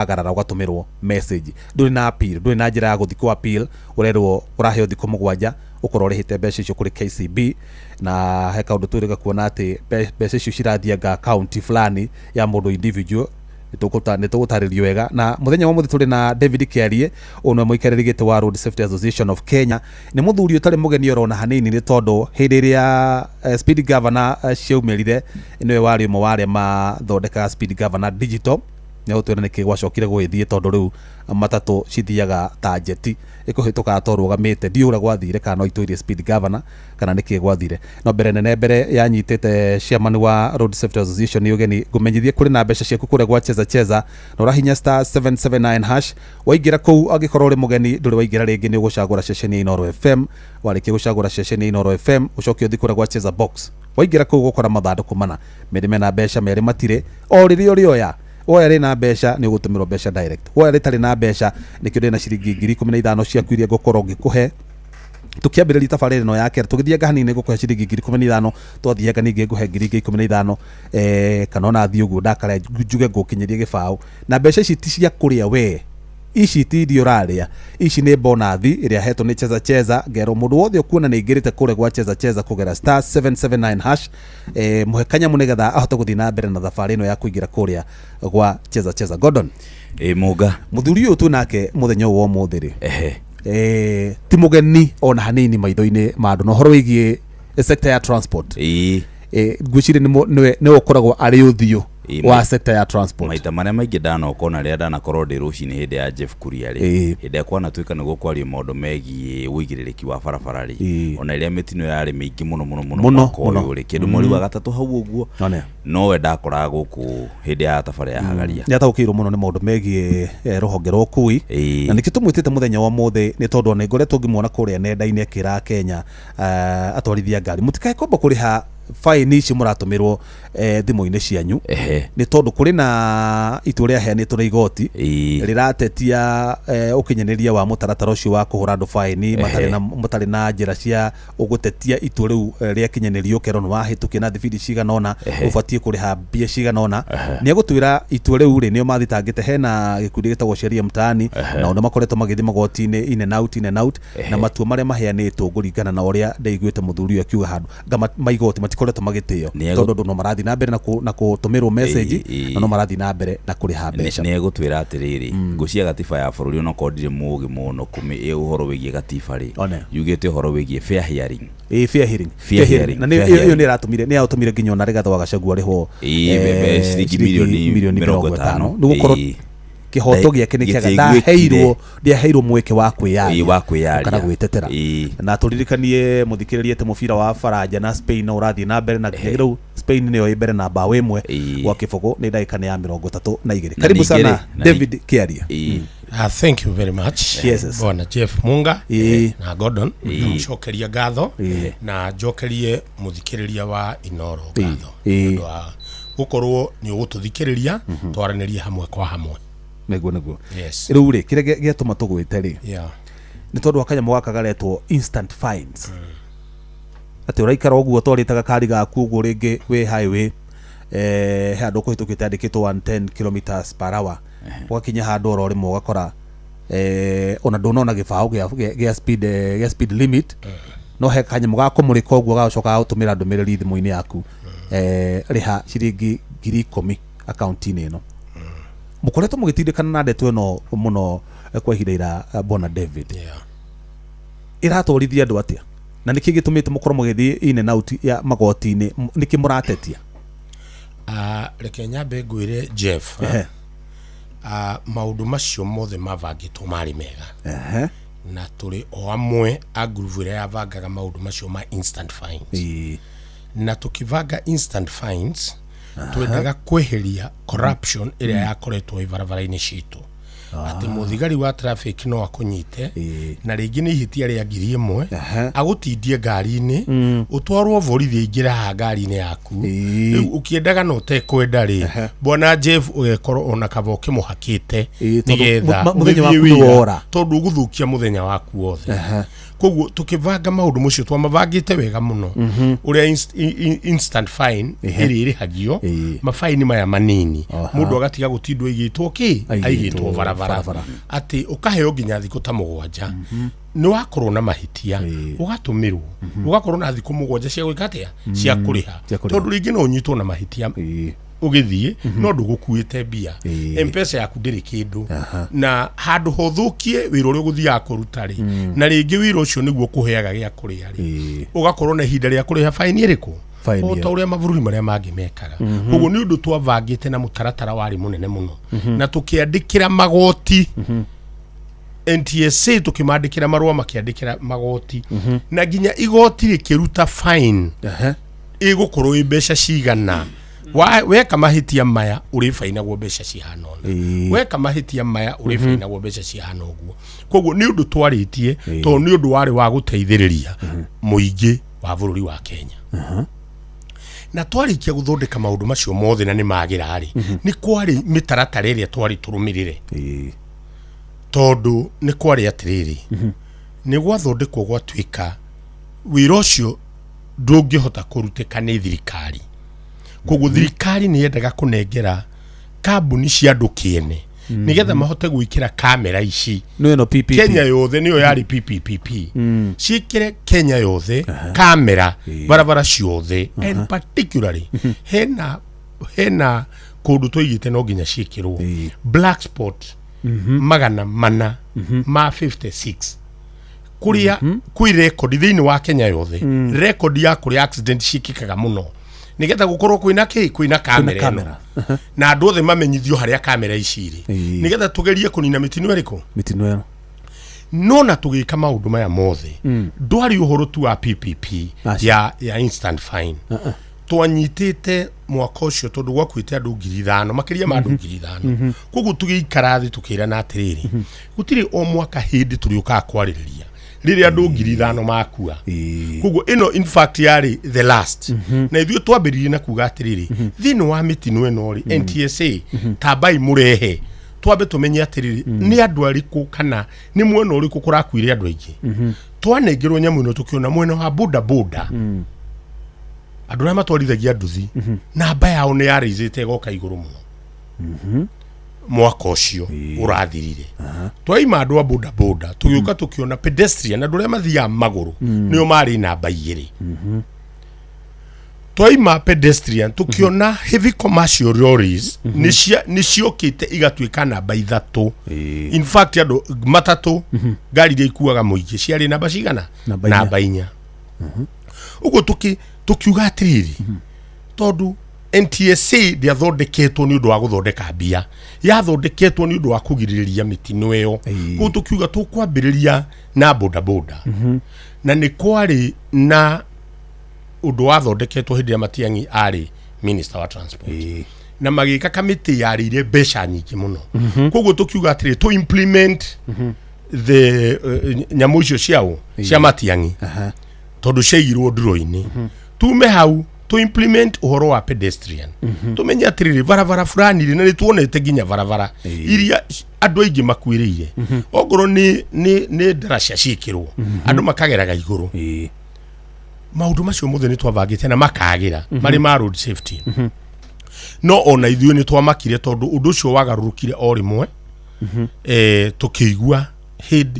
agarara ugatumirwo message nduri na appeal nduri na njira ya guthikwa appeal urerwo uraheo thiko mugwanja ukorwo rihite mbeca icio kuri KCB na he kaundu twiriga kuona ati mbeca icio cirathianga account fulani ya mundu individual nitugutaririo wega na muthenya wa muthi turi na David Kiarie ono muikariri gite wa Road Safety Association of Kenya ni muthuri utari mugeni orona hanini ni tondu hindi iria speed governor ciaumerire niwe wari mo wari mathondeka speed governor digital nyo twena niki gwacokire gwithie tondu riu matatu cithiaga ta jeti ikuhituka torũgamite ndiura gwathire kana itoirie speed governor kana niki gwathire no mbere yanyitite chairman wa Road Safety Association ni ugeni gumenyithie kuri na mbeca ciaku kure gwa cheza no rahinya star 779 hash waingira kuu agikorwo uri mugeni nduri waingira ringi ni gucagura session ya Inoro FM wariki gucagura session ya Inoro FM ucokio thikura gwa cheza box waingira kuu gukora mathanduku mana mirime na mbeca meri matire o rioya oya rina mbeca ni gutumirwo mbeca direct oya ritari na mbeca nikio ndina ciringi 15,000 ciaku iria ngukorwo ngikuhe tukiambiriria tabarĩra no yake tugithianga hanini ngukuhe ciringi 15,000 twathianga ningi nguhe 15,000 kana ona thi uguo ndakare njuge ngukinyirie gibao na mbeca ici ti cia kuria we ici ti ndio raria ici ni bonus iria hetwo ni cheza ngero mundu wothe ukuona ni ingirite kure gwa cheza kugera star 779 hash muhekanya munegetha ahote guthii na mbere na thabarĩ ino ya kuingira kuria gwa cheza Gordon muga muthuri uyu tu nake muthenya wo muthiri ti mugeni ona hanini maitho-ini mandu no horo wigie sector ya transport ngwicire ni ukoragwo ari uthio wa sector ya transport maita maria maingi ndanokona ria ndanakorwo ndi rucini hindi ya Jeff Kuria ri hindi akwa na twika niguo kwaria maundu megie uigiririki wa barabara ri ona iria mitino yari mingi muno ko ri kindu muri wa gatatu hau uguo no we ndakora guku hindi ya tabari ya hagaria ni ataukirwo muno ni maundu megie ruhonge rwa kui na nikio tumwitite muthenya wa muthi ni tondu ona ngoretwo ngimwona kuria nenda-ini akira Kenya atwarithia ngari mutikae komba kuriha fine ici muratumirwo thimu-ini cianyu ni tondu kuri na itua ria heanitwo na igoti riratetia ukinyaniria wa mutaratara ucio wa kuhura andu fine matari na njira cia ugutetia itua riu ria kinyanirio kero no wahitukia na thibidi cigana ona ubatie kuriha mbia cigana ona ni agutwira itua riu ri nio mathitangite hena gikundi gitagwo sheria mtaani na ona makoretwo magithi magoti-ini in and out na matua maria maheanitwo kuringana na uria ndaiguite muthuri akiuga handu maigoti koretwo magitio tondu no marathi na mbere na kutumirwo message no marathi na mbere na kuriha mbeca ni egutwira atiriri ngucia gatiba ya bururi ono kodire mugi muno kumi uhoro wigie gatiba ri yugite uhoro wigie fair hearing fair hearing na iyo ni ratumire ni autumire nginya ona rigatho agacagua riho milioni 50 nugukorwo kihoto giake ni kiaga ndaheirwo mweke wa kwiyaria kana gwitetera na turirikanie muthikiririe te mubira wa Faranja na Spain no urathie na mbere na ngiru Spain niyo ibere na bao imwe gwa kibogo ni ndagika ya 32 karibu sana David Kiarie thank you very much yes. Bwana Jeff Munga na Gordon mcokeria gatho na njokerie muthikiriria wa Inoro gatho ukorwo ni ugututhikiriria twaranirie hamwe kwa hamwe neguo riu ri kire giatuma tugwite ri ni tondu akanya mwakagaretwo instant fines ati uraikara uguo twaritaga kari gaku uguo ringi we highway handu kuhitukite andikitwo 110 km/h wakinya handu oro rimwe ugakora ona ndunona gibao gia speed limit no he kanya mugakumurika uguo gacoka gutumira ndumiriri thimu-ini yaku riha ciringi 10,000 account-ini ino mukoretwo mugitindikana na ndeto ino muno kwa ihinda ira Bwana David iratwarithia andu atia na niki gitumite mukorwo mugithi in and out ya magoti-ini niki muratetia reke nyambe ngwire Jeff maundu macio mothe mavangitwo mari mega na turi o amwe a group ria yavangaga maundu macio ma instant fines na tukivanga instant fines twendaga kweheria corruption iria yakoretwo ibarabara-ini citu ati muthigari wa traffic no akunyite na ringi ni hitia ria ngiri imwe agutindie ngari-ini utwarwo borithi ingira ha ngari-ini yaku ukiendaga no tekwenda ri bwana Jeff ugekorwo ona kavoke muhakite nigetha muthenya waku wora tondu guthukia muthenya waku wothe koguo tukivanga maundu mucio twamavangite wega muno uria instant fine iri hagio mafaini maya manini mundu agatiga gutindwo igitwo aigitwo barabara ati ukaheo nginya thiku ta 7 ni wakorwo na mahitia ugatumirwo ugakorwo na thiku 7 cia gwikatia cia kuriha tondu ringi no unyitwo na mahitia ugithie no ndugukuite mbia M-Pesa yaku ndiri kindu na handu hothukie wira uria guthia kurutari na ringi wira ucio niguo kuheaga gia kuria ri ugakorwo na ihinda ria kuriha faini iriko o ta uria mavururi maria mangi mekaga uguo ni undu twavangite na mutaratara wari munene muno na tukiandikira magoti NTSA tukimandikira marua makiandikira magoti na ginya igoti rikiruta fine igukorwo imbeca cigana weka mahitia maya uri faina gwo mbeca cihana ona weka mahitia maya uri faina gwo mbeca cihana uguo koguo ni undu twaritie to ni undu wari wa guteithiriria muingi wa bururi wa Kenya na twarikia guthondeka maundu macio mothe na ni magira ri ni kwari mitaratara iria twari turumirire tondu ni kwari atiriri ni gwathondekwo gwatuika wira ucio ndungihota kuruteka ni thirikari koguo thirikari ni yendaga kunengera kambuni cia andu kiene nigetha mahote gwikira kamera ici no PPP Kenya yothe niyo yari PPP cikire Kenya yothe kamera barabara ciothe and particularly hena kundu tũigite no nginya ciikirwo black spot magana mana ma 56 kuria kwi record thiini wa Kenya yothe record ya kuria accident cikikaga muno nigetha gukorwo kwina kamera na andu othe mamenyithio haria kamera iciri nigetha tugerie kunina mitino eriko no na tugika maundu maya mothe ndwari uhoro tu wa PPP ya instant fine twanyitite mwaka ucio tondu gwakwite andu 5,000 makiria ma andu 5,000 koguo tugiikara thi tukira na atiriri gutiri o mwaka hindi turiuka kwaririria riri andu 5,000 makua koguo ino in fact yari the last na ithio twambiririe na kuga atiriri thini wa mitino eno ri NTSA tabai murehe twambe tumenye atiriri ni andu ariku kana ni mwena uriku kurakwire andu aingi twanengerwo nyamu ino tukiona mwena wa boda andu aria matwarithagia nduthi namba yao ni yarizite goka iguru muno mwaka ucio urathirire twaima andu a boda tugiuka tukiona pedestrian andu aria mathia maguru nio mari namba 2 twaima pedestrian tukiona heavy commercial lorries ni ciokite igatuika namba 3 in fact andu matatu gari iria ikuaga muingi ciari namba cigana namba 4 ugo tukiuga atiriri tondu NTSA ndiathondeketwo ni undu wa guthondeka mbia yathondeketwo ni undu wa kugiririria mitino iyo ko tukiuga tukwambiriria na boda na ni kwari na undu wathondeketwo hindi ya Matiang'i ari minister wa transport na magika kamiti yarire mbeca nyingi muno koguo tukiuga atiri to implement the nyamu icio ciao cia Matiang'i tondu ciaigirwo nduro-ini tume hau to implement uhoro wa pedestrian tumenye atiriri barabara fulani ri na ni tuonete ginya barabara iria andu aingi makwiriire ogoro ni daracia ciikirwo andu makageraga iguru maundu macio mothe ni twavangite na makagira mari ma road safety no ona ithuĩ ni twamakire tondu undu ucio wagarurukire o rimwe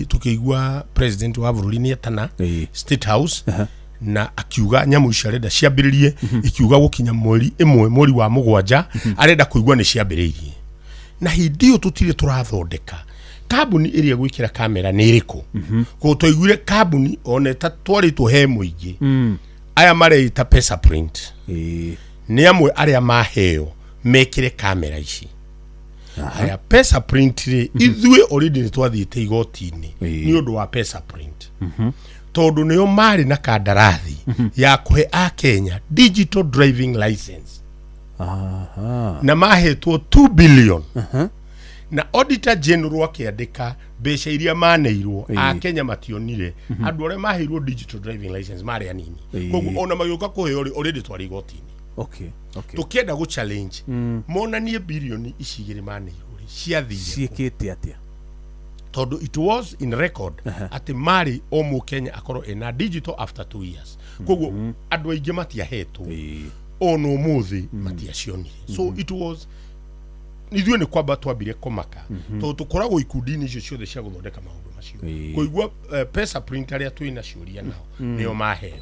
tukigua president wa bururi ni etana State House na akiuga nyamu icio arenda ciambiririe ikiuga gukinya mweri wa 7 arenda kuigua ni ciambiririe na hindi tutire turathondeka kabuni iria gwikira kamera ni iriku ko toiguire kabuni oneta twaritwo he muingi aya mareita pesa print ni amwe aria maheo mekire kamera ici aya pesa print ri ithuĩ already ni twathiite igoti-ini ni undu wa pesa print tondu niyo mari na kandarathi ya kuhe a Kenya digital driving license na mahetwo 2 billion na auditor general akiandika mbeca iria maneirwo a Kenya mationire andu arĩa maheirwo digital driving license mari anini koguo ona magĩuka kũheo already twari igoti-inĩ tukienda go challenge monanie bilioni ici igĩrĩ maneirwo ciathire ciĩkĩte atĩa tondu it was in record ati mari o Mukenya akorwo ena digital after 2 years koguo andu aingĩ matiahetwo ono muthi matiacionire so it was nithuĩ nĩ kwamba twambire kũmaka tondũ tũkoragwo ikundi-inĩ icio ciothe cia gũthondeka maũndũ macio kũigua pesa print arĩa twĩna ciũria nao nĩo maheo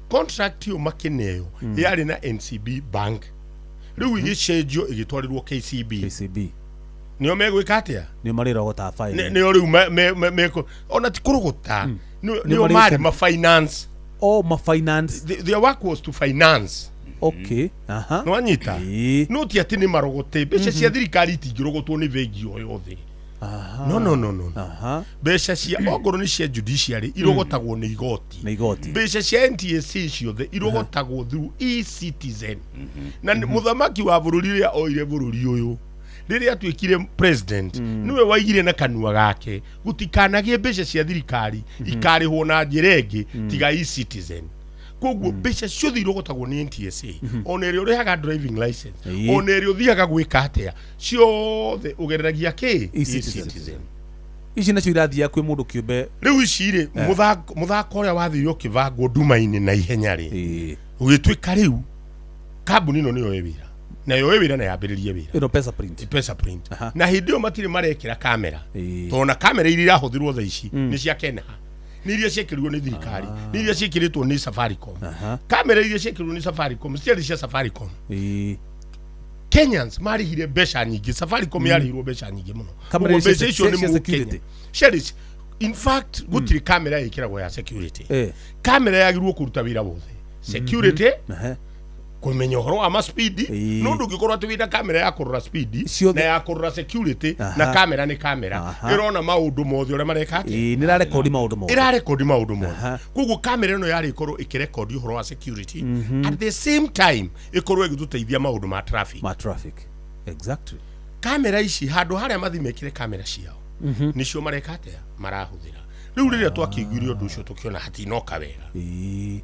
contract ĩyo makĩneo yarĩ na NCB Bank rĩu igĩcenjio igĩtwarĩrwo KCB nĩo megwĩka atĩa nĩo marĩrogota file nĩo rĩu ona ti kũrogota nĩo marĩ ma-finance their work was to finance no anyita no ti ati ni marogote mbeca cia thirikari itingirogotwo ni vengi o yothe no mbeca cia ongoro ni cia judiciary irogotagwo ni igoti mbeca cia NTSA ciothe irogotagwo through e-citizen na muthamaki wa bururi ria oire bururi uyu riria twikire president niwe waigire na kanua gake gutikanagie mbeca cia thirikari ikarihwo na njĩra ĩngĩ tiga e-citizen koguo mbeca ciothe irogotagwo ni NTSA ona ĩrĩa ũrehaga driving license ona ĩrĩa ũthiaga gwĩka atĩa ciothe ũgereragia kĩ e-citizen ici nacio irathiaga kwĩ mũndũ kĩũmbe rĩu ici rĩ mũthako ũrĩa wathire ũkĩvangwo nduma-inĩ na ihenya rĩ ũgĩtuĩka rĩu kambuni ĩno nĩyo wĩra na yo wĩra na yambĩrĩrie wĩra ĩno pesa print na hĩndĩ ĩyo matirĩ marekĩra kamera tondũ kamera iria irahũthĩrwo thaa ici nĩ cia Kenaha nĩ iria ciĩkĩrirwo nĩ thirikari nĩ iria ciĩkĩrĩtwo nĩ Safaricom kamera iria ciĩkĩrirwo nĩ Safaricom ciarĩ cia Safaricom Kenyans marihire mbeca nyingĩ Safaricom yarihirwo mbeca nyingĩ mũno kamera icio nĩ security in fact gũtirĩ kamera ĩkĩragwo ya security kamera yagĩrĩirwo kũruta wĩra wothe security kumenya uhoro wa speed no ndũngĩkorwo atĩ wĩna kamera ya kũrora speed na ya kũrora security na kamera nĩ kamera ĩrona maũndũ mothe ũrĩa mareka atĩ nĩ ĩrarekodi maũndũ mothe koguo kamera ĩno yarĩ ikorwo ĩkĩrekodi uhoro wa security at the same time ikorwo ĩgĩtũteithia maũndũ ma traffic exactly kamera ici handũ harĩa mathi mekire kamera ciao nicio mareka atĩa marahũthĩra rĩu rĩrĩa twakĩiguire ũndũ ũcio tũkĩona hatinoka wega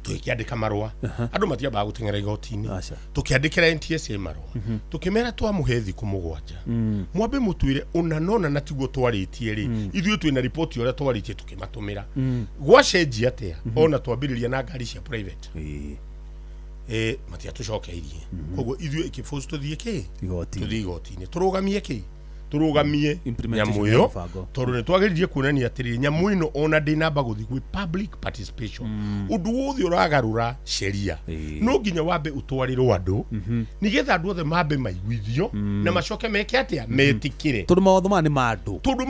tukiandika marua andu matiambaga gutengera igoti-inĩ tukiandikira NTSA marua tukimera twamuhe thiku mugwanja mwambe mutwire ona nona na tiguo twaritie ri ithuĩ twina report ũrĩa twaritie tukimatumira gwacenjia atia ona twambiriria na ngari cia private matia tucokeirie koguo ithuĩ ikiforce tuthie igoti-inĩ turugamie turugamie nyamu ĩyo tondũ nĩ twagĩrĩire kuonania atĩrĩ nyamu ĩno ona ndĩnamba gũthiĩ gwĩ public participation ũndũ wothe ũragarũra sheria no nginya wambe ũtwarĩrwo andũ nĩgetha andũ othe mambe maiguithio na macoke meke atĩa metikire tondũ mawatho maya nĩ ma andũ tondũ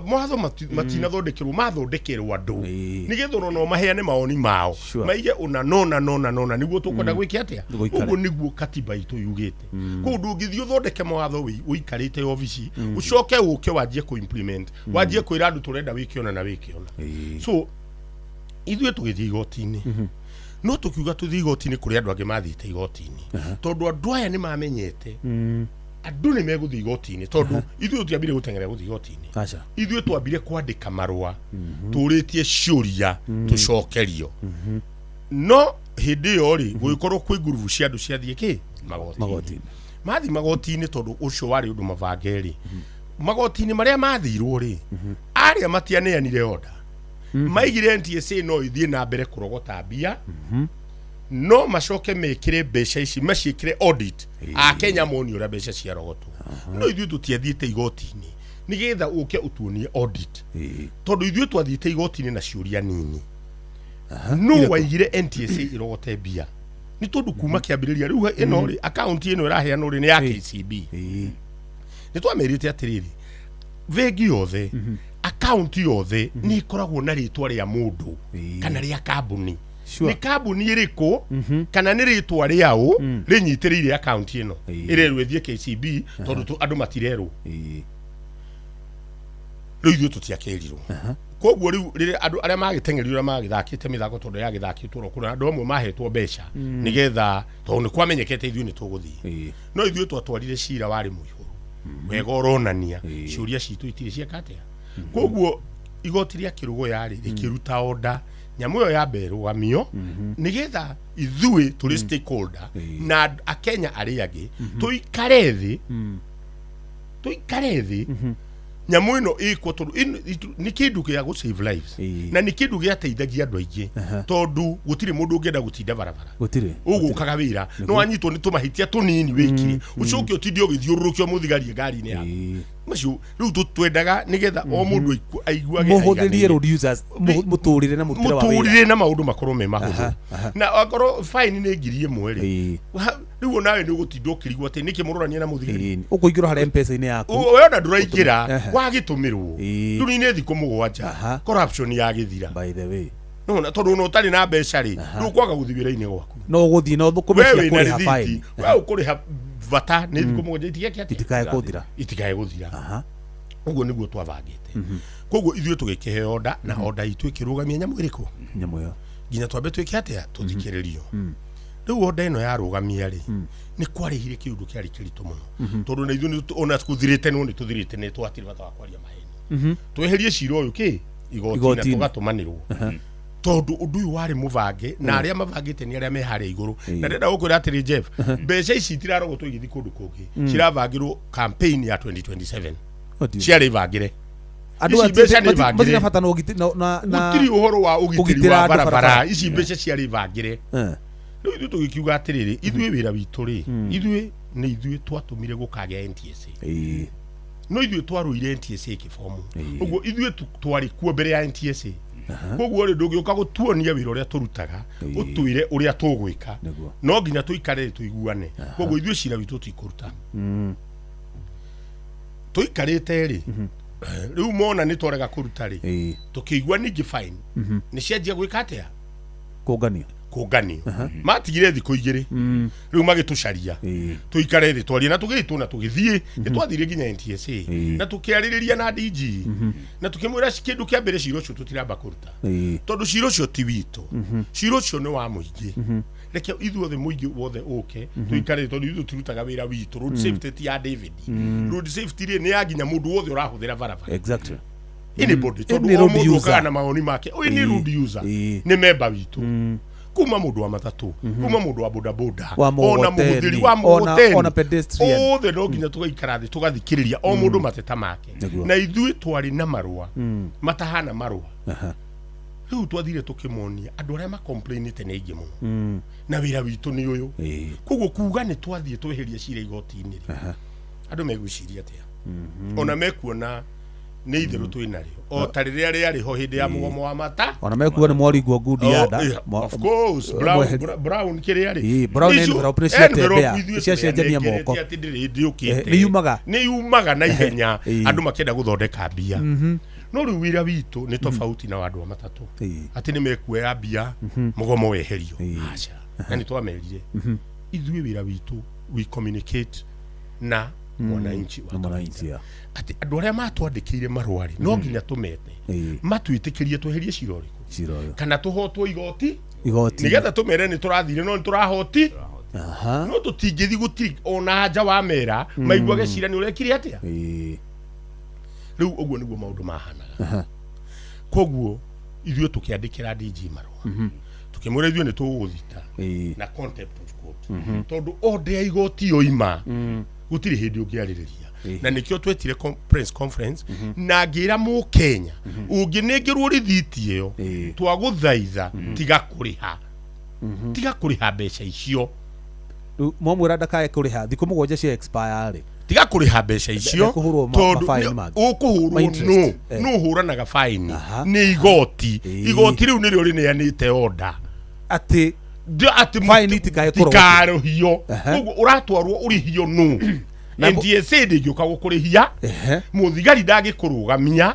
mawatho matinathondekerwo mathondekerwo andũ nĩgetha no maheane mawoni mao maige ona nona nĩguo tũkwenda gwĩka atĩa ũguo nĩguo katiba itũ yugĩte koguo ndũngĩthiĩ ũthondeke mawatho ũikarĩte obici ucoke uke wajie ku implement wajie kwira andu turenda wikiona na wikiona so ithuĩ tũgĩthiĩ igoti-inĩ no tukiuga tũthiĩ igoti-inĩ kũrĩ andũ angĩ mathiĩte igoti-inĩ tondũ andũ aya nĩ mamenyete andũ nĩ megũthiĩ igoti-inĩ tondũ ithuĩ tũtiambire gũteng'era gũthiĩ igoti-inĩ ithuĩ twambire kwandĩka marũa tũrĩtie ciũria tũcokerio no hĩndĩ ĩyo rĩ gũgĩkorwo kwĩ ngurubu cia andũ ciathiĩ kĩ magoti-inĩ mathi magoti-inĩ tondũ ũcio warĩ ũndũ mavangeri magoti-inĩ marĩa mathirwo rĩ arĩa matianeanire order maigire NTSA no ithiĩ na mbere kũrogota mbia no macoke mekire mbeca ici maciĩkire audit a Kenya moni ũrĩa mbeca ciarogotwo no ithuĩ tũtiathiĩte igoti-inĩ nĩgetha ũke ũtuonie audit tondũ ithuĩ twathiĩte igoti-inĩ na ciũria nini no waigire NTSA irogote mbia ni tondu kuma kiambiriria riu ino ri account ino iraheanwo ri ni ya KCB ni twamerite atiriri vengi yothe account yothe ni ikoragwo na ritwa ria mundu kana ria kambuni ni kambuni iriku kana ni ritwa riao rinyitiriire account ino irerwe thie KCB tondu andu matirerwo riu ithuĩ tũtiakerirwo koguo riu rĩrĩa andũ arĩa magĩteng'erio magĩthakĩte mĩthako tondũ yagĩthakĩtwo ro kuna andũ amwe mahetwo mbeca nĩgetha tondũ nĩ kwamenyekete ithuĩ nĩ tũgũthiĩ no ithuĩ twatwarire cira warĩ mũihũru wega uronania ciuria citu itire cia katea koguo igoti ria kirugo yari rikiruta order nyamu yo ya berugamio nigetha ithui turi stakeholder na akenya ari agi tuikare thi nyamu ino iko ni kindu gia go save lives na ni kindu gia teithagia andu aingi tondu gutire mundu ungenda gutinda barabara gutire ugukaga wira no anyitwo ni tumahitia tunini wikire ucoke utindi ugithiururukio muthigari ngari-ini yaku macio riu tutwendaga nigetha o mundu aiguage muhuthirie road users muturire na mutira wa wira muturire na maundu makorwo me mahuthu na akorwo fine ni ngiri imwe ri riu nawe ni ugutinda ukirigwo ati niki murorania na muthigari ukuingira hari M-Pesa-ini yaku we ona nduraingira wagitumirwo riu ni thiku mugwanja corruption ya githira by the way no tondu no tari na mbeca ri riu kwaga guthibira-ini gwaku no guthii no thukume cia kuriha fine we ukuriha vata ni thiku mugwanja itikae guthira uguo niguo twabangite koguo ithuĩ tũgĩkĩhe order na order itũ ĩkĩrũgamia nyamũ ĩrĩkũ nyamũ ĩyo nginya twambe twĩke atĩa tũthikĩrĩrio rĩu order ĩno yarũgamia rĩ nĩ kwarĩhire kĩũndũ kĩarĩ kĩritũ mũno tondũ na ithuĩ ona tũthirĩte no nĩ tũthirĩte nĩ twatire bata wa kwaria maheni tweherie cira ũyũ kĩ igoti na tũgatũmanĩrwo tondu undu uyu wari muvange na aria mavangite ni aria mehare iguru na ndenda gukwira atiri Jeff mbeca ici tirarogotwo igithi kundu kungi ciravangirwo campaign ya 2027 ciari vangire andu mbeca bata no na gutiri uhoro wa ugitiri wa barabara ici mbeca ciari vangire riu ithu tugikiuga atiriri ithuĩ wira witu ri ithuĩ twatumire gukagia NTSA no ithuĩ twarũire NTSA kibomu uguo ithuĩ twari kuo mbere ya NTSA koguo ri ndũngĩũka gũtuonia wĩra ũrĩa tũrutaga ũtwĩre ũrĩa tũgwĩka no nginya tũikare tũiguane koguo ithuĩ cira witũ tũikũruta tũikarĩte rĩ rĩu mona nĩ twarega kũruta rĩ tũkĩigua ningĩ fine nĩ cianjia gwĩka atĩa kũnganio matigire thikũ igĩrĩ rĩu magĩtũcaria tũikare thĩ twarie na tũgĩtwo na tũgĩthiĩ nĩ twathire nginya NTSA na tũkĩarĩrĩria na DG na tũkĩmwĩra kĩndũ kĩa mbere cira ũcio tũtiramba kũruta tondũ cira ũcio ti witũ cira ũcio nĩ wa mũingĩ reke ithuothe mũingĩ wothe ũke tũikare tondũ ithuĩ tũrutaga wĩra witũ road safety ti ya David road safety rĩ nĩ ya nginya mũndũ wothe ũrahũthĩra barabara exactly anybody tondũ o mũndũ ũkaga na maoni make ũyũ nĩ road user nĩ member witũ kuma mundu wa matatu kuma mundu wa bodaboda ona muhudhiri wa mohoteli ona pedestrian othe no nginya tugaikara thi tugathikiriria o mundu mateta make na ithuĩ twari na marua matahana marua riu twathire tukimonia andu aria ma complainite nĩ aingĩ mũno na wĩra witũ nĩ ũyũ koguo kuga nĩ twathiĩ tweheria cira igoti-inĩ andu megwiciria atĩa ona mekuona nĩ itherũ twĩnarĩo o ta rĩrĩa rĩarĩ ho hĩndĩ ya mũgomo wa mata ona mekuona mwaringwo ngundi yada of course brown kĩrĩa rĩ brown envelope ciatembea ciacenjania moko nĩ yumaga na ihenya andũ makĩenda gũthondeka mbia no rĩu wĩra witũ nĩ tofauti na andũ a matatũ atĩ nĩ mekuoya mbia mũgomo weherio aca na nĩ twamerire ithuĩ wĩra witũ we communicate na mwananchi ati andu aria matwandikire marwari no nginya tumete matwitikirie tweherie cira ũrĩkũ kana tuhotwo igoti nigetha tumere ni turathire no ni turahoti no tutingĩthi gutiri ona nja wa mera maiguage cira ni urekire atia riu ũguo nĩguo maũndũ mahanaga koguo ithuĩ tukiandikira DG marũa tukimwĩra ithuĩ ni tũgũthita na contempt of court tondu order ya igoti yoima gutiri hindi ungiaririria na nikio twetire press conference na ngira mu Kenya unginengirwo rithiti iyo twaguthaitha tiga kuriha mbeca icio mwamwira ndakae kuriha thiku mugwanja cia expire ri tiga kuriha mbeca icio ukuhurwo no huranaga fine ni igoti riu nirio rineanite order ati fine tikarohio koguo uratwarwo urihio no NTSA ndĩngĩũka gũkũrĩhia mũthigari ndangĩkũrũgamia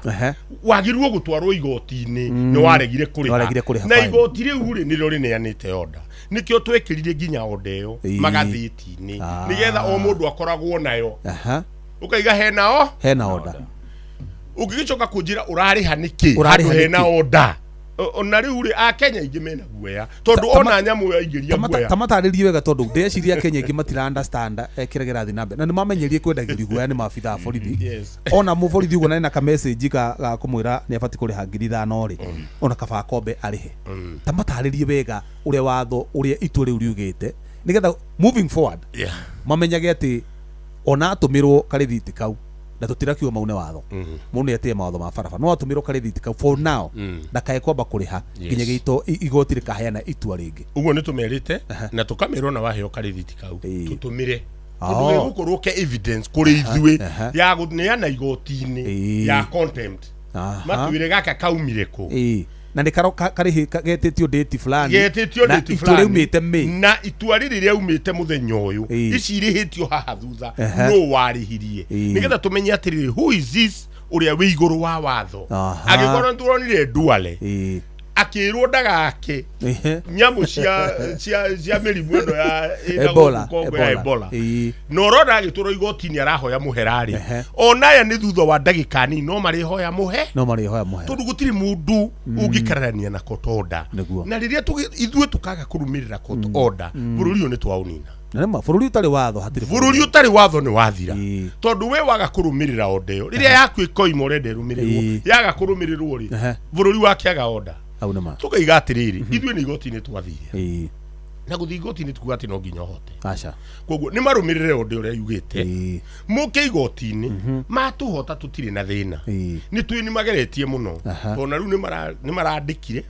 wagĩrĩirwo gũtwarwo igoti-inĩ nĩ waregire kũrĩha na igoti rĩu rĩ nĩrĩo rĩneanĩte order nĩkĩo twekĩrire nginya order ĩyo magathĩti-inĩ nĩgetha o mũndũ akoragwo nayo ũkaiga hena order ũngĩgĩcoka kũnjĩra ũrarĩha nĩkĩ handũ hena order ona riu ri a Kenya ingi mena guoya tondu ona nyamu ya ingiria guoya tamatarĩrie wega tondu ndeciria Kenya ingi matira understand kire girathi nambe na nimamenyerie kwendagĩria guoya ni mabitha borithi ona muborithi ugo na ka message ga kumwira ni abati kuriha 5,000 ri ona kaba kombe arihe tamatarĩrie wega uria watho uria itu riu riugite nigetha moving forward mamenyage ati ona atumirwo karithiti kau na tutirakiwa maune watho mune etie mawatho ma barabara no atumirwo karithiti kau for now na kae kwamba kuriha nginya gito igoti rikaheana itua ringi uguo ni tumerite na tukamerwo na waheo karithiti kau tutumire ndu gukorwo ke evidence kuri ithue ya guneana igoti-ini ya contempt matuire gaka kaumire ku na ni karihi getetio date fulani umite na itua riri ria umite muthenya uyu ici irihitio haha thutha no warihirie nigetha tumenye atiriri who is this uria wi iguru wa watho agikorwo turonire Duale akirwo ndagake nyamu cia mirimu ino ya Ebola no rona agituro igoti-ini arahoya muherari onaya ni thutha wa ndagika nini no marihoya muhe tondu gutiri mundu ungikarania na court order na riria ithue tukaga kurumirira court order bururi ni twaunina na ma bururi utari watho hatiri bururi utari watho ni wathira tondu we waga kurumirira order yo riria yaku ikoimo rende rumirirwo yaga kurumirirwo ri bururi wake aga order tukaiga atiriri ithue ni igoti-ini twathire na guthi igoti-ini tuga ati no nginya hote koguo ni marumirire order uria yugite muke igoti-ini matuhota tutire na thina ni twini mageretie muno tona riu ni marandikire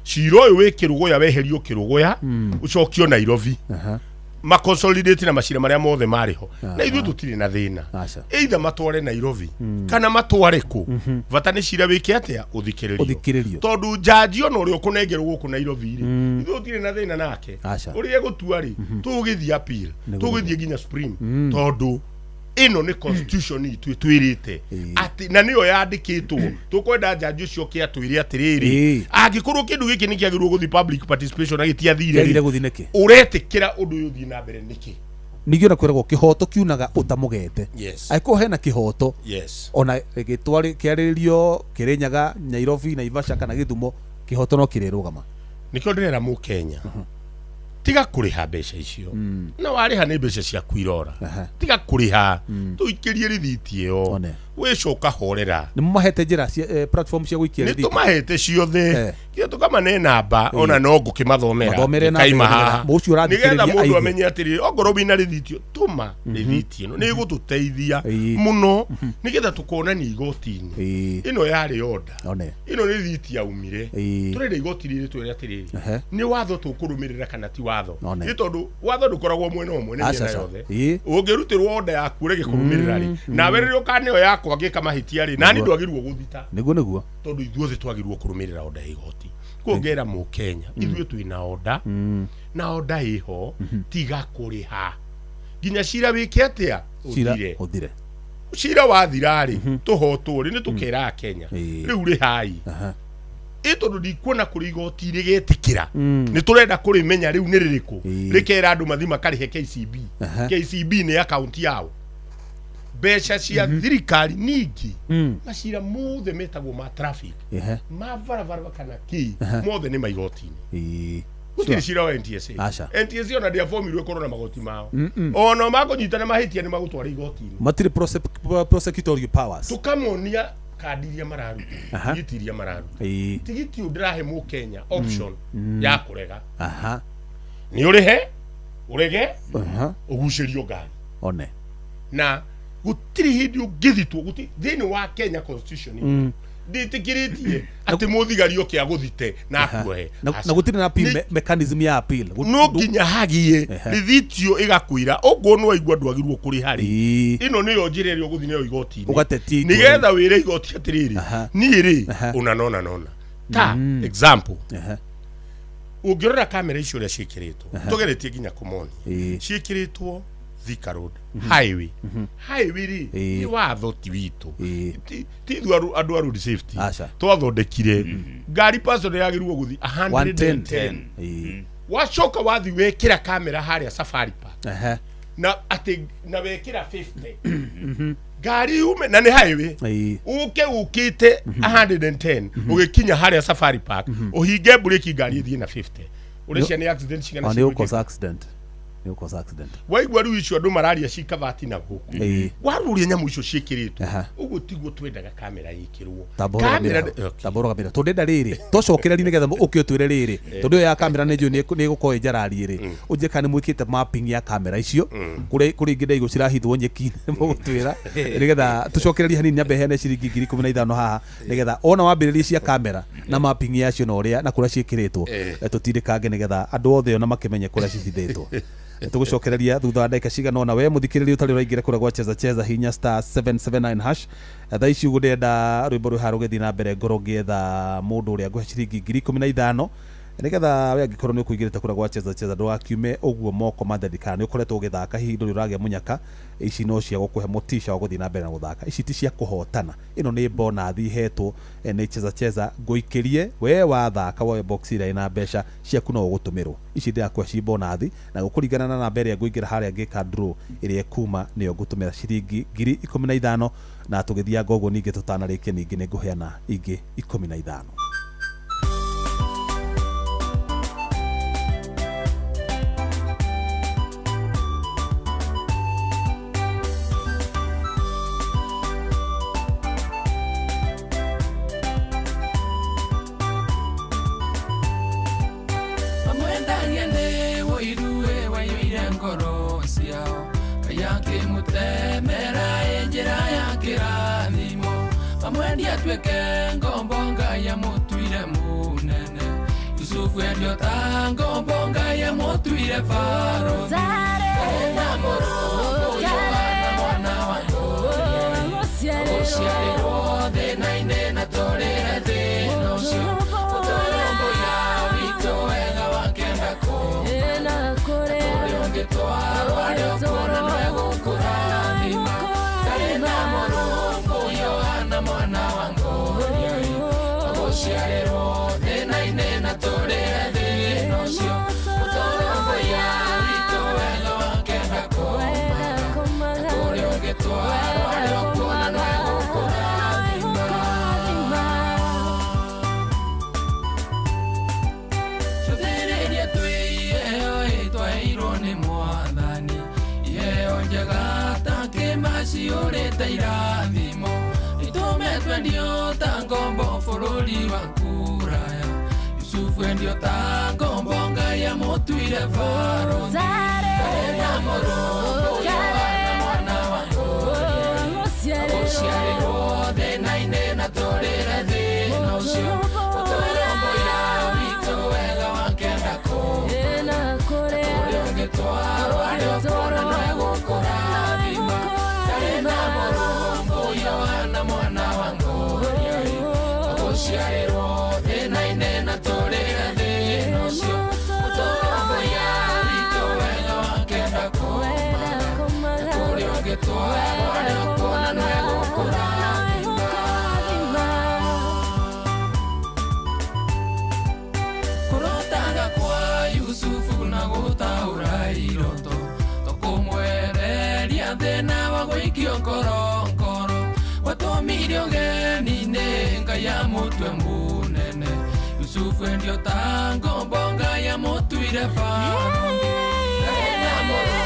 ciro uyu wikirugoya weherio kirugoya ucokio Nairobi maconsolidate na macira maria mothe mariho na ithu tutire na thina either matware Nairobi kana matware ku vata ni cira wiki atia uthikiririo tondu jaji ono uri ukunengerwo guku Nairobi ri ithu tutire na thina nake uri egutua ri tugithia appeal tugithie ginya supreme tondu ino ni constitution itu twirite ati na niyo yandikitwo tukwenda jaji ucio kia twiri atiriri angikorwo kindu giki ni kiagirwo guthi public participation agitiathire guthi niki uretikira undu uyu thi na mbere niki nigio na kwiragwo kihoto kiunaga utamugete aiko hena kihoto ona gitwari kiaririo Kirinyaga Nairobi Naivasha kana Githumo kihoto no kirirugama nikio ndirera mu Kenya tiga kuriha mbeca icio na wariha ni mbeca cia kwirora tiga kuriha tuikirie rithiti yo wicoka horera ni mumahete njira platform cia guikia rithiti ni tumahete ciothe kia tukamane namba ona no ngukimathomera kaimaha nigetha mundu amenye atiri ongoro wina rithiti tuma rithiti ino ni gututeithia muno nigetha tukona ni igoti-ini ino yari order ino ni rithiti ya umire turire igoti riri twire atiri ni watho tukurumirira kana ti watho ni tondu watho ndukoragwo mwena umwe ni njira yothe ungirutirwo order yaku urege kurumirira ri na wererio kaneo yako agika mahitia ri nani ndwagirwo guthita niguo tondu ithuothe twagirwo kurumirira order igoti kuongera mu Kenya ithuĩ twina order na order iho tiga kuriha ginya cira wiki atia uthire cira wathira ri tuhotwo ri ni tukera Kenya riu ri hai tondu ndikuona kuri igoti rigetikira ni turenda kurimenya riu ni ririku rikera andu mathima karihe KCB ni account yao mbeca cia thirikari ningi macira mothe metagwo ma traffic ma barabara kana ki mothe ni maigoti-ini gutiri cira wa NTSA ona ndia formirwe korwo na magoti mao ona makunyitana mahitia ni magutwara igoti-ini matiri prosecutorial powers tukamonia kadiria mararuta gitiria mararuta tigiti udirahe mu Kenya option ya kurega ni urihe urege ugucirio ngari one na gutiri hindi ungithitwo guti thini wa Kenya constitution nditikiritie ati muthigari oke aguthite na akuhe na gutiri na appeal mechanism ya appeal no nginya hagie rithitio igakwira uguo no aigua ndwagirwo kuri hari ino niyo njirerio guthi niyo igoti ugateti nigetha wire igoti atiriri niiri unanona ta example ungirora kamera icio ria cikiritwo tugeretie nginya kumoni cikiritwo Thika Road highway ri ni watho ti witu ti andu a road safety twathondekire ngari person yagirwo guthi 110 wacoka wathi wekira kamera haria Safari Park na ati na wekira 50 ngari ume na ni highway ukite 110 ugikinya haria Safari Park uhinge breki ngari ithie na 50 urecia ni accident cigana ni ukosa accident waigua riu icio andu mararia cikavati na guku waruria nyamu icio cikiritwo uguo tiguo twendaga kamera yikirwo kamera tondenda riri tocokereri nigetha ukiotwire riri tondu ya kamera ni nju ni gukorwo njarari ri unjeka ni mwikite mapping ya kamera icio kuri ingida igo cirahithwo nyeki mugutwira nigetha tucokereri hanini nyambe hene ciringi 15,000 haha nigetha ona wambiririe cia kamera na mapping yacio no ria na kuria cikiritwo tutindikange nigetha andu othe ona makimenye kuria cihithitwo tugucokereria thutha wa ndagika cigana ona we muthikiriria utari uraingira kura gwa cheza hinya *779# thaa ici ugu ndenda rwimbo rwi harugethi na mbere ngoro ngietha mundu uria ngwe ciringi 15,000 nigetha we angikorwo ni ukuigirite kura gwa cheza ndwakiume uguo moko mathedikana ni ukoretwo ugithaka hihi nduri uragia munyaka ici no cia gukuhe mutisha wa guthii na mbere na guthaka ici ti cia kuhotana ino ni bonathi hetwo ni cheza nguikirie we wathaka wa box ira ina besha ciaku no ugutumirwo ici ndiakwa ci bonathi na gukuringana na namba iria nguingira haria ngika draw iria kuma niyo ngutumira ciringi 15,000 na tugithia gogo ningi tutanarikia ningi ni nguheana ingi 15,000. Tweke ngombonga ya mutuire munene Yusufu endio tango bonga ya mutuire faro na moro Yohana mwana wa Ngoria Osiari rode na ine na torera de nosio Utorombo ya wito ega wakenda kore Atorionge toaro ario kona nuego kuranima Kare na moro Yohana mwana wa Ngoria Osiari rode na ine na torera de nosio Utorombo ya wito ega wakenda koma Atorionge toaro ario kona nuego kuranima Shotereria tui twairwo ni mwathani Iheo njega take maciurite irathimo Itume twendio ta ngombo bururi wa kuraya Yusufu endio ta ngombo ngai ya mutuire faro na moro Yohana mwana wa Ngoria Osiari rode na ine na torera de nosio Utorombo ya wito wega wakenda kore Atorionge toaro ario kona nuego kuranima Kare na moro Yohana mwana wa Ngoria Osiari rode na ine na torera de nosio Utorombo ya wito wega wakenda koma Atorionge toaro ario kona nuego kuranima Kurotaga kwa Yusufu na gutaura iroto Tokumwereria thina wa guikio nkoro Watumirio genine ngai ya mutwe munene Yusufu endio ta ngombo ngai ya mutuire faro na moro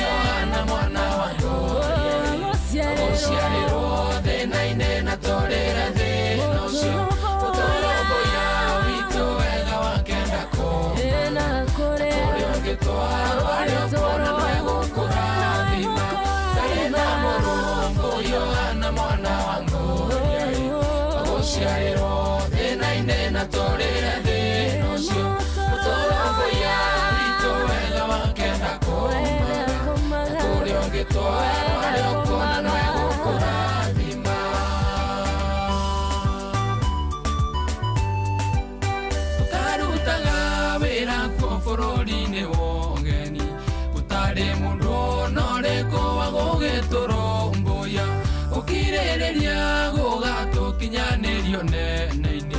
Yohana mwana wa Ngoria Osiari rode na ine na torera de nosio Utorombo ya wito wega wakenda kore Atorionge toaro ario kona nuego kuranima Kare na moro Yohana mwana wa Ngoria Osiari rode na ine na torera de nosio Utorombo ya wito wega wakenda koma Atorionge toaro ario kona nuego kuranima Tukarutaga wira kwa bururi-ini wogeni Gutari mundu onoreko wa gugiturumbuya Ukiririria gugatukinyanirio nene-ini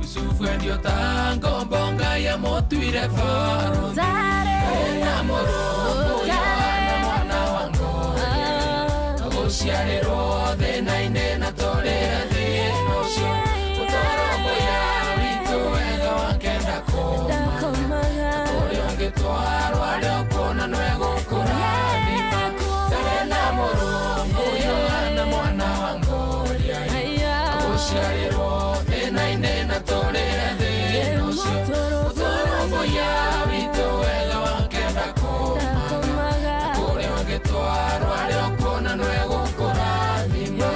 Yusufu endio ta ngombo ngai ya mutuire faro na moro Yohana mwana wa Ngoria Guciarĩrwo thĩna-inĩ na tũrĩre thĩna ũcio ũtũrũmbũiya witũ wega wakenda kũmaga kũrĩa ũngĩtwarwo arĩa ũkuona nĩ gũkũrathima tarĩ na mũrũmbũiyo na mwana wa ngũria guciarĩrwo thĩna-inĩ na tũrĩre thĩna ũcio ũtũrũmbũiya witũ wega wakenda kũmaga kũrĩa ũngĩtwarwo arĩa ũkuona nĩ gũkũrathima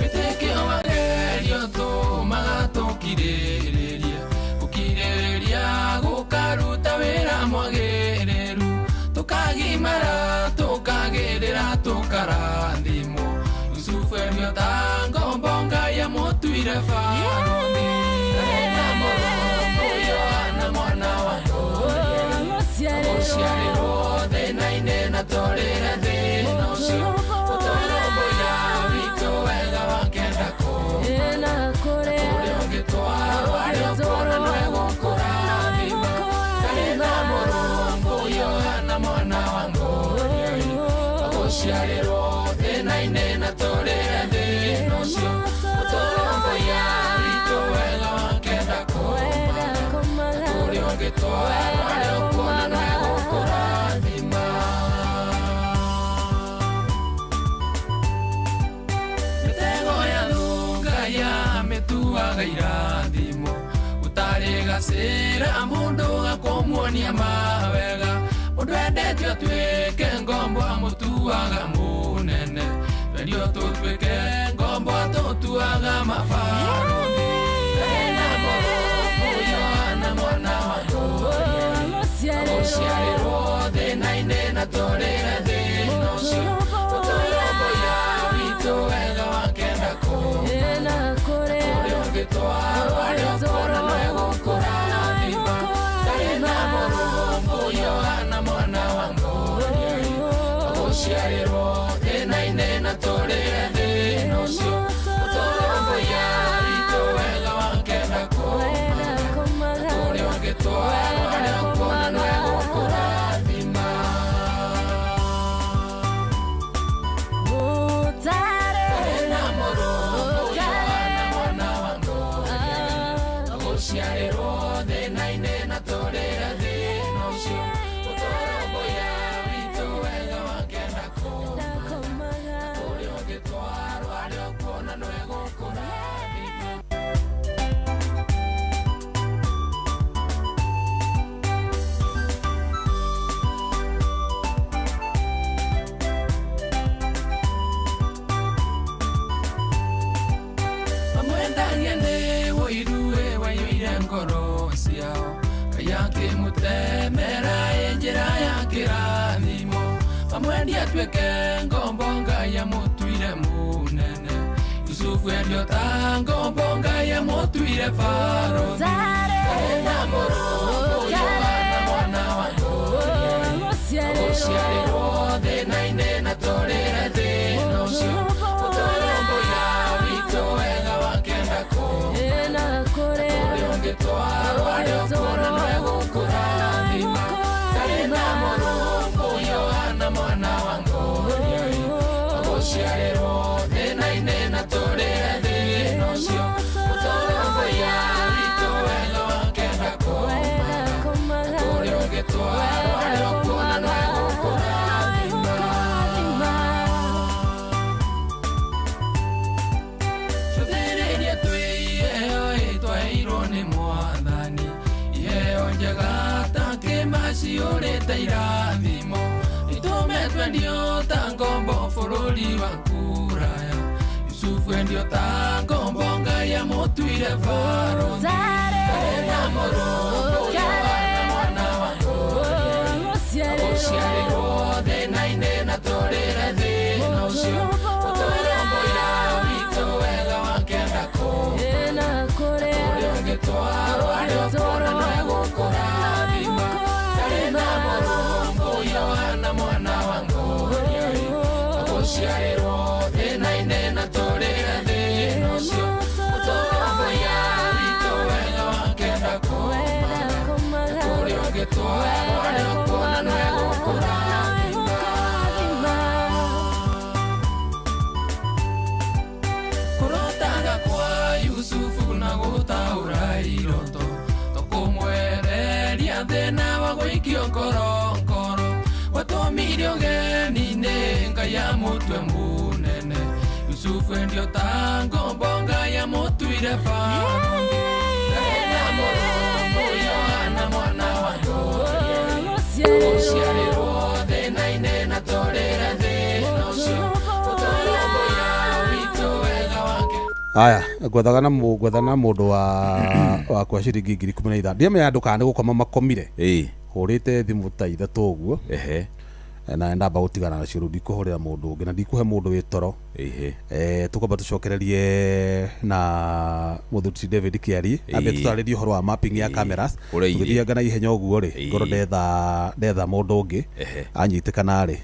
wĩtĩkio magerio tũmaga gũkirĩrĩria gũkaruta wĩra mwagĩrĩru tũkagimara tũkagĩrĩra tũkarathimwo Yusufu erio ta ngombo Ngai amũtuire Faraoni na mũrũmbũiyo na mwana wa guciarĩrwo thĩna-inĩ na tũrĩre thĩna ũcio ũtũrũmbũiya witũ wega wakenda kũrĩa ũngĩtwarwo arĩa ũkuona nĩ gũkũrathima tarĩ na mũrũmbũiyo na mwana wa guciarĩrwo thĩna-inĩ na tũrĩre thĩna ũcio ũtũrũmbũiya witũ wega wakenda kũrĩa ũngĩtwarwo arĩa ũkuona nĩ gũkũrathima mĩtego ya thũnga ya mĩtuaga irathimo gũtarĩ gacĩra mũndũ gakũmuonia mawega mũndũ endetio atuĩke ngombo amũtuaga mũnene twerio tũtuĩke ngombo tũtuaga mabarũthi na mũrũmbũiyo na mwana wa guciarĩrwo thĩna-inĩ na tũrĩre thĩna ũcio ũtũrũmbũiya witũ wega wakenda kũrĩa ũngĩtwarwo arĩa ũkuona nĩ gũkũrathima tarĩ na mũrũmbũiyo na mwana wa guciarĩrwo thĩna-inĩ na tũrĩre thĩna ũcio ũtũrũmbũiya witũ wega wakenda kũrĩa ũngĩtwarwo arĩa ũkuona nĩ gũkũrathima tarĩ na mũrũmbũiyo na mwana wa guciarĩrwo thĩna-inĩ na tũrĩre thĩna ũcio ũtũrũmbũiya witũ wega wakenda kũrĩa ũngĩtwarwo arĩa ũkuona nĩ gũkũrathima amwendagia nĩ wũiruĩ waiyũire ngoro ciao Ngai akĩmũtemera njĩra ya kĩrathimo amwendia atuĩke ngombo Ngai amũtuire mũnene Yusufu endio ta ngombo Ngai amũtuire Faraoni na mũrũmbũiyo na mwana wa guciarĩrwo thĩna-inĩ na tũrĩre thĩna ũcio ũtũrũmbũiya witũ wega wakenda kũrĩa ũngĩtwarwo arĩa ũkuona nĩ gũkũrathima tarĩ na mũrũmbũiyo na mwana wa guciarĩrwo thĩna-inĩ na tũrĩre thĩna ũcio ũtũrũmbũiya witũ wega wakenda kũrĩa ũngĩtwarwo arĩa ũkuona nĩ gũkũrathima tũthĩrĩrie twĩiheo twaheirwo nĩ Mwathani iheo njega ta kĩmaciũrĩte irathimo nĩtũme twendio ta ngombo bũrũri wa kũraya Yusufu endio ta ngombo Ngai amũtuire Faraoni na mũrũmbũiyo na mwana wa guciarĩrwo thĩna-inĩ na tũrĩre thĩna ũcio ũtũrũmbũiya witũ wega wakenda kũrĩa ũngĩtwarwo arĩa ũkuona nĩ gũkũrathima tarĩ na mũrũmbũiyo na mwana wa guciarĩrwo thĩna-inĩ na tũrĩre thĩna ũcio ũtũrũmbũiya witũ wega wakenda kũrĩa ũngĩtwarwo arĩa ũkuona nĩ gũkũrathima kio nkoro watomire ogeni-inĩ Ngai amũtue mũnene Yusufu ndio tango bonga ya mũtuire barũthi Tena mũrũmbũ Yohana mwana wa Ndũrĩrĩ ũciarĩrwo thĩna-inĩ na tũrĩra thĩna ũcio ũtũrũmbũya witũ wega wake. Aya gwethana mũndũ wa kwa ciringi 15,000 ndĩamenya andũ kana nĩ gũkoma makomire hũrĩte thimũ ta ithatũ ũguo na ndamba gũtigana nacio rĩu ndikũhũrĩra mũndũ ũngĩ na ndikũhe mũndũ wĩ toro tũkwamba tũcokererie na mũthuti David Kiari ambe tũtarĩrie ũhoro wa mapping ya cameras tũgĩthianga na ihenya ũguo rĩ ngoro ndetha mũndũ ũngĩ anyitĩkana rĩ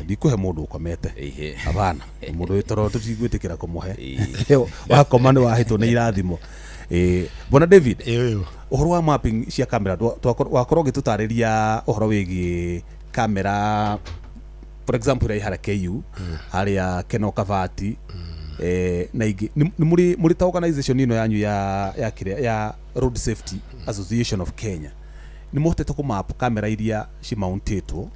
ndikũhe mũndũ ũkomete abana mũndũ wĩ toro tũtigwĩtĩkĩra kũmũhe wakoma nĩ wahĩtwo nĩ irathimo bona David ũhoro wa mapping cia camera wakorwo ũgĩtũtarĩria ũhoro wĩgiĩ kamera for example rai hara KU haria Keno Kavati na ingi ni muri ta organization ino yanyu ya Road Safety Association of Kenya ni muhotete ku map kamera iria ci mountitwo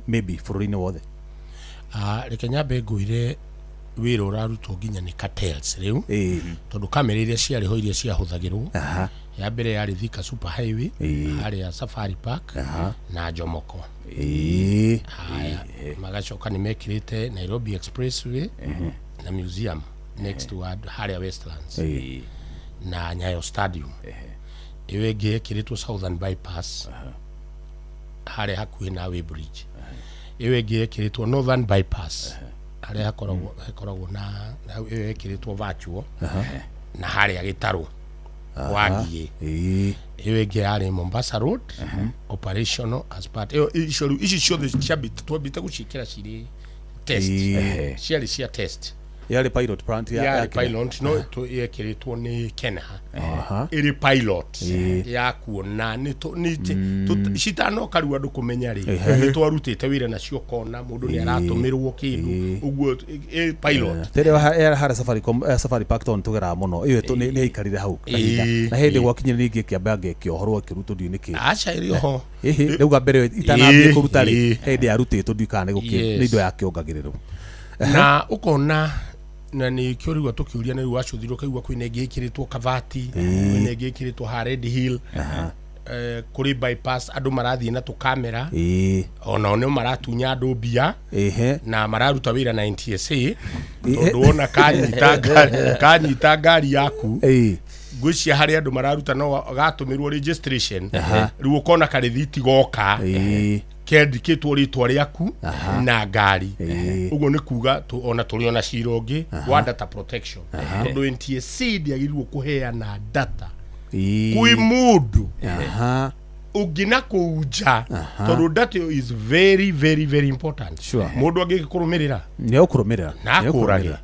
maybe bũrũri-inĩ wothe reke nyambe ngwire wĩra ũrarutwo nginya nĩ cartels rĩu tondũ kamera iria ciarĩho iria ciahũthagĩrwo ya mbere yarĩ Thika Super Highway harĩa Safari Park na Jomoko haya magacoka nĩ mekĩrĩte Nairobi Expressway na Museum next to harĩa Westlands na Nyayo Stadium iyo ĩngĩ ĩkĩrĩtwo Southern Bypass harĩa hakuhĩ na Weybridge iyo ĩngĩ ĩkĩrĩtwo Northern Bypass harĩa hakoragwo na iyo ĩkĩrĩtwo Virtual na harĩa Gĩtarũ wagie iyo ĩngĩ yarĩ Mombasa Road operational as part ici ciothe ciambĩte twambĩte gũciĩkĩra cirĩ test ciarĩ cia test yarĩ pilot plant ya pilot no ĩkĩrĩtwo nĩ Kenha ĩrĩ pilot ya kuona nĩ citanoka rĩu andũ kũmenya rĩ nĩ twarutĩte wĩra nacio kona mũndũ nĩ aratũmĩrwo kĩndũ ũguo pilot tĩrĩ hara Safari Park ton tũgera mũno iyo nĩ aikarire hau na hĩndĩ gwakinyĩra rĩngĩ kĩamba ngĩkĩohorwo akĩrutwo ndiũ nĩkĩ aca ĩrĩ ho rĩu gambere itanambie kũruta rĩ hĩndĩ yarutĩtwo ndiũ kana nĩ indo yakĩongagĩrĩrwo na ukona na ni kĩorigwa tũkĩũria nĩ wacuthirwo kaigua kwĩna ĩngĩ ĩkĩrĩtwo Kavati kwĩna ĩngĩ ĩkĩrĩtwo ha Red Hill kũrĩ bypass andũ marathiĩ na tũkamera ona nĩ maratunya andũ mbia na mararuta wĩra na NTSA tondũ ona kanyita ngari yaku ngwĩcia harĩa andũ mararuta no gatũmĩrwo registration rĩu ũkona karĩthiti goka kendikĩtwo rĩtwa rĩaku na ngari ũguo nĩ kuga ona tũrĩ ona cira ũngĩ wa data protection tondũ NTSA ndĩagĩrĩirwo kũheana data kwĩ mũndũ ũngĩ na kũnja tondũ data is very very very important mũndũ angĩkũrũmĩrĩra nĩ ũkũrũmĩrĩra na akũrage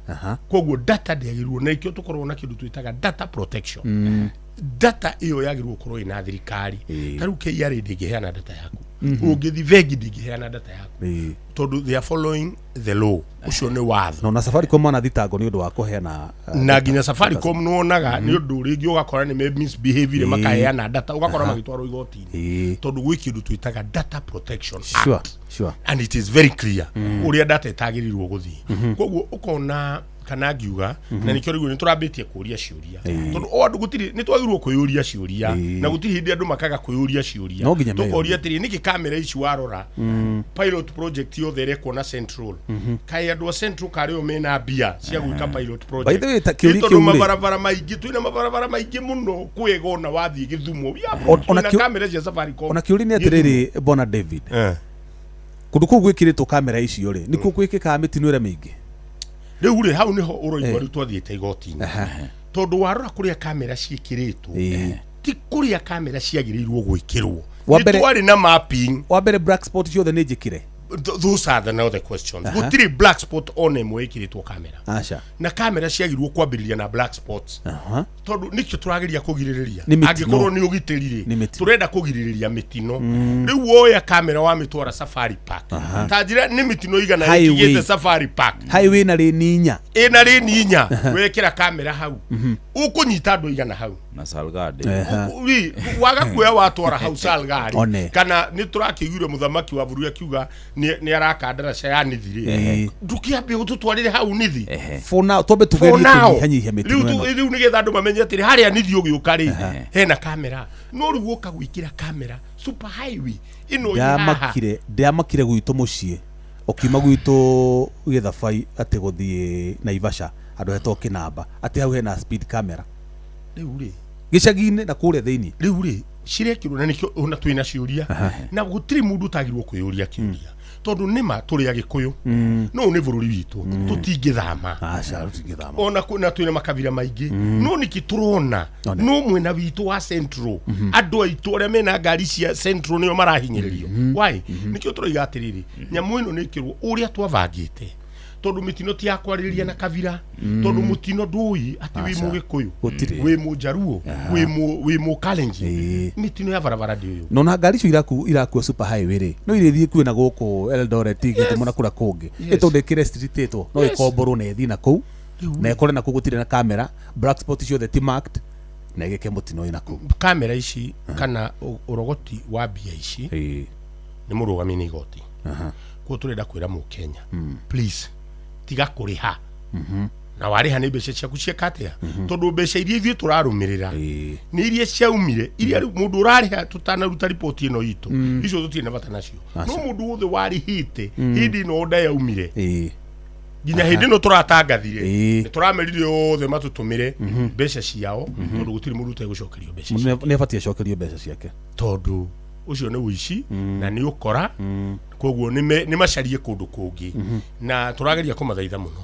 koguo data ndĩagĩrĩirwo na ikĩo tũkorwo na kĩndũ twĩtaga data protection data iyo yagĩrĩirwo gũkorwo ina thirikari tarĩu KRA ndĩngĩheana data yaku ũngĩthi vengi ndĩngĩheana data yaku tondũ they are following the law ucio nĩ watho na Safaricom ana thitango nĩ ũndũ wa kũheana na nginya Safaricom nĩwonaga nĩ ũndũ rĩngĩ ũgakora nĩ misbehavior makaheana data ũgakora magĩtwarwo igoti-inĩ tondũ gwĩ kĩndũ twĩtaga data protection act and it is very clear ũrĩa data ĩtagĩrĩirwo gũthiĩ koguo ũkona kana ngiuga na nĩkĩo rĩu nĩtũrambĩtie kũũria ciũria tondũ o andũ gũtirĩ nĩtwagĩrĩirwo kwĩyũria ciũria na gũtirĩ hĩndĩ andũ makaga kwĩyũria ciũria tũkoria atĩrĩ nĩkĩ kamera ici warora pilot project yothe ĩrekwo na Central kaĩ andũ a Central karĩo mena mbia cia gwĩka pilot project tondũ mabarabara maingĩ twĩna mabarabara maingĩ mũno kwĩga ona wathiĩ Gĩthumo ona kamera cia Safaricom ona kĩũria nĩ atĩrĩrĩ bona David kũndũ kũu gwĩkĩrĩtwo kamera icio rĩ nĩkuo gwĩkĩkaga mĩtino ĩrĩa mĩingĩ rĩu rĩ hau niho ũroigua rĩu twathiĩte igoti-inĩ tondũ warora kũrĩa kamera ciĩkĩrĩtwo ti kũrĩa kamera ciagĩrĩirwo gwĩkĩrwo nĩtwarĩ na mapping wa mbere black spot ciothe nĩ njĩkĩre those are the other questions gũtirĩ black spot on ĩmwe ĩkĩrĩtwo kamera na kamera ciagĩrĩirwo kwambĩrĩria na black spots tondu nikio turageria kugiriria Nĩ mĩtino. angikorwo ni ugitirire Nĩ mĩtino. turenda kugiriria mitino riu oya kamera wa mitwara Safari Park ta njira ni mitino igana Highway. ikigite Safari Park highway na rĩ ninya ina ri ninya wekira kamera hau ukunyita andu igana hau na Salgado wi waga kuya watwara hau Salgado One. kana ni turakigire muthamaki wa buru akiuga ni arakandara cia nithire ndukiambia gututwarire hau nithi for now tobe for tugerie now kunyihanyihia mĩtino ĩno. riu nigetha andu mamenye atiri haria nithi ugiuka ri hena kamera no riu uka gwikira kamera super highway ino ndiamakire gwitũ mũciĩ okiuma gwitũ gĩthabai atĩ gũthiĩ Naivasha andũ hetwo Kinamba atĩ hau hena speed camera riu ri gĩcagi-inĩ na kũrĩa thĩinĩ riu ri cirekirwo na nikio ona twina ciuria na gutiri mundu utagirwo kwiyuria kiuria tondu nima turi agikuyu no ni bururi witu tutingithama aca tutingithama ona kuna twina makabira maingi no niki turona no mwena witu wa Central andu aitu aria mena ngari cia Central nio marahinyiririo why nikio turoiga atiriri nyamu ino nikirwo uria twavangite tondu mitino ti akwariria na kavira tondu mutino ndui ati wi mugikuyu wi mujaruo wi mu Kalenjin mitino ya barabara ndio no na ngari icio irakuo super highway ri no irithiĩ kuo na gũkũ Eldoret igĩtũmana kũra kũngĩ ĩtondekire street ĩtwo no ĩkomborwo na ĩthiĩ na kũu na ĩkore na kũu gũtirĩ na kamera black spot ciothe ti marked na ĩgĩke mũtino ĩna kũu kamera ici kana urogoti wa bia ici ni mũrũgami nĩ igoti ko turenda kwĩra mu Kenya please tiga kuriha na wariha ni mbeca ciaku cia katia tondu mbeca iria ithuĩ turarumirira ni iria ciaumire iria mundu urariha tutanaruta report ino itu icio tutirĩ na bata nacio no mundu wothe warihite hindi no nda yaumire ginya hindi no turatangathire ni turamerire othe matutumire mbeca ciao tondu gutiri mundu utegucokerio mbeca nĩ abatie acokerio mbeca ciake tondu ucio ni wici na ni ukora koguo ni macarie kundu kungi na turageria kumathaitha muno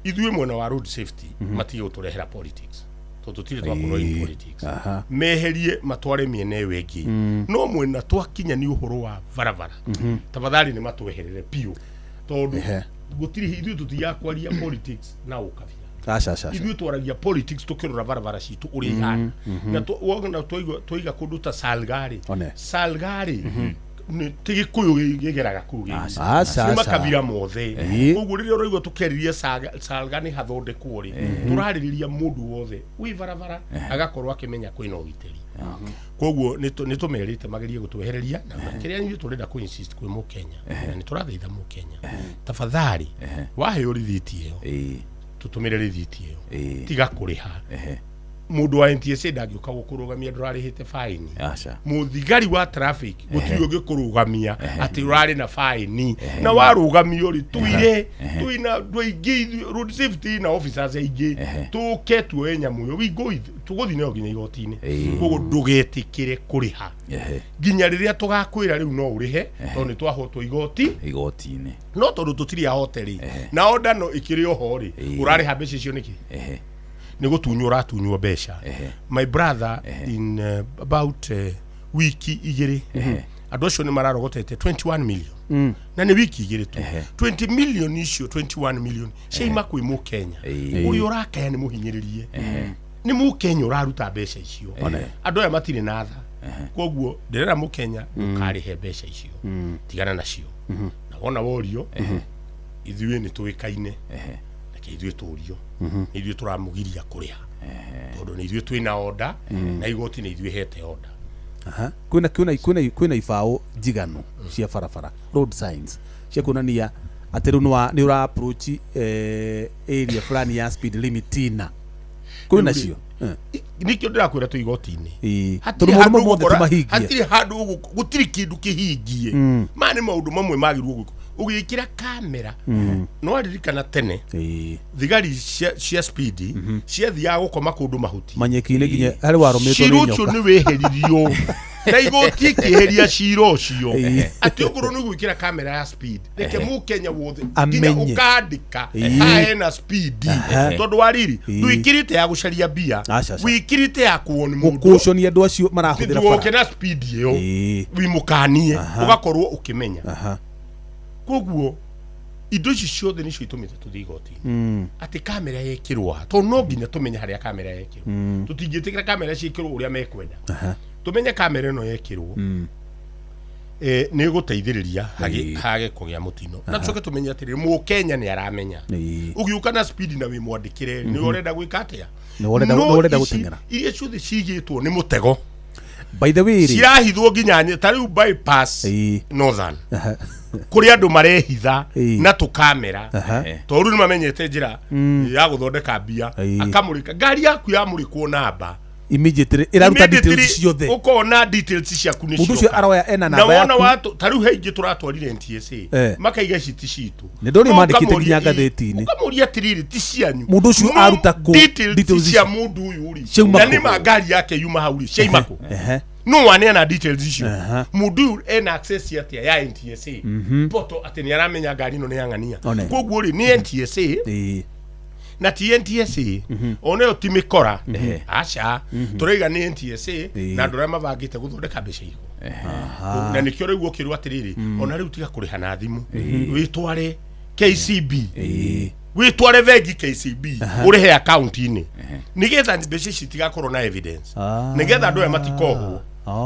ithuĩ mwena wa road safety matige guturehera politics tutire twakorwo in politics meherie matware miene wengi no mwena twakinya ni uhoro wa barabara tafadhali ni matweherere pio tondu gutiri ithuĩ tutiyakwaria politics na ukabira ithuĩ twaragia politics tukirora barabara citu uri ihana na wona twiga kundu ta Salgari ni tigi kuyu gigeraga kugi makabira mothe uguo riria roigwo tukeriria Salgani hathondekwo ri turaririria mundu wothe wi barabara agakorwo akimenya kwina ugiteri koguo ni tumerite magerie gutwehereria na kiria ni turenda ku insist kwi mu Kenya ni turathaitha mu Kenya tafadhali wahe urithiti iyo tutumire rithiti iyo tiga kuriha mundu wa NTSA ndagiuka gukurugamia ndurarihite faini muthigari wa traffic gutiri ugikurugamia ati urari na faini na warugamio ri tuina ndwingi road safety na officers aingi tuke tuenya muyo wigo tuguthi nayo ginya igotini koguo ndugetikire kuriha ginya riria tugakwira riu no urihe tondu twahotwo igotini no tondu tutiri a hoteli na order no ikiri oho ri urariha mbeca icio niki ni gutunywo mbeca my brother in about wiki igiri andu acio ni mararogotete 21 million na ni wiki igiri tu 20 million icio 21 million sheima kwi mu Kenya uri urakaya ni muhinyiririe ni mu Kenya uraruta mbeca icio andu aya matire na tha koguo ndirera mu Kenya ukarihe mbeca icio tigana nacio na wona worio ithuĩ ni tuikaine ithuĩ turio ithuĩ turamugiria kuriha tondu ni ithuĩ twina order na igoti ni ithuĩ hete order kwina ibao njiganu cia barabara road signs cia kuonania atĩ rĩu nĩ ũra approach area fulani ya speed limit na kwina cio nikio ndirakwira tu igoti-ini hatiri handu gutiri kindu kihingie mani maundu mamwe magirwo ugikira kamera no aririkana tene thigari cia speed cia thia gukoma kundu mahuti manyeki-ini nginya hari warumitwo ni nyoka ciru ni weheririo na igoti kiheria ciro cio ati ukuru ni gwikira kamera ya speed reke mu Kenya wothe nginya ukandika hena speed tondu wariri ndwikirite ya gucaria bia wikirite ya kuona mundu gukuconia andu acio marahuthira bara ukena speed iyo wimukanie ugakorwo ukimenya koguo indo ici ciothe nicio itumite tuthii igoti ati kamera yekirwo to no nginya tumenye haria kamera yekirwo tutingitikira kamera ciekirwo uria mekwenda tumenye kamera ino yekirwo ni guteithiriria hage kugia mutino na tucoke tumenye atiri mu Kenya ni aramenya ugiuka na speed na wi mwandikire ni urenda gwika atia ni urenda gutengera iria ciothe cigitwo ni mutego. By the way, cirahithwo nginya tariu bypass northern kuri andu marehitha na tukamera toru ni mamenyete njira ya guthondeka mbia akamurika ngari yaku yamurikwo namba immediately iraruta details ciothe ukona details ciaku ni mundu cio aroya ena namba yaku na wona watu tariu heingi turatwarire NTSA makaiga citi citu ni ndoni mandikite nginya gatheti-ini ukamuria tiriri ti cianyu mundu cio aruta ku details cia mundu uyu uri na ni magari yake yuma hauri sheimako no one na details icio mundu ena access yatia ya NTSA poto ateni aramenya ngari no ni yangania koguo ri ni NTSA na TNTSA oneyo timikora acha turaiga ni NTSA na ndora mavangite guthondeka mbeca igo na nikio rĩu ukirwa atiriri ona rĩu tiga kuriha na thimu witware KCB witware vengi KCB urihe account-ini nigetha mbeca ici tigakorwo na evidence nigetha andu aya matikohwo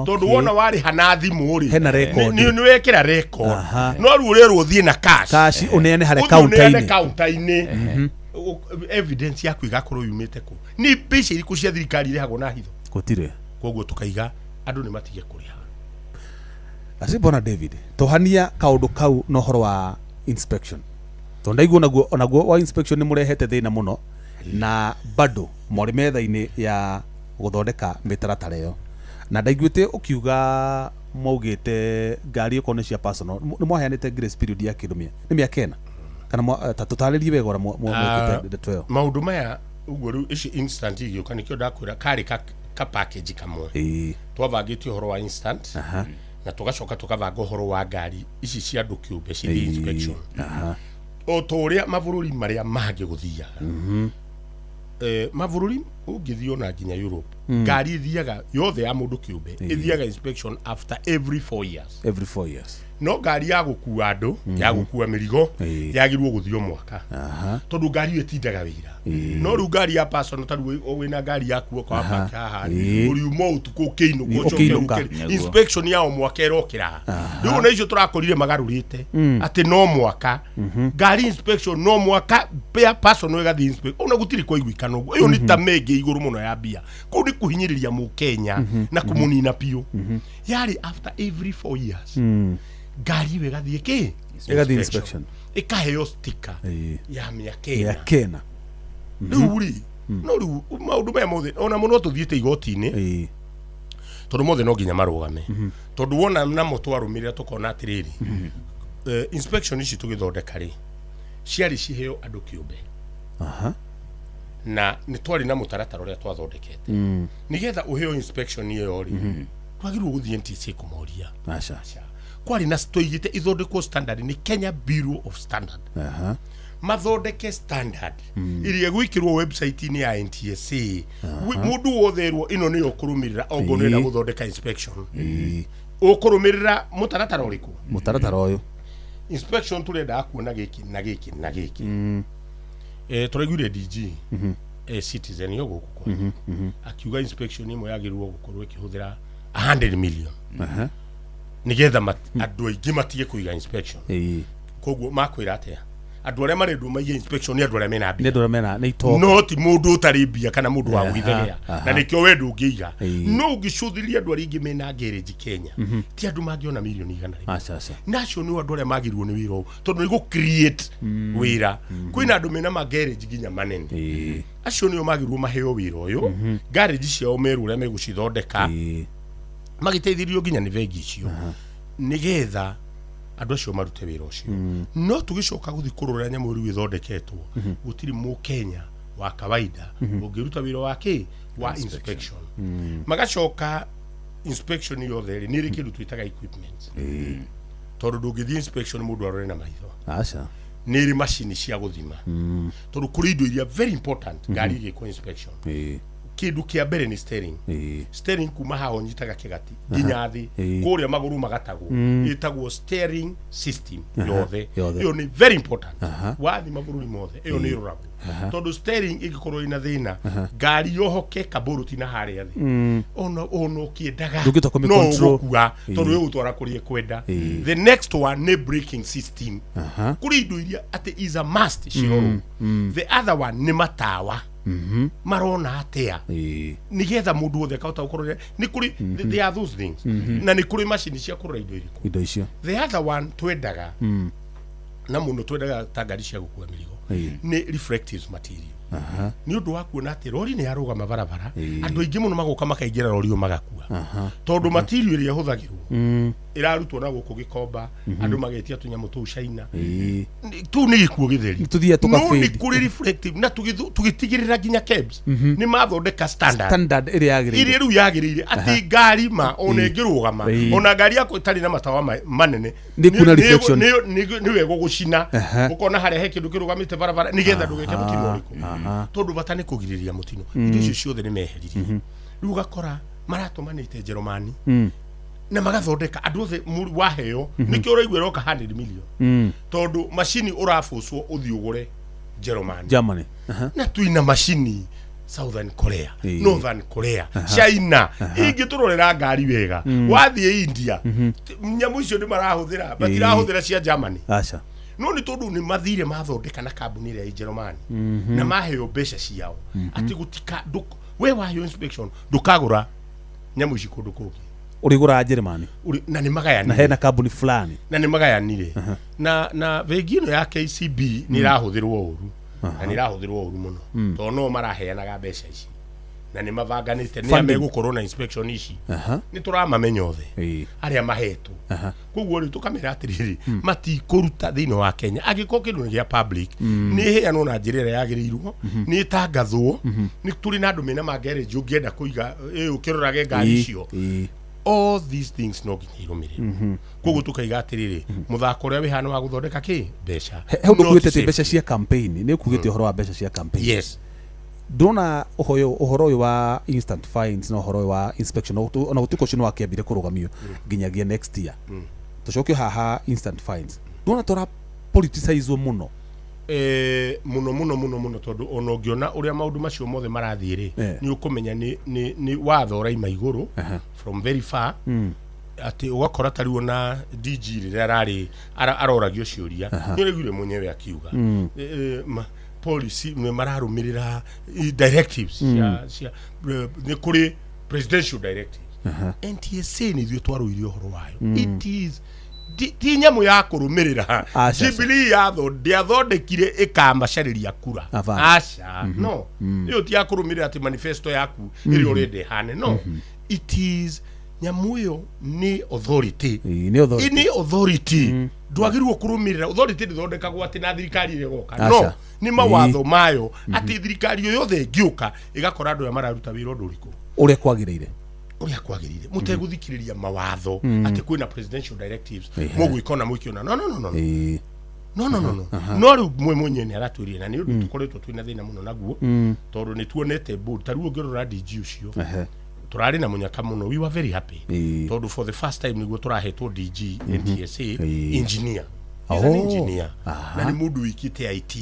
tondu wona wari hana thimu uri ni wekira record no ru urerwo thie na cash uneane hare counter-ini evidence yaku igakorwo yumite ku ni mbeca iriku cia thirikari irehagwo na hitho gutire koguo tukaiga andu ni matige kuriha asi bona David tohania kaundu kau no horo wa inspection to ndaigua onaguo wa inspection ni murehete thina muno na bado mori metha-ini ya guthondeka mitaratara iyo na ndaiguite ukiuga maugite ngari ukone cia personal ni mwaheanite grace period ya kirumia ni miakena kana tutaririe wega ora mwete tweo maundu maya uguo riu ici instant igio kanikio ndakwira kari ka package kamwe twavangitio horo wa instant na tugacoka tukavanga horo wa ngari ici cia andu kiumbe ci inspection o toria mavururi maria mangi guthiaga mavururi ungithio na nginya Europe ngari ithiaga yothe ya mundu kiumbe ithiaga inspection after every 4 years no ngari ya gukua andu ya gukua mirigo yagirwo guthio mwaka tondu ngari itindaga wira no ru ngari ya person taru wina ngari yaku kwa paka haha uri mo utuko keino gochoke inspection ya mwaka erokira riu na icio turakorire magarurite ati no mwaka ngari inspection no mwaka ya person wegathi inspection ona gutiri kwa igwikano uguo iyo ni tamege iguru muno ya bia ku ni kuhinyiriria mu Kenya na kumunina pio yari after every 4 years ngari wegathie ki egathi inspection ikaheo sticker ya Kenya riu no riu maundu maya mothe ona muno tuthiite igoti-ini tondu mothe no nginya marugame tondu wona na mutwarumirira tukona atiriri inspection ici tugithondeka ri ciari ciheo andu kiumbe na ni twari na mutaratara uria twathondekete nigetha uheo inspection iyo ri twagirwo guthie NTSA kumoria kwari na stoigite ithondekwo standard ni Kenya Bureau of Standard mathondeke standard iria gwikirwo website-ini ya NTSA mundu wotherwo ino ni ukurumirira ongo nenda guthondeka inspection ukurumirira mutaratara uriku mutaratara uyu inspection turenda kuona giki na giki na giki turaigure DG citizen yo gukukwa akiuga inspection imwe yagirwo gukorwo ikihuthira 100 million nigetha andu aingi matige kuiga inspection koguo makwira atia andu aria marendu maiye inspection ni andu aria mena mbia ni itoka no ti mundu utari mbia kana mundu wa gwithegea na nikio wendu ungiiga no ungicuthiria andu aria ingi mena garage Kenya ti andu mangiona milioni igana nacio ni andu aria magirwo ni wira tondu ni gu create wira kwina andu mena garage ginya manene acio ni magirwo maheo wira uyu garage ciao meru uria megucithondeka magiteithirio ginya ni vengi icio nigetha andu acio marute wira ucio no tugicoka guthi kurura nyamu riu ithondeketwo gutiri mu Kenya wa kawaida ungiruta wira wake wa inspection magacoka inspection yothe ni rikindu twitaga equipment tondu ndungithie inspection mundu arore na maitho ni ri machine cia guthima tondu kuri indo iria very important ngari igikwo inspection kindu kia mbere ni steering steering kuma hao nyitaga kigati nginya thi kuria maguru magatagwo itagwo steering system yothe iyo ni very important wathi maburu mothe iyo ni ruragwo tondu steering igikorwo ina thina ngari yohoke kaburuti na haria thi ono kiendaga no gukua tondu yo utwara kurie kwenda the next one ni braking system kuri indo iria ate is a must shiro the other one ni matawa marona atia nigetha mundu wothe kauta ukorwo ni kuri there are those things na ni kuri machine cia kurora indo icio the other one twendaga na mundu twendaga tangari cia gukua mirigo ni reflective material ni undu wa kuona ati rori ni arugama barabara andu aingi muno magoka makaingira rori o magakua tondu material iria huthagirwo irarutwo na guku gikomba andu magetia tunyamu tu China tu ni gikuo githeri tuthia tukafade ni kuri reflective na tugitigirira ginya cabs ni mathondeka standard iria yagirire ati ngari ma ona ngirugama ona ngari yako itari na matawa manene ni kuna reflection ni wego gucina ukona hare he kindu kirugamite barabara nigetha ndugeke mutino riku tondu batane kugiriria mutino indo icio ciothe ni meheririe riu gakora maratumanite Jerumani na magathondeka andu othe waheo nikio uraigwira oka 100 million tondu machine urafuswo uthiugure Germany na tuina machine Southern Korea Northern Korea China ingiturorera ngari wega wathie India nyamu icio ni marahuthira batirahuthira cia Germany acha no ni tondu ni mathire mathondeka na kambuni ria Germany na maheo mbeca ciao ati gutika we wayo inspection ndukagura nyamu ici kundu kungi urigura Germany na ni magayani na hena kambuni fulani na ni magayanire na vegino ya KCB ni rahuthirwo uru na ni rahuthirwo uru muno to no maraheanaga mbeca ici na ni mavanganite ni amegukorwo na inspection ici ni turamamenya othe aria mahetu koguo ri tukamera atiriri mati kuruta thino wa Kenya agiko kindu gia public ni heano na njirira yagirirwo ni tangathwo ni turi na andu mena magereji ungienda kuiga ukirorage ngari icio all these things no ginyirumire koguo tukaiga atiriri muthako ria wihana wa guthondeka ki mbeca he ndukwite mbeca cia campaign ni kugite uhoro wa mbeca cia campaign yes dona uhoro wa instant fines na uhoro wa inspection ona gutiko cino wakiambire kurugamio nginyagia next year tucokio haha instant fines dona tora politicizwo muno muno tondu ono ngiona uria maundu macio mothe marathire ni ukumenya ni watho raima iguru from very far ati ugakora tariwo na DG rira rari aroragio ciuria ni regire munyewe akiuga policy me mararumirira directives ni kuri presidential directives NTSA ni thio twaruirio horo wayo it is tinyamu ya kurumirira Jubilee yathondekire ikamacariria kura acha no iyo ti ya kurumirira ati manifesto yaku iri already hane no it is nyamu yo ni authority ni authority ndwagirwo kurumirira authority ndithondekagwo ati na thirikari ire goka no ni mawatho mayo ati thirikari yothe ngiuka igakora andu ya mararuta wira undu riku uria kwagirire muteguthikiriria mawatho ati kwina presidential directives mugwikona mukiona no riu mwenye ni aratwirie na ni undu tukoretwo twina thina muno naguo tondu ni tuonete board tariwo ngirora DG ucio turari na munyaka muno we were very happy tondu for the first time niguo turahetwo DG NTSA engineer engineer na ni mundu wikite IT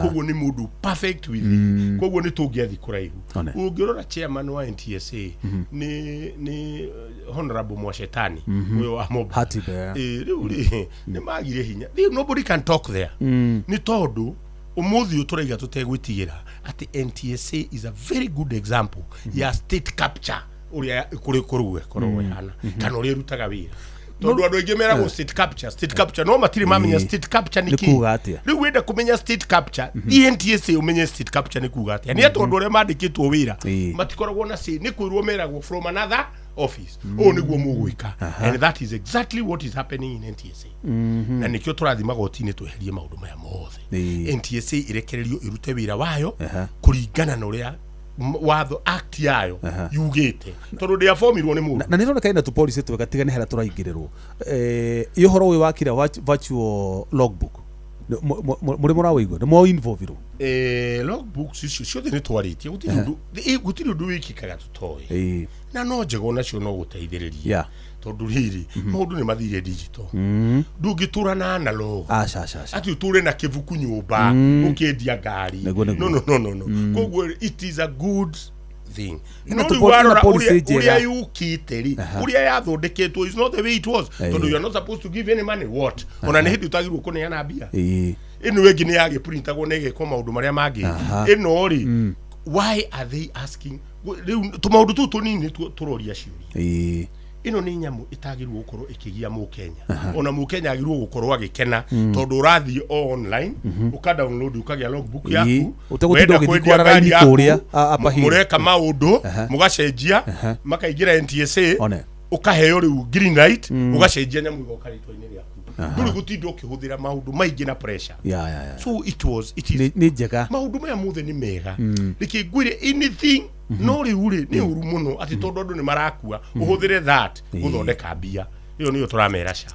koguo ni mundu perfect with koguo ni tungiathi kuraihu ungirora chairman wa NTSA ni honorable Mwashetani uyo wa Moba ni magire hinya nobody can talk there ni tondu umuthi uturaiga tutegwitigira ati NTSA is a very good example ya state capture uria kuri kuruwe hana kana uri rutaga wira tondu andu aingi mera go state capture no matiri mamenya state capture ni ki riu wenda kumenya state capture NTSA umenye state capture ni kuga atia ni tondu uri mandikitwo wira matikoragwo na si ni kwirwo mera go from another office niguo mugwika and that is exactly what is happening in NTSA na nikio turathima gotini tweherie maundu maya mothe NTSA irekererio irute wira wayo kuringana na uria watho act yayo yugite tondu dia formirwo ni mundu na nirona kaina tu policy twega tigane hera turaingirirwo iyo horo we wakira virtual logbook muri murawigwa ni mo involve logbooks icio ciothe nĩ twarĩtie gũtirĩ ũndũ wĩkĩkaga tũtoĩ na no njega onacio no gũteithĩrĩria tondũ rĩrĩ maũndũ nĩ mathire digital ndũngĩtũra na analog ati ũtũre na kĩbuku nyũmba ũkĩendia ngari no koguo it is a good thing uria yukite uria yathondeketwo is not the way it was tondũ you are not supposed to give any money what ona nĩ hĩndĩ utagirwo kũneana mbia ino wengi nĩ yage printagwo nege kwa maũndũ marĩa mangĩ ino ri why are they asking tũmaũndũ tũtũ tũnini tũroria ciũria ino nĩ nyamu itagirwo gũkorwo ikigia Mũkenya ona Mũkenya agirwo gũkorwo agĩkena tondũ ũrathi online uka download ukagĩa logbook yaku utagũtinda ũgĩthikwa raini kũrĩa mureka maũndũ mugacenjia makaingĩra NTSA ukaheo rĩu green light ugacenjia nyamu igoka rĩtwa-inĩ rĩaku ndũrĩ gũtinda ũkĩhũthĩra maũndũ maingĩ na pressure so it is nĩ njega maũndũ maya mothe nĩ mega rĩkĩngwĩre anything no riure ni uru muno ati tondu andu ni marakua uhuthire that guthondeka mbia iyo niyo turamera sha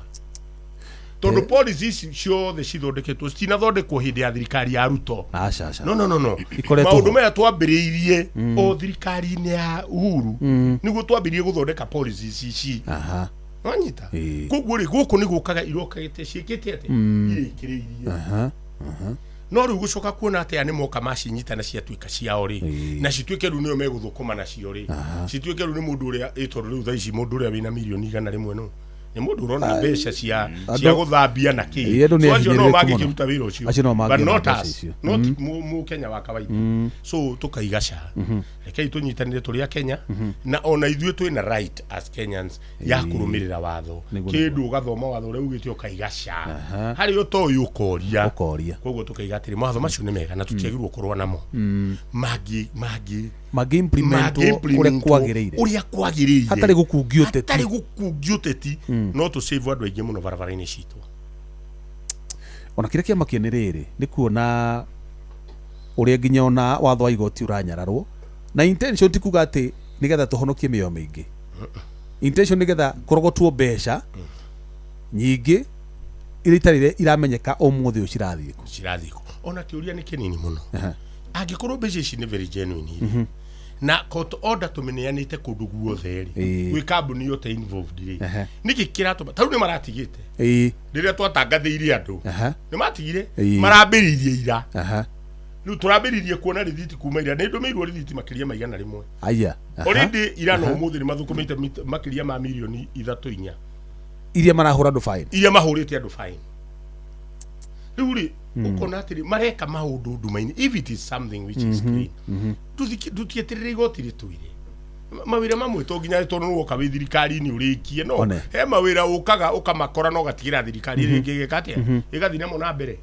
tondu policies ciothe cithondeketwo citinathondekwo hindi ya thirikari ya Ruto no maundu maya twambiriirie o thirikari-inĩ ya Uhuru niguo twambirie guthondeka policies ici wanyita koguo ri guku ni gukaga irokagite ciikite ati irikiriirie no rĩu gũcoka kuona atĩ nĩ moka macinyitana ciatuĩka ciao rĩ na cituĩke rĩu nĩo megũthũkũma nacio rĩ cituĩke rĩu nĩ mũndũ ũrĩa ĩtondũ rĩu thaa ici mũndũ ũrĩa wĩna mirioni 100 no nĩ mũndũ ũrona mbeca cia gũthambia na kĩ so acio no mangĩkĩruta wĩra ũcio but not us not Mũkenya wa kawaida so tũkaigaca rekei tũnyitanĩre tũrĩ a Kenya na ona ithuĩ twĩna right as Kenyans ya kũrũmĩrĩra watho kĩndũ ũgathoma watho ũrĩa ugĩte ũkaigaca harĩ ũtoĩ ũkoria koguo tũkaigatĩrĩ mawatho macio nĩ mega na tũtiagĩrĩirwo kũrũa namo magi-implementwo ũrĩa kwagĩrĩire hatarĩ gũkungio ũteti no to save andũ aingĩ mũno barabara-inĩ citũ ona kĩrĩa kĩamakia nĩ rĩrĩ nĩ kuona ũrĩa nginya ona watho wa igoti ũranyararwo na intention ti kuga atĩ nĩgetha tũhonokie mĩoyo mĩingĩ intention nĩgetha kũrogotwo mbeca nyingĩ iria itarĩ iramenyeka ũmũthĩ cirathiĩ ona kĩũria nĩ kĩnini mũno angĩkorwo mbeca ici nĩ very genuine na court order tũmeneanĩte kũndũ guothe rĩ gwĩ kambuni yote involved rĩ nĩkĩ kĩratũma tarĩu nĩ maratigĩte rĩrĩa twatangathĩire andũ nĩ matigire marambĩrĩirie ira rĩu tũrambĩrĩirie kuona rĩthiti kuma ira nĩ ndũmĩirwo rĩthiti makĩria ma 100 already ira no ũmũthĩ nĩ mathũkũmĩte makĩria ma mirioni 3-4 iria marahũra andũ fine iria mahũrĩte andũ fine rĩu rĩ ukona atiri mareka maundu ndumaini if it is something which is clean tutieterere igoti rituire mawira mamwe to nginya tondu nuoka wi thirikari-inĩ ũrĩkie no he mawira ukaga ukamakora no gatigira thirikari ĩngĩ gĩkatia ĩgathi namo na mbere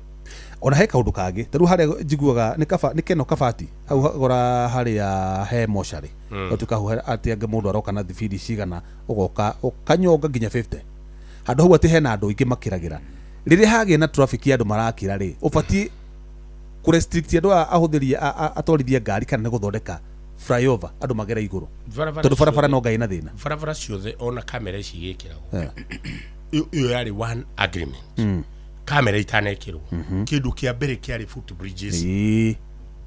ona he kaundu kangĩ taru harĩa njiguaga nĩ Keno Kabati hau gora harĩa he mocarĩ ũtukahu atĩ anga mũndũ aroka na thibidi cigana ũgoka ũkanyonga nginya 50 handũ hau atĩ hena andũ aingĩ makĩragĩra rĩrĩa hagĩa na traffic ya andũ marakĩra rĩ ũbatiĩ ku restrict andũ ahũthĩrie atwarithie ngari kana gũthondeka flyover andũ magera igũrũ tondũ barabara no ngai na thĩna barabara ciothe ona kamera ici igĩkĩragwo iyo yarĩ one agreement kamera itanekĩrwo kĩndũ kĩa mbere kĩarĩ footbridges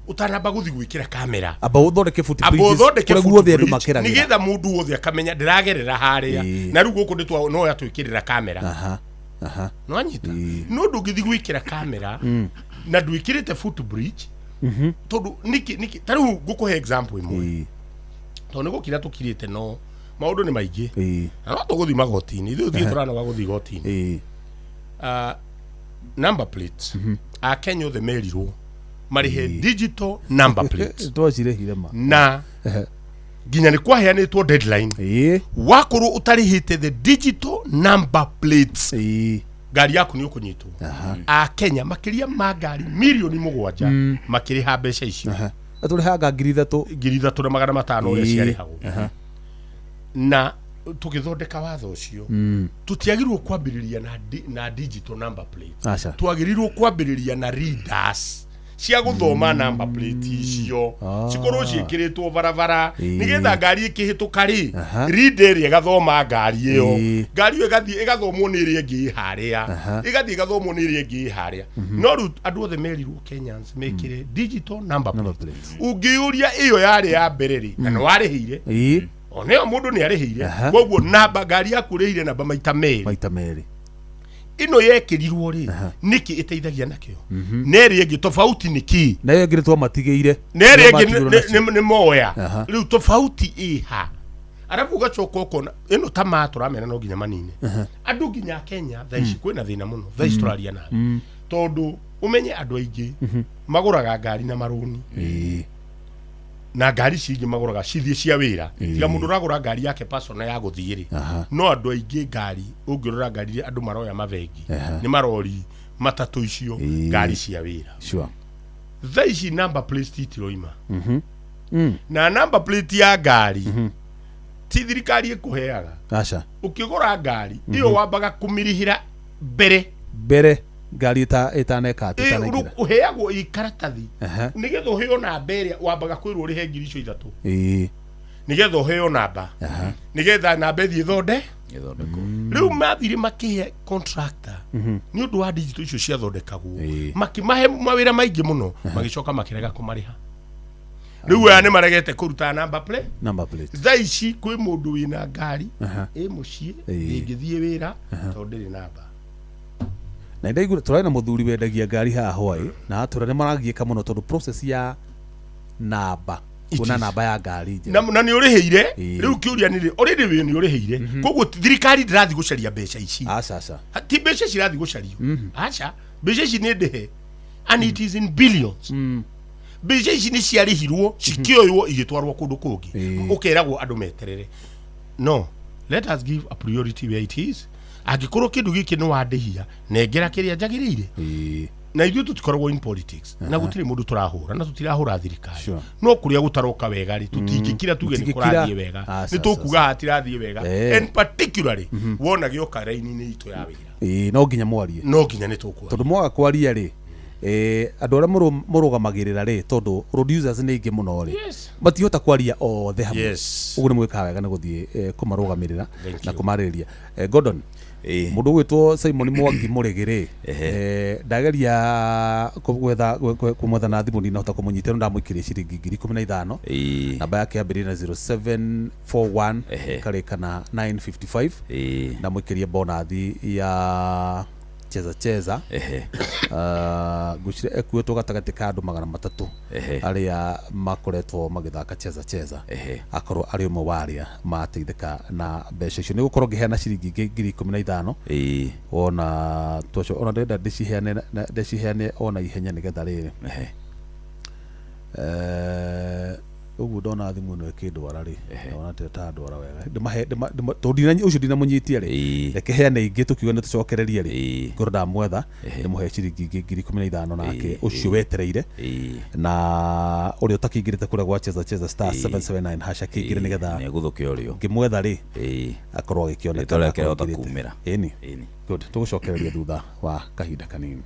utanamba gũthi gwĩkĩra kamera amba ũthondeke footbridges kũrĩa guothe andũ makĩragĩra nĩgetha mũndũ wothe akamenya ndĩragerera harĩa na rĩu gũkũ ndĩtwa no yatwĩkĩrĩra kamera no anyita no ndũngĩthi gwĩkĩra kamera na ndwĩkĩrĩte footbridge tondu niki tarĩu ngũkũhe example imwe tondũ nĩ gũkira tũkirĩte no maũndũ nĩ maingĩ na no tũgũthi magoti-inĩ ithuĩ tũranoga gũthi igoti-inĩ number plates a Kenya othe merirwo marihe digital number plates twacirehire ma na nginya nĩ kwaheanĩtwo deadline wakorwo ũtarĩhĩte the digital number plates ngari yaku nĩ ũkũnyitwo a Kenya makĩria ma ngari milioni 7 makĩrĩha mbeca icio atũrĩhaga ngiri 3,500 ũrĩa ciarĩhagwo na tũgĩthondeka watho ũcio tũtiagĩrĩirwo kwambĩrĩria na digital number plate twagĩrĩirwo kwambĩrĩria na readers cia guthoma number plate icio cikorwo cikiritwo barabara nigetha ngari ikihituka ri reader igathoma ngari iyo ngari iyo igathomwo ni ri ingi haria igathi igathomwo ni ri ingi haria no ru andu othe merirwo Kenyans mekire digital number plate ungiuria iyo yari ya mbere ri na no warihire oneo mundu ni arihire koguo namba ngari yakurihire namba maita meri ino yekirirwo ri niki iteithagia nakio neri ingi tofauti niki nayo ngiritwo matigeire neri ingi ni moya riu tofauti iha arabu gacoka ukona ino tama turamena no nginya manine andu nginya Kenya thaici kwina thina muno thaici turaria na tondu umenye andu aingi maguraga ngari na maruni na ngari cingi maguraga cithie cia wira tiga mundu ragura ngari yake personal ya guthiiri no andu aingi ngari ungirora ngari andu maroya mavengi ni marori matatu icio ngari cia wira thaici number plate itiroima na number plate ya ngari ti thirikari ikuheaga acha ukigura ngari iyo wambaga kumirihira mbere ngari itaneka itanekira uheagwo ikaratathi nigetha uheo namba iria wambaga kwirwo rihe ngiri icio ithatu nigetha uheo namba nigetha namba ithie riu mathire makihe contractor ni undu wa digital icio cia thondekagwo makimahe mawira maingi muno magicoka makirega kumariha riu aya ni maregete kuruta number plate thaici kwi mundu wina ngari mucii ingithie wira tondu ri namba na ndaigu turaina muthuri wendagia ngari haha hwai na atura ni maragieka muno tondu process ya namba kuna namba ya ngari na ni urihire riu kiuria ni already we ni urihire koguo thirikari ndirathi gucaria mbeca ici aca ti mbeca cirathi gucario aca mbeca ici ni ndehe and it is in billions mbeca ici ni ciarihirwo cikioywo igitwarwo kundu kungi ukeragwo andu meterere no let us give a priority where it is agikorwo kindu giki ni wandihia nengera kiria njagirire na ithu tutikoragwo in politics na gutire mundu turahura na tutirahura thirikari no kuria gutaroka wega ri tutingikira tuge ni kurathie wega ni tukuga hatirathie wega and particularly wona gioka raini-ini itu ya wira no nginya mwarie no nginya ni tukwa tondu mwaga kwaria ri andu aria murugamagirira ri tondu producers ni ingi muno ri matihota kwaria othe hamwe uguo ni mwika wega ni guthie kumarugamirira na kumariria Gordon mundu gwitwo Simon Mwangi Muregere ndageria kumwetha na thimu ndinahota kumunyitira ndamuikiria ciringi 15,000 namba yake yambiri na 0741 karika na 955 ndamuikiria bonathi ya cheza gucire ekuetwo gatagati ka andu 300 aria makoretwo magithaka cheza akorwo ari umwe waria mateithika na mbeca icio ni gukorwo ngiheana ciringi 15,000 ona twacho ona ndenda ndiciheane ona ihenya nigetha riri uguo ndona thimu ino ikindwara ri ona ta ndwara wega ndima ucio ndina munyitie ri reke heane ingi tukiuga ni tucokererie ri ngoro ndamwetha ni muhe ciringi 15,000 nake ucio wetereire na uri utakingirite kure gwa cheza star 779 hasha kingire nigetha ni guthuke urio ngimwetha ri akorwo agikioneka toreke utakumira eni good tugucokereria thutha wa kahinda kanini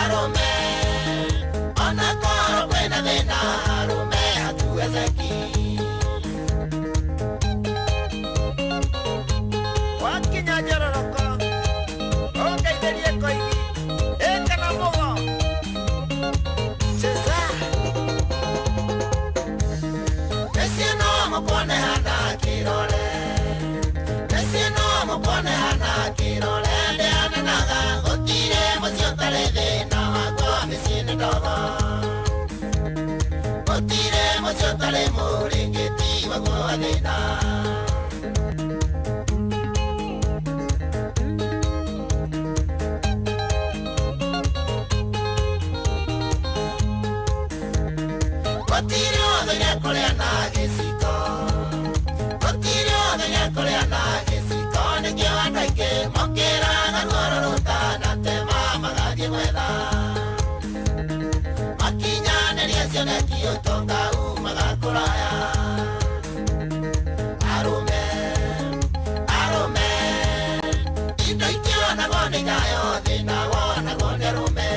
Arome, ona thina arume hatuwezeki wakinya njororoko ongeithĩrie koithi ĩkana mũgo ceza mĩciĩ no mũkone hana kĩrore mĩciĩ no mũkone hana kĩrore ndĩananaga gũtirĩ mũciĩ ũtarĩ thĩna wakwa mĩciĩ nĩ ndogo gũtirĩ mũciĩ ũtarĩ mũrĩngĩti wakwa thĩna Otirio de ya coreana gesiko Otirio de ya coreana gesiko ne que van a que moquera ganoro ruta na te mama gadie mueda Maquiña neria ne kio tonga u maga coraya Arume Arume Indo ikio na gone gayo de na gona gone arume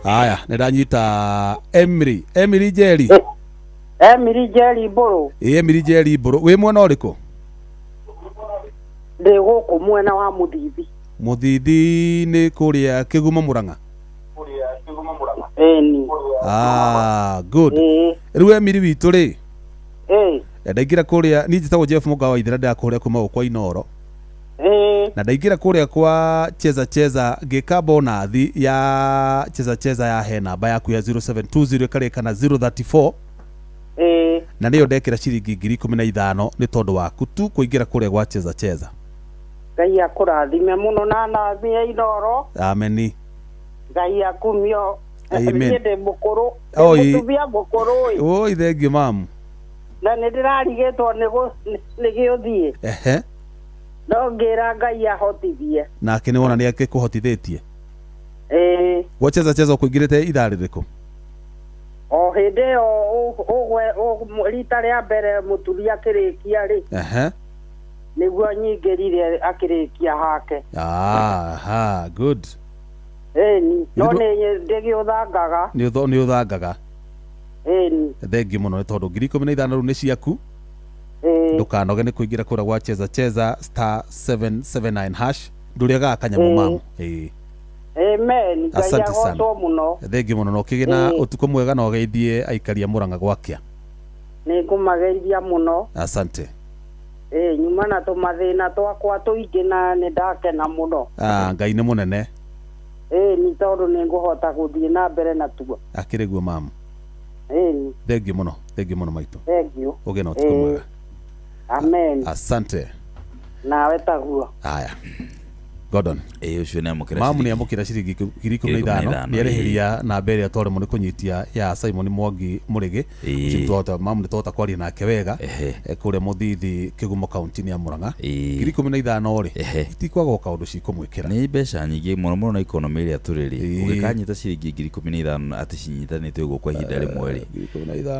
Aya, nĩndanyita Emily Jerry. Emily Jerry Boro. Emily Jerry Boro. Wĩ mwena ũrĩkũ? Ndĩ gũkũ mwena wa Mũthithi. Mũthithi nĩ kũrĩa Kĩguma Mũrang'a. Eni. Good. Rĩu Emily witũ rĩ. Ndaingĩra kũrĩa niĩ njĩtagwo Jeff Mũgawa ithera ndakũrĩa kuma kwa Inoro. Na ndaingĩra kũrĩa kwa cheza ngĩka bonathi ya cheza ya he namba yaku ya 0720 karĩka na 034 na nĩyo ndekĩra ciringi 15,000 nĩ tondũ waku tu kũingĩra kũrĩa gwa cheza. Ngai akũrathime mũno na nathi ya Inoro. Ameni. Ngai akumio. Amen. Ndĩ mũkũrũ. Mũtubia mũkũrũ. Oi thengiũ mamu. Na nĩndĩrarigĩtwo nĩgĩũthiĩ. Ehe. No ngĩra Ngai ahotithie. Nake nĩwona nĩ akĩkũhotithĩtie. Gwa cheza ũkũingĩrĩte ithaa rĩrĩkũ? O hĩndĩ ĩyo rita rĩa mbere mũturia akĩrĩkia rĩ. Nĩguo nyingĩrire akĩrĩkia hake. Good. No nĩ ndĩgĩũthangaga. Nĩ ũthangaga. Thengiũ mũno nĩ tondũ 15,000 rĩu nĩ ciaku. ndukanoge ni kuingira kura gwa cheza *779# nduriaga kanyamu mamu amen asante sana muno thengi muno no kigina utuko mwega no geithie aikaria Murang'a gwakia ni kumageithia muno asante nyuma na tumathina twakwa tuingi na ni ndakena muno Ngai ni munene ni tondu ni nguhota guthie na mbere na tuo akiriguo mamu thengi muno maitu uge no utuko mwega amen asante nawe taguo haya Gordon ucio na mukira mamu ni amukira ciringi 15 ni areheria na mbere atore mu kunyitia ya Simon Mwangi Murigi citota mamu tota kwaria nake wega kuria muthithi Kigumo county ni ya Murang'a 15 ri itikwaga kaundu cikumwikira ni mbeca nyingi muno na economy ria turiri ugikanyita ciringi 15 ati cinyitanite ugo kwa ihinda rimwe ri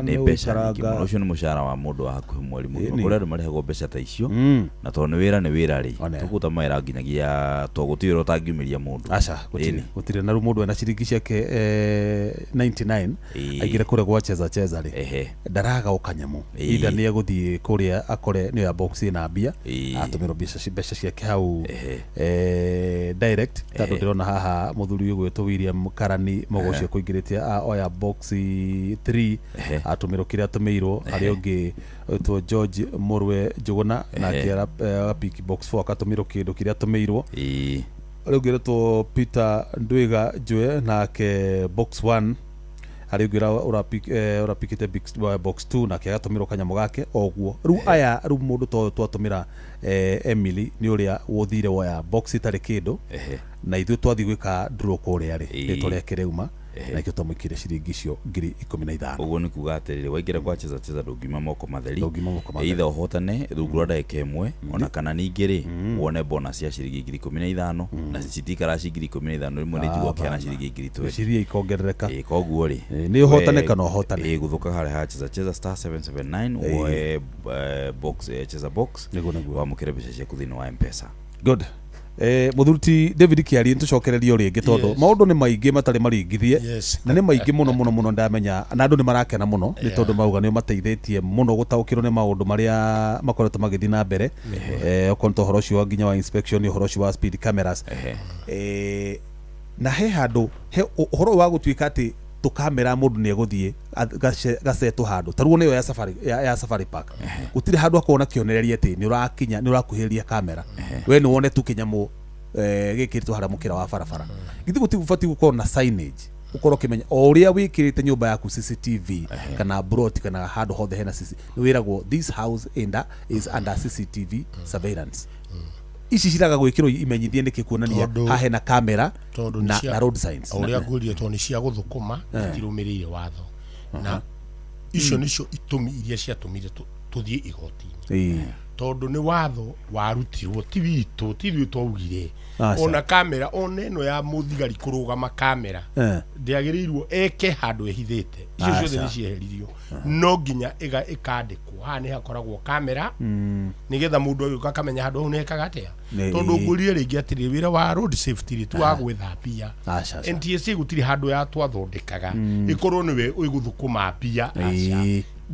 ni mbeca nyingi muno ucio ni mushara wa mundu wa hakuhi mweri muno kuria marehagwo mbeca ta icio na tondu ni wira ri tukuta maira nginyagia twagutiro tangiumiria mundu acha gutire na mundu ena ciringi ciake 99 aigire kure gwa cheza ri ndaraga ukanyamu ida ni aguthie kuria akore ni ya box na mbia atumiro mbeca ciake hau direct tatu ndirona haha muthuri ugwetwo William Karani mogocio kuingiritia oya box 3 atumiro kiria tumeirwo ari ungi to George Morwe Juguna na kiara pick box 4 akatumiro kindu kiria tumeirwo rugirito Peter Ndwiga Jwe na ke box 1 arigira urapikite box 2 na ke agatumiro kanyamu gake oguo ru mundu to twatumira Emily ni uria wothire woya box itari kindu na ithu twathi gwika draw kuria ri tore kireuma na ikio tomikire ciringi cio 15 uguo ni kuga atiriri waingira kwa cheza ndungima moko matheri either uhotane thungura ndagika imwe ona kana ningi ri wone bonus ya ciringi 15 na citikara ciringi 15 rimwe ni jigwo kiana ciringi 20 ciria ikongerereka koguo ri ni uhotane kana uhotane guthuka hare ha cheza *779 box cheza box wa mukire mbeca cia kuthini wa M-Pesa good muthuruti David Kiari ntucokereria ringi tondu maundu ni maingi matari maringithie na ni maingi muno ndamenya na andu ni marakena muno ni tondu mauga ni mateithitie muno gutaukirwo ni maundu maria makoretwo magithi na mbere okonto horocio nginya wa inspection horocio wa speed cameras na he handu he horo wa gutwika ati tukamera mundu ni eguthie gacetu handu taruo niyo ya safari park gutire handu akona kionereria ati ni urakinya ni urakuhiria kamera we ni wone tu kinyamu gikirito hara mukira wa barabara githi gutigufati gukorwo na signage ukorwo kimenya oria wikirite nyumba yaku CCTV kana brot kana handu hothe hena CCTV wiragwo this house is under CCTV surveillance ici ciraga gwikirwo imenyithie niki kuonania hahe na kamera na road signs oria ngurie to ni cia guthukuma itirumirire watho na icio nicio itumi iria ciatumire tuthie igoti tondu ni watho warutirwo ti witu ti witu augire ona kamera ona eno ya muthigari kurugama kamera ndiagirirwo eke handu ehithite icio ciothe ni cieheririo no nginya ikandikwo ha ni hakoragwo kamera nigetha mundu agioka kamenya handu ne kagatea tondu ngurie ringi atiri wira wa road safety ri tu wa gwithapia NTSA gutiri handu ya twathondekaga ikorwo niwe uiguthukuma pia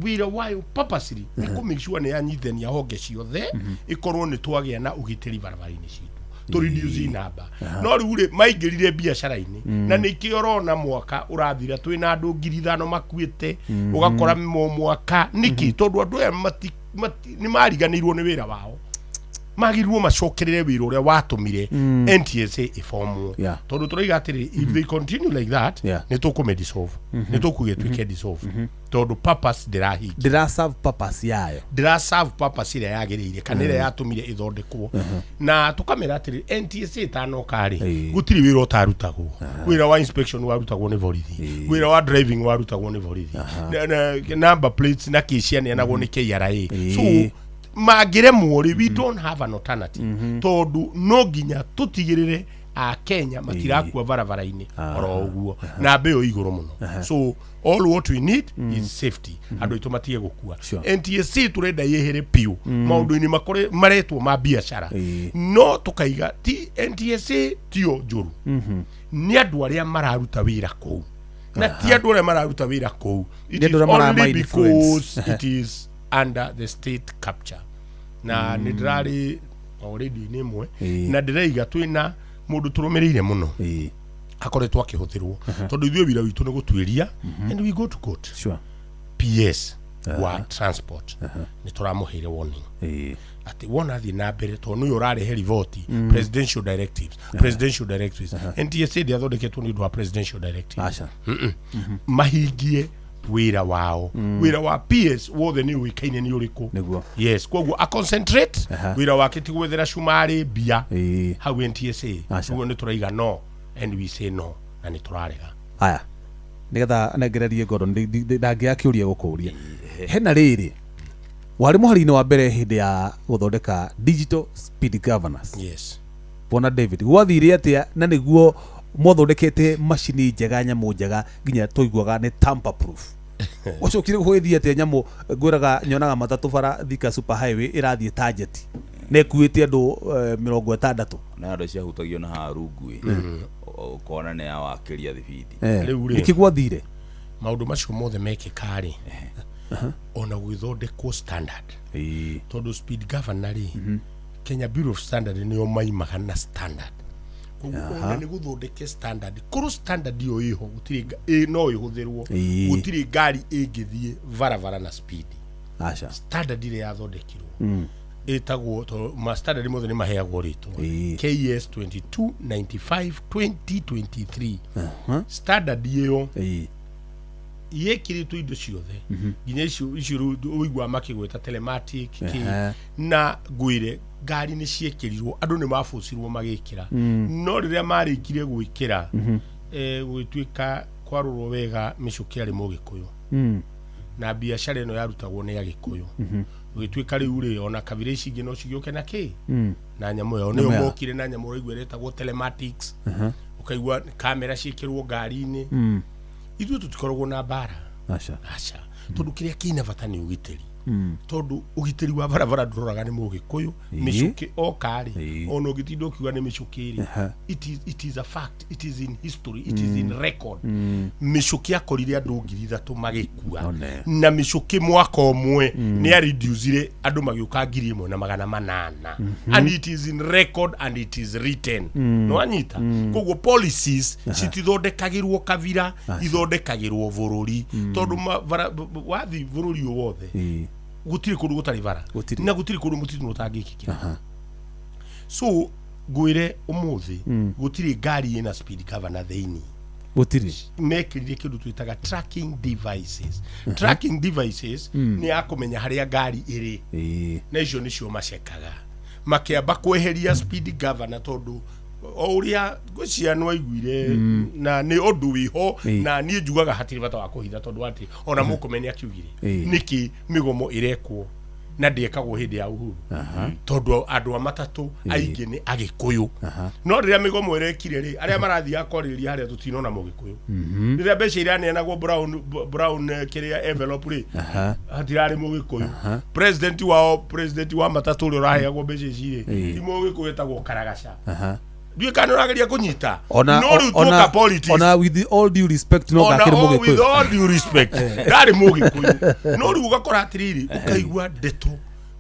wira wayo purposely ko make sure ne anyithania honge ciothe ikorwo ni twagia na ugitiri barabara-ini citu to reduce number no riure maingirire biacara-ini na nikiorona mwaka urathira twina andu 5,000 makuite ugakora mwaka niki tondu andu aya ni mariganirwo ni wira wao magirwo macokerere wira uria watumire NTSA iformwo tondu turiga atiri if they continue like that ni tukume dissolve ni tukugetwike dissolve tondu purpose dira serve purpose yayo dira serve purpose ira yagirire kanire yatumire ithondekwo na tukamera atiri NTSA tanokari gutiri wira utarutagwo wira wa inspection warutagwo ni borithi wira wa driving warutagwo ni borithi number plates na kiciani anagwo ni KRA so magire muri we don't have an alternative tondu no ginya tutigirire a Kenya matirakua barabara-ini oro uguo na mbeo iguru muno so all what we need is safety andu itumatie gukua NTSA turenda yehere piu maundu-ini makore maretwo ma biashara no tukaiga ti NTSA tio njuru ni andu aria mararuta wira kou na ti andu aria mararuta wira kou it is only because it is under the state capture na nidrari already nimwe na ndireiga twina mundu turumirire muno akoretwo akihuthirwo tondu ithuĩ wira witũ nĩ gũtuĩria and we go to court. Sure. PS wa transport nĩ tũramũheire warning ati wona thiĩ na mbere tondu nĩwe ũrarehe riboti presidential directives NTSA ndiathondeketwo nĩ ũndũ wa presidential directives mahingie wira wao wira wa PS wothe ni uikaine ni uriku yes koguo a concentrate wira wake ti gwethera shumari bia hau NTSA koguo ni turaiga no and we say no na ni turarega aya nigetha negererie Gordon ndangia kiuria gukuria hena riri wari muhari-ini wa mbere hindi ya guthondeka digital speed governance yes bona David gwathire atia na niguo mwathondekete machini njega nyamu njega nginya tuiguaga ni tamper proof wacokire gwithia atia nyamu ngwiraga nyonaga matatu bara Thika super highway irathie target nekuite andu 60 na andu cia hutagio na harungui ukona ne ya wakiria thibidi riu ri ikigwathire maundu macio mothe mekikari ona gwithondekwo standard tondu speed governor Kenya Bureau of Standard ni o maimaga na standard koguo ni guthondeke standard kuru standard yo iho gutiri no ihuthirwo gutiri ngari ingithie varavara na speed standard ile yathondekirwo etagwo to ma standard mothe ni maheagwo rito KS 2295 2023 standard iyo yekiritwo indo ciothe nginya icio uigwa makigweta telematic na ngwire ngari ni ciekirirwo andu ni mafucirwo magikira no riria marikire gwikira gwituika kwarurwo wega micuki ari mugikuyu na biashara ino yarutagwo ni agikuyu gwituika riu ri ona kabira ici ingi no cigioke na ki na nyamu yo ni mokire na nyamu igweretagwo telematics ukaigwa kamera ciekirwo ngari-ini ithuĩ tutikoragwo na bara aca tondu kiria kina bata ni ugiteri tondu ugiteri wa barabara nduroraga ni mugikuyu micuki okari ono gitindo kiuga ni micukiri it is a fact, it is in history, it is in record micuki akorire andu 3,000 magikua na micuki mwaka omwe ni a reducire andu magiuka 1,800 and it is in record and it is written no anyita koguo policies citithondekagirwo kavira ithondekagirwo bururi tondu wathi bururi wothe gutiri kundu gutari bara na gutiri kundu mutitu utangikikira so gwire umuthi gutiri ngari ina speed governor theini gutiri mekirire kindu twitaga tracking devices ni akumenya haria ngari iri na icio nicio macekaga makiamba kweheria speed governor tondu uria gwicianwa igwire na ni undu wiho na nie njugaga hatiri bata wa kuhitha tondu ati ona mukumenya kiugire niki migomo irekwo na ndiekagwo hindi ya uhuru tondu andu a matatu aingi ni agikuyu no riria migomo irekire ri aria marathi akoriria haria tutinona mugikuyu riria mbeca iria nenagwo brown kiria envelope ri hatirari mugikuyu president wa matatu ri uraheagwo mbeca ici ri ti mugikuyu etagwo Karagaca Due kanorageria kunyita no ru tuka politics ona with all due respect no gakire mugikuyu with all due respect ndari mugikuyu no ru ugakora atiriri ukaigwa ndeto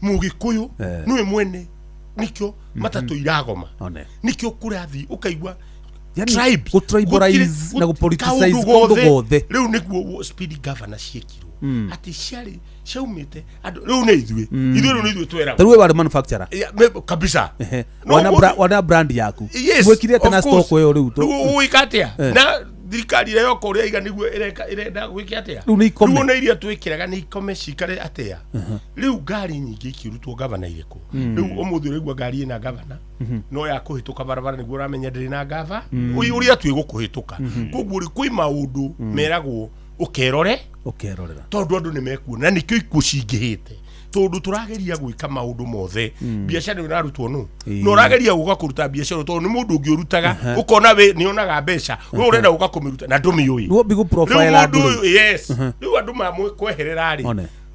mugikuyu niwe mwene nikyo matatu iragoma nikyo kurathi ukaigwa tribes utribalize na politicize kundu gothe riu nikuo speed governor ciekirwo ati ciari ciaumite riu ne ithuĩ twera riu wari manufacturer kabisa wana brand yaku gwikire tena stock yo riu uikatia na thirikari ĩyo koria iga niguo irenda gwikia atia riu na iria twikiraga ni ikome cikare atia riu ngari nyingi ikirutwo governor iriko riu umuthi urigwa ngari ina governor no ya kuhituka barabara niguo uramenya ndiri na gava uria twigukuhituka koguo ri kwi maundu meragwo ukerorera tondu andu ni mekuona nikyo ikuo cingihite tondu turageria gwika maundu mothe biashara ni narutwo no urageria guka kuruta biashara tondu ni mundu ungi urutaga ukona we ni onaga mbeca we urenda guka kumiruta na ndumi yui no big profile andu yes riu andu mamwe kweherera ri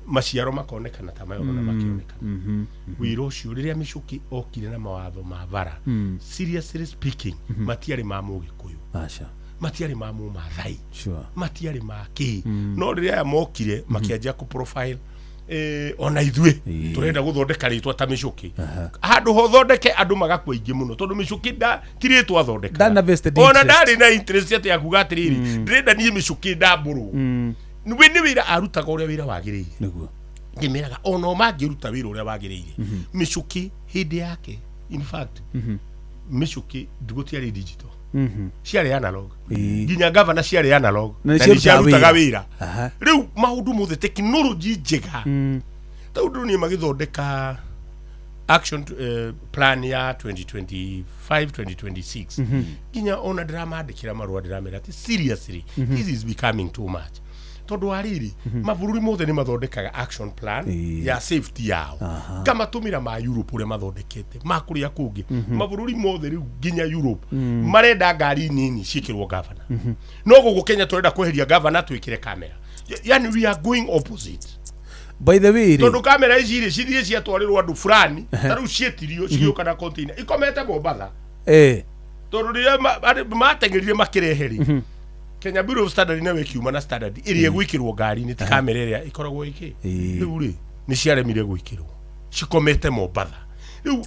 maciaro makonekana ta mayo na makionekana wiro cio riria micuki okire na mawatho ma bara seriously speaking matiari ma mugikuyu matiari ma mu mathai matiari ma ki no riria mokire makianjia ku profile ona ithue turenda guthondeka ritwa ta micuki handu ho thondeke andu magakwa ingi muno tondu micuki tiritwa thondeka ona ndari na interest ati akuga atiriri ndirenda nie micuki ndamburu ni wira arutaga uria wira wagiriire niguo ngimeraga ona mangiruta wira uria wagiriire micuki hindi yake in fact micuki ndugutiari digital ciarĩ analog nginya governor ciarĩ analog na ciarutaga wĩra rĩu maũndũ mothe tekinoronjĩ njega tondũ nĩ magĩthondeka action plan ya 2025-2026 nginya ona ndiramandĩkĩra marũa ndiramera ati seriously this is becoming too much tondu wariri mabũrũri mothe nĩ mathondekaga action plan ya safety yao ngamatumira ma Europe uria mathondekete makuria kungi mabũrũri mothe rĩu nginya Europe marenda ngari nini cikirwo governor no gũkũ Kenya turenda kweheria governor twikire kamera yani we are going opposite by the way tondu kamera ici rĩ cithie ciatwarirwo andu fulani taru cietirio cigioka na container ikomete Mombasa tondu rĩrĩa mateng'erire makireheri Kenya Bureau of Standard na wekiuma na standard iria gwikirwo ngari ni kamera iria ikoragwo iki riu ri ni ciaremire gwikirwo cikomete Mombasa riu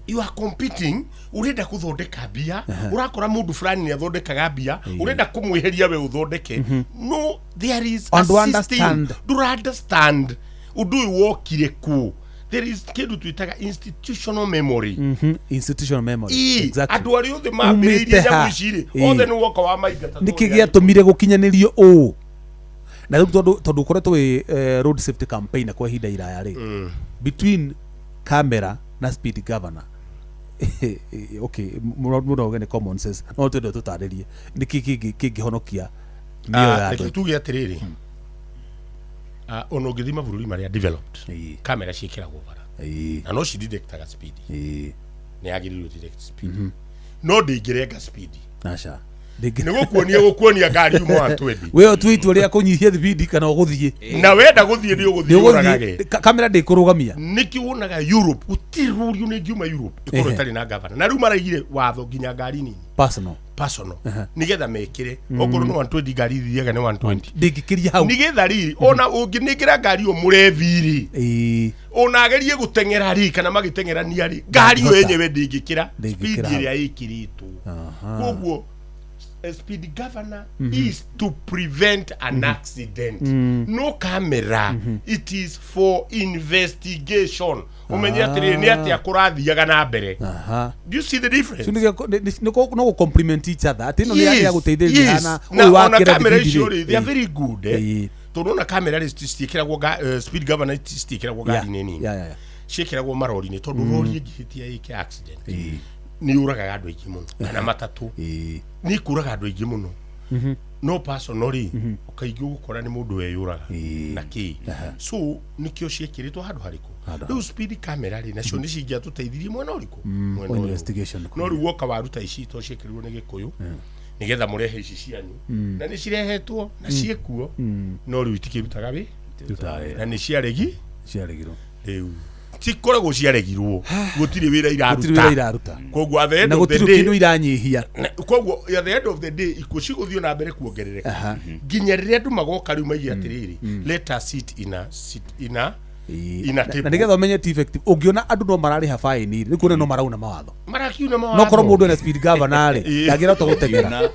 you are competing urenda kuthondeka bia urakora mundu fulani ni athondekaga bia urenda kumweheria we uthondeke no there is a system do understand udu wokire ku there is kindu twitaga institutional memory institutional memory exactly andu ari othe mambiririe jamucire othe ni woka wa maigata nikigiatumire gukinyanirio u na riu tondu koretwo wi road safety campaign kwa hinda iraya ri between camera na speed governor okay muno ogene common sense no twende tutaririe niki kingihonokia niyo ya tuge atiriri ono githima bururi maria developed camera cikiragwo bara na no detectaga speed ni agiririo detect speed no ndingirenga speed acha nigukuonia ngari umo wa 20 wewe tweet uria kunyihia speed kana uguthie na wenda guthie ni uguthie uragage kamera ndikurugamia niki wonaga Europe utirurio ni ngiuma Europe ikoro tari na governor na riu maraigire watho nginya ngari nini personal nigetha mekire okoro no 120 ngari thiaga ni 120 ndingikiria hau nigetha riri ona unginikira ngari o mureviri ona agerie guteng'era ri kana magiteng'erania ri ngari yo yenyewe ndingikira speed iria ikiritwo koguo speed governor is to prevent an accident no camera it is for investigation umenya atiri ni ati akurathiaga na mbere do you see the difference no compliment each other ati no ni ya guteithĩrĩria hana uyu wa camera icio they are very good turona camera stiikiragwo speed governor stiikiragwo ngari nini ciikiragwo marori-inĩ tondu rori ingihitia iki accident ni uragaga andu aingi muno kana matatu ni kuraga andu aingi muno no personally ukaigi gukora ni mundu weyuraga na ki so nikio ciekiritwo handu hariku riu speed camera ri nacio ni cingia tuteithirie mwena uriku mwena investigation no riu woka waruta ici to ciekirirwo ni Gikuyu nigetha murehe ici cianyu na ni cirehetwo na ciekuo no riu itikirutaga wi na ni ciaregirwo riu cikoragwo ciaregirwo gutire wira iraruta koguo at the end of the day kindu iranyihia koguo at the end of the day ikuci guthio na mbere kuongerereka nginya riria andu magoka riu maigi atiriri let us sit ina table na nigetha umenye effective ungiona andu no marariha fine ni kuona no marauna mawatho marakiuna mawatho no korwo mundu ena speed governor ri ndagira to gutengera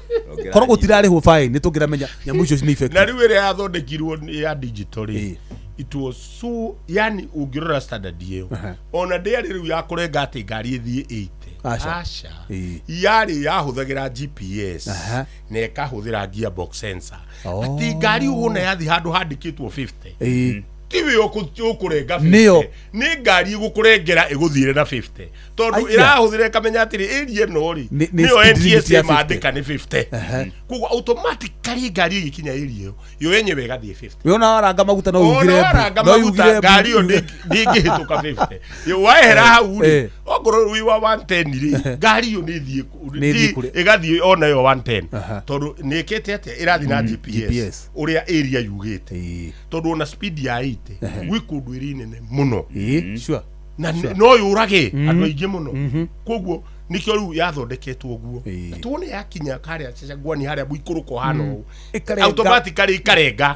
korwo gutirarihwo fine ni tungiramenya nyamu icio ni effective na riu ire yathondekirwo ya digital ri it was so yani ungirora standard iyo ona ndari riu ya kurenga ati ngari ithie 80 acha yari yahuthagira GPS na ikahuthira gearbox sensor ati ngari uona yathi handu handikitwo 50 tiwe ukurenga 50 ni ngari igukurengera iguthire na 50 tondu irahuthire kamenya atiri area no ri niyo NTSA maandika ni 50 kugo automatically ngari ikinya area yo yenyewe igathie 50 wona waranga maguta no ugire ngari yo ndingihituka 50 yo wahera hau ri ogoro wi wa 110 ri ngari yo ni thie igathie ona yo 110 tondu nikete ate irathi na GPS uria area yugite tondu ona speed ya wikundu iri nene muno sure na no yurage andu aingi muno koguo nikio riu yathondeketwo guo tuone yakinya karia cecagwani haria buikuruko hano automatically ikarenga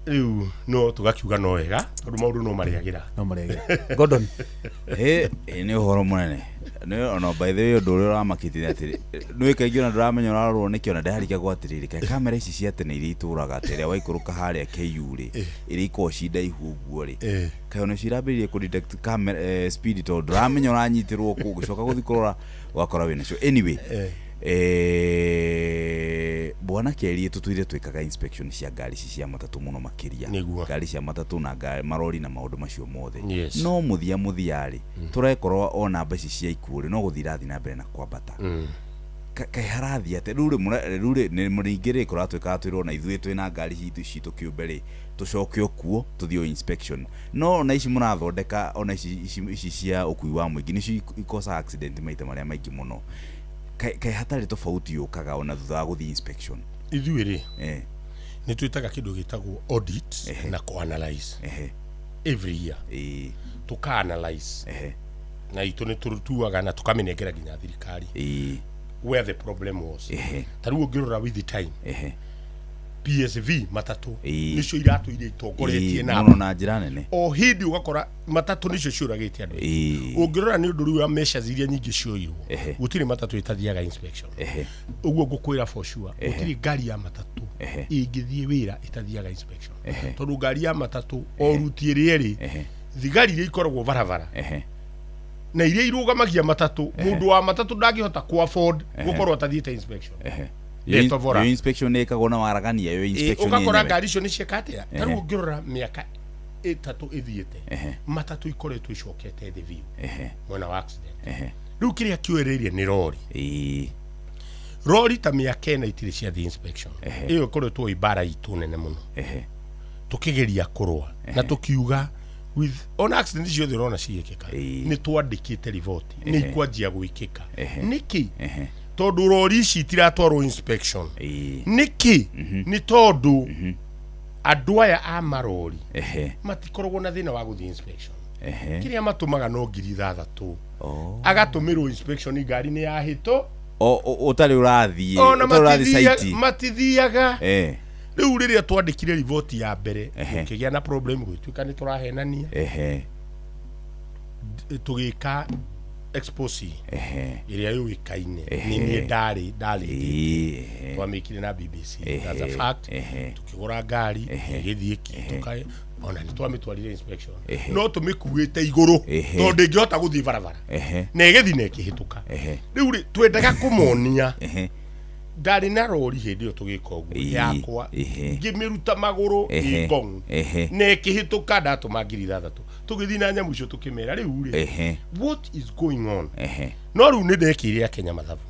riu no tugakiuga no wega tondu maundu no mariagira Gordon ni uhoro munene no by the way ndu uri uramakitire atiri nwi kaingĩ ona ndũramenya ũrarorwo nĩkĩ ona ndĩharĩkia gwatirĩrĩ kaĩ kamera ici cia tene iria itũraga atĩrĩa waikũrũka harĩa KU rĩ iria ikoragwo ci ndaihu ũguo rĩ kaĩ ona cirambĩrĩrie kũ detect camera speed tondũ ndũramenya ũranyitĩrwo kũ ũgĩcoka gũthiĩ kũrora ũgakora wĩna cio anyway bwana Keri tutuire twikaga inspection cia ngari cia matatu muno makiria ngari cia matatu na marori na maundu macio mothe no muthia ri turekorwo ona mbeci cia ikuri no guthirathi na mbere na kwambata kai harathi ate rure ni muringire ikora twika twirwo na ithuĩ twina ngari citu kiumbe ri tucoke okuo tuthio inspection no ona ici murathondeka ona ici cia ukui wa mwingi nicio ikosa accident maita maria maingi muno kai hatari tofauti yokaga ona thutha wa guthi inspection ithuĩ ni twitaga kindu gitagwo audit na co-analyze every year tuka-analyze na itu ni turutuaga na tukamenengera nginya thirikari where the problem was taruo ngirora with the time PSV matatu nicio iratu iria itongoretie na na njira nene o hindi ugakora matatu nicio ciuragitie andu ungirora ni undu riu measures iria nyingi cioirwo gutire matatu itathiaga inspection uguo ngukwira for sure gutire ngari ya matatu ingithie wira itathiaga inspection tondu ngari ya matatu o ruti rieri thigari iria ikoragwo barabara na iria irugamagia matatu mundu wa matatu ndangihota ku afford gukorwo atathiite inspection yo inspection ekago na waragania yo inspection ukakora ngari icio ni ciekatia taru ngirora miaka itatu ithiete matatu ikoretwo icokete the view mwana wa accident riu kiria kiwererie ni rori ta miaka ena itire cia the inspection iyo ikoretwo ibara itu nene muno tukigeria kurwa na tukiuga with on accident icio thirona ciekeka ni twandikite report ni ikwanjia gwikika niki tondu rori ici tiratwarwo inspection niki ni tondu andu aya a marori matikoragwo na thina wa guthi inspection kiria matumaga no ngiri 6 agatumirwo inspection ngari ni ya hito utari urathie site matithiaga riu riria twandikire report ya mbere tukigia na problem gwituka ni turahenania tugika expose iria yuikaine ni ndari twamikire na BBC as a fact tukigura ngari igithie kitukae ona ni twamitwarire inspection no tumikuite iguru tondu ngihota guthii barabara na igithi na ikihituka riu twendaga kumonia ndari na rori hindi yo tugika uguo yakwa ngimiruta maguru ingong na ikihituka ndatuma ngiri 3 tugithi na nyamu icio tukimera riu what is going on no riu ni ndekire Kenya mathabu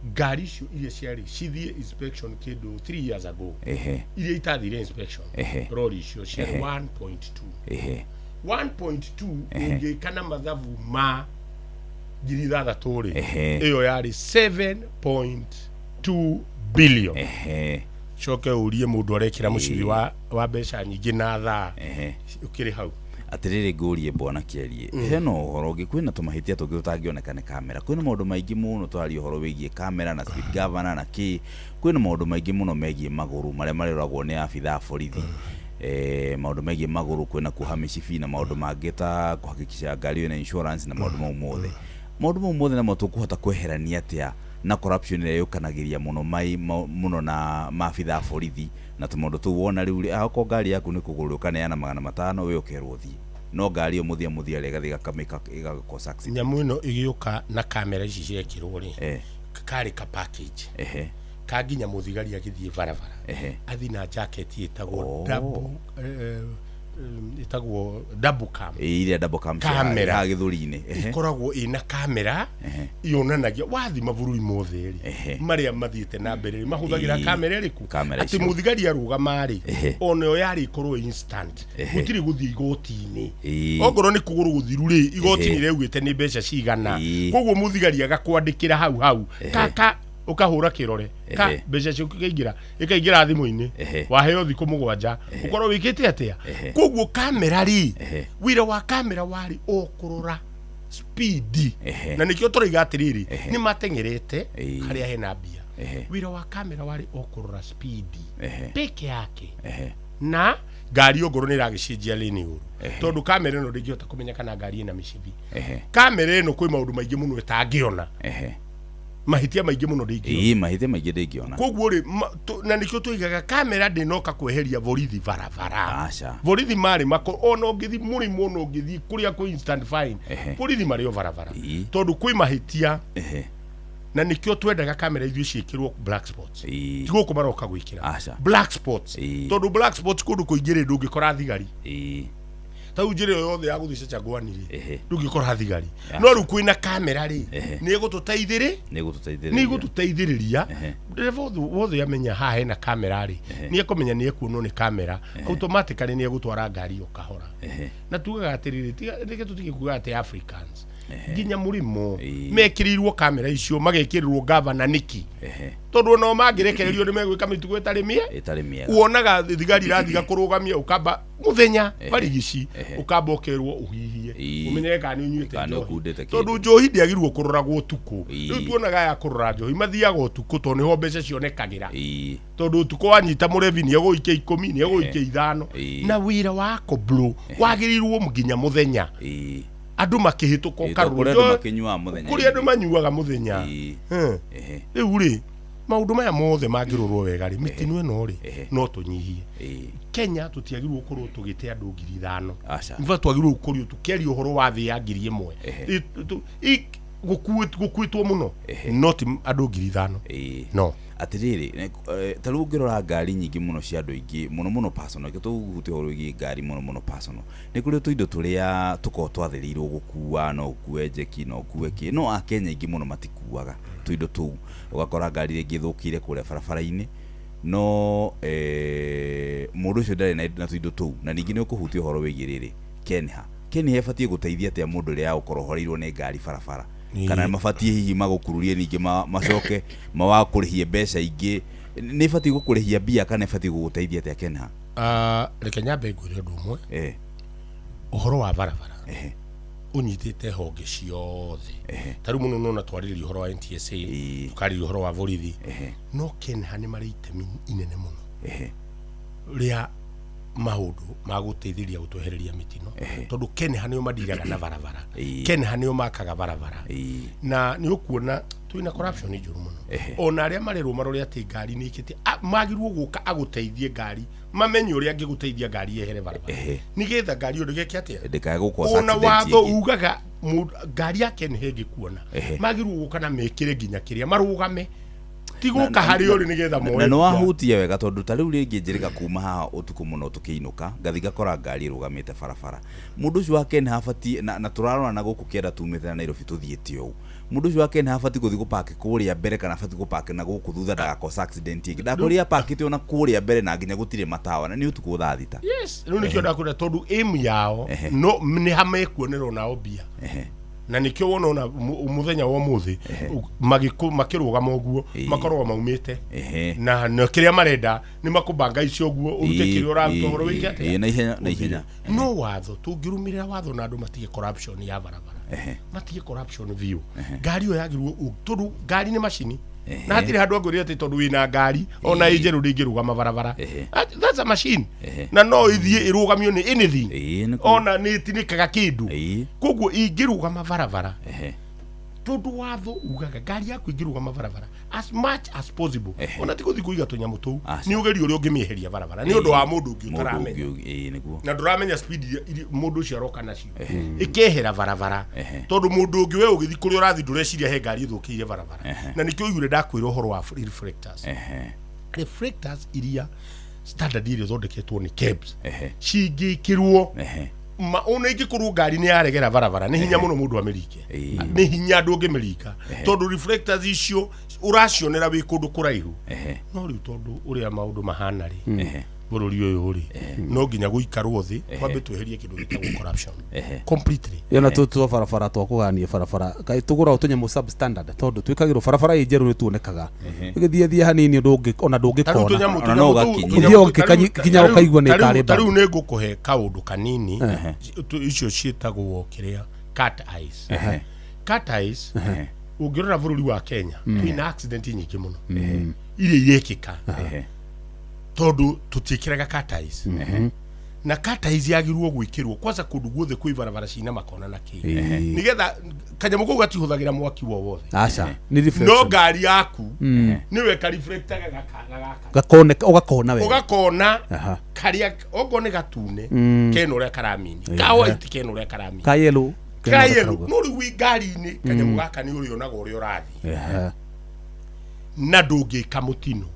ngari icio iria ciari cithie inspection kindu 3 years ago iria itathire inspection rori icio ciari 1.2 ungikana mathabu ma ngiri 3 ri iyo yari 7.2 billion coke urie mundu arekira muciri wa mbeca nyingi na thaa ukiri hau atiriri ngurie bwana Keri heno uhoro kwina tumahitia tungi tutangionekane kamera kwina maundu maingi muno twari uhoro wigie kamera na speed governor na ki kwina maundu maingi muno megie maguru maria mariragwo ni abitha borithi maundu megie maguru kwina kuhamisha fi na maundu mangita kuhakikisha ngari na insurance na maundu mau mothe na tukuhota kweherania atia na corruption ile yokanagiria muno na mafitha borithi na tumundu tu wona riu ako ngari yaku ni kuguruka neana 500 we ukerwo thi no ngari yo muthia legathiga kamika igakosa accident nyamu ino igiuka na kamera ici ciekirwo ri kari ka package kaginya muthigari agithie barabara athina jacket itagwo double cam ile double cam kamera githuri-ini ikoragwo ina kamera yonanagia wathi mavurui mothe ri maria mathiete na mbere mahuthagira kamera iriku ati muthigari aruga mari ona yo yari ikorwo instant gutiri guthi igoti-ini ongoro ni kuguru guthiru ri igoti-ini reugite ni mbeca cigana koguo muthigari agakwandikira hau kaka ukahura kirore ka mbeca cio ikaingira thimu-ini waheo thiku 7 ukorwo wikite atia koguo kamera ri wira wa kamera wari okurora speed na nikio turiga atiriri ni matengerete haria hena mbia wira wa kamera wari okurora speed peke yake na ngari ogoro ni ragicenjia lane uru tondu kamera ino ndingihota kumenya kana ngari ina micibi kamera ino kwi maundu maingi muno etangiona mahitia maingi muno ndingiona mahitia maingi ndingiona koguo ri na nikio tuigaga kamera ndinoka kweheria borithi barabara borithi mari mako ona ungithi muri muno ungithi kuria ku instant fine borithi mari o barabara tondu kwi mahitia na nikio twendaga kamera ithu ciikirwo black spots tigo ko maroka gwikira black spots tondu black spots kundu kuingire ndungikora thigari tau njire yothe ya guthica chagwanire ndungikora thigari no ru kwina kamera ri ni gututeithiriria wothe yamenya ha hena kamera ri ni ekomenya ni ekuno ni kamera automatically ni egutwara ngari okahora na tugaga atiriri ndike tutigikuga ati Africans ginya murimo mekirirwo kamera icio magekirirwo governor niki tondu no magirekererio ni megwika mitugo etari mie uonaga thigari rathiga kurugamia ukamba muthenya barigici ukamba okerwo uhihie umenye kana unyuite tondu njohi ndiagirwo kuroragwo tuku riu tuonaga ya kurora njohi mathiaga utuku tondu ho mbeca cionekagira tondu utuku wanyita murevi ni egoike 10 ni egoike 5 na wira wako bro wagirirwo muginya muthenya andu makihituka karuru kuri andu manyuaga muthenya riu ri maundu maya mothe mangirorwo wega ri mitino eno ri no tunyihie Kenya tutiagirwo ukorwo tugite andu 5,000 mva twagirwo ukorwo tukeri uhoro wa thi ya 1,000 gukuitwo muno not andu 5,000 no atiriri taru ngirora ngari nyingi muno cia andu ingi muno personal tuguti horo igi ngari muno personal ni kuri tuindo turia tuko twatherirwo gukua no ukue jeki no ukue ki no a Kenya ingi muno matikuaga tuindo tu ugakora ngari ringi thukire kure barabara-ini no mundu ucio ndari na tuindo tu na ningi ni ukuhutia horo wigiriri Kenya ebatie guteithia atia mundu ria ukorohoreirwo ni ngari barabara kana mabatie hihi magukururie ningi macoke mawakurihie mbeca ingi ni batie gukurihia bia kana batie guguteithia atia Kenya reke nyambe ngwire undu umwe uhoro wa barabara unyitite honge ciothe taru muno no na twaririria uhoro wa NTSA tukariria uhoro wa borithi no Kenya ni mari itemi inene muno ria maundu maguteithiria gutwehereria mitino tondu Kenya nio madiraga na barabara Kenya nio makaga barabara na ni ukuona tuina corruption njuru muno ona aria marerwo marore ati ngari ni ikite magirwo guka aguteithie ngari mamenye uria angiguteithia ngari yehere barabara nigetha ngari yo ndegeke atia ndikae gukwa ona watho ugaga ngari yake ni hegi kuona magirwo guka na mekire ginya kiria marugame tiguka hari uri nigetha moyo na no wahutia wega tondu tariu ringi njirika kuma haha utuku muno tukiinuka gathiga kora ngari rugamite barabara mundu ucio wake ni habati na turarona na guku kienda tumite na Nairobi tuthiete u mundu ucio wake ni habati guthi gupake kuria mbere kana habati gupake na guku thutha ndagakosa accident ingi ndakuria pakite ona kuria mbere na nginya gutire matawa na ni utuku thathita yes no nikio ndakura tondu aim yao no ni hamekuonerwo nao bia na nikio wona muthenya wa muthi makirugama uguo makorwo maumite na kiria marenda ni makubanga icio uguo urute kiria uraruta horo wiki na ihenya no watho tungirumirira watho na andu matige corruption ya barabara matige corruption view ngari yo yagirwo tondu ngari ni machine na hatire handu angwirire ati tondu wina ngari ona injeru ndingirugama barabara that's a machine na no ithie irugamio ni anything ona ni tinikaga kindu koguo ingirugama barabara tondu watho ugaga ngari yaku ingirugama barabara as much as possible ona tiguthi kuiga tunyamu tu ni ugeri uri ungimieheria barabara ni undu wa mundu ungi utaramenya na nduramenya speed mundu ucio aroka nacio ikehera barabara tondu mundu ungi we ugithi kuri urathi ndureciria he ngari ithukiire barabara na nikio igure ndakwira uhoro wa reflectors iria standard iria thondeketwo ni KEBS cingikirwo ona ingikuru ngari ni yaregera barabara ni hinya muno mundu amerike ni hinya andu ngimirika tondu reflectors icio uracionera wi kundu kuraihu no riu tondu uria maundu mahana ri bururi uyu uri no nginya guikarwo thi kwambe tweherie kindu gitagwo corruption completely yona tutu barabara twakugania barabara kai tugura utunye mu substandard tondu twikagirwo barabara ijeru ni tuonekaga igithie hanini ndungi ona ndungikona ona no gakinya kinya ukaigwa ni kare ba riu ne ngukuhe kaundu kanini icio cietagwo kiria cat eyes ungirora bururi wa Kenya twina accident nyingi muno iria yekika tondu tutikiraga cat eyes na kata hizi agirwo gwikirwo kwanza kundu guothe kwi barabara cina makona na ki nigetha kanyamo ko gatihuthagira mwaki wothe acha ni reflection no ngari yaku niwe ka reflector ugakona we ugakona karia ogone gatune keno ria karamini ka white keno ria karamini ka yellow no ri ngari ni kanyamo gaka ni uri onaga uri urathi na ndungika mutino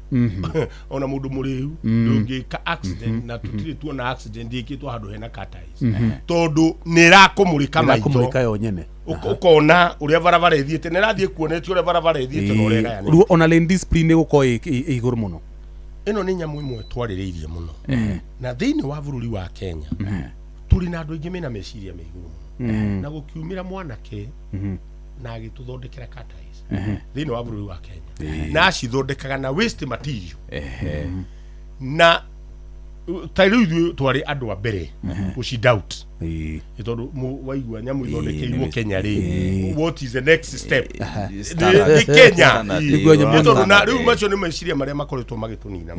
ona mundu muriu ndungika accident na tutire tuona accident ikitwa handu hena katais tondu nirakumurika maitho yo nyene ukona uria barabara ithiete nirathie kuonetio uria barabara ithiete no rega yani ru ona lane discipline guko iguru muno ino ni nyamu imwe twaririirie muno na thiini wa bururi wa Kenya turi na andu ingi mena meciria meiguru na gukiumira mwanake na agituthondekera katais thiini wa bururi wa Kenya na acithondekaga na waste material na tairu twari andu a mbere uci doubt itondu waigua nyamu ithondekeirwo Kenya ri what is the next step the Kenya itondu na riu macio ni meciria maria makoretwo magitunina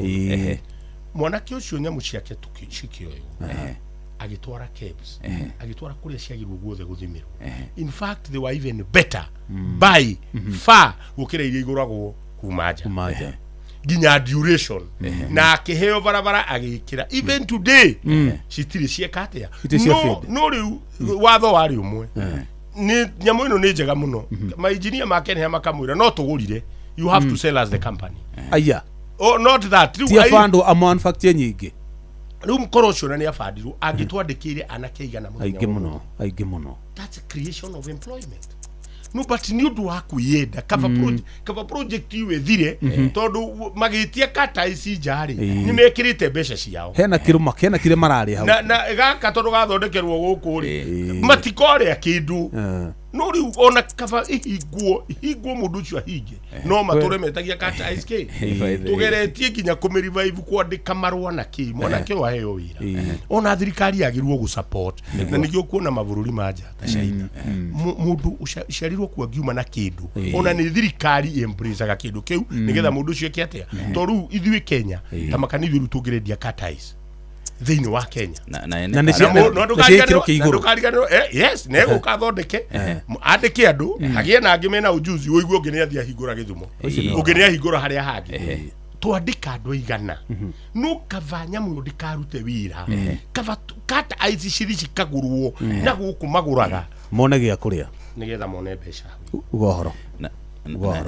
mwanake ucio nyamu ciake tukicikio agitwara caves agitwara kuria ciagirwo guothe guthimirwo in fact they were even better by far gukira iria iguragwo kumaja ginya duration na akiheo barabara agikira even today citiri ciekatia no riu watho wari umwe ni nyamu ino ni njega muno ma engineer make ne makamwira no tugurire you have to sell us the company aya oh not that ti afando a manufacture nyingi riu mkorosho na ni afandiru agitwandikire anake igana muno aige muno that's a creation of employment no but ni undu wa kuyenda kava project iwe thire tondu magitia kata ici njari ni mekirite mbeca ciao hena kire marari hau na gaka tondu gathondekerwo guku ri matikore kindu no ri ona kava ihiguo mundu ucio hinge no mature metagia kata ice tugeretie ginya kumirivive kwandika marwa na ki mona ke wa heyo wira ona thirikari agirwo gu support na nigio kuona mabururi manja ta China mundu usharirwo kwa giuma na kindu ona ni thirikari embrace ga kindu kiu nigetha mundu ucio kiatia toru ithui Kenya ta makanithu rutungiredia kata ice thiini wa Kenya na no yes nego kathondeke andike andu hagie na angi mena ujuzi uigwe ngene athia hingura githumo ungene hingura haria hangi twandika andu igana no kavanya muno ndikarute wira kata ice cirici kagurwo na guku maguraga mone gya kuria nigetha mone mbeca ugohoro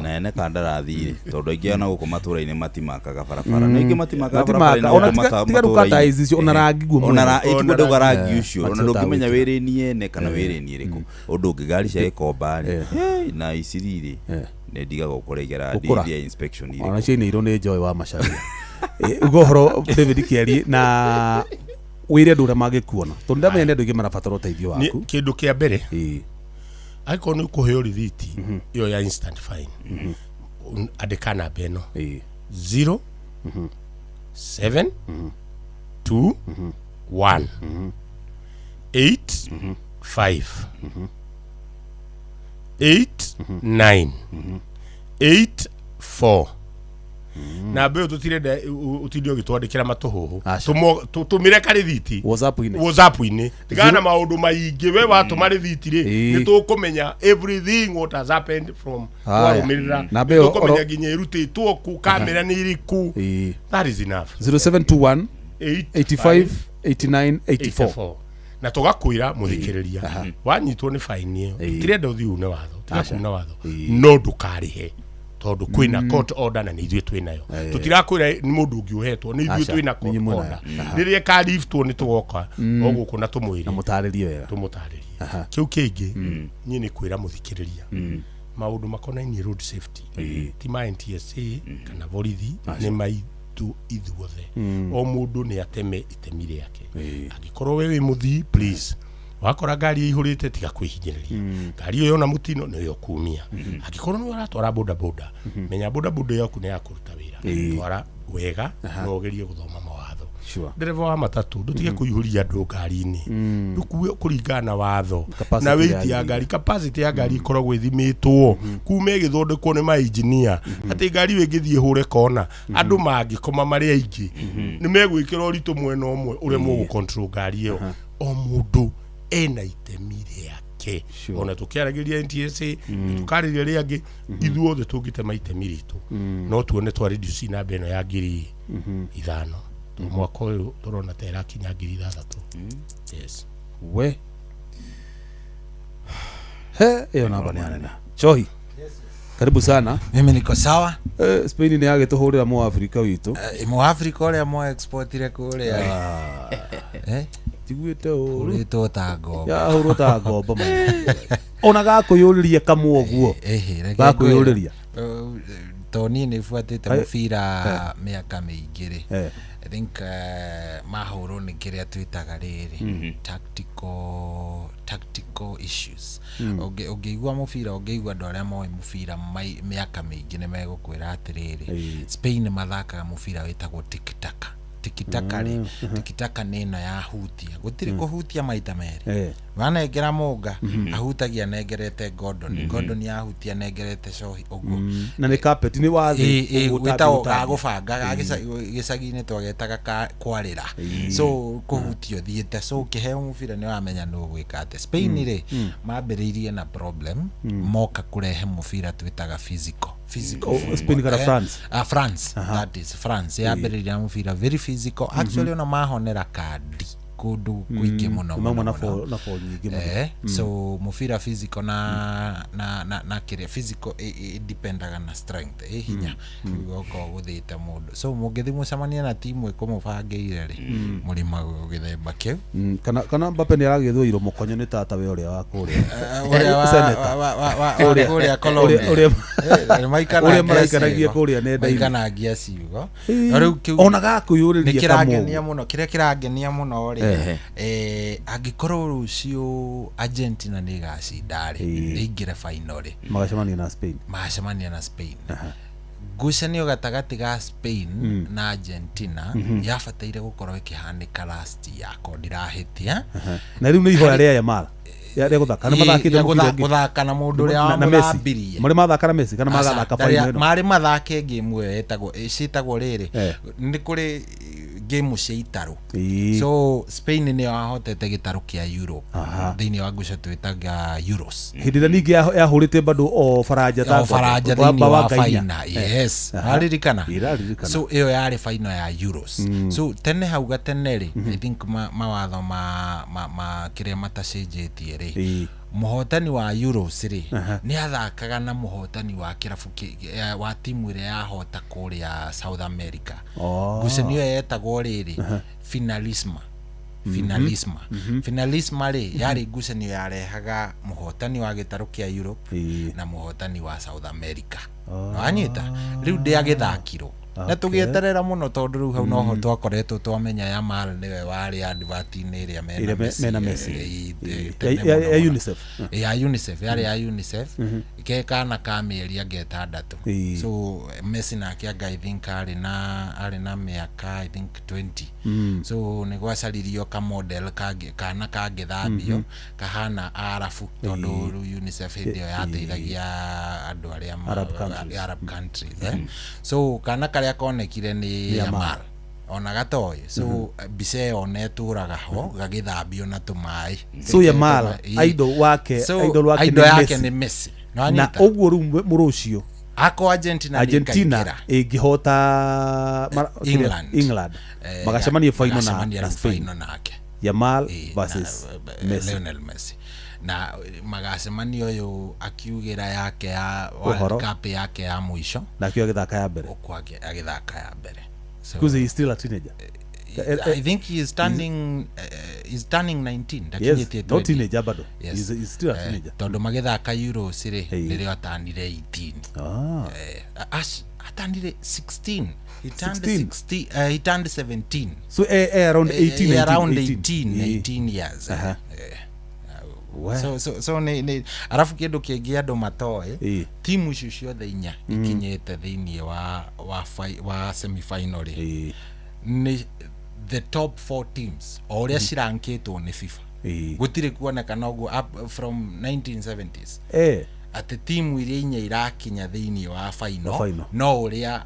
na ene kandarathi tondu ingi ona guku matura-ini matimakaga barabara na ingi matimakaga barabara ona tiga rukata ici ona rangi guo ona itugo rangi ucio ona ndungimenya wirini ene kana wirini iriku undu ungi ngari cia ikomba na iciriri ne ndigaga gukoregera DDA inspection iri ona ciini iro ni Joy wa Macharia ugohoro David Kiari na wire ndura magikuona tondu ndamenya ndu ingi marabatara uteithio waku kindu kia mbere aiko ni kuheo rithiti iyo ya instant fine andika namba ino 0 7 2 1 8 5 8 9 8 4 na be tutirenda utidio gitwandikira matuhuhu tumire karithiti WhatsApp ini tigana maundu maingi we watuma rithiti ri ni tukumenya everything what has happened from warumirira na be tukumenya ginya irutitwo ku kamera ni iriku that is enough 0721 85 89 84 na tugakwira muthikiriria wanyitwo ni fine iyo tirenda uthi une watho tigakuna watho no ndukarihe tondu kwina court order na nithwe twinayo tutirakwira ni mundu ungi uhetwo ni ithwe twina court order riria ka liftwo ni tugoka oguku na tumwiri na mutaririe wega tumutaririe kiu kingi nyi ni kwira muthikiriria maundu makonainie road safety ti ma NTSA kana borithi ni maitu ithuothe o mundu ni ateme itemi riake angikorwo wewe muthi please wakora ngari ihurite tiga kwihinyiriria ngari yo na mutino no yo kumia agikorwo ni uratwara boda menya boda yaku ni yakuruta wira twara wega no gerie guthoma mawatho ndereva wa matatu ndutige kuihuria andu ngari-ini ndukuwe kuringana watho na weight ya ngari capacity ya ngari ikoragwo ithimitwo kuma igithondekwo ni ma engineer ati ngari wingithie hure kona andu mangikoma mari aingi ni megwikira uritu mwena umwe uria mugu control ngari iyo o mundu ena itemi riake ona tukiaragiria NTSA tukariria riangi ithuothe tungitema itemi ritu no tuone twa reduce namba ino ya ngiri 5 mwaka uyu turona tera kinya ngiri 6 yes we hiyo namba ni anena Chohi karibu sana. Mimi niko sawa. Spain ni agituhurira mu Afrika witu mu Afrika ole mu exportire kule tiguite urito tago ya hurota gomba man ona gakuyuriria kamuoguo gakuyuriria Tony ni fuatite mufira miaka mingire I think mahoro ni kiria twitaga riri tactical issues ogeigwa mufira ogeigwa ndore moe mufira miaka mingi ne megukwira atiriri Spain mathakaga mufira witagwo tiki-taka tiki-taka nina ya hutia gutiri kuhutia maita meri wanengera munga ahutagia nengerete Gordon ya hutia nengerete Chohi uguo na ni carpet ni wathi witao gagubanga gicagi-ini twagetaga kwarira so kuhutio thiete so kiheo mufira ni wamenya no gwika ate Spain ri mambiriirie na problem moka kurehe mufira twitaga physical Spain kana France that is France yambiriirie mufira very physical actually ona mahonera kadi kundu kuingi muno na for nyingi so mufira physical na kire physical dependaga na strength hinya goko guthite mundu so mugithi mucamania na timu ikumubangire ri murima githemba kiu kana Mbappe ni aragithwo iro mukonyo ni tata we uria wa kuria uria Colombia uria maikanagia kuria nenda ikanagia ciugo ona gakuyuriria kiragenia muno kiria kiragenia muno ri agikorwo rucio Argentina ni gacindari ingire final ri magacemania na Spain gucanio gatagati ga Spain na Argentina yabataire gukorwo ikihanika last yako ndirahitia na riu ni ihoya ria Yamal ya guthaka na mathakite guthaka na mundu ria wa murambirie mari mathaka na Messi kana magathaka final mari mathake game yo etagwo riri ni kuri game cia itaru so Spain ni yahotete gitaru kia Euro thini wa guca twitaga Euros hindira ningi yahurite bado o Faranja thini wa final yes haririkana so iyo yari final ya Euros so tene hau gateneri I think mawatho ma kiria matacenjetie ri muhotani wa Euros ri ni athakaga na muhotani wa kirabu wa timu iria yahota kuria South America gucenio yetagwo riri finalisma ri yari gucenio yarehaga muhotani wa gitaru kia Europe na muhotani wa South America wanyita riu ndi agithakiro na tugieterera muno tondu riu hau noho twakoretwo twamenya Yamal niwe wari advert-ini iria mena Messi ya UNICEF yari ya UNICEF ikekana ka mieri angetandatu so Messi nake I think ari na miaka I think 20 so ni gwacaririo ka model kana kangithambio kahana arafu tondu UNICEF ndio yateithagia andu aria Arab countries so kana karia konekire ni Yamal ona gatoy so bise one turaga ho gagithambio na tumai so Yamal idol wake ni Messi na uguo murucio ako Argentina ingihota England magacemania final na Spain nake Yamal versus Lionel Messi na magacemania uyu akiugira yake ya World Cup yake ya mwisho na kio agithaka ya mbere agithaka ya mbere so because he is still a teenager I think he is turning 19 yes, not teenager bado yes. He's still a teenager tondu magithaka Euros ri nirio atanire 18 atanire 16 he turned 16 he turned 17 so around 18 years so ni arafu kindu kingi andu matoe timu icio ciothe inya ikinyete thiini wa semi final ni the top 4 teams o uria cirankitwo ni FIFA gutire kuonekana uguo from 1970s ati timu iria inya irakinya thiini wa final no uria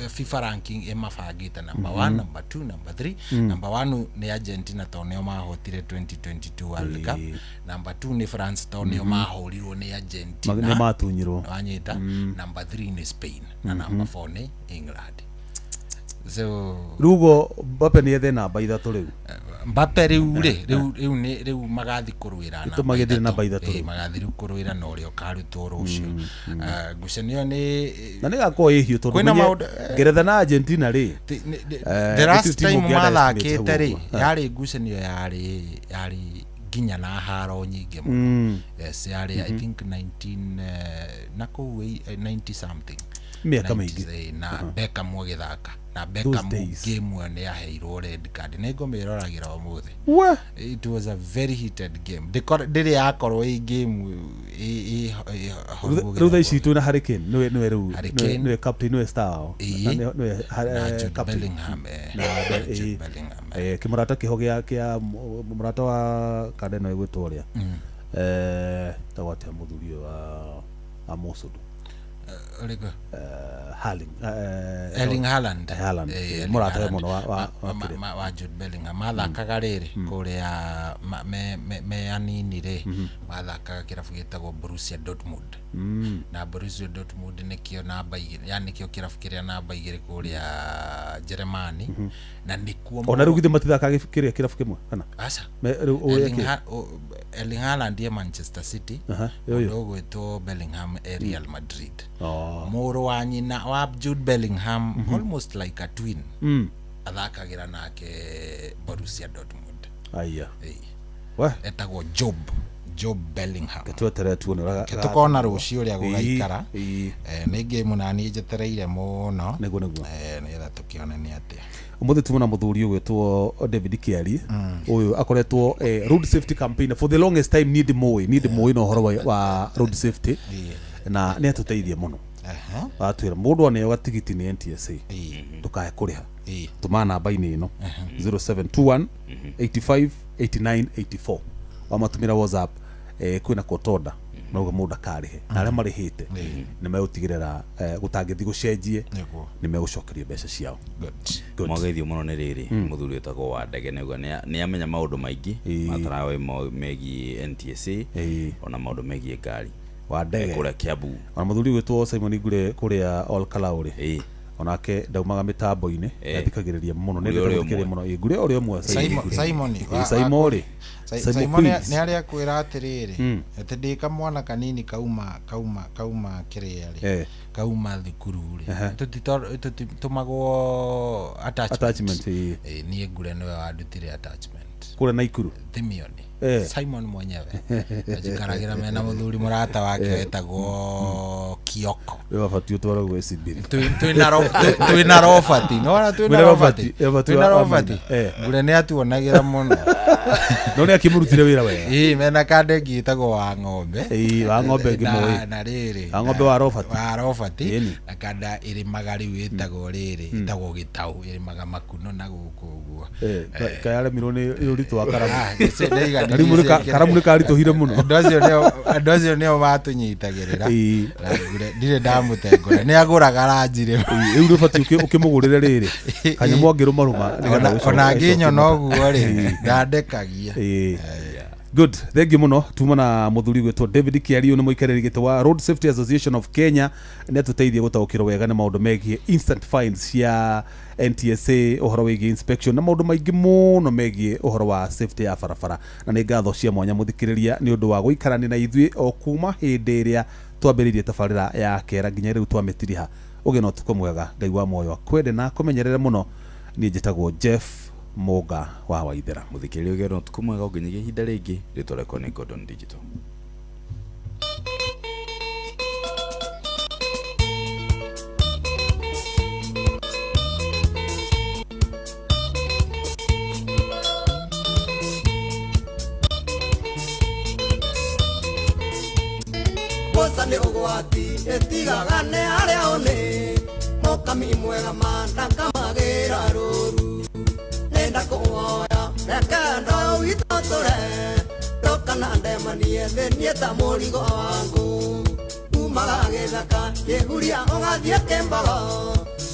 FIFA ranking emabangite number 1 number 2 number 3 number 1 ni Argentina to nio mahotire 2022 World Cup number 2 ni France to nio mahorirwo ni Argentina ni matunyirwo wanyita number 3 ni Spain na number 4 ni England. So rugo Mbappe ni ethe namba 3 riu Mbappe riu magathi kurwira na magithire namba 3 magathi kurwira no rio karutwo rucio ngucanio ni na ni gako ihio tondu Ngeretha na Argentina ri the last time mathakite ri yari ngucanio yari ginya na haro nyingi muno yes yari I think 19 na ko 90 something miaka mingi na Beckham wagithaka na Beckham game ni yaheirwo red card nego mirораgira umuthi it was a very heated game ndiri yakorwo i game riu thaici tu na Harry Kane niwe captain niwe star niwe Bellingham kimurata kiho kia murata wa kadeno igwitwo ria tawate muthurio wa Mosudu Erling Haaland murata muno wa Jude Bellingham mathakaga riri kuria me anini ri mathakaga kirabu gitagwo Borussia Dortmund na Borussia Dortmund nikio namba 2 yani kio kirabu kiria namba 2 kuria Germany na nikuo ona rugithe matithakaga kiria kirabu kimwe kana asa Erling Haaland ye Manchester City ndogo ito Bellingham Real Madrid moro wa nyina wa Jude Bellingham almost like a twin athakagira nake Borussia Dortmund aya etagwo Job Bellingham ketwetere tuone tukona rucio ria gugaikara ni game na ni jetereire muno nego ni tha tukiona ni ati umuthi tumuna muthuri ugwetwo David Kiari uyu akoretwo road safety campaign for the longest time need moi no horo wa road safety na ni atuteithie muno atwira mundu ane gatigiti ni NTSA tukae kuriha tuma namba ini ino 0721 85 89 84 wamatumira WhatsApp kwina kotoda no mundu akarihe na aria marihite ni megutigirira gutangithi gucenjie ni megucokeria mbeca ciao mwageithio muno ni riri muthuri utagwo wa ndege nego ni amenya maundu maingi matarawe megi NTSA ona maundu megi ngari wa ndege kuria Kiambu ona muthuri gwitwo Simon Ngure kuria All Kalauri onake ndaumaga mitambo-ini athikagiriria muno ni ndikagiriria muno Ngure uri omwe Simon ni aria kwira atiriri ati ndika mwana kanini kauma kiria ri kauma thukuru ri tutimagwo attachment ni Ngure niwe wandutire attachment kule Naikuru Thimioni Simon mwenyewe ajikaragira mena muthuri murata wake wetagwo Kioko wewe fatio twara gwe sibiri twina rofati no twina rofati Ngure ni atuonagira muno no ni akimurutire wira we mena kande gitagwo wa ng'ombe wa ng'ombe ngimoi na riri wa ng'ombe wa rofati na kanda iri magari wetagwo riri itagwo gitau iri magamakuno na guku uguo kayale mirone uritu wa karamu karamu karituhire muno ndocio nio batunyitagirira Ngure ndire ndamutengura ni aguraga ranjire uri fati ukimugurire riri kanyamu angiru maruma ona nginyo noguo ri ndandekagia good thank you muno tumana muthuri gwetwo David Kiari ni muikariri gito wa Road Safety Association of Kenya ni atuteithie gutaukira wega na maundu megie instant fines ya NTSA uhoro wigi inspection na maundu maingi muno megie uhoro wa safety ya barabara na ni ngatho cia mwanya muthikiriria ni undu wa guikarani na ithui o kuma hindi iria twambiririe tabarira ya kera nginya riu twamitiriha uge no tuko mwega ngai wa moyo kwende na kumenyerera muno ni njitagwo Jeff Moga wa Waithera muthikiriria uge no tuko mwega uginyigia hinda ringi ritwareko ni Gordon Digital Ni ugwati etigaga ne aria oni mokami mwega manda kama wagira ruru nenda kuoya rekenda witotore tokana ndemanie thenie ta murigo wangu umaga githaka kiguria ugathie kembogo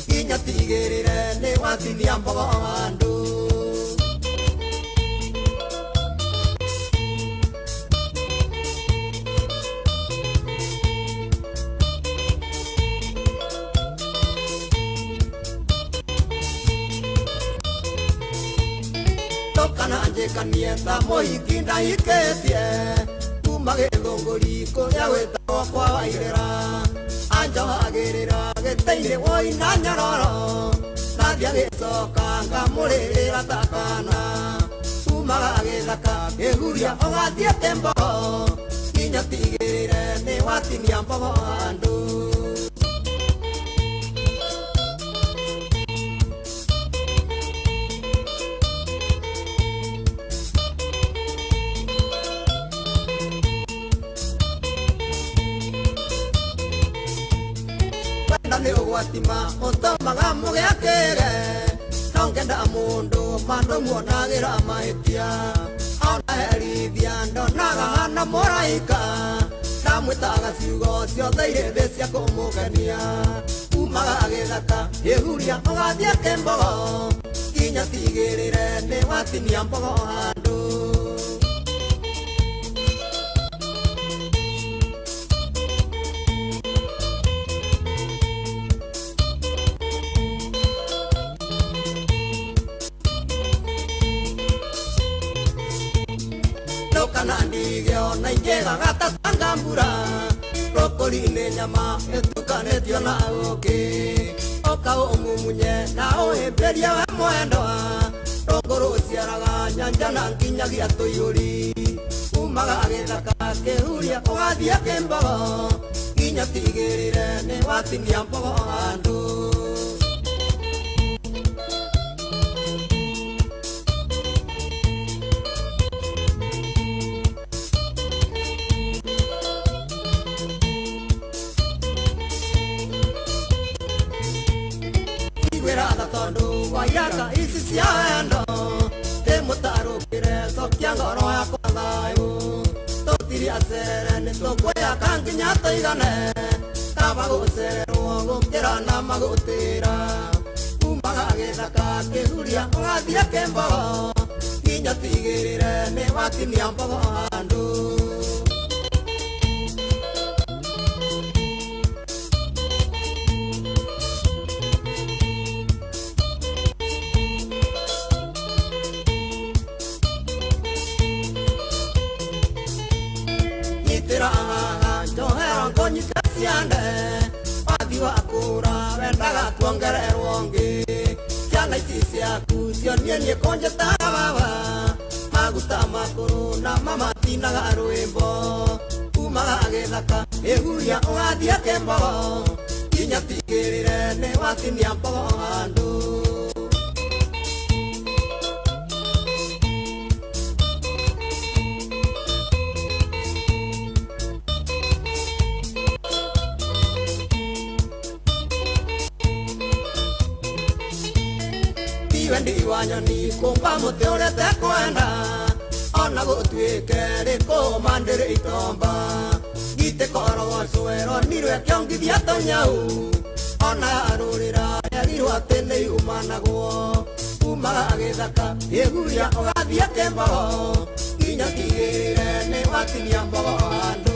inya tigirire ni watinia mbogo andu kanienda moikinda iketie umagethongori kuria wetagwo kwa wairera anjohagirira giteire woina nyororo nathia gicoka ngamurĩrĩra takana umaga gĩthaka kĩguria ũgathie kĩmbogo kinya tigĩrĩre nĩ watinia mbogo andũ watima otomaga mugiakire nongenda mundu mandu muonagira maitia ona herithia ndonaga hana moraika namwitaga ciugo ciothe irĩ thĩ cia kũmũkenia umaga gĩthaka kĩhuria ũgathie kĩmbogo kinya tigĩrĩre nĩ watinia mbogo handũ na ingega gatatanga mbura brokoli nĩ nyama ĩtukanĩtio na ũkĩ oka ũmumunye na ũhĩmbĩrie we mwendwa rũngũrũ ciaraga nyanja na nginyagia tũiyũri umaga gĩthaka kĩhuria ũgathie kĩmbogo kinya tigĩrĩre nĩ watinia mbogo handũ wayaka isi ciaendo tĩmũtarũkĩre cokia ngoro yakwa thayũ tũtiri acerere nĩ tũkwĩyaka nginya tũigane kaba gũcererwo gũkĩra na magũtĩra umaga gĩthaka kĩhuria ũgathie kĩmbogo kinya tigĩrĩre nĩ watinia mbogo handũ wathi wakũra wendaga kuongererwo ngĩ ciana ici ciaku cionie niĩ kũnjĩtaga baba maguta makũrũ na mamatinaga rwĩmbo umaga gĩthaka kĩhuria ũgathie kĩmbogo kinya tigĩrĩre nĩ watinia mbogo handũ wanyoni kumba mũtĩ ũrete kwenda ona gũtuĩke rĩkũmandĩrĩ itomba gitĩkorogocwero nirwe kĩongithia tonyau ona arũrĩra erirwo atĩ nĩ yumanagwo umaga gĩthaka kĩhuria ũgathie kĩmbogo kinya tigĩrĩre nĩ watinia mbogo handũ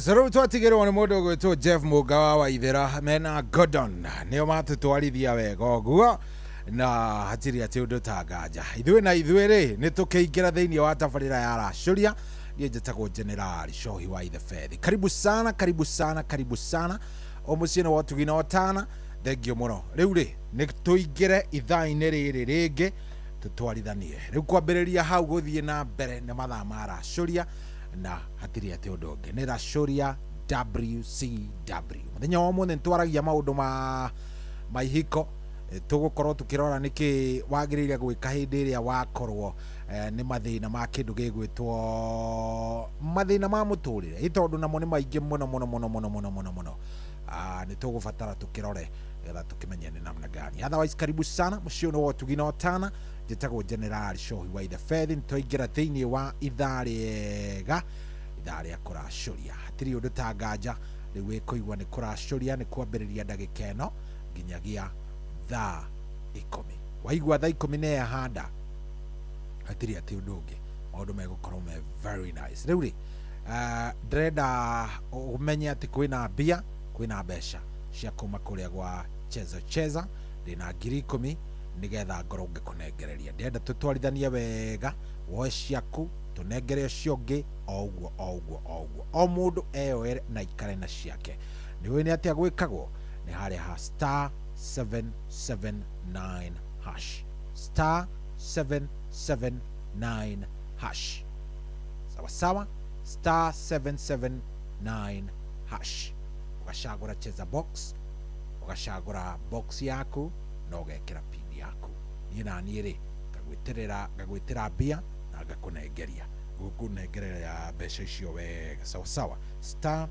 Zero twatigirwo nĩ mũndũ gwĩtwo Jeff Mũngawa wa Ithera mena Gordon nĩo matũtwarithia wega ũguo na hatirĩ atĩ ũndũ ta nganja ithuĩ na ithuĩ rĩ nĩ tũkĩingĩra thĩinĩ wa tabarĩra ya racũria ndiye njĩtagwo General Shohi wa the Fed. Karibu sana o muciĩ wa Tugina Otana. Thengio muno. Rĩu rĩ nĩ tũingĩre ithaa-inĩ rĩrĩ rĩngĩ tutwarithanie. Rĩu kwambĩrĩria hau gũthiĩ na mbere nĩ mathaa ma Racoria na hatirĩ atĩ ũndũ ũngĩ nĩ Racoria WCW. Mũthenya wa ũmũthĩ nĩtwaragia maũndũ ma ihiko, tũgũkorwo tũkĩrora nĩkĩ wagĩrĩire gwĩka hĩndĩ ĩrĩa wakorwo nĩ mathĩna ma kĩndũ gĩgwĩtwo mathĩna ma mũtũrĩre, tondũ namo nĩ maingĩ mũno. Nĩ tũgũbatara tũkĩrore getha tũkĩmenye nĩ namna gani. Otherwise karibu sana mũciĩ wa Tugina Otana, njĩtagwo General Shohi wa the Fed. Nĩtwaingĩra thĩinĩ wa ithaa rĩega, ithaa rĩa kũracoria. Hatirĩ ũndũ ta nganja, rĩu wĩkũigua nĩ kũracoria, nĩ kwambĩrĩria ndagĩka ĩno nginyagia thaa 10. Waigua thaa 10 nĩ handa, hatirĩ atĩ ũndũ ũngĩ, maũndũ megũkorwo me very nice. Rĩu rĩ ndĩrenda ũmenye atĩ kwĩna mbia, kwĩna mbeca cia kuma kũrĩa gwa cheza ndĩna 10,000 nĩgetha ngorwo ngĩkũnengereria. Ndĩrenda tũtwarithanie wega, woe ciaku tũnengere ũcio ũngĩ o ũguo, o mũndũ eyoere na ikare na ciake. Nĩũĩ nĩ atĩa gwĩkagwo? Nĩ harĩa ha star 779 hash, star 779 hash, sawa, star 779 hash. Ugacagũra cheza box, ugacagũra box yaku na ũgekĩra pin yaku. Niĩ na niĩ rĩ ngagwĩtĩra mbia na ngakũnengeria, gũkũnengerera mbeca icio wega, sawa, star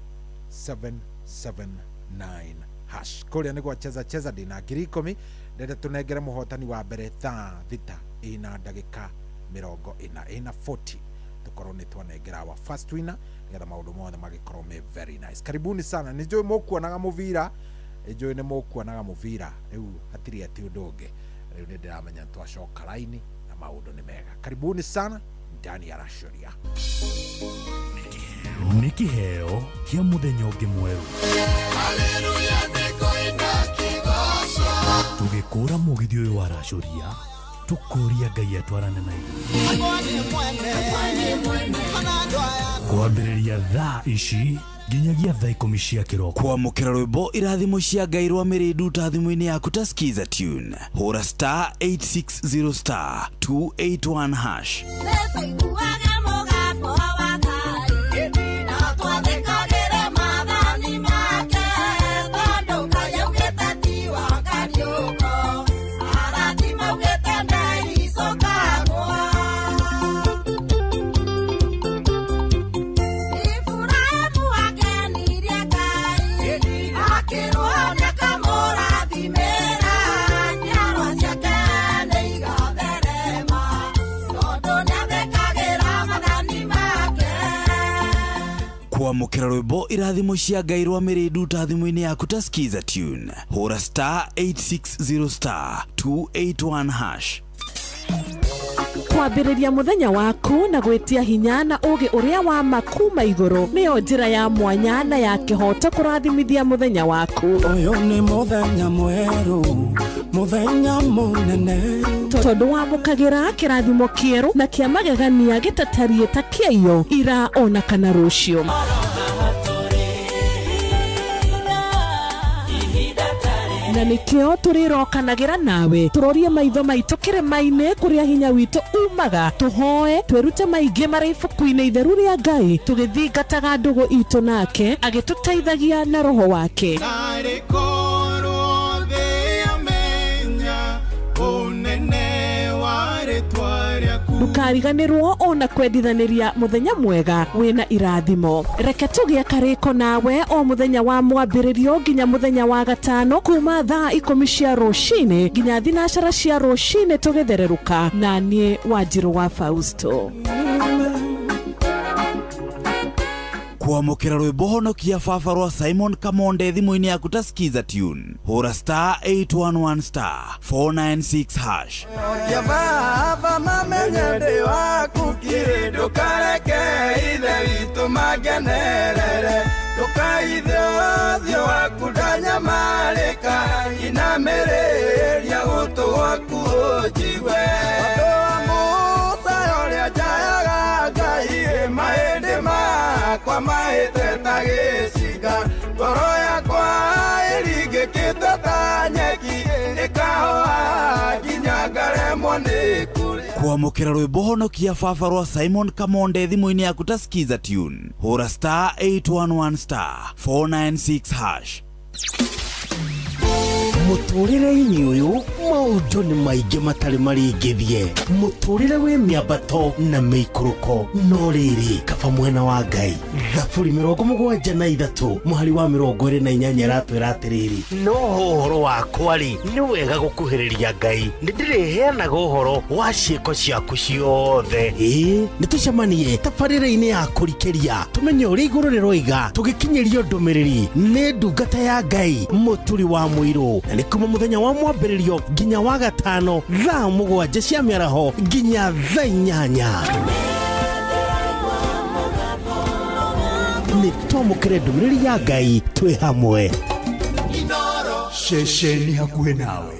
779 hash. Kũrĩa nĩ gwa cheza ndĩna 10,000. Ndĩrenda tũnengere mũhotani wa mbere thaa thita ĩna ndagĩka 40 tukorwo nĩ twanengera wa first winner nĩgetha maũndũ mothe magĩkorwo me very nice. Karibuni sana. Nĩ njũĩ mũkuonaga mũvira, rĩu hatirĩ atĩ ũndũ ũngĩ. Rĩu nĩ ndĩramenya twacoka laini na maũndũ nĩ mega. Karibuni sana ndani ya Racoria. Nĩ kĩheo kĩa mũthenya ũngĩ mwerũ. Haleluya nĩkũina kĩgoco. Tũgĩkũra mũgithi ũyũ wa Racoria, tũkũria Ngai atwarane na ithuĩ. Kwambĩrĩria thaa ici nginyagia thaa 10 cia kĩroko. Kwamũkĩra rwĩmbo irathimo cia Ngai rwa mĩrĩndu ta thimũ-inĩ yaku ta skiza tune. Hũra star 860 star 281 hash. Kwamũkĩra rwĩmbo irathimo cia Ngai rwa mĩrĩndu ta thimũ-inĩ yaku ta skiza tune. Hũra star 860 star 281 hash. Kwambĩrĩria mũthenya waku na gwĩtia hinya na ũgĩ ũrĩa wa makuma igũrũ nĩyo njĩra ya mwanya na ya kĩhoto kũrathimithia mũthenya waku. Ũyũ nĩ mũthenya mwerũ, mũthenya mũnene, tondũ wamũkagĩra kĩrathimo kĩerũ na kĩa magegania gĩtatariĩ ta kĩayo ira ona kana rũciũ. Na nĩkĩo tũrĩrokanagĩra nawe tũrorie maitho maitũ kĩrĩma-inĩ kũrĩa hinya witũ umaga, tũhoe twĩrute maingĩ marĩ ibuku-inĩ itheru rĩa Ngai, tũgĩthingataga ndũgũ itũ nake agĩtũteithagia na roho wake. Ndũkariganĩrwo ona kwendithanĩria mũthenya mwega wĩna irathimo. Reke tũgĩe karĩko nawe o mũthenya wa mwambĩrĩrio nginya mũthenya wa gatano kuma thaa 10 cia rũcinĩ nginya thinacara cia rũcinĩ tũgĩthererũka na niĩ Wanjirũ wa Fausto. Kwamũkĩra rwĩmbo honokia baba rwa Simon Kamonde thimũ-inĩ yaku ta skiza tune. Hũra star 811 star 496 hash. Ya baba mamenye ndĩ waku kiri, ndũkareke ithe witũ magenerere, ndũkaithe ũthiũ waku ndanyamarĩka, inamĩrĩria gũtũ gwaku ũnjigue. Andũ a Musa ũrĩa njayaga Ngai mahĩndĩ kwamukira rwimbo honokia baba rwa Simon Kamonde thimu-ini yaku ta skiza tune hura star 811 star 496 hash. Muturire-ini uyu maundu ni maingi matari maringithie muturire we miambato na miikuruko no riri kaba mwena wa Ngai Thaburi 73 muhari wa 28 ratwira atiriri no horo wakwa ri ni wega gukuhiriria Ngai ndiriheanaga uhoro wa ciiko ciaku ciothe nitucemanie tabarĩra-inĩ ya kũrikĩria tumenye ũrĩa igũrũ rĩroiga tũgĩkinyĩrio ndũmĩrĩri nĩ ndungata ya Ngai mũturi wa mũirũ na nĩ kuma mũthenya wa mwambĩrĩrio nginya wa gatano thaa 7 cia mĩaraho nginya thaa 8 nĩ twamũkĩre ndũmĩrĩri ya Ngai twĩ hamwe ceceni hakuhĩ nawe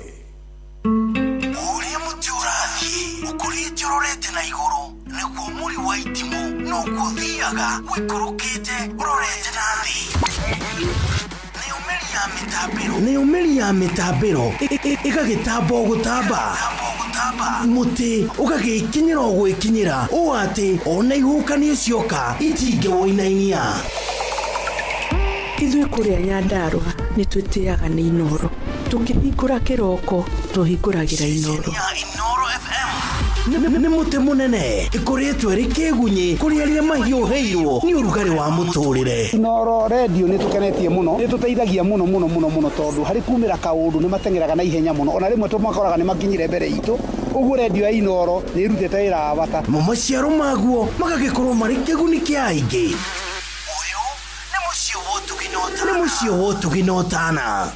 ũrĩa mũtĩ ũrathiĩ ũkũrĩte ũrorete na igũrũ nĩguo mũri wa itimũ no gũthiaga wĩkũrũkĩte ũrorete na thĩ nĩ ũmĩri ya mĩtambĩro ĩgagĩtamba gũtamba mũtĩ ũgagĩkinyĩra gwĩkinyĩra ũũ atĩ ona ihukanio cioka itingĩwoinainia. Ithuĩ kũrĩa Nyandarua nĩ twĩtĩaga nĩ Inoro tũkĩhingũra kĩroko tũhingũragĩra Inoro. Nĩ mũtĩ mũnene ĩkoretwo ĩrĩ kĩgunyi kũrĩ arĩa mahiũhĩirwo nĩ ũrugarĩ wa mũtũrĩre. Inoro radio nĩ tũkenetie mũno nĩ tũteithagia mũno tondũ harĩ kumĩra kaũndũ nĩ matengeraga na ihenya mũno ona rĩmwe tũmakoraga nĩ makinyire mbere itũ ũguo radio ya Inoro nĩ ĩrutĩte wĩra wa bata. Maciaro maguo magagĩkorwo marĩ kĩguni kĩa aingĩ. Ũyũ nĩ mũciĩ wa Ũtugi na Ũtana.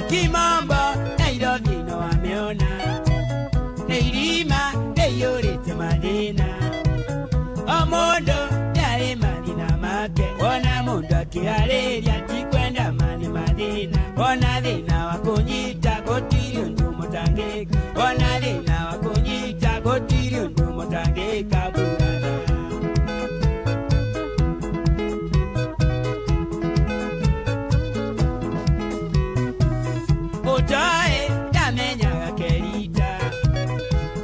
Kimamba, Nairobi no ameona Neirima, neyorete madina Omondo, yare madina make Ona mundo akiareria tikwenda mani madina Ona dhina wakunyita kotiri undumo tangeka Ona dhina wakunyita kotiri undumo tangeka burana Otae, namenyaga kerita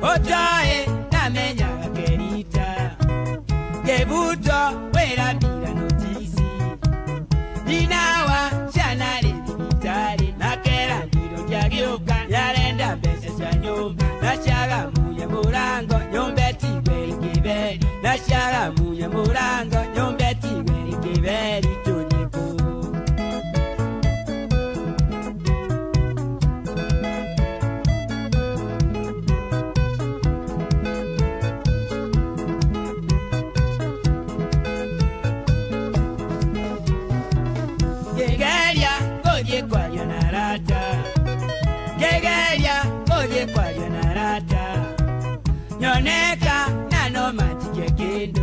Otae, namenyaga kerita Gebuto, wera bila notisi Ninawa, shanari digitali Nakera ndiro jagioka Yarenda mbese cha nyumba Nashaga muye murango Nyombeti gweri kiberi Nashaga muye murango Nyombeti gweri kiberi Nyoneka nano matike kindu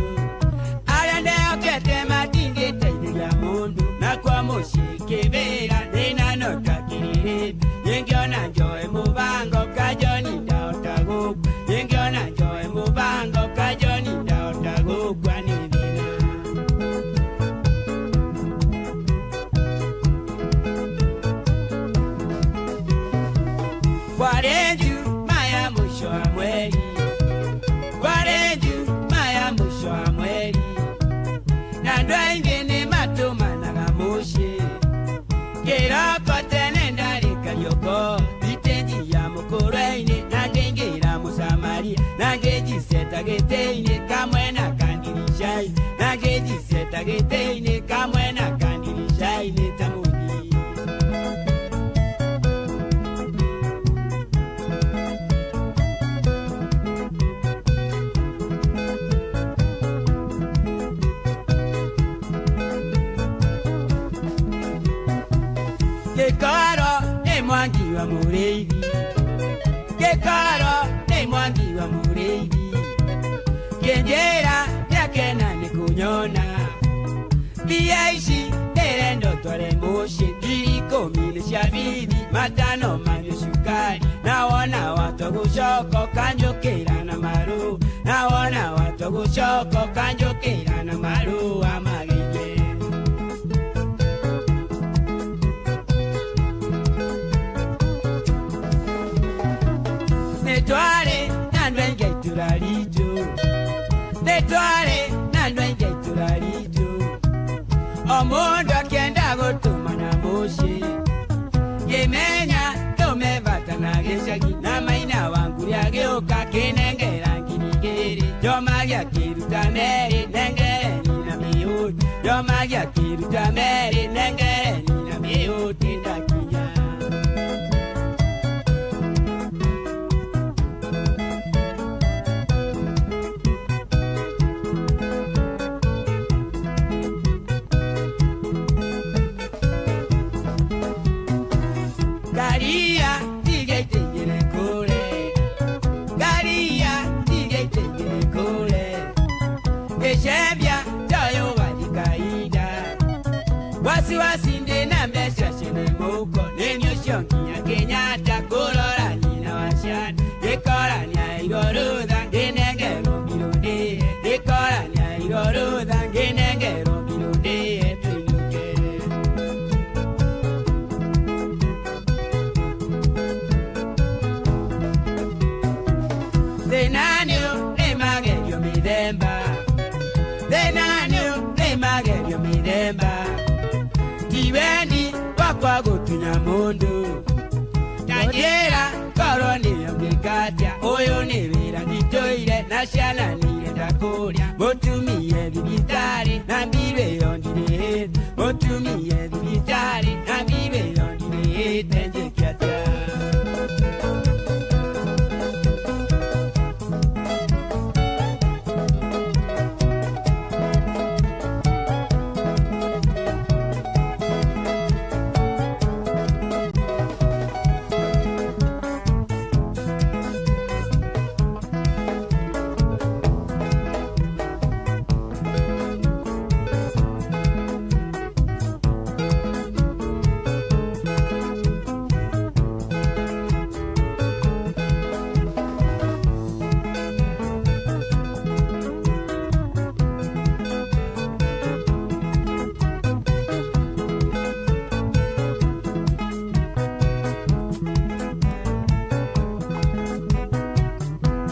Arande okete matingi teide ya mundu Na kwa mushike vera Nina nota kiriri Yengiona njoe mubango Kajoni ndaota guku Yengiona njoe mubango Kajoni ndaota guku Anivina Warenju maya musho amweli Nandwa ingene matuma na gamushe Gira patene ndarika yoko Viteji ya mukureine Nangengira musamaria Nangejiseta geteine Kamwena kandirishai Nangejiseta geteine Kamwena kandirishai Netamudi Kekaro ne mwangi wa mureithi Kekaro ne mwangi wa mureithi Kenjera yakena ni kunyona Biaishi nerendo tware moshi kiriko mile cia bibi matano manyo shukari nawona watu gucoko kanjukira na maru nawona watu gucoko kanjukira na maru amagige netware nandwenge turalijo netware nandwenge turalijo omundu akenda gutuma na mushi yemenya tomevata gicagi na maina wangu yagiuka kinengera ngirigiri jomagia kiruta meri nengereni na miyuti jomagia kiruta meri nengereni na miyuti ndakinya Garia, tigete yere kule. Garia, tigete yere kule. Keshebia, tayo walikaida. Wasi ndena mbesha shene moko. Nenyo shonki ya Kenyatta, kolora nina washana. Dekora nya igorudha, genengero mirude. Dekora nya igorudha, genengero mirude. Denanyo, ne magenyo midemba. Denanyo, ne magenyo midemba. Tiwendi, wakwa gutunya mundu. Tajera, koroni yongekatia. Oyo nevera nitoire, nashana nirenda kuria. Motumie bibitari, na bibe yondire. Motumie bibitari, na bibe yondire. Tenje kiata.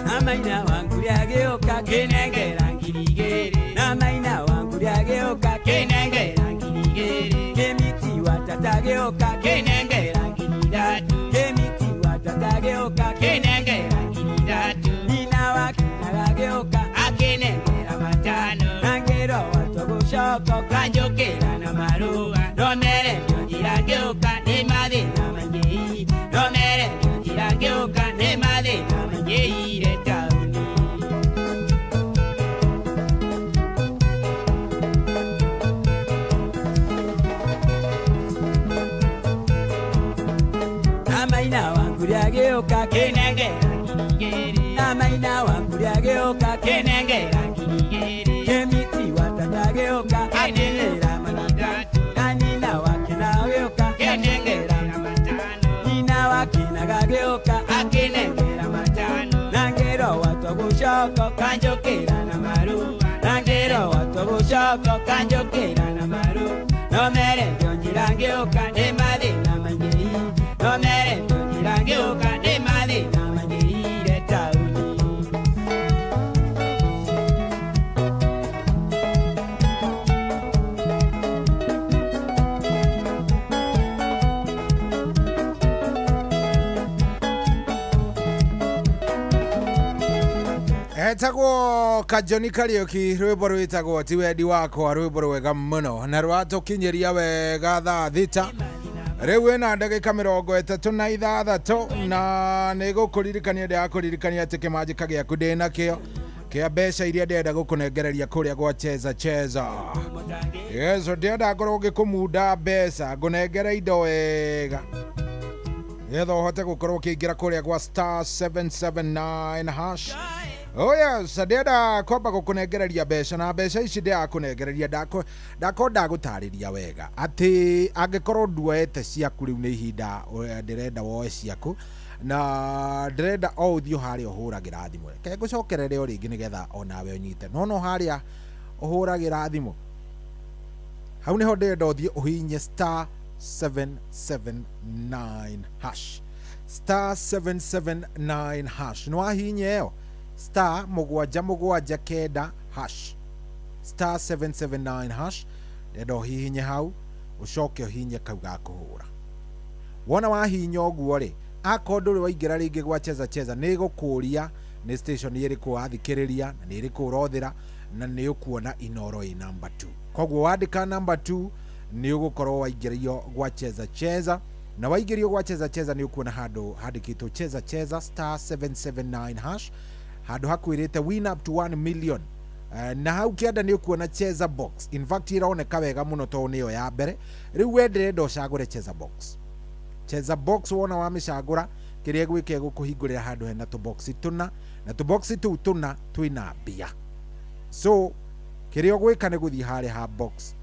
Namaina wangu lyageuka kenengera ngirigere. Namaina wangu lyageuka kenengera ngirigere. Kemiti watatageuka kenengera ngirigatu. Kemiti watatageuka kenengera ngirigatu. Nina wakinageuka akenengera matano. Nangero watogushoko kanjokera na marua. Nomere nyongirageuka ne madina mangei. Nomere nyongirageuka ne madina mangei reta. Namaina wangu lyageuka kenengera ngirigere. Namaina wangu lyageuka kenengera ngirigere. Kemiti watatageuka kenengera matatu. Nanina wakinageuka kenengera matano. Nina wakinageuka kenengera matano. Nangero watogushoko kanjokera na maru. Nangero watogushoko kanjokera na maru. Nomere nyongirageuka ne madina mangei. Nomere nyongirageuka ne madina mangei reta uni. etagwo Kajoni Kariuki rwimbo rwitagwo ti wendi wakwa rwimbo rwega muno na rwatukinyeria wega thaa thita riu ena ndagika 36 na nigukuririkania ndakuririkania ati kimanjika giaku ndina kio kia mbeca iria ndenda gukunengereria kuria gwa cheza yeso ndenda ngorwo ngikumunda mbeca ngunengera indo wega getha uhote gukorwo ukiingira kuria gwa *779# Oya sadeda koba gukunegereria besha na besha ici ndia kunegereria ndakonda gutariria wega ati angikorwo nduete ciaku riu ni ihinda ndirenda woe ciaku na ndirenda o uthio haria uhuragira thimu ke gucokerere o ringi nigetha onawe unyite no haria uhuragira thimu hau niho ndirenda uthie uhinye star 779 hash star 779 hash no ahinye yo star mugwanja kenda hash star 779 hash ndio hihinye hau ucoke uhinye kau ga kuhura wona wahinya oguo ri akondo ri waingira ringi gwa cheza ni gukuria ni station iriku athikiriria na ni iriku rothira na ni ukuona Inoro i number 2 kogwo wandika number 2 ni ugukorwo waingirio gwa cheza na waingirio gwa cheza ni ukuona handu handikitwo cheza star 779 hash handu hakwirite win up to 1 million na hau kienda ni ukuona cheza box in fact iraoneka wega muno to niyo ya mbere riu wendere ndo cagure cheza box wona wa micagura kiria gwike gukuhingurira handu hena tu box tuna na tu box tu tuna twina bia so kiria gwika ni guthii hari ha box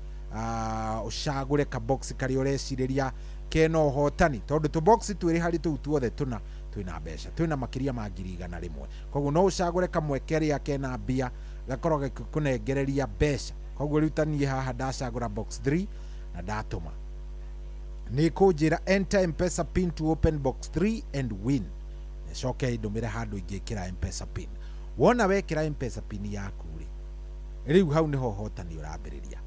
ucagure ka box kari ureciriria kena uhotani tondu tu box twiri hari tu tuothe tuna twina besha twina makiria ma 100,000 koguo no ucagure kamwe keria kena bia gakorwo kunengereria besha koguo riu tanie haha ndacagura box 3 na ndatuma ni kunjira enter M-Pesa pin to open box 3 and win coke ndumire handu ingikira M-Pesa pin wona wekira M-Pesa pin yaku riu hau niho hotani urambiriria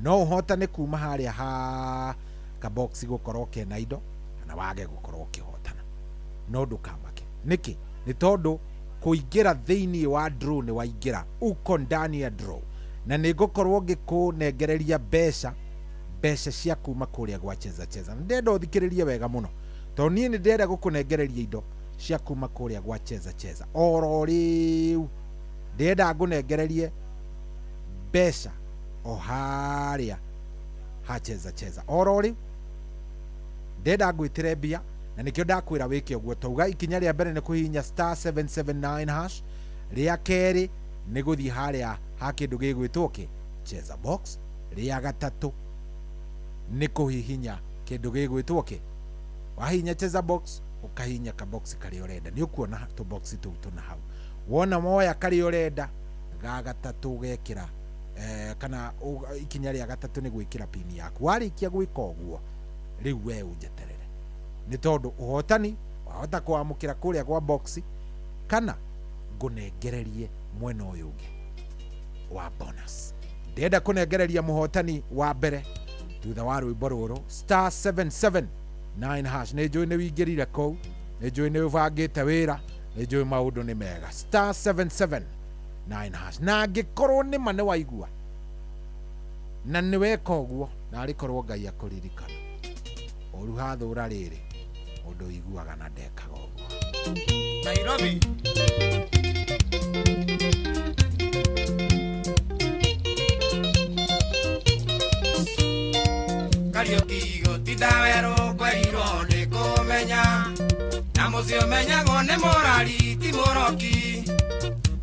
no hotane kuma haria ha ka box gukorwo kena indo na wage gukorwo kihotana no ndukamake niki ni tondu kuingira thiini wa draw ni waingira uko ndani ya draw na ni gukorwo ngikunengereria besha cia kuma kuria gwa cheza ndenda uthikiririe wega muno to nie ni ndenda gukunengereria indo cia kuma kuria gwa cheza oro riu ndenda ngunengererie besha o haria ha cheza oro riu ndenda ngwitire bia na nikio ndakwira wiki uguo touga ikinya ria mbere ni kuhinya star 779 hash ria keri ni guthii haria ha kindu gigwitwo ki cheza box ria gatatu ni kuhihinya kindu gigwitwo ki wahinya cheza box ukahinya ka box kari urenda ni ukuona tu box tu tuna hau wona moya kari urenda ga gatatu gekira kana ikinya ria gatatu ni gwikira pin yaku warikia gwika uguo riu we unjeterere ni tondu uhotani wahota kwamukira kuria gwa box kana ngunengererie mwena uyu ungi wa bonus ndenda kunengereria muhotani wa mbere thutha wa rwimbo ruru star 779 hash ni njui ni wingirire kou ni njui ni ubangite wira ni njui maundu ni mega star 779 hash na ngikorwo ni mane waigua na ni weka uguo na arikorwo Ngai akuririkana oru hathura riri undu iguaga na ndekaga uguo Nairobi Karaoke gutinda weru kweriro ni kumenya na mucio menyagwo ni morari ti muroki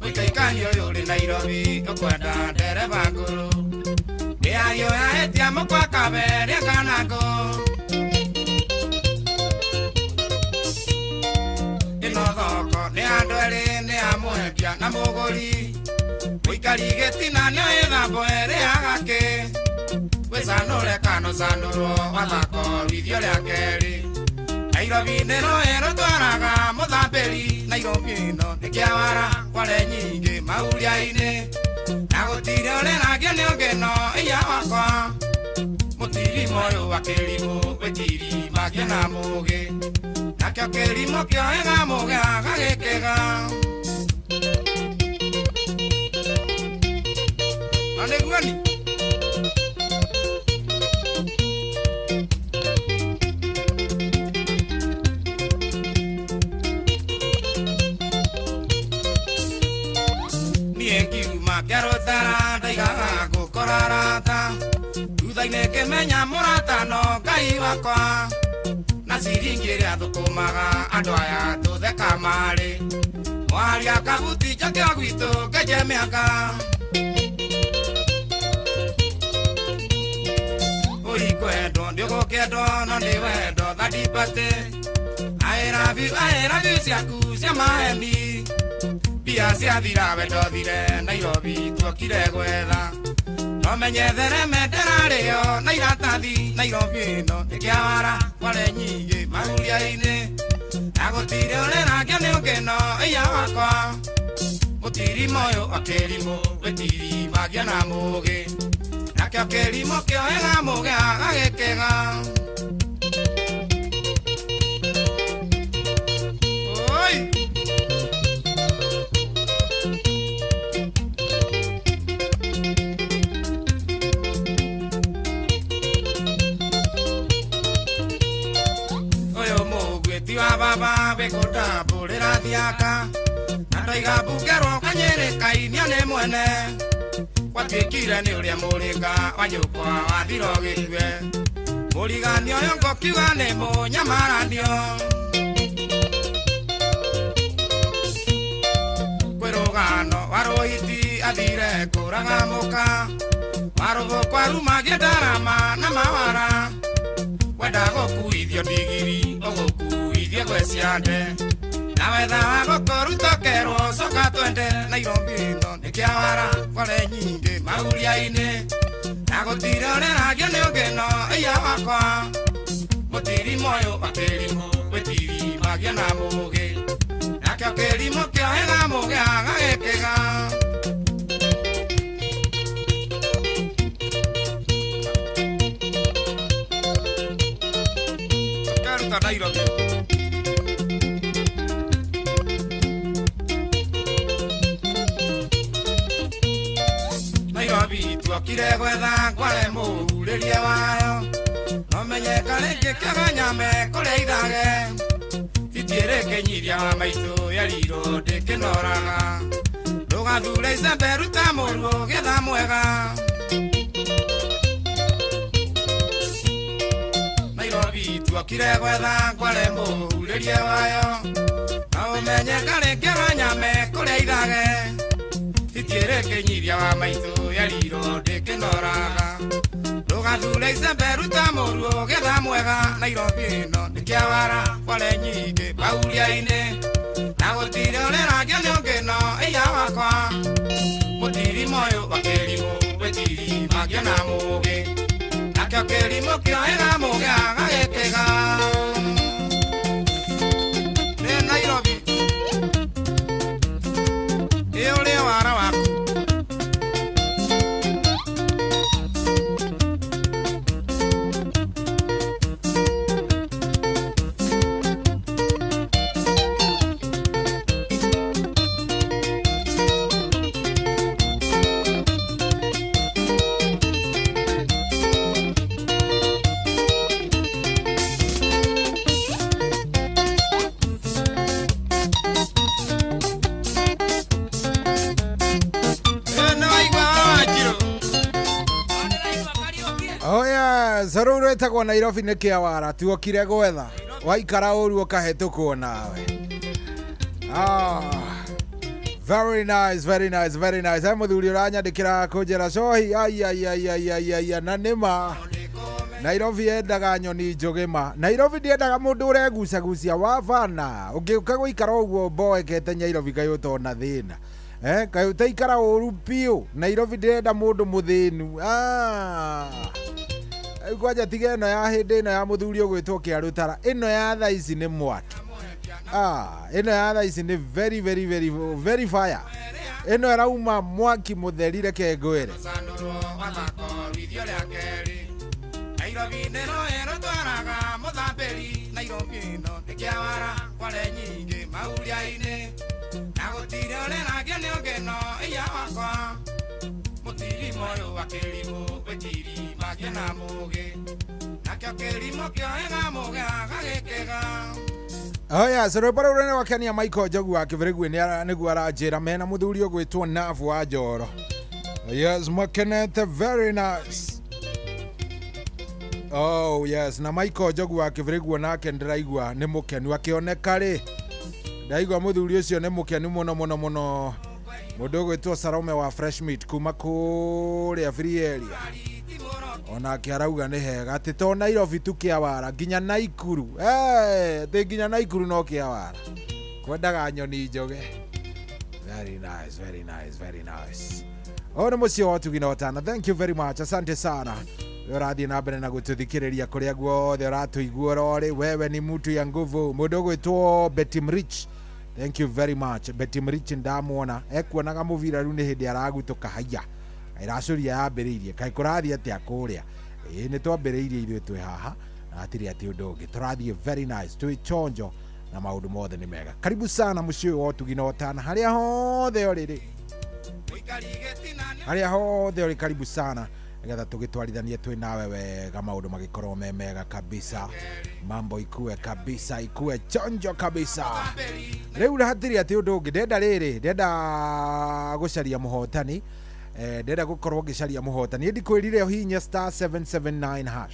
muikaikani uyu uri Nairobi ukwenda ndereba nguru ni ayo yaetia mukwa kaberia kanako thoko ni andu eri ni amwendia na muguri muikari gitina ni ithambo eri agake wicanure kano canurwo wathako rithio ria keri Nairobi ni rwiro twaraga muthambiri Nairobi ino ni kiawara kware nyingi mauria-ini na gutire ureragio ni ungeno iya wakwa mutiri moyo wa kirimu wetiri magia na mugi nakio kirimo kioega muga gagikega anegwani niengiuma kiarutara ndaigaga gukorarata thutha-ini kimenya muratano Ngai wakwa na ciringi iria thukumaga andu aya tutheka mari Aria kabuti chake gwito keje miaka Oi kwedo ndiogo kedo no ndiwedo thadipate Aera vi siaku cia mahendi Bia cia thira wendo thire Nairobi tuokire gwetha No menyethere menderario na iratathi Nairobi no ikiawara kware nyingi maguria-ini Agutire urera ngene ungeno iya wakwa Mutiri moyo akirimo wetiri magia na mugi Nake akirimo kioega mugi agagikega Oi Tiwa baba bekota bulera thiaka Nandaiga bukero kanyere kainia ne mwene Watikire ni uria muringa wanyukwa wathiro gitwe Muriganio yongo kiwa ne munyamaranio Kwerogano warohiti athire kuraga muka Warogo kwa ruma giedarama na mawara Wenda gokuithio ndigiri ogokuithio gweciande Na wetha wagokorutokerwo coka twende Nairobi ino nikiawara kware nyingi maguria-ini Na gutire ureragio ni ungeno iya wakwa Mutiri moyo akirimo wetiri magia na mugi Nake akirimo kioega mugi agagikega Nairobi Nairobi tuokire gwetha kware muhuriria wayo No menyeka rĩngĩ kĩganyame kũrĩa ithage Itiĩrĩ kĩnyiria wa maitũ yariro ndĩkĩnoraga Ndũgathure icembe ruta mũruo getha mwega Nairobi tuokire gwetha kware muhuriria wayo Na ũmenyeka rĩngĩ kĩganyame kũrĩa ithage Itiĩrĩ kĩnyiria wa maitũ yariro ndĩkĩnoraga Ndũgathure icembe ruta mũruo getha mwega Nairobi ĩno nĩkĩawara kware nyingĩ maguria-ini Na gũtirĩ ũreragio nĩ ũngĩno iya wakwa Mũtiri moyo wa kĩrimũ wetiri magia na mũgĩ Nakĩo kĩrimũ kĩoega mũgĩ agagĩkĩga Nĩ Nairobi Ĩ ũrĩ wara waku Saruru etagwo Nairobi nĩ kĩawara tuokire gwetha waikara ũru ũkahetũkwo nawe very nice very nice very nice mũthuri ũranyandĩkĩra kũnjĩra cohi ai na nĩma Nairobi endaga nyoni njũgĩma Nairobi ndiendaga mũndũ ũregucagucia wabana ũngĩũka gũikara ũguo mboekete Nairobi kaĩ ũtona thĩna kaĩ ũtaikara ũru piũ Nairobi ndĩrenda mũndũ mũthĩnu Kwaja tiga ĩno ya hĩndĩ ĩno ya mũthuri ũgwĩtwo Kĩarũtara ĩno ya thaa ici nĩ mwaki ĩno ya thaa ici nĩ very very very very fire ĩno ĩrauma mwaki mũtheri reke ngwĩre Nairobi nĩro ĩrũtwaraga mũthambĩri Nairobi ĩno nĩkĩawara kware nyingĩ maguria-ini Na gũtirĩ ũreragio nĩ ũngĩno iya wakwa Mũtiri moyo wa kĩrimũ wetiri magia na mũgĩ Nakĩo kĩrimũ kĩoega mũgĩ agagĩkĩga rwĩmbo rũu rũnene wakenia Michael Njogu wa Kĩbĩrĩgui nĩguo aranjĩra mena mũthuri ũgwĩtwo Navu wa Njoro Yes makenete very nice Oh yes na Michael Njogu wa Kĩbĩrĩgui nake ndĩraigua nĩ mũkenu akĩoneka rĩ ndaigua muthuri ucio nĩ mũkenu mũno mũndũ ũgwĩtwo Salome wa Fresh Meat kuma kũrĩa free area onake arauga nĩ hega atĩ to Nairobi tu Kĩawara nginya Naikuru atĩ nginya Naikuru no Kĩawara kwendaga nyoni njoge. Very nice. Ona mũciĩ wa Ũtugi Otana, thank you very much, asante sana. Ũrathiĩ na mbere na gũtũthikĩrĩria kũrĩa guothe ũratũigua rorĩ, wewe ni mtu ya nguvu. Mũndũ ũgwĩtwo Betim Rich, thank you very much. Betim Rich ndamuona ekuonaga mũbira rĩu nĩ hĩndĩ aragutũka haiya iracuria yambĩrĩirie kaĩ kũrathiĩ atĩa kũrĩa nĩ twambĩrĩirie ithuĩ twĩ haha na hatirĩ atĩ ũndũ ũngĩ tũrathiĩ very nice twĩ chonjo na maũndũ mothe nĩ mega. Karibu sana mũciĩ wa Ũtugi Otana harĩa hothe ũrĩ karibu sana nĩgetha tũgĩtwarithanie twĩ nawe wega maũndũ magĩkorwo me mega kabisa, mambo ikue kabisa, ikue chonjo kabisa. Rĩu hatirĩ atĩ ũndũ ũngĩ ndenda gũcaria mũhotani, ndenda gũkorwo ngĩcaria mũhotani. Ndikwĩrire hihinya *779#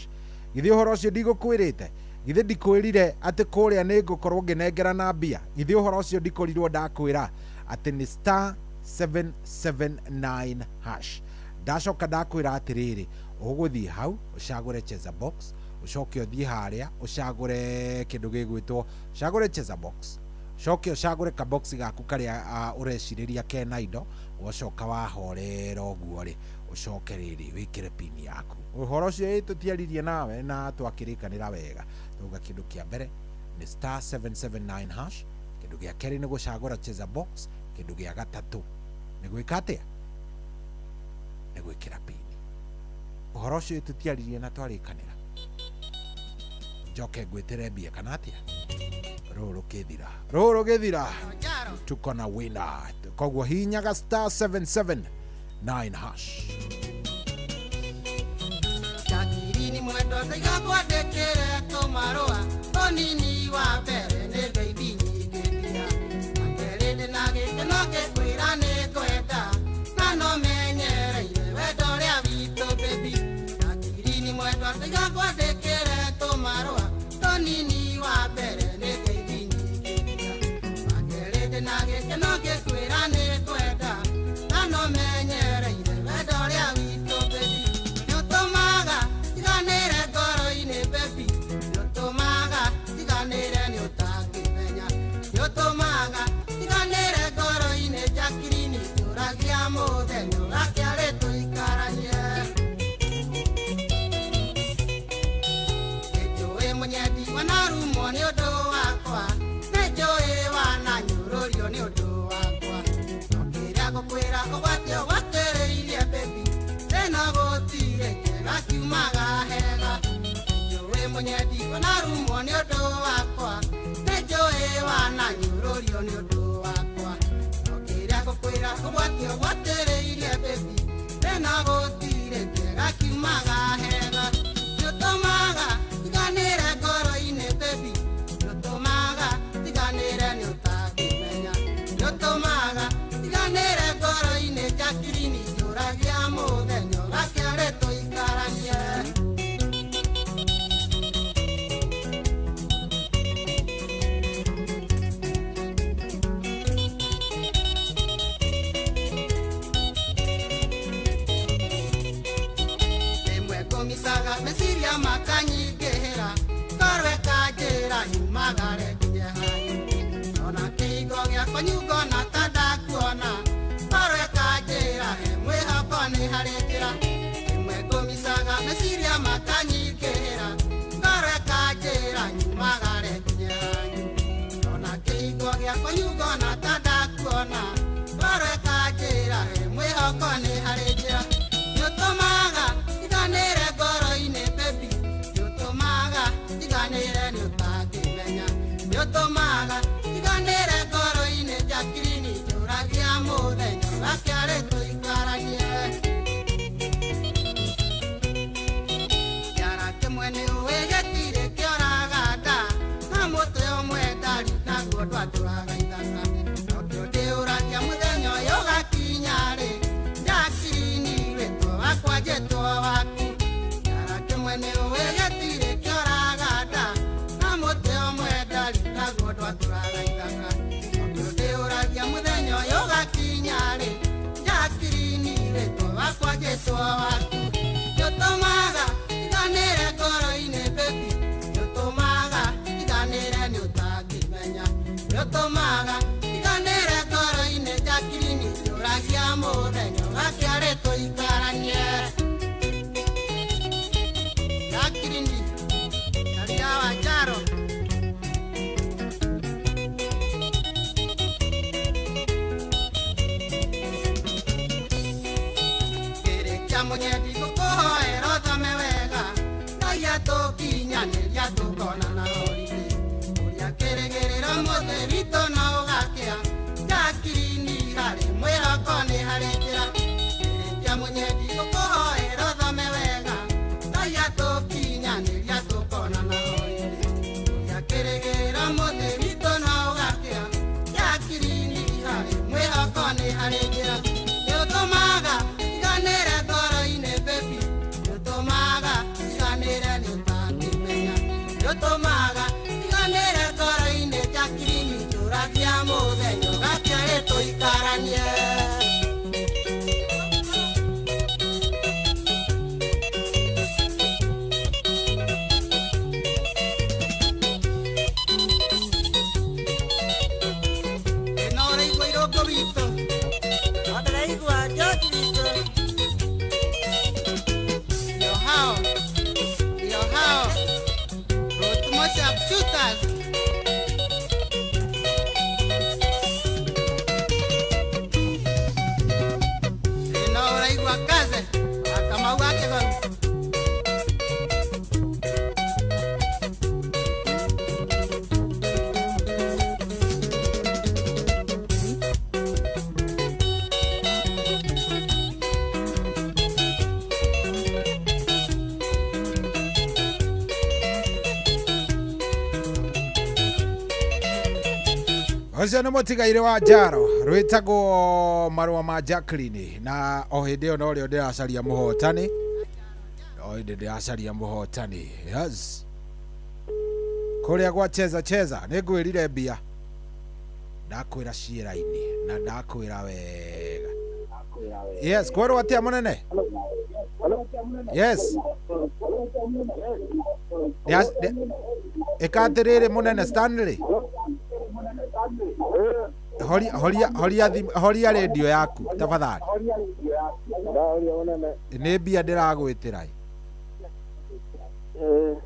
githĩ ũhoro ũcio ndigũkwĩrĩte, githĩ ndikwĩrire atĩ kũrĩa nĩ ngũkorwo ngĩnengerana mbia, githĩ ũhoro ũcio ndikorirwo ndakwĩra atĩ nĩ *779#. Ndacoka ndakwĩra atĩrĩrĩ, ũgũthiĩ hau ũcagũre cheza box, ũcoke ũthiĩ harĩa ũcagũre kĩndũ gĩgwĩtwo ũcagũre cheza box, ũcoke ũcagũre ka box gaku karĩa ũrecirĩria kena indo, ũcoka wahorera ũguo rĩ ũcoke rĩrĩ wĩkĩre pin yaku. Ũhoro ũcio tũtiaririe nawe na twakĩrĩkanĩra wega, tuga kĩndũ kĩa mbere nĩ *779#, kĩndũ gĩa kerĩ nĩ gũcagũra cheza box, kĩndũ gĩa gatatũ nĩ gwĩka atĩa, nĩ gwĩkĩra pin. Ũhoro ũcio tũtiaririe na twarĩkanĩra, njoke ngwĩtĩre mbia kana atĩa. Rũrũ gĩthira tuko na winner, koguo hinyaga *779#. Jakirini mwendo taiga kwandĩkĩre tũmarũa ũnini wa mbere nĩ ngeithi nyingĩthia akerĩndĩ na gĩkeno gĩkwĩra nĩ ngwenda na no menyereire wendo ũrĩa witũ baby. Jakirini mwendo taiga kwandĩkĩre tũmarũa ũnini wa mbere nĩ ngeithi nyingĩthia akerĩndĩ na gĩkeno gĩkwĩra nĩ ngwenda na no menyereire wendo ũrĩa witũ baby. Nĩũtũmaga tiganĩre ngoro-inĩ baby, nĩũtũmaga tiganĩre nĩ ũtangĩmenya, nĩũtũmaga tiganĩre ngoro-inĩ Jakirini tũragia mũthenya ũgakĩarĩ tũikaranie. Nĩnjũĩ mũnyendi wanarumwo nĩ ũndũ wakwa, nĩnjũĩ wananyũrũrio nĩ ũndũ wakwa, no kĩrĩa ngũkwĩra ũgwatio gwatĩrĩirie baby, tena gũtirĩ kĩega kiumaga hega. Nĩnjũĩ mũnyendi wanarumwo nĩ ũndũ wakwa, nĩnjũĩ wananyũrũrio nĩ ũndũ wakwa, no kĩrĩa ngũkwĩra ũgwatio gwatĩrĩirie baby, tena gũtirĩ kĩega kiumaga hega. Nĩũtũmaga tiganĩre ngoro-inĩ baby, nĩũtũmaga tiganĩre nĩ ũtangĩmenya, nĩũtũmaga tiganĩre ngoro-inĩ Jakirini tũragia mũthenya ũgakĩarĩ tũikaranie. Rĩmwe ngũmicaga meciria makanyingĩhĩra, ngoro ĩkanjĩra nyumagare nginye hanyu, ona kĩhingo gĩakwa nyungona ta ndakuona, ngoro ĩkanjĩra he mwĩhoko nĩ harĩ njĩra. Rĩmwe ngũmicaga meciria makanyingĩhĩra, ngoro ĩkanjĩra nyumagare nginye hanyu, ona kĩhingo gĩakwa nyungona ta ndakuona, ngoro ĩkanjĩra he mwĩhoko nĩ harĩ njĩra. Nĩũtũmaga tiganĩre ngoro-inĩ baby, nĩũtũmaga tiganĩre nĩ ũtangĩmenya, nĩũtũmaga tiganĩre ngoro-inĩ Jakirini tũragia mũthenya ũgakĩarĩ tũikaranie. Kĩara kĩmwe nĩ ũĩ gĩtirĩ kĩoraga nda, na mũtĩ ũmwe ndari naguo ndwatũraga ithaka, nokĩo ndĩũragia mũthenya ũyũ ũgakinya rĩ, Jakirini rĩtwa wakwa njĩtwo waku. Kĩara kĩmwe nĩ ũĩ gĩtirĩ kĩoraga nda, na mũtĩ ũmwe ndari naguo ndwatũraga Yotomaga iganere ngoro-inĩ njakiri nĩnjũragia mũthenya gakĩarĩ tũikaranie njakirini Karia Wanjaro kĩrĩkia mũnyendi gũkũhoera ũthome wega Ngai atũkinyanĩria tũkonana rori-inĩ ũrĩa kĩrĩgĩrĩro mũthĩ witũ no ũgakĩa njakirini harĩ mwĩhoko nĩ harĩ njĩra kĩrĩkia mũnyendi gũkũhoera ũthome wega Ngai atũkinyanĩria tũkonana rori-inĩ ũrĩa kĩrĩgĩrĩro mũthĩ witũ no ũgakĩa njakirini harĩ mwĩhoko nĩ harĩ njĩra nĩũtũmaga iganĩre ngoro-inĩ baby nĩũtũmaga iganĩre nĩũtangĩmenya nĩũtũmaga iganĩre ngoro-inĩ njakirini njũragia mũthenya ũgakĩarĩ tũikaranie ĩno ũraigua irũngũ witũ ndĩraigua George witũ ndio hao Rotmosa shooters ĩno ũraigua kaze Kamau wa Kĩgonu Ocio nĩ mũtigaire wa Njaro rwĩtagwo marũa ma Jacqueline na o hĩndĩ ĩyo no rĩo ndĩracaria mũhotani o hĩndĩ ndĩracaria mũhotani yes kũrĩa gwa cheza nĩ ngwĩrire mbia ndakwĩra ciĩra-inĩ na ndakwĩra wega yes kwerwo atĩa mũnene yes ĩkatĩrĩrĩ mũnene Stanley horia radio yaku tafadhali nĩ mbia ndĩragwĩtĩra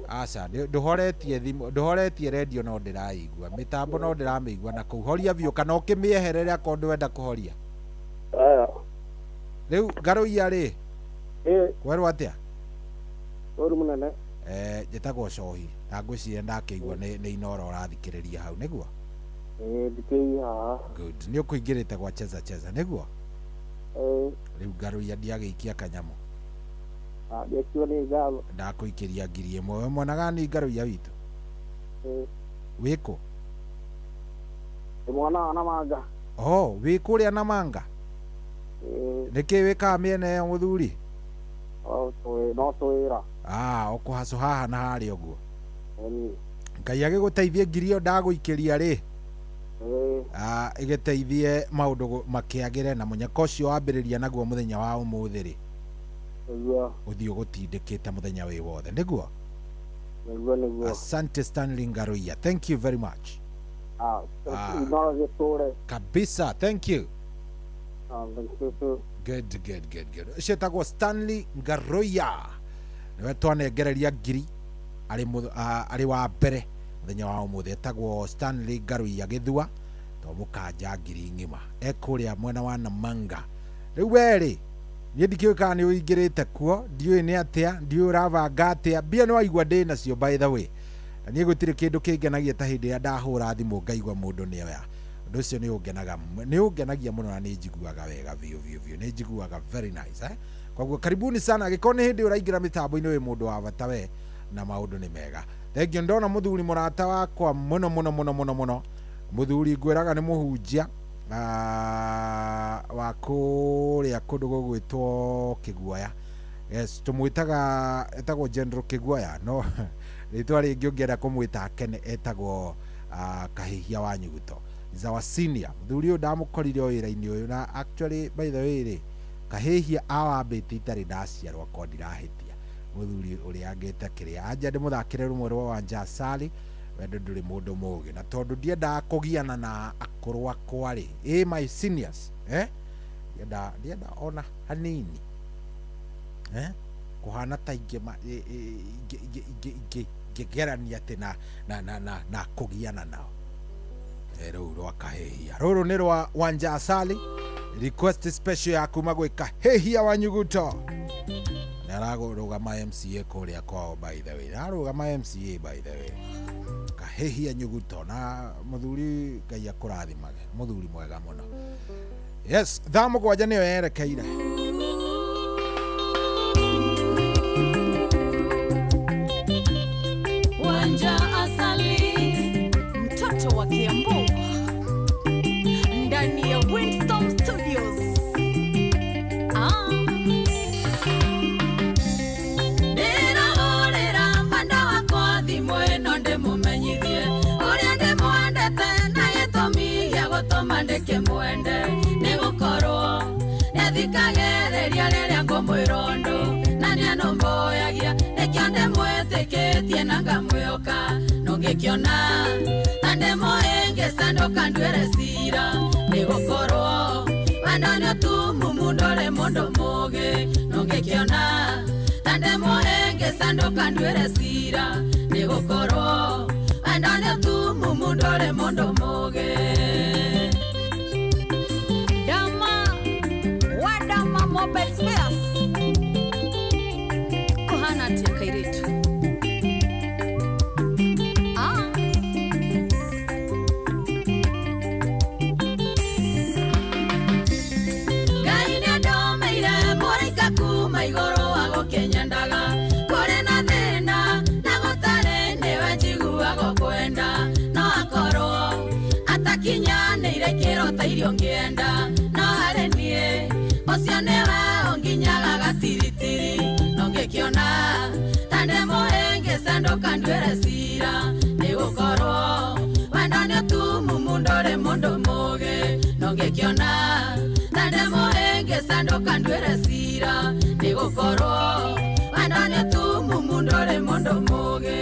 aca ndũhoretie radio no ndĩraigua mĩtambo no ndĩramĩigua na kũu horia biũ kana ũkĩmĩeherere akorwo ndwenda kũhoria rĩu Ngarũiya rĩ kwerwo atĩa njĩtagwo Cohi na ngwĩciria ndakĩigua nĩ Inoro ũrathikĩrĩria hau nĩguo good nĩ ũkũingĩrĩte gwa cheza nĩguo rĩu Ngarũiya ndiagĩikia kanyamũ ndakũikĩria ngiri ĩmwe mwonaga nĩ Ngarũiya witũ wĩkũ mwana wa Namanga wĩ kũrĩa Namanga nĩkĩ wĩkaga mĩena ĩyo mũthuri no twĩra ũkũhacũ haha na harĩa ũguo Ngai agĩgũteithie ngiri ĩyo ndagũikĩria rĩ ĩgĩteithie maũndũ makĩagĩre na mũnyaka ũcio wambĩrĩria naguo mũthenya wa ũmũthĩ rĩ ũthiĩ ũgũtindĩkĩte mũthenya wĩ wothe nĩguo asante Stanley Ngarũiya thank you very much kabisa thank you good ũcio Stanley Ngarũiya nĩwe twanengereria ngiri arĩ wa mbere mũthenya wa ũmũthĩ etagwo Stanley Ngarũiya Gĩthua to mũkanja ngiri ng'ima ekũrĩa mwena wa Namanga rĩu werĩ niĩ ndikĩũĩ kana nĩ ũingĩrĩte kuo ndiũĩ nĩ atĩa ndiũĩ ũravanga atĩa mbia nĩ waigua ndĩ nacio by the way na niĩ gũtirĩ kĩndũ kĩngenagia ta hĩndĩ ĩrĩa ndahũra thimũ ngaigua mũndũ nĩoya ũndũ ũcio nĩ ũngenagia mũno na nĩ njiguaga wega biũ nĩ njiguaga very nice koguo karibuni sana gĩkorwo nĩ hĩndĩ ũraingĩra mĩtambo-inĩ wĩ mũndũ wa bata we na maũndũ nĩ mega thengio ndona mũthuri mũrata wakwa mũno mũthuri ngwĩraga nĩ mũhunjia wa kũrĩa kũndũ gũgwĩtwo Kĩguoya yes tũmwĩtaga etagwo General Kĩguoya no rĩtwa rĩngĩ ũngĩenda kũmwĩta akene etagwo Kahĩhia wa Nyuguto is our senior mũthuri ũyũ ndamũkorire o wĩra-inĩ ũyũ na actually by the way rĩ Kahĩhia awambĩte itarĩ ndaciarwo ko ndirahĩtia mũthuri ũrĩa angĩte kĩrĩa anja ndĩmũthakĩre rũmwe rwa Wanja Asali wendo nduri mundu mugi na tondu ndiendaga kugiana na akuru akwa ri my seniors ndienda ona hanini kuhana ta inge ngegerania ati na kugiana nao rĩu rwa kahĩhia rũrũ nĩ rwa Wanja Asali request special ya kuma gwĩ kahĩhia wa Nyuguto nĩ ararũgama MCA kũrĩa kwao by the way ararũgama MCA by the way kahĩhia Nyuguto na mũthuri Ngai akũrathimage mũthuri mwega mũno yes thaa mũgwanja nĩyo yerekeire Wanja Asali mtoto wa Kiambu ndani ya Windstorm Studios. Nĩrahũrĩra mwenda wakwa thimũ ĩno ndĩmũmenyithie ũrĩa ndĩmwendete na gĩtũmi gĩa gũtũma ndĩkĩmwende nĩgũkorwo nĩathikagĩrĩria rĩrĩa ngũmwĩra ũndũ na nĩanũmbũyagia nĩkĩo ndĩmwĩtĩkĩtie na ngamwĩhoka nũngĩkĩona na ndĩmũhĩngĩca ndũkanduĩre cira nĩgũkorwo wendo nĩũtumumu ndũrĩ mũndũ mũũgĩ nũngĩkĩona na ndĩmũhĩngĩca ndũkanduĩre cira nĩgũkorwo wendo nĩũtumumu ndũrĩ mũndũ mũũgĩ Dama Mobile Spares kuhana tia kairitu Gaine domeire morika kuma igoro wago kenyandaga kore na thina na gotare niwe njiguaga kwenda no akoro atakinyanĩire kĩrota irio ngĩenda no harĩ niĩ ũcio nĩwe ũnginyaga gatiritiri no ngĩkĩona ta ndĩmũhĩngĩca ndũkanduĩre cira nĩgũkorwo wendo nĩũtumumu ndũrĩ mũndũ mũũgĩ no ngĩkĩona ta ndĩmũhĩngĩca ndũkanduĩre cira nĩgũkorwo wendo nĩũtumumu ndũrĩ mũndũ mũũgĩ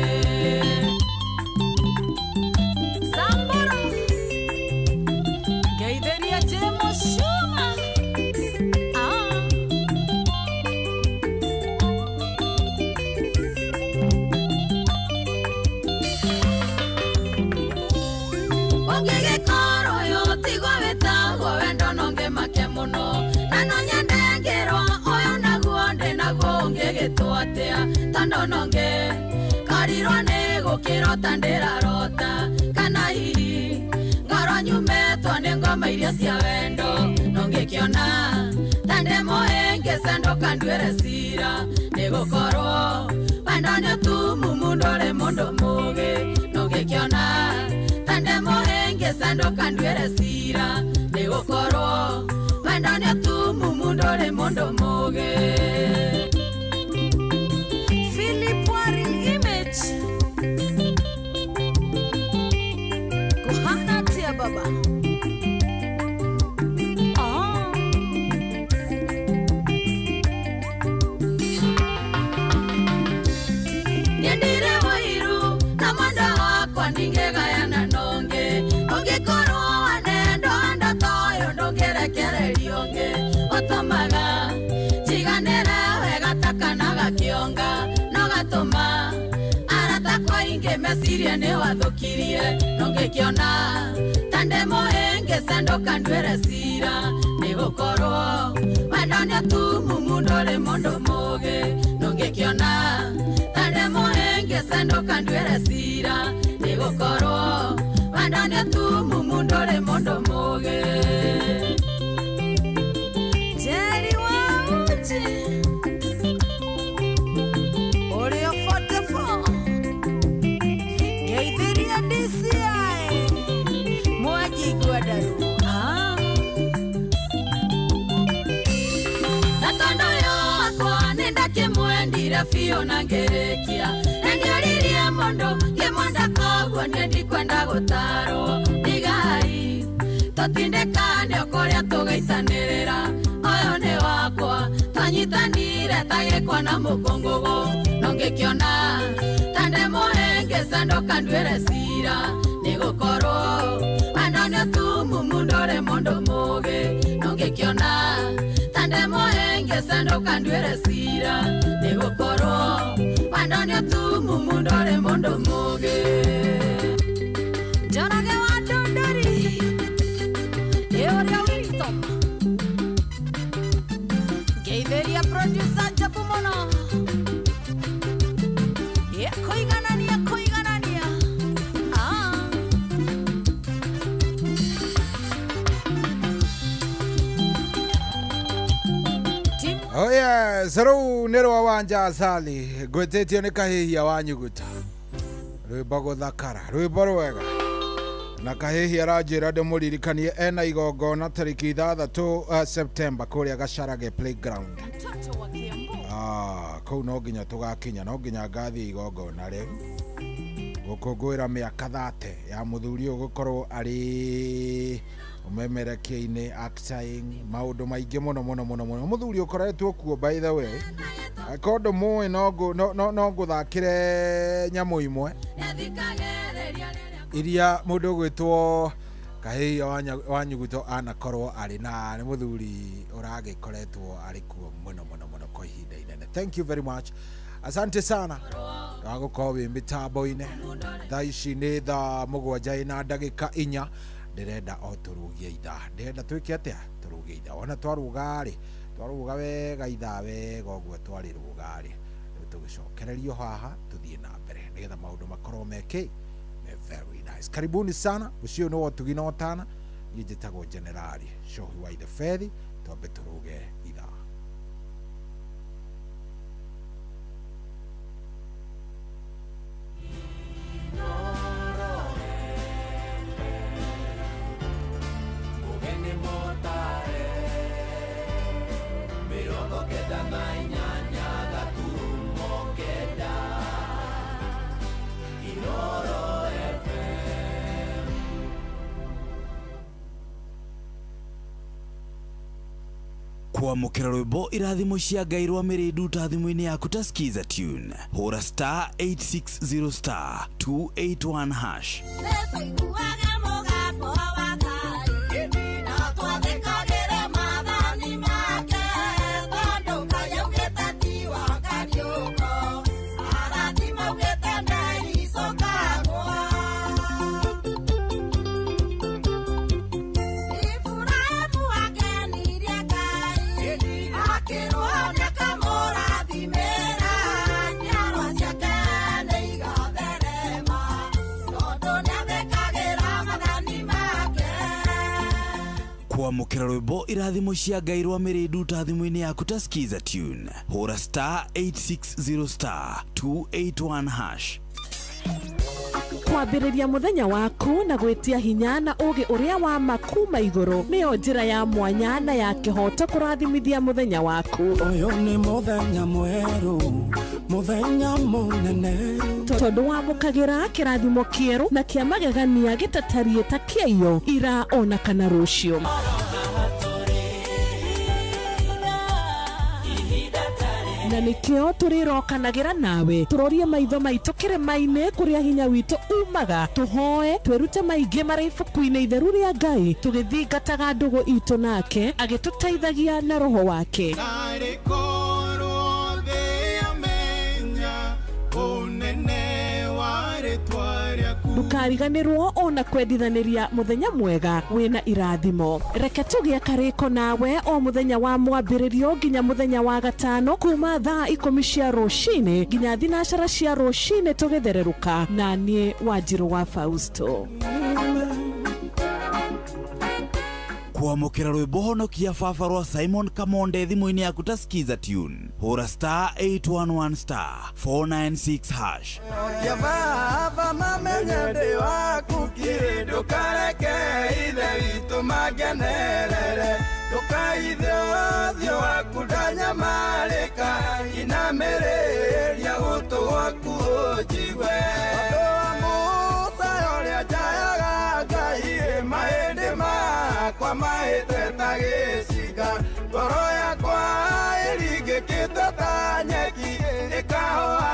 Tandononge karirwo nĩ gũkĩrota ndĩrarota kana hihi ngoro nyumetwo nĩ ngoma iria cia wendo no ngĩkĩona ta ndĩmũhĩngĩca ndũkanduĩre cira nĩgũkorwo wendo nĩũtumumu ndũrĩ mũndũ mũũgĩ no ngĩkĩona ta ndĩmũhĩngĩca ndũkanduĩre cira nĩgũkorwo wendo nĩũtumumu ndũrĩ mũndũ mũũgĩ Baba Niendire wairu na mwenda wakwa ningegayana nonge ũngĩkorwo wanendo anda toyo ndũngĩrekererio ũngĩ ũtũmaga njiganĩre wega takanaga kĩonga no gatũma arata kwa ingĩ meciria nĩ wathũkirie no ngĩkĩona ta ndĩmũhĩngĩca ndũkanduĩre cira nĩgũkorwo wendo nĩũtumumu ndũrĩ mũndũ mũũgĩ no ngĩkĩona ta ndĩmũhĩngĩca ndũkanduĩre cira nĩgũkorwo wendo nĩũtumumu ndũrĩ mũndũ mũũgĩ Jerry wa uji ũrĩa 44 Geithiria DCI Mwangi Gwadaru Natondo yakwa nĩndakĩmwendire biũ na ngĩrĩkia nĩndioririe mũndũ ngĩmwenda koguo nĩndikwenda gũtarwo nĩ Ngai tũtindĩkane kũrĩa tũgĩitanĩrĩra ũyũ nĩ wakwa twanyitanire ta gĩkwa na mũkũngũgũ no ngĩkĩona ta ndĩmũhĩngĩca ngesandoka ndwere cira nigukorwo anonio tu mumundore mondo muge nongekiona tande moe ngesandoka ndwere cira nigukorwo anonio tu mumundore mondo muge jorage wa dondori eoria wisdom geitheria producer jabumono koiganania Oh yes, rĩu nĩ rwa wanja asali ngwĩtĩtio nĩ kahĩhia wa nyuguta rwĩmbo gũthakara rwĩmbo rwega na kahĩhia aranjĩra ndĩmũririkanie ena igongona tarĩki 6 September kũrĩa Gacarage Playground. Kũu no nginya tũgakinya, no nginya ngathiĩ igongona rĩu gũkũngũĩra mĩaka 30 ya mũthuri ũyũ gũkorwo arĩ umemerekia-inĩ acting maundu maingi muno muthuri ukoretwo kuo by the way akondo moe no nguthakire nyamu imwe iria mundu gwitwo kahĩhia wa nyuguto anakorwo ari na ni muthuri uragikoretwo ari kuo muno kwa ihinda inene. Thank you very much, asante sana wagukorwo wi mitambo-inĩ thaa ici nĩ thaa 7:04 ndirenda o turugie itha ndirenda twike atia turugie itha ona twaruga wega itha wega ũguo twariruga rĩ tugicokererio haha tuthie na mbere nigetha maundu makorwo meke very nice. Karibuni sana ucio no tugina otana yijitagwo generali Shohi wa the Fedhi twambe turuge itha. Kwamũkĩra rwĩmbo irathimo cia Ngai rwa mĩrĩndu ta thimũ-inĩ yaku ta skiza tune hũra *860*281#. Kwamũkĩra rwĩmbo irathimo cia Ngai rwa mĩrĩndu ta thimũ-inĩ yaku ta skiza tune hũra *860*281#. Kwambĩrĩria mũthenya waku na gwĩtia hinya na ũgĩ ũrĩa wa makuma igũrũ nĩyo njĩra ya mwanya na ya kĩhoto kũrathimithia mũthenya waku. Ũyũ nĩ mũthenya mwerũ, mũthenya mũnene, tondũ wamũkagĩra kĩrathimo kĩerũ na kĩa magegania gĩtatariĩ ta kĩayo ira ona kana rũciũ. Na nĩkĩo tũrĩrokanagĩra nawe tũrorie maitho maitũ kĩrĩma-inĩ kũrĩa hinya witũ umaga tũhoe twĩrute maingĩ marĩ ibuku-inĩ itheru rĩa Ngai tũgĩthingataga ndũgũ itũ nake agĩtũteithagia na roho wake. Ndukariganĩrwo ona kwendithanĩria mũthenya mwega wĩna irathimo. Reke tũgĩe karĩko nawe o mũthenya wa mwambĩrĩrio nginya mũthenya wa gatano kuma thaa 10 cia rũcinĩ nginya thinacara cia rũcinĩ tũgĩthererũka na niĩ Wanjirũ wa Fausto. Kwamũkĩra rwĩmbo honokia baba rwa Simon Kamonde thimũ-inĩ yaku ta skiza tune hũra *811*496#. Ya baba mamenye ndĩ waku kiri ndũkareke ithe witũ magenerere ndũkaithe ũthiũ waku ndanyamarĩka inamĩrĩria gũtũ gwaku ũnjigue andũ a Musa ũrĩa njayaga Ngai mahĩndĩ makwa mahĩte ta gĩcinga ngoro yakwa ĩringĩkĩte ta nyeki ĩkahũa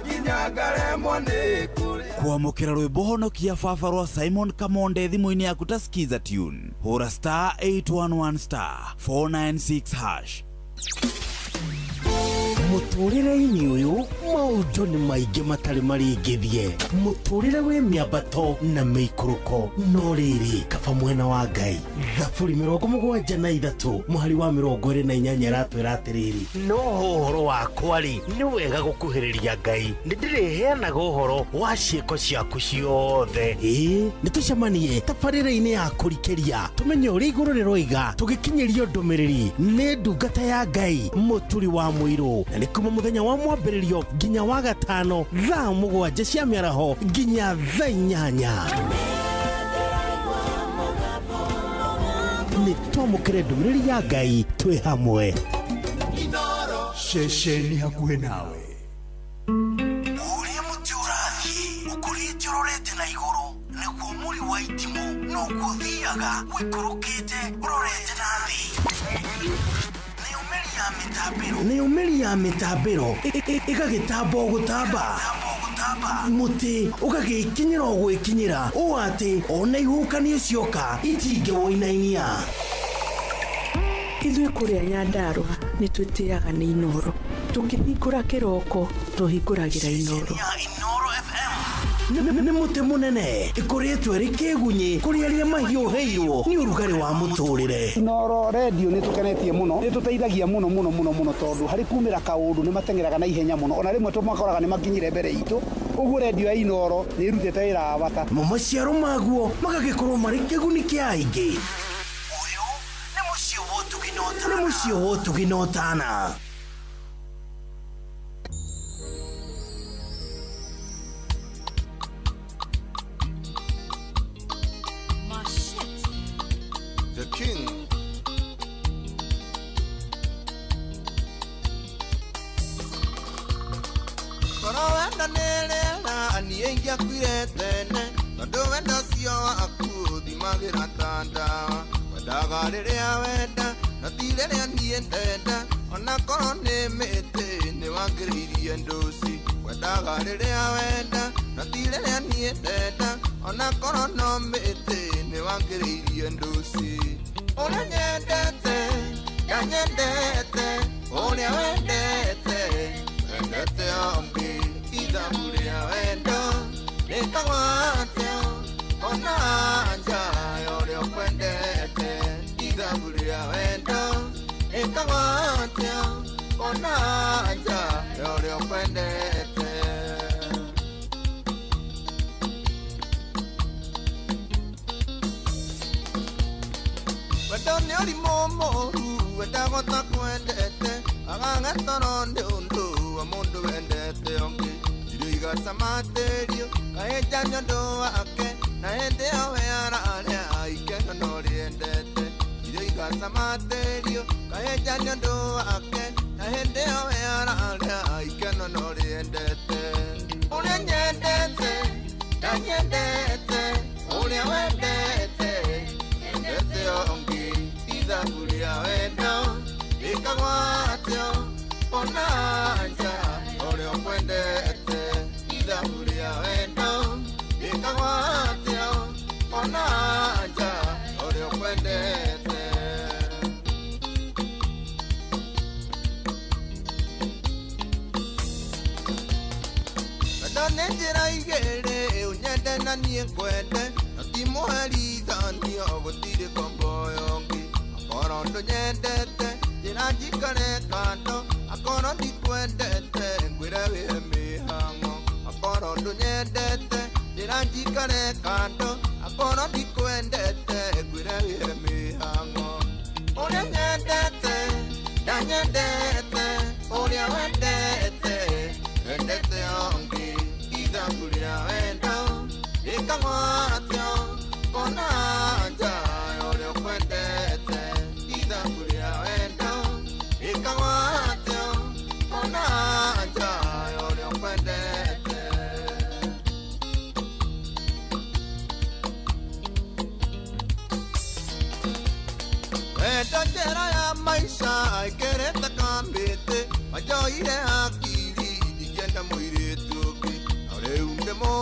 nginya nangaremwo nĩ kũrĩa kwamũkĩra rwĩmbo honokia baba rwa Simon Kamonde thimũ-inĩ yaku ta skiza tune hũra star 811 star 496 hash. Mũtũrĩre-inĩ ũyũ maũndũ nĩ maingĩ matarĩ maringithie, mũtũrĩre wĩ mĩambato na mĩikũrũko, no rĩrĩ kaba mwena wa Ngai Thaburi 73 mũhari wa 28 aratwĩra atĩrĩrĩ, no ũhoro wakwa-rĩ nĩ wega gũkuhĩrĩria Ngai, nĩ ndĩrĩheanaga ũhoro wa ciĩko ciaku ciothe. Nĩ tũcemanie tabarĩra-inĩ ya kũrikĩria tũmenye ũrĩa igũrũ rĩroiga tũgĩkinyĩrio ndũmĩrĩri nĩ ndungata ya Ngai mũturi wa mũirũ, na nĩ kuma mũthenya wa mwambĩrĩrio nginya wa gatano thaa 7 cia mĩaraho nginya thaa 8. Nĩ twamũkĩre ndũmĩrĩri ya Ngai twĩ hamwe. Ceceni hakuhĩ nawe. Ũrĩa mũtĩ ũrathiĩ ũkũrĩte ũrorete na igũrũ, nĩguo mũri wa itimũ noguo ũthiaga wĩkũrũkĩte ũrorete na thĩ. Nĩ ũmeri ya mĩtambĩro ĩgagĩtamba o gũtamba, mũtĩ ũgagĩkinyĩra o gwĩkinyĩra, ũũ atĩ ona ihuhũkanio cioka itingĩwoinainia. Ithuĩ kũrĩa Nyandarua nĩ twĩtĩaga nĩ Inoro, tũngĩhingũra kĩroko tũhingũragĩra Inoro. Nĩ mũtĩ mũnene ĩkoretwo ĩrĩ kĩgunyi kũrĩ arĩa mahiũhĩirwo nĩ ũrugarĩ wa mũtũrĩre. Inoro radio nĩ tũkenetie mũno, nĩ tũteithagia mũno tondũ harĩ kumĩra kaũndũ nĩ matengeraga na ihenya mũno, ona rĩmwe tũmakoraga nĩ makinyire mbere itũ. Ũguo radio ya Inoro nĩ ĩrutĩte wĩra wa bata, maciaro maguo magagĩkorwo marĩ kĩguni kĩa aingĩ. Ũyũ nĩ mũciĩ wa Ũtugi na Ũtana. The king. Koro wenda nĩrĩra niĩ ingĩakuire tene, tondũ wenda ũcio waku thimagĩra ta ndawa. Wendaga rĩrĩa wenda na ti rĩrĩa niĩ ndenda, ona korwo nĩ mĩtĩ nĩ wangĩrĩirie ndũci. Wendaga rĩrĩa wenda na ti rĩrĩa niĩ ndenda, ona korwo no mĩtĩ nĩ wangĩrĩirie ndũci. Ũrĩa nyendete, nyendete, ũrĩa wendete, wendete ombi, ithabu rĩa wendo, rĩkagwo atĩa, ona anja ũrĩa ũkwendete, ithabu rĩa wendo, rĩkagwo atĩa, ona anja ũrĩa ũkwendete. Wendo nĩ ũrimũ mũru, wendago ta kwendete, agagĩtoro nĩ ũndũ wa mũndũ wendete ũngĩ. Irio igacamatĩrio, kahenja nĩ ũndũ wake, na hĩndĩ ĩyo we ararĩa ikeno no rĩendete. Irio igacamatĩrio, kahenja nĩ ũndũ wake, na hĩndĩ ĩyo we ararĩa ikeno no rĩendete. Ũrĩa nyendete, ndanyendete, ũrĩa wendete, wendete ũngĩ. Ithabu rĩa wendo, rĩkagwo atĩa, ona anja ũrĩa ũkwendete. Ithabu rĩa wendo, rĩkagwo atĩa, ona anja ũrĩa ũkwendete. Wendo nĩ njĩra igĩrĩ, ũnyende na niĩ ngwende, na ti mũherithanio gũtirĩ komboyo ũngĩ. Akorwo ndũnyendete njĩra njikare kando, akorwo ndikwendete ngwĩre wĩhe mĩhang'o. Akorwo ndũnyendete njĩra njikare kando, akorwo ndikwendete ngwĩre wĩhe mĩhang'o. Ũrĩa nyendete, ndanyendete, ũrĩa wendete, wendete ũngĩ. Ithabu rĩa wendo, rĩkagwo atĩa, ona anja ũrĩa ũkwendete. Ithabu rĩa wendo, rĩkagwo atĩa, ona anja ũrĩa ũkwendete. Wendo njĩra ya maica ĩkĩrĩte kambĩte, majoire hakiri ndingĩenda mũirĩtu ũngĩ.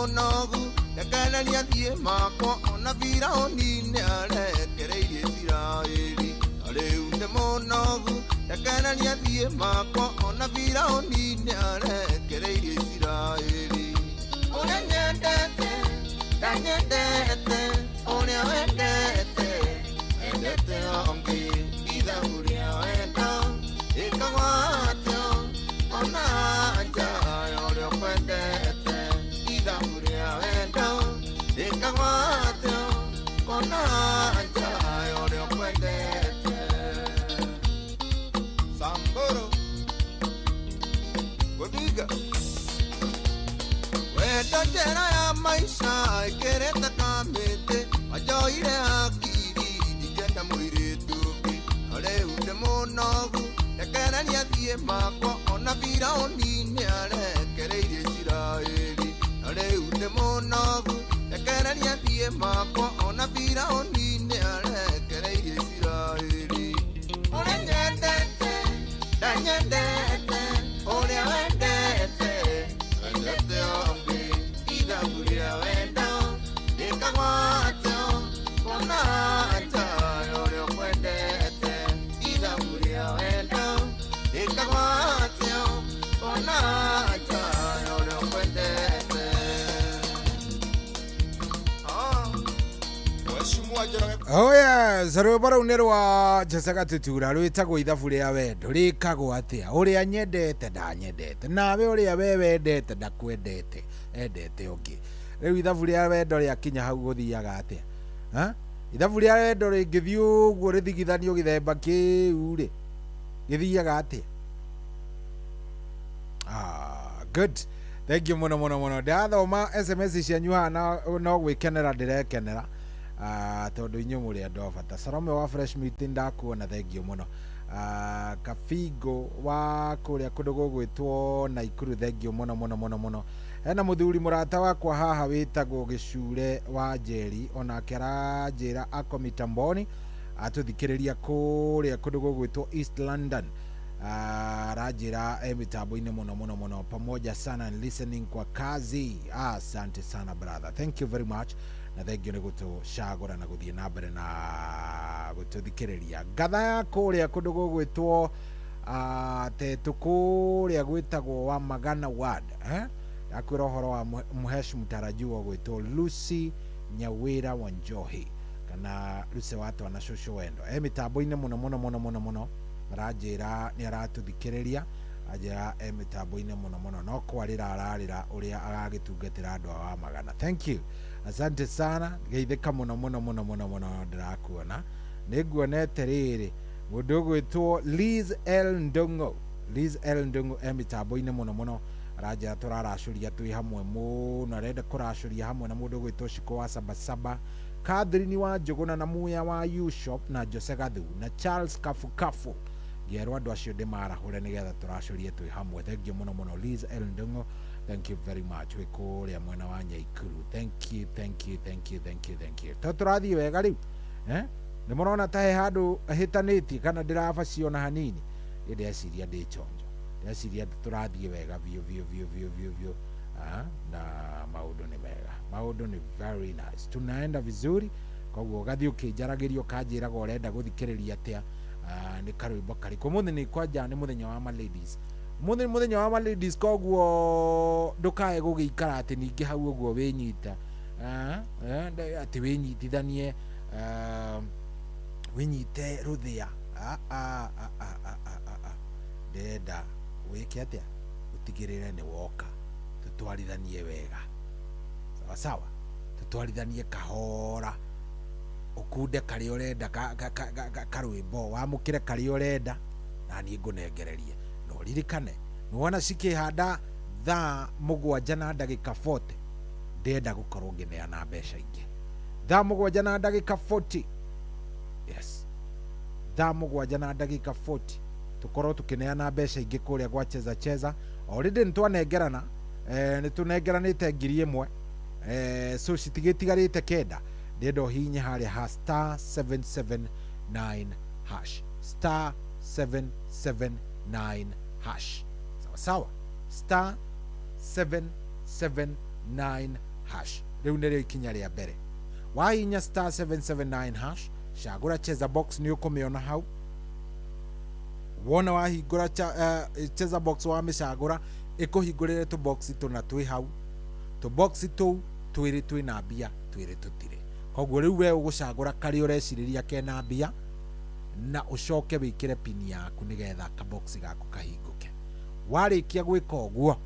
monogu Yakana ni athie makwa ona Firaoni ni arekereirie Isiraeli Rĩu nĩ mũnogu Yakana ni athie makwa ona Firaoni ni arekereirie Isiraeli Ũrĩa nyendete ndanyendete ũrĩa wendete endete ongi ithabu rĩa wendo ĩkagwo atĩa ona anja ũrĩa ũkwendete ithabu rĩa wendo ĩkagwo atĩa ona anja ũrĩa ũkwendete Samburu Gũthiga Wendo njĩra ya maisha ĩkĩrĩte kamĩtĩ wanjoire akiri ndingĩenda mũirĩtu ũngĩ no rĩu nĩ mũnogu rekereria athiĩ makwa ona Firaoni nĩ arekereirie Isiraeli no rĩu nĩ mũnogu rekereria athiĩ makwa ona Firaoni nĩ arekereirie Isiraeli ũrĩa nyendete ndanyendete ũrĩa wendete wendete ongi ithabu rĩa wendo ĩkagwo atĩa ona anja ũrĩa ũkwendete ithabu rĩa wendo ĩkagwo atĩa ona anja ũrĩa ũkwendete Oh yes, rwĩmbo rũu nĩ rwa Jose Gatutura rwĩtagwo ithabu rĩa wendo rĩkagwo atĩa ũrĩa nyendete ndanyendete nawe ũrĩa we wendete ndakwendete endete ũngĩ rĩu ithabu rĩa wendo rĩakinya hau gũthiaga atĩa ithabu rĩa wendo rĩngĩthiĩ ũguo rĩthigithanio gĩthemba kĩu rĩ gĩthiaga atĩa good thank you mũno ndathoma SMS cianyu haha no gwĩkenera ndĩrekenera tondu inyu muri andu a bata Salome wa Fresh Meat ndakuona thengio muno Kafigo wa kuria kundu gugwitwo Naikuru thengio muno hena muthuri murata wakwa haha witagwo Gicure wa Njeri ona keranjira ako mitamboni atuthikiriria kuria kundu gugwitwo East London rajira mitambo-ini muno pamoja sana and listening kwa kazi asante sana brother, thank you very much na thengio nĩ gũtũcagũra na gũthiĩ na mbere na gũtũthikĩrĩria ngatha kũrĩa kũndũ gũgwĩtwo tetũ kũrĩa gwĩtagwo wa Magana Ward akwĩra ũhoro wa Muhesh mtarajiwa gwĩtwo Lucy Nyawĩra Wanjohi kana Lucy watu wana shosho wendo mitambo-inĩ muno ranjĩra nĩ aratũthikĩrĩria ajira mitambo-inĩ muno no kwarĩra ararĩra ũrĩa agagĩtungatĩra andũ a Magana. Thank you, asante sana geithĩka muno ndĩrakuona nĩnguonete rĩrĩ mũndũ ũgwĩtwo Liz L Ndongo mitambo-inĩ muno ranjĩra tũraracũria twĩ hamwe mũno arenda kũracũria hamwe na mũndũ ũgwĩtwo Shiko wa Sabasaba Catherine wa Njũgũna na Muya wa U-Shop na Jose Gathu na Charles Kafu gerwa andũ acio ndĩmarahũre nĩgetha tũracũrie twĩ hamwe. Thank you muno Liz L Ndongo, thank you very much wĩ kũrĩa mwena wa Nyaikuru. Thank you tũrathiĩ wega rĩu nĩ mũrona ta he handũ hĩtanĩtie kana ndĩrabacio na hanini ndĩreciria ndĩ chonjo ndĩreciria tũrathiĩ wega biũ na maũndũ nĩ mega, maũndũ nĩ very nice, tunaenda vizuri. Koguo gathiĩ ũkĩnjaragĩria ũkanjĩraga ũrenda gũthikĩrĩria atĩa nĩ karwĩmbo karĩkũ. Mũthĩ nĩ kwanja nĩ mũthenya wa ma ladies, mũthenya wa ma ladies, koguo ndũkae gũgĩikara atĩ ningĩ hau ũguo wĩnyita atĩ wĩnyitithanie wĩnyite rũthĩa ndenda wĩke atĩa ũtigĩrĩre nĩ woka tũtwarithanie wega sawa tũtwarithanie kahora ukunde kari urenda karwimbo wamukire kari urenda na ni ngũnengererie no ririkane nĩwona cikĩhanda thaa 7 na ndagĩka 40 ndenda gũkorwo ngĩneana mbeca ingĩ thaa 7 na ndagĩka 40 yes thaa 7 na ndagĩka 40 tukorwo tukineana mbeca ingĩ kũrĩa gwa cheza already nitwanengerana nĩtũnengeranĩte 1000 so citigĩtigarĩte kenda ndendo hinya harĩa ha star 779 hash star 779 hash sawa star 779 hash riu nirio ikinya ria mbere wahinya star 779 hash cagura cheza box ni ukumiona hau wona wahingura cheza box wa micagura ikuhingurire tu box tuna twi hau tu box tu twiri twi na mbia twiri tutire koguo riu we ugucagura kari ureciriria kena mbia na ucoke wikire pini yaku nigetha ka box gaku kahinguke warikia gwika uguo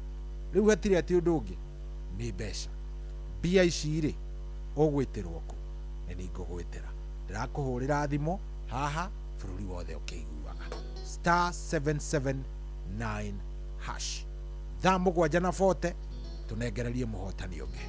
riu hatire ati undu ungi ni mbeca mbia ici ri ugwitirwo ku ni ngugwitira ndirakuhurira thimo haha bururi wothe ukiguaga star 779 hash thaa mugwanja na 40 tunengererie muhotani ungi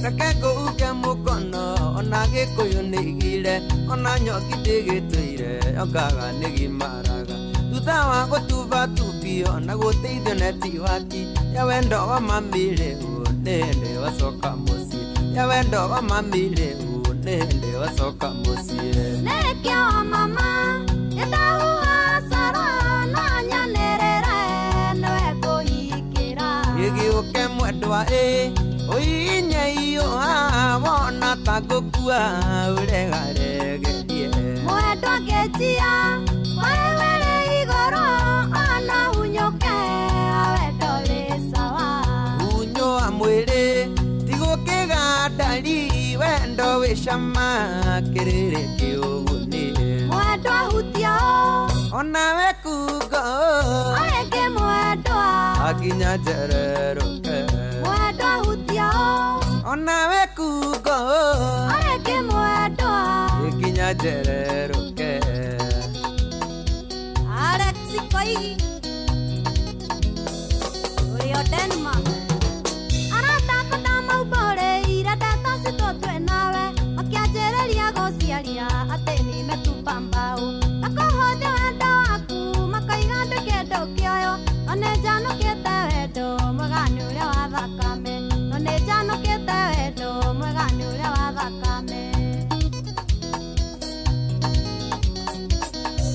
Rakeko uke mukono ona gikuyu nigire ona nyoki ndigitwire okaga nigimaraga thutha wa gutuba tubio na guteithio neti waki ya wendo wa mamire nende wacoka mucii ya wendo wa mamire nende wacoka mucii nerekio wa mama ndahuha sara na nyanerere nowe kuhikira gigiuke mwendwa oinye iyo wona tagukua uregaregerie mwendwa ngetia wewere igoro ona hunyuke wendo wi sawa unyoa mwiri tigukigandari wendo wi cama kiriri kiuguni mwendwa hutio onawe kugo areke mwendwa akinya njereruke mwendwa hutio onawe kugo areke mwendwa ikinya njereruke Alexi Koi Urio Denmark Arata kutama ubore irata tasi totwe nawe makianjereria gociaria ati nimetupa mbao makohothe wendo waku makaiga ndukendo kioyo one njanukite wendo mwega ni uria wa thakame one njanukite wendo mwega ni uria wa thakame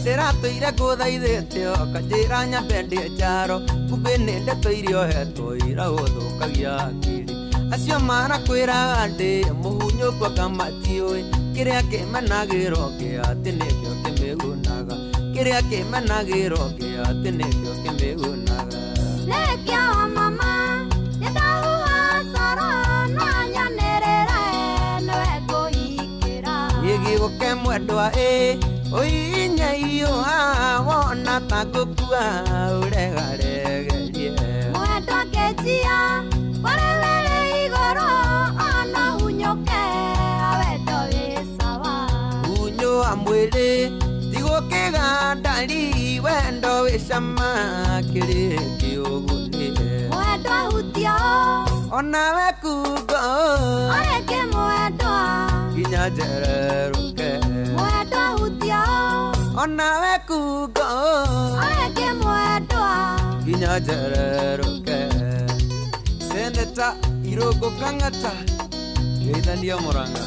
ndiratũire ngũthaithĩte kanjĩra nyambe ndĩ njaro kumbe nĩ ndeto iria ohetwo ira gũthũkagia akiri acio marakwĩraga ndĩ mũhunyũkwo kamatiũĩ kĩrĩa kĩmenagĩrwo kĩa atĩ nĩkĩo kĩmĩgunaga kĩrĩa kĩmenagĩrwo kĩa atĩ nĩkĩo kĩmĩgunaga nĩkĩo wa mama nĩndahuha coro na nyanĩrĩre nĩwe ngũhingĩra gĩgĩũke mwendwa oinye iyo wona tagukua uregaregerie mwendwa ngetia warewere igoro ona hunyuke wendo wi sawa unyoa mwiri tigukigandari wendo wi cama kiriri kiuguni mwendwa hutio onawe kugo areke mwendwa kinya njereruke mwendwa hutio onawe kugo areke mwendwa kinya njereruke seneta Irũngũ Kang'ata geithania Mũrang'a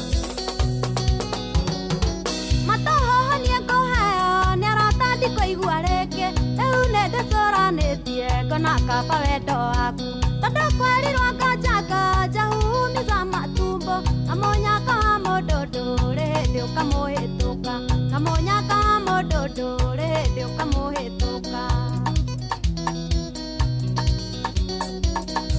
matohohonie ngũheo nĩaratandĩkwo igua rĩngĩ rĩu nĩndĩcũranĩtie ngona kaba wendo waku tondũ kwerirwo nganjanga njahuhumiza matumbo na mũnyaka wa mũndũ ndũrĩ hĩndĩ ũkamũhĩtũka na mũnyaka wa mũndũ ndũrĩ hĩndĩ ũkamũhĩtũka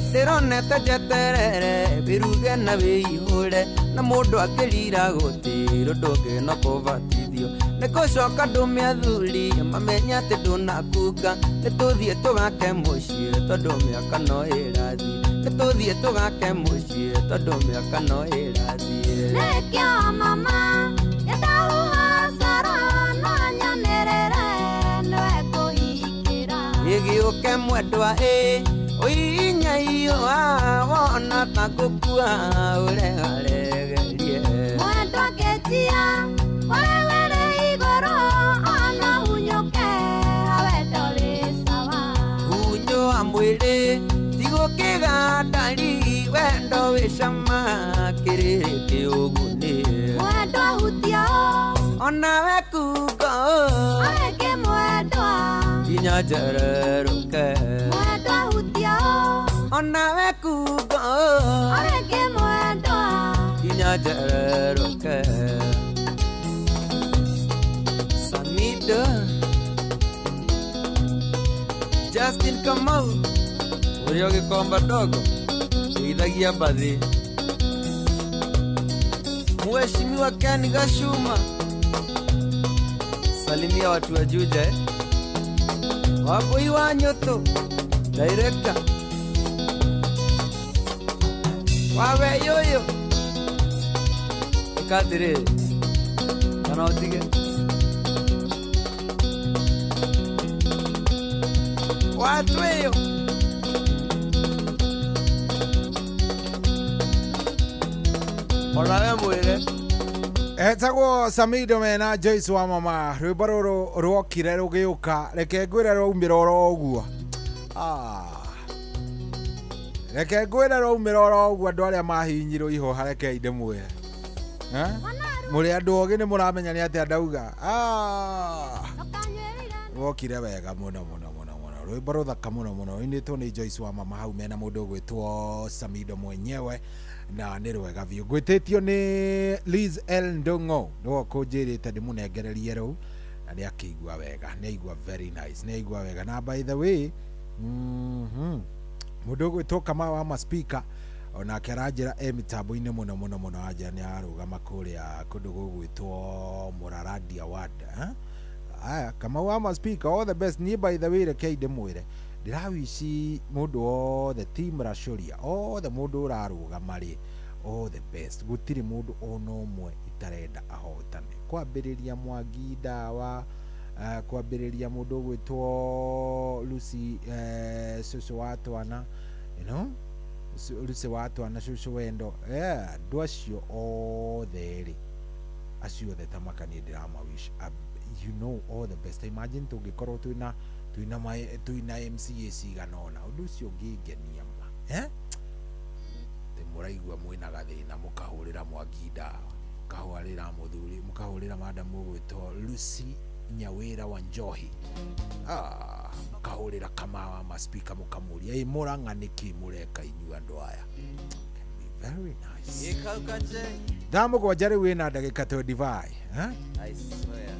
ndironete njeterere biruge na wĩihũre na mũndũ akĩrira gũtirũ ndũngĩno kũbatithio nĩkũcoka ndũme athuri mamenye atĩ ndũnakunga nĩtũthiĩ tũgake mũciĩ tondũ mĩaka no ĩrathiĩ nĩtũthiĩ tũgake mũciĩ tondũ mĩaka no ĩrathiĩ nĩkĩo mama nĩndahuha coro no nyanĩrĩre nĩwe ngũhingĩra gĩgĩũke mwendwa Oinya iyo wona takukua uregaregerie Mwendo ketia Wale igoro Ana unyoke Awendo wisawa Unyo amwele Tigo kigandari Wendo wishama Kiriri kiuguni Mwendo hutio Ona wekugo Aweke mwendo Inya jereruke Mwendo hutio Ona wekugo Aweke mwendo Inya jereruke Samido Justin Kamau Urio gikomba dogo Uithagia bathi Mheshimiwa Ken Gashuma Salimia watu wa Juja Waboi wa Nyoto Director Wawe yoyo Ikadire Kana otige Watu yo Olawe mwere Etagwo Samido mena Joyce wa mama rwimbo ruru rwokire rugiuka reke ngwire rwaumira oro uguo reke ngwire rwaumira oro uguo andu aria mahinyirwo iho hareke inde mwire muri andu ogi ni muramenya ni atia ndauga rwokire wega muno rwimbo ruthaka muno initwo ni Joyce wa mama hau mena mundu gwitwo Samido mwenyewe na nä rwega biå ngwä tä tio nä Liz L Ndongo nä kånjä rä te ndä må nengererie rå na nä akä wega nä aigua very nice nä aigua wega na by the way må ndå gwä two Kamau wa maspika onake aranjä ra mitambo-inä muno anja nä arå gama kå rä a kå ndå gå gwä two Muraradia Ward aya Kamau wa maspika all the best niä by the way reke ndä mwä re ndirawici mundu othe team Rashoria othe mundu urarugama ri all the best gutiri mundu ona umwe itarenda ahotane kwambiriria Mwangi Ndawa kwambiriria mundu gwitwo Lucy Susu Watwana you know Lucy Watwana Susu Wendo ndu acio othe ri acio othe tamakanie ndiramawish you know all the best imagine tungikorwo tuina MCA ciganona undu ucio ngingenia ma te muraigua mwina gathina mukahurira Mwangi Ndawa mukahurira muthuri mukahurira madam gwitwo Lucy Nyawira wa Njohi mukahurira Kamau wa maspika mukamuria murang'aniki mureka inyu andu aya very nice ndamugwanja riu wina ndagika 25 I swear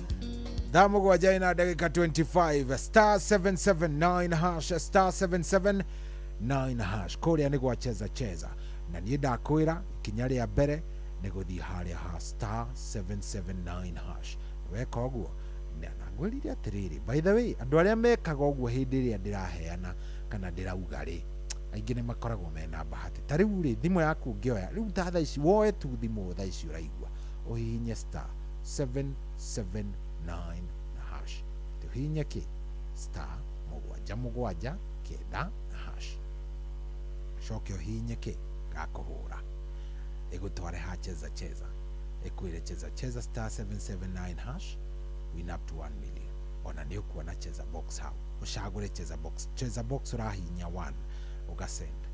ndamugwanja ina ndagika 25 star 779 hash star 779 hash kuria ni gwacheza cheza na ni ndakwira ikinya ria mbere ni guthii haria ha star 779 hash weka uguo na ngwiriria atiriri by the way andu aria mekaga uguo hindi ria ndiraheana kana ndirauga ri aingi ni makoragwo mena bahati ta riu ri thimu yaku ngioya riu ta thaa ici woe tu thimu thaa ici uraigua uhihinye star 779 na hash tuhihinye ki star mugwanja kenda na hash coke uhihinye ki gakuhura igutware ha cheza ikwire cheza star 779 hash win up to 1 million ona ni ukuona cheza box hau ushagure cheza box urahinya 1 ugasend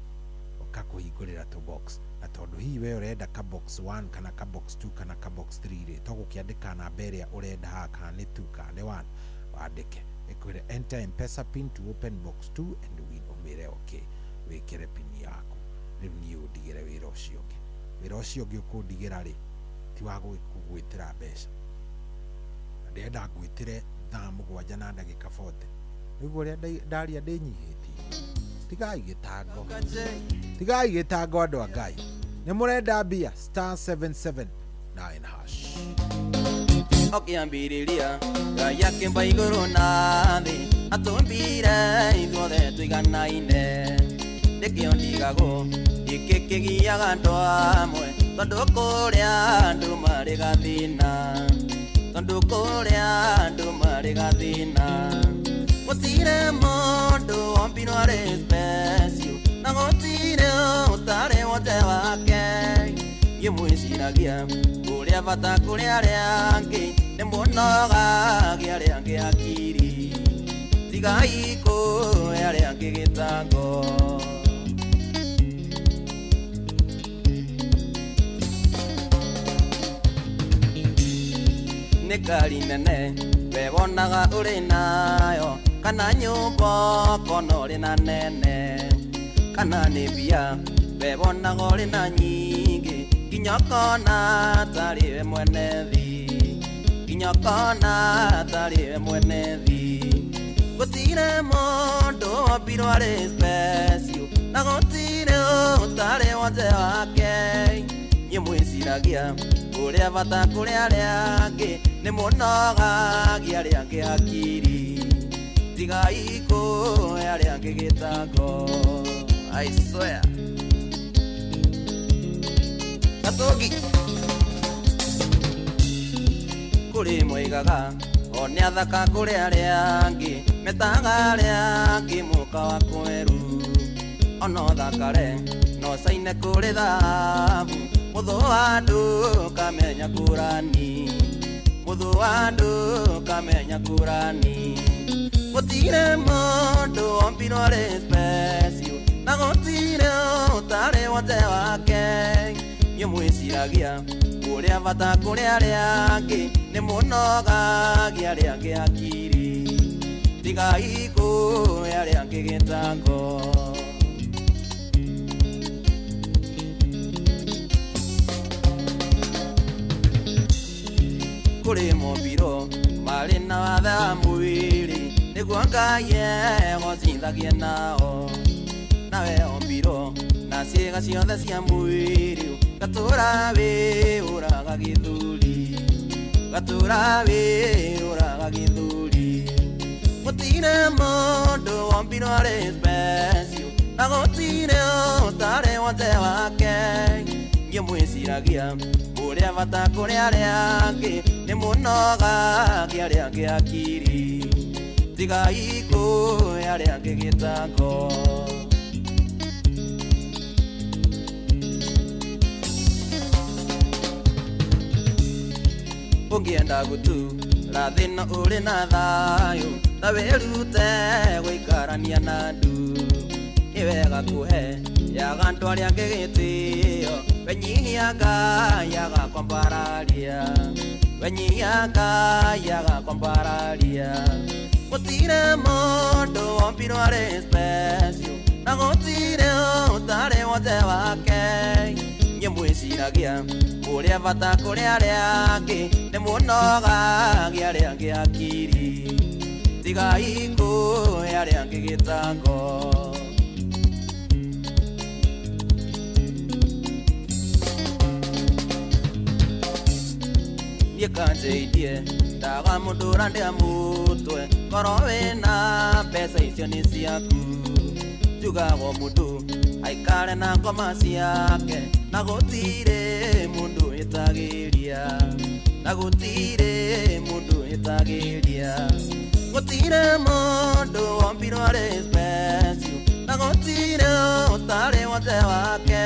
ukakuhingurira to box na tondu hii we urenda ka box 1 kana ka box 2 kana ka box 3 ri to gukiandika na beria urenda ha kana ni 2 kana ni 1 wandike ikwire enter M-Pesa pin to open box 2 and win umire okay wikire pin yaku riu ni udigire wira ucio ngi ukundigira ri ti wa gwitira mbeca ndenda ngwitire thaa mugwanja na ndagika 40 riu uria ndaria ndinyihitie tigai gitango andu a Ngai ni murenda mbia star 779 hash okiambiriria Ngai akimba iguru na thi atumbire ithuothe tuiganaine ndikio ndigago iki kigiaga andu amwe tondu kuria andu mari gathina gutire mundu ombirwo arĩ special na gutire utare wothe wake ye mwiciragia uria bata kuri aria angi ni munogagia aria angi akiri tigai ku aria angi gitango nĩ ngari nene wewonaga ũrĩ nayo kana nyũmba kona ũrĩ na nene kana nĩ mbia wewonaga ũrĩ na nyingĩ nginya kona tarĩ we mwene thi nginya kona tarĩ we mwene thi gũtirĩ mũndũ ombirwo arĩ special na gũtirĩ ũtarĩ wothe wake niĩ mwĩciragia uria bata kuri aria angi ni munogagia aria angi akiri tigai ku aria angi gitango I swear Katogi kuri mwigaga one athaka kuri aria angi metaga aria angi muka wa kweru ono thakare no saine kuri thabu muthu andu kamenya kurani muthu andu kamenya kurani gutire mundu ombirwo arĩ special na gutire utari wothe wake niĩ mwĩciragia uria bata kuri aria angi ni munogagia aria angi akiri tigai ku aria angi gitango kuri mombiro mari na watha mwiri niguo Ngai egũcithagie nao nawe ombiro na ciĩga ciothe cia mwiri gatũra wĩũraga gĩthũri gatũra wĩũraga gĩthũri gũtirĩ mũndũ wombirwo arĩ special na gũtirĩ ũtarĩ wothe wake niĩ mwĩciragia uria bata kuri aria angi ni munogagia aria angi akiri tigai ku aria angi gitango ungienda gutu rathina uri na thayu na wirute guikarania na ndu ni wega kuhe yaga andu aria angi gitio wenyihiaga yaga kwambararia wenyihiaga yaga kwambararia gutire mundu wombirwo arĩ special na gutire utari wothe wake niĩ mwĩciragia uria bata kuri aria angi ni munogagia aria angi akiri tigai ku aria angi gitango kanjeidie ndaga mundu randia mutwe koro wina mbeca icio ni ciaku njugagwo mundu aikare na ngoma ciake na gutire mundu itagiria na gutire mundu itagiria gutire mundu wombirwo arĩ special na gutire utari wothe wake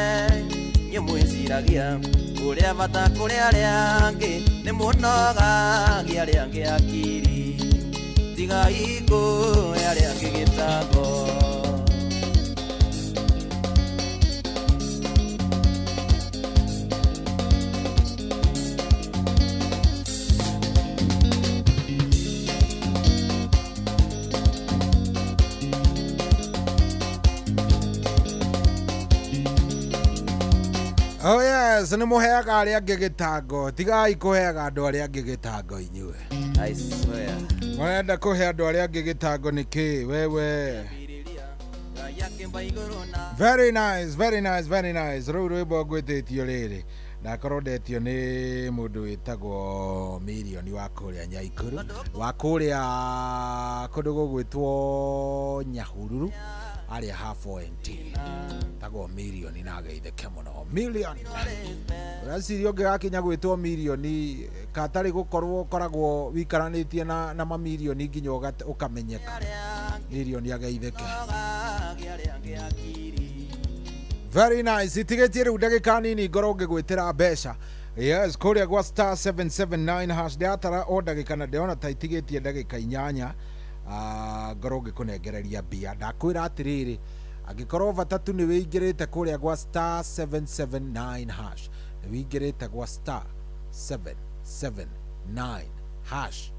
niĩ mwĩciragia uria bata kuri aria angi ni munogagia aria angi akiri tigai ku aria angi gitango Oh yes, nĩ mũheaga arĩa angĩ gĩtango, tigai kũheaga andũ arĩa angĩ gĩtango inyuĩ. I swear. Mũrenda kũhe andũ arĩa angĩ gĩtango nĩkĩ wewe? Very nice, very nice, very nice. Rĩu rwĩmbo ngwĩtĩtio rĩrĩ na korwo ndetio nĩ mũndũ wĩtagwo Mirioni wa kũrĩa Nyaikuru wa kũrĩa kũndũ gũgwĩtwo Nyahururu aria half ONT tago milioni na geitheke muno milioni uraciri onge gakinya gwitwo milioni katari gukorwo koragwo wikaranitie na mamilioni nginya ukamenyeka milioni ageitheke. Very nice. Itigetie riu ndagika nini ngoro ngigwitira mbeca. Yes, kuria gwa star 779 hash ndatara o ndagika na ndeona ta itigetie ndagika 8 ngoro ngikunengereria mbia. Ndakwira atiriri angikorwo vatatu ni wingirite kuria gwa star 779 hash ni wingirite gwa star 779 hash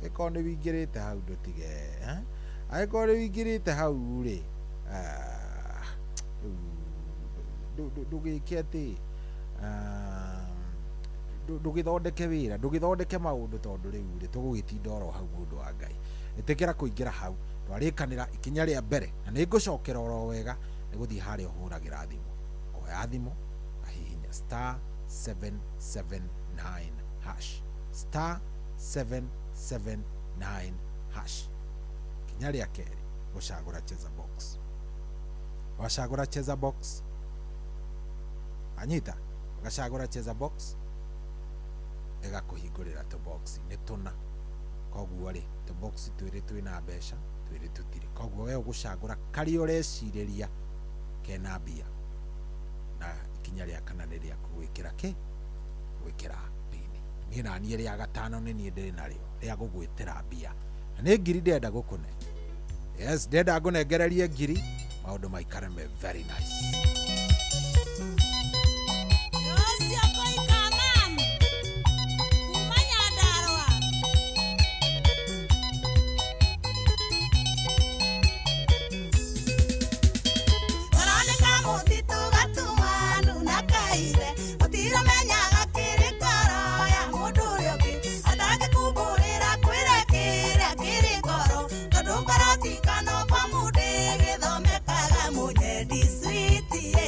eko ni wingirite hau ndutige eko ni wingirite hau ri ndugikete ndugithondeke wira ndugithondeke maundu tondu riu ri tugugitinda oro hau mundu wa Ngai itikira kuingira hau twarikanira ikinya ria mbere na ningucokera oro wega niguthii haria uhuragira thimu koya thimu ahihinya star 779 hash star 779 hash kinya ria keri gucagura cheza box washagura cheza box anyita gacagura cheza box egakuhingurira to box ni tuna koguo ri to box twiri twina mbeca twiri tutiri koguo we ugucagura kari ureciriria kena mbia na ikinya ria kana ni ria gwikira gwikira pini ni na ni ria gatano ni ni ndiri nario ria gugwitira mbia na ni ngiri ndenda gukune. Yes, ndenda ngunengererie ngiri maundu maikare me very nice. Don't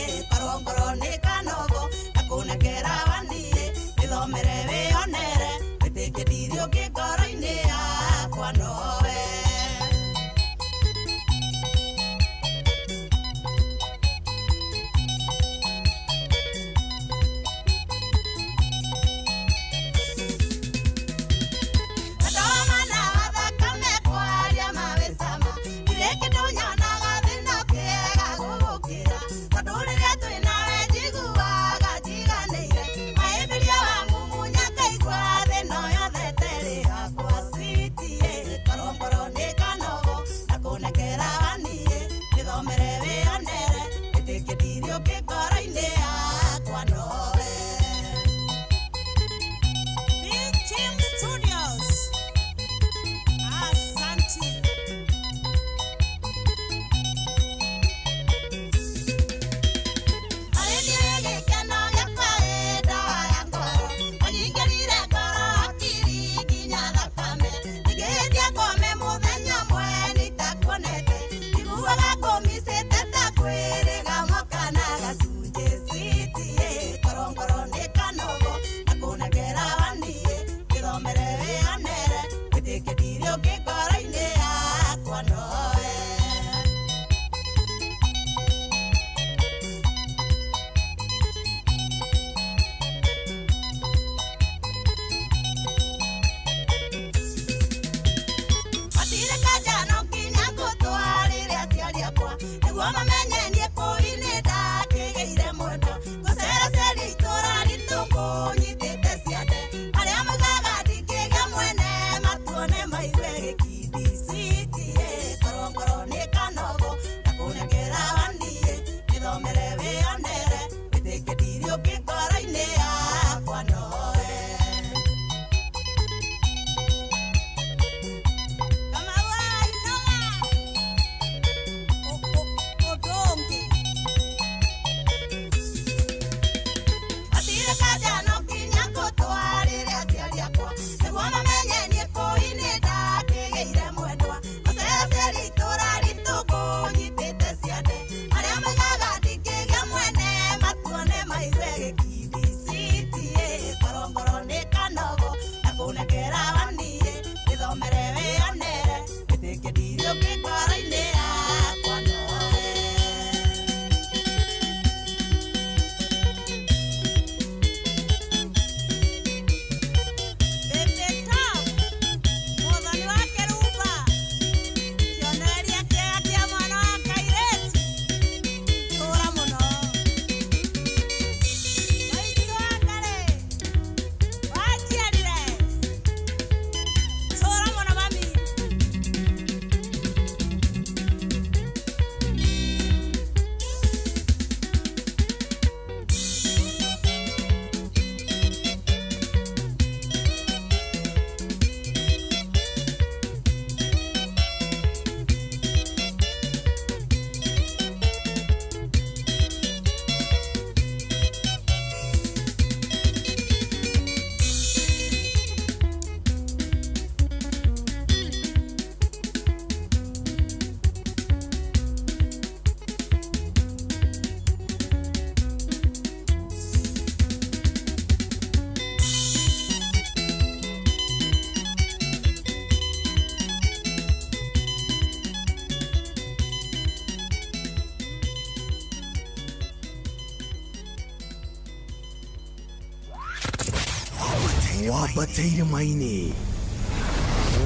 wabateire maini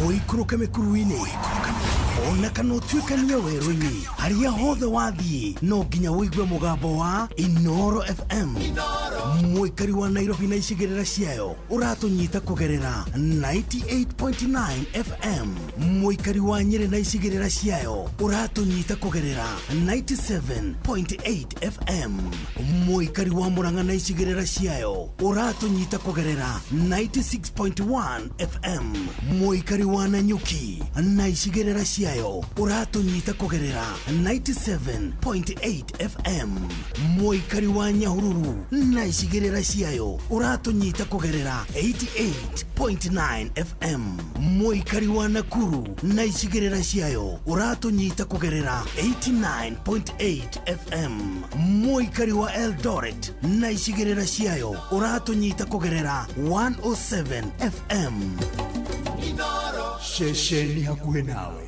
oikuruke mikuruini ona kana utuikania werũ-inĩ harĩa hothe wathiĩ no nginya wĩigue mũgambo wa Inoro FM mũikari wa Nairobi na icigĩrĩra ciayo ũratũnyita kũgerera 98.9 FM mũikari wa Nyĩrĩ na icigĩrĩra ciayo ũratũnyita kũgerera 97.8 FM mũikari wa Murang'a na icigĩrĩra ciayo ũratũnyita kũgerera 96.1 FM mũikari wa Nanyuki na icigĩrĩra ciayo ũratũnyita kũgerera 97.8 FM mũikari wa Nyahururu na icigĩrĩra ciayo ũratũnyita kũgerera 88.9 FM mũikari wa Nakuru na icigĩrĩra ciayo ũratũnyita kũgerera 89.8 FM mũikari wa Eldoret na icigĩrĩra ciayo ũratũnyita kũgerera 107 FM Shesheni hakuhe nawe.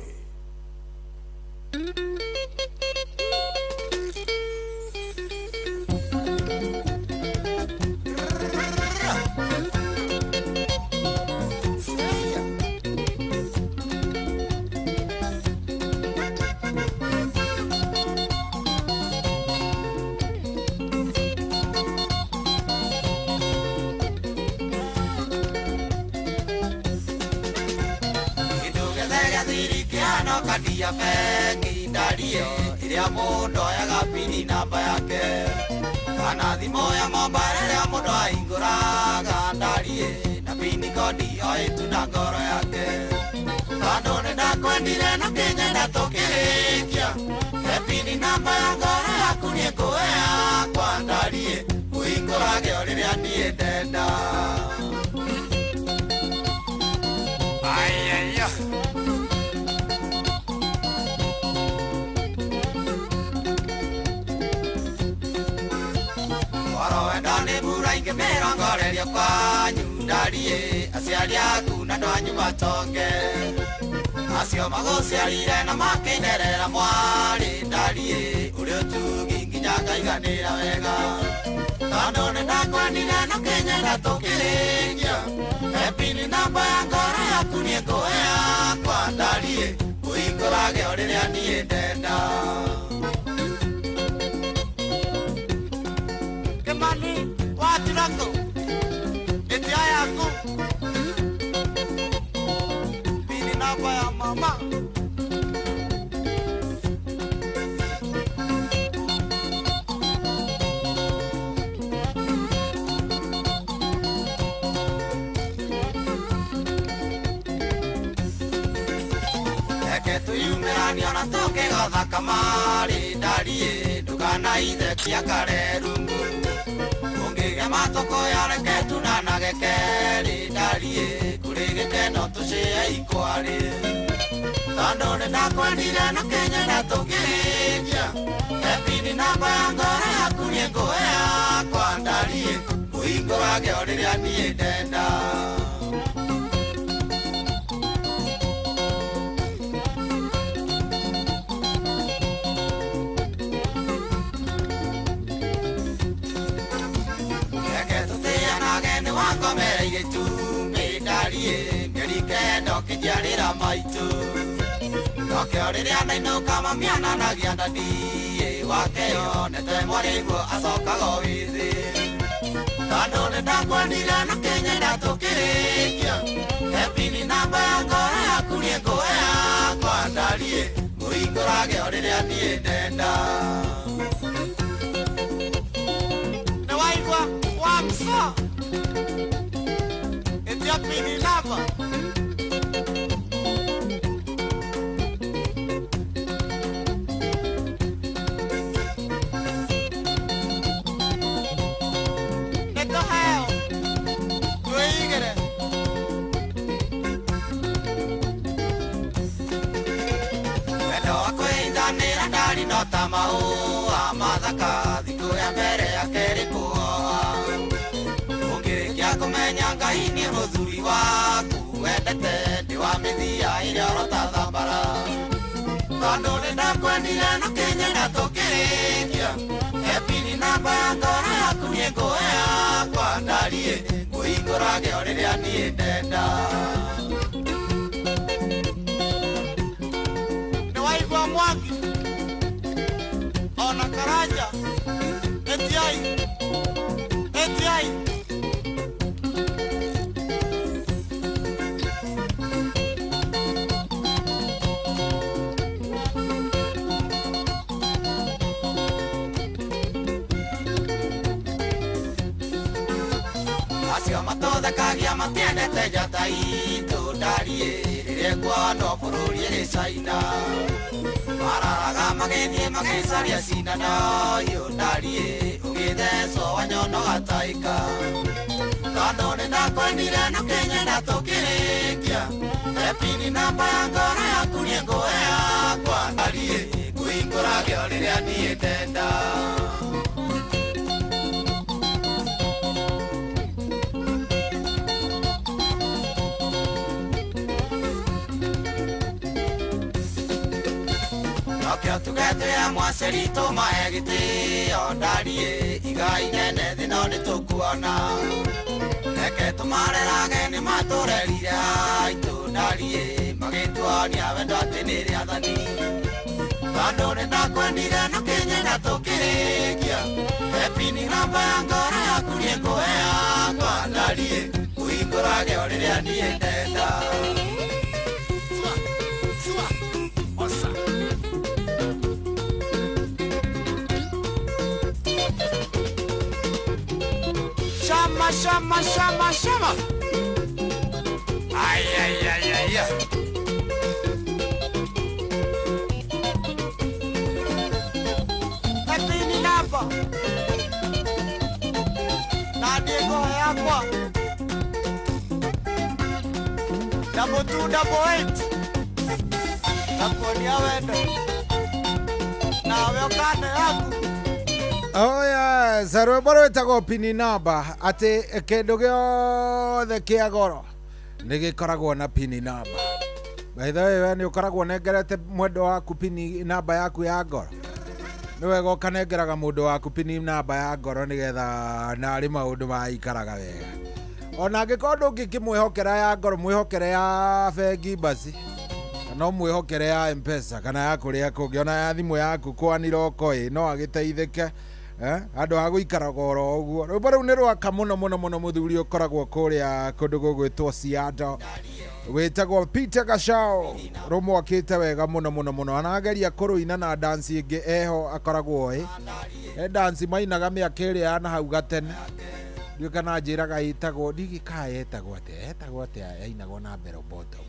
Kadia bengi ndarie iria mundu oyaga pini namba yake kana thimo ya mombare iria mundu ahinguraga ndarie na pini kodi oitu na ngoro yake kando nindakwendire na kinyenda tukirikia pini namba ya ngoro yaku nikuhea kwa ndarie uhingurage o riria nie ndenda ayaya Mirongorerio kwanyu ndarie aciari aku na ndwanyu matonge acio maguciarire na makinerera mwari ndarie uri utugi nginya ngaiganira wega tondu nindakwendire na kinyenda tukirikia epini namba ya ngoro yaku nikuhea kwa ndarie uhingurage o riria nie ndenda Kimani watirako etia yako pini namba ya mama eke tuyumirani ona tukigotha kamari ndarie ndukanaithe kiakarerungu Ungige matoko yareke tunanage keri ndarie kuri gikeno tucie ikwari tondu nindakwendire na kinyenda tukirikia epini namba ya ngoro yaku nikuhea kwa ndarie uhingurage o riria nie ndenda Wakomereire tu medarie merikendo kijarira maitu Nokeo riria nainuka mamiana nagia ndadi wakeo nete mwariguo acokaga withi tondu nindakwendire na kinyenda tukirikia epini namba ya ngoro yaku nikuhea kwa ndarie muhingurage o riria nie ndenda Niwaigua wamso Etia pini namba Neto heo Tuigere Wendo wako eithanira ndari no ta maua mathaka thiku ya mbere ya keri kuoha Ungirikia kumenya Ngai ni muthuri waku wendete ndi wa mithia iria rotathambara tondu nindakwendire na kinyenda tukirikia epini namba ya ngoro yaku nikuhea kwa ndarie muhingurage o riria niĩ ndenda nĩ waigua Mwangi ona Karanja etiai acio matũthekagia matiendete njata itũ ndariĩ rĩrĩa kwandwo bũrũri ĩrĩ China mararaga magĩthiĩ magĩcaria cindano yo ndariĩ ũgĩthecwo wanyono gataĩka tondũ nĩndakwendire na kĩnyenda tũkĩrĩkia epini namba ya ngoro yaku nĩ ngũhe yakwa ndariĩ ngũhingũrage o rĩrĩa niĩ ndenda Nokio tugetwe mwaceri tũmahe gĩtĩo ndariĩ igai nene thĩ no nĩtũkuona reke tũmarerage nĩmatũrerire haitũ ndariĩ magĩtuonia wendo atĩ nĩ rĩathani tondũ nĩndakwendire na kĩnyenda tũkĩrĩkia epini namba ya ngoro yaku nĩ ngũhe yakwa ndariĩ ngũhingũrage o rĩrĩa niĩ ndenda Shama. Ay. Epini namba. Na Diego yakwa. Double 8. Nakuonia wendo. Nawe ukane yaku. Oya, zarobaro etago pini namba ati kĩndũ gĩothe kĩa goro nĩgĩkoragwo na pini namba. By the way, we nĩ ũkoragwo nengerete mwendo waku pini namba yaku ya ngoro. Nĩ wega ũkanengeraga mũndũ waku pini namba ya ngoro nĩgetha narĩ maũndũ maikaraga wega. Ona angĩkorwo ndũngĩkĩmwĩhokera ya ngoro, mwĩhokere ya bengi basi. No mwĩhokere ya M-Pesa kana ya kũrĩa kũngĩ, ona ya thimũ yaku kwanĩra oko no agĩteithĩke. Andũ a gũikaraga oro ũguo. Rwĩmbo rũu nĩ rwaka mũno mũthuri ũkoragwo kũrĩa kũndũ gũgwĩtwo Seattle wĩtagwo Peter Gashao rũmwakĩte wega mũno anageria kũrũina na dance ĩngĩ eho akoragwo dance mainaga mĩaka ĩrĩa ya na hau gatene ndiũ kana njĩraga ĩtagwo ndigika yetagwo atĩa yainagwo na Bell Bottom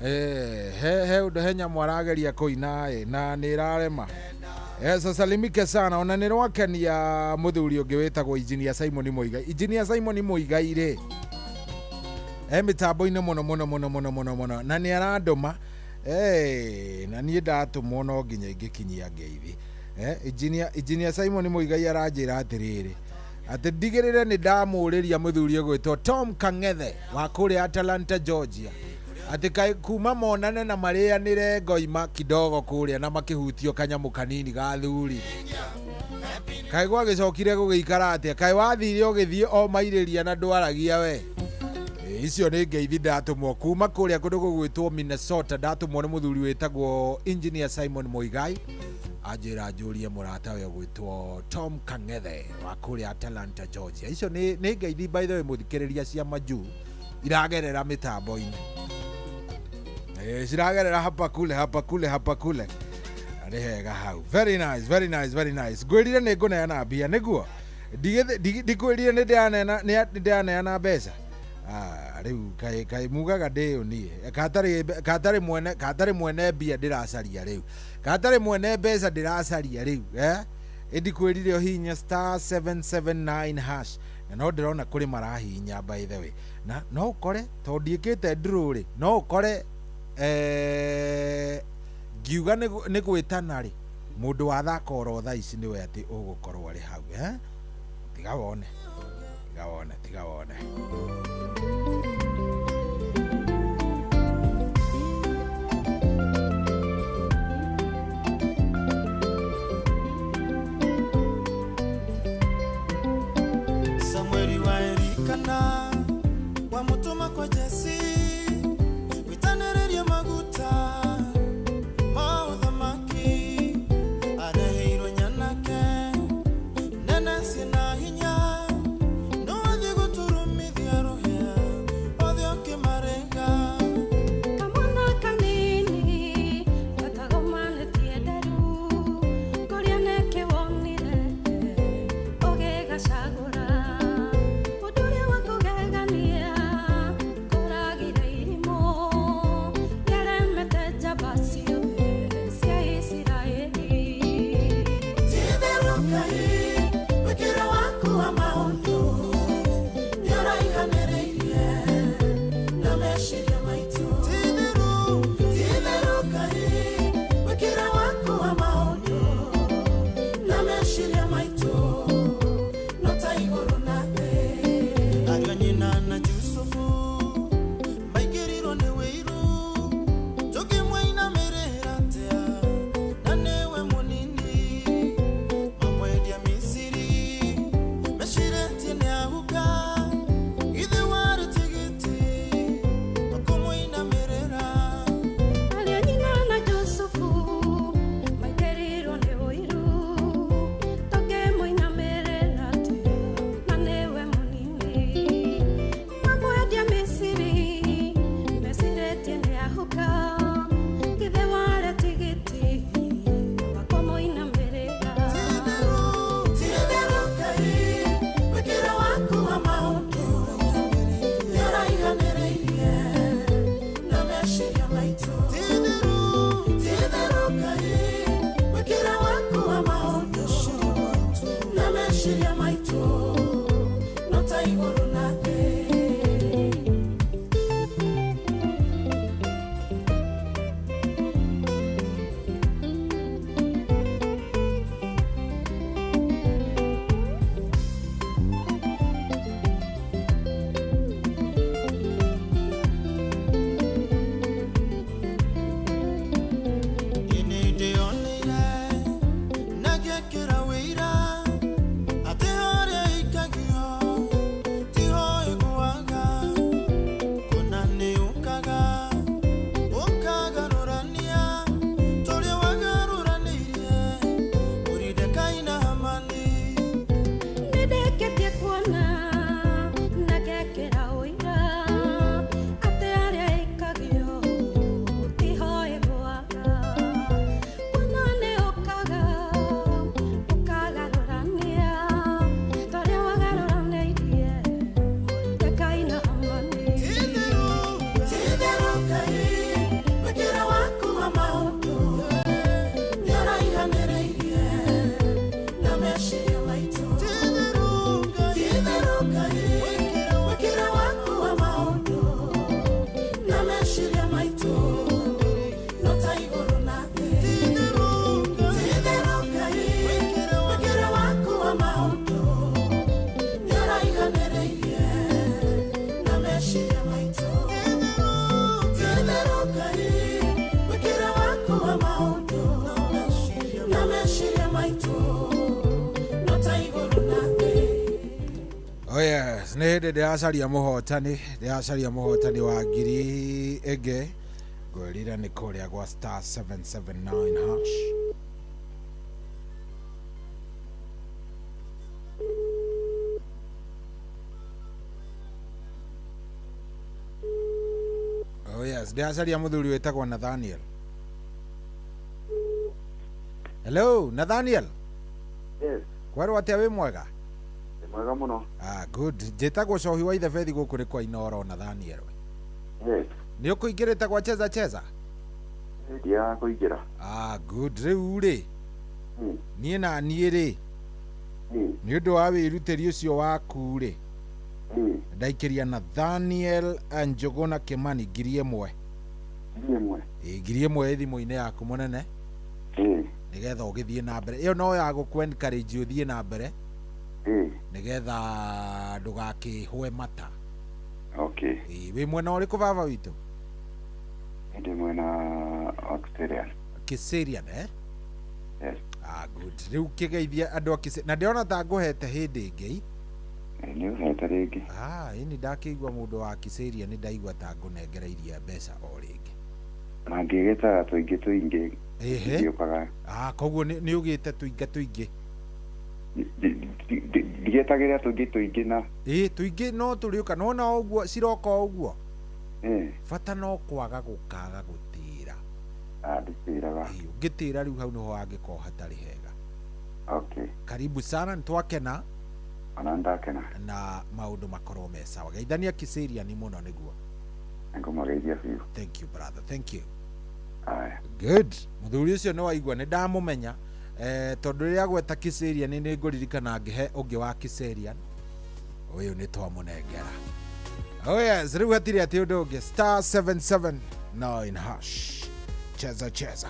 he ũndũ he nyamũ arageria kũina na nĩ ĩrarema. Sasa salimike sana ona nĩ rwakenia mũthuri ũngĩ wĩtagwo Engineer Simon Muigai. Engineer Simon Muigai rĩ mitambo-inĩ mũno na nĩ arandũma na niĩ ndatũmwo no nginya ingĩkinyia ngeithi. Engineer Simon Muigai aranjĩra atĩrĩrĩ atĩ ndigĩrĩre nĩ ndamũrĩria mũthuri ũgwĩtwo Tom Kang'ethe wa kũrĩa Atlanta, Georgia ati kai kuma monane na marĩanĩre ngoima kidogo kũrĩa na makĩhutio kanyamũ kanini ga thuri kai gwagĩcokire gũgĩikara atĩa kai wathire ũgĩthiĩ o mairĩria na ndwaragia we icio nĩ ngeithi ndatũmwo kuma kũrĩa kũndũ gũgwĩtwo Minnesota ndatũmwo nĩ mũthuri wĩtagwo Engineer Simon Muigai anjĩra njũrie mũrata we ũgwĩtwo Tom Kang'ethe wa kũrĩa Atlanta, Georgia. Icio nĩ ngeithi by the way mũthikĩrĩria cia majuu iragerera mĩtambo-inĩ ziragerera hapa kule ari hega hau. Very nice ngwĩrire nĩ ngũneana mbia nĩguo ndikwĩrire nĩ ndĩaneana mbeca rĩu kai mugaga ndĩyo niĩ katarĩ mwene mbia ndĩracaria rĩu katarĩ mwene mbeca ndĩracaria rĩu ndikwĩrire ũhinya *779# na no ndĩrona kũrĩ marahinya by the way na no ũkore tondũ ndiĩkĩte draw rĩ no ũkore ngiuga nĩ gwĩtana rĩ mũndũ wa thaka oro thaa ici nĩwe atĩ ũgũkorwo arĩ hau tigawone Samueli wa Erikana wamutuma kwa Jesi witanereria maguta mauthamaki areheirwo nyanake nene ciena hinya no athie guturumithia ruhia othe okimarega kamwana kanini gatagomanetie nderu kuria neke wonire ugigacagura undu uria wakugegania kuragire irimo yaremete njamba ciothe cia Isiraeli Titherukai wikira waku wa maundu niuraihanĩrĩirie na meciria maitũ Titherukai wikira waku wa maundu na meciria maitũ no ta igũrũ na thĩ ariũ a nyina na Jusufu maingĩrirwo nĩ wĩiru tũkĩmũinamĩrĩra atĩa na nĩwe mũnini mamwendia Misiri meciretie nĩ ahuka ithe warĩ tigiti makũmũinamĩrĩra Aria nyina na Jusufu maingĩrirwo nĩ ũiru tũkĩmũinamĩrĩra atĩa na nĩwe mũnini mamwendia Misiri meciretie nĩ ahuka ithe warĩ tigiti makũmũinamĩrĩra Titherukai wikira waku wa maundu niuraihanĩrĩirie na meciria maitũ Titherukai wikira waku wa maundu na meciria maitũ no ta igũrũ na thĩ Ini ndĩonire na ngĩkĩra wĩira atĩ harĩa ikagio tiho ĩgũaga kũna nĩ ũkaga ũkagarũrania tũrĩa wagarũranĩirie Moridekai na Hamani nĩndĩkĩtie kuona na ngekĩra ũira atĩ arĩa ikagio tiho ĩgũaga kuona nĩ ũkaga ũkagarũrania tũrĩa wagarũranĩirie Moridekai na Hamani Titherukai wikira waku wa maundu niuraihanĩrĩirie na meciria maitũ Titherukai wikira waku wa maundu na meciria maitũ no ta igũrũ na thĩ Titherukai wikira waku wa maundu niuraihanĩrĩirie na meciria maitũ Titherukai wikira waku wa maundu na meciria maitũ no ta igũrũ na thĩ Oh yes, nĩ hĩndĩ ndĩracaria mũhotani wa ngiri ĩngĩ ngwĩrira nĩ kũrĩa gwa star 779 hash. Oh yes, ndĩracaria mũthuri wĩtagwo Nathaniel. Hello, Nathaniel. Yes. Kwerwo atĩa wĩ mwega? Nĩ mwega mũno. Good. Njĩtagwo Cohi wa ithe Bethi gũkũ nĩ kwa Inoro, Nathaniel. Yes. Nĩ ũkũingĩrĩte kwa cheza? Ndia kũingĩra. Good. Rĩu rĩ niĩ na niĩ rĩ nĩ ũndũ wa wĩrutĩri ũcio waku rĩ ndaikĩria Nathaniel Njũgũna Kĩmani ngiri ĩmwe. Ngiri ĩmwe thimũ-inĩ yaku mũnene nĩgetha ũgĩthiĩ na mbere. Ĩyo no ya gũkũ-encourage ũthiĩ na mbere nĩgetha ndũgakĩhwe mata. Okay. Wĩ mwena ũrĩkũ baba witũ? Ndĩ mwena wa Kiserian, Yes. Good. Rĩu kĩgeithia andũ a Kiserian. Na ndĩrona ta ngũhete hĩndĩ ĩngĩ. Nĩ ũhete rĩngĩ. Ini ndakĩigua mũndũ wa Kĩsĩria nĩ ndaigua ta ngũnengereirie mbeca o rĩngĩ. Na ngĩgĩtaga tũingĩ. Ngĩũkaga. Koguo nĩ ũgĩte tũingĩ. Ndigetagĩra tũingĩ na. Tũingĩ no tũrĩũka no na ũguo ciroka ũguo. Bata no kwaga gũkaga gũtĩra. Ndĩtĩraga. Ũngĩtĩra rĩu hau nĩho hangĩkorwo hatarĩ hega. Okay. Karibu sana, nitwakena. Ona ndakena. Na maũndũ makorwo me sawa. Geithania Kĩsĩria ni mũno nĩguo. Ngũmũgeithia biũ. Thank you brother, thank you. Aya. Good. Mũthuri ũcio nĩ waigua nĩ ndamũmenya. Tondũ rĩrĩa gweta Kĩsĩria nĩ ngũririkana ngĩhe ũngĩ wa Kĩsĩria. Ũyũ nĩ twamũnengera. Oh yes, rĩu hatirĩ atĩ ũndũ ũngĩ. *779# cheza.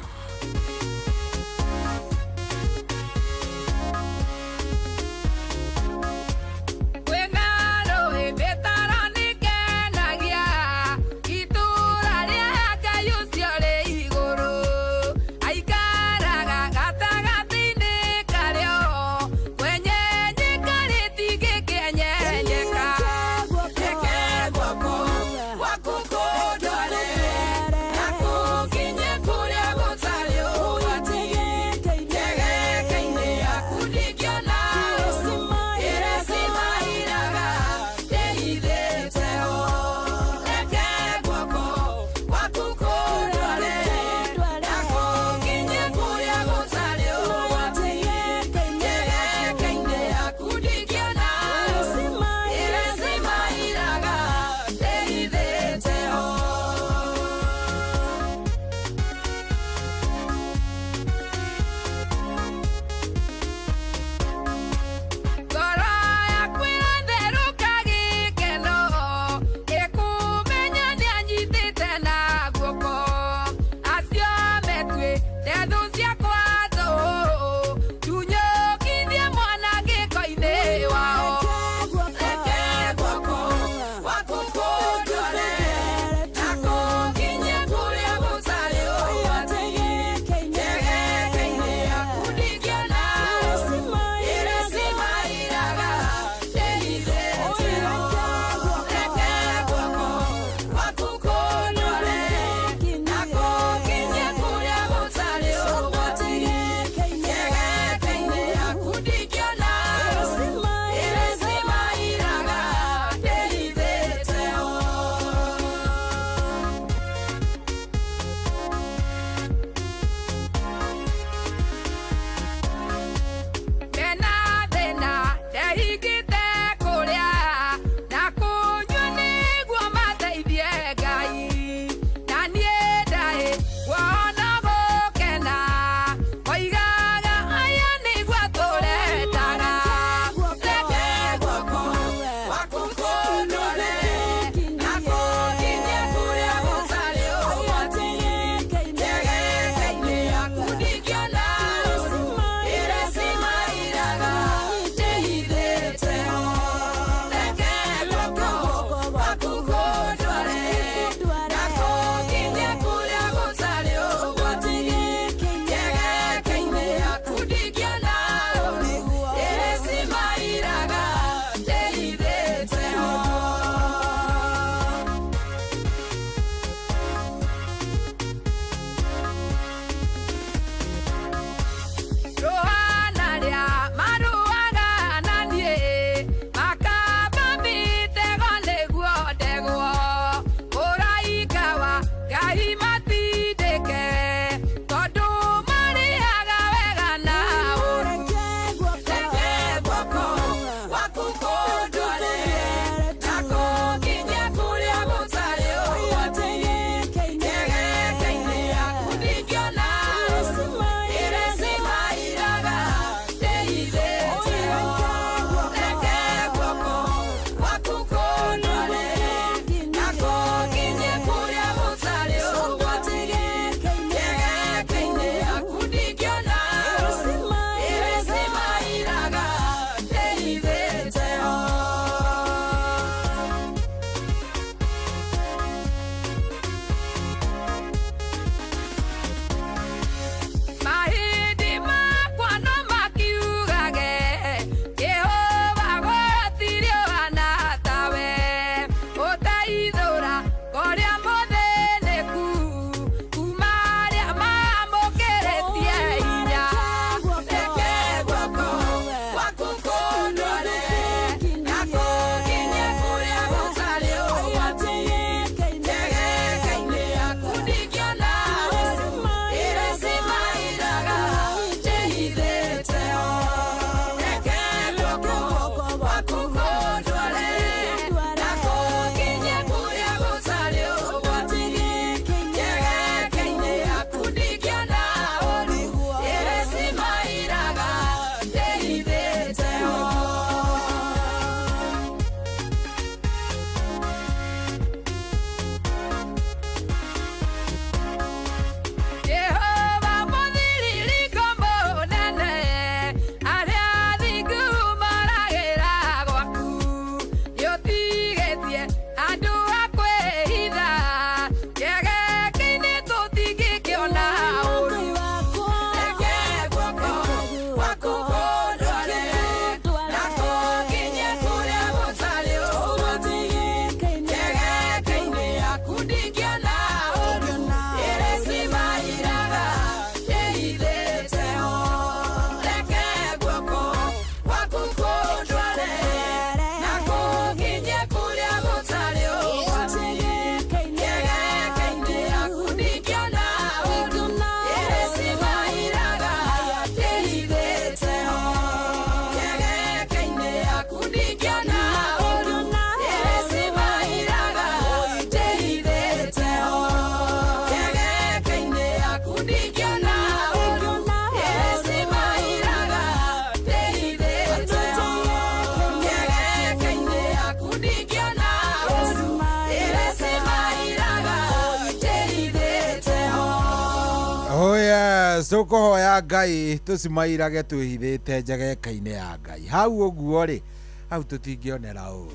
Yes, tukuhoya Ngai tucimairage twihithite njageka-ini ya Ngai. Hau uguo ri, hau tutingionera uru.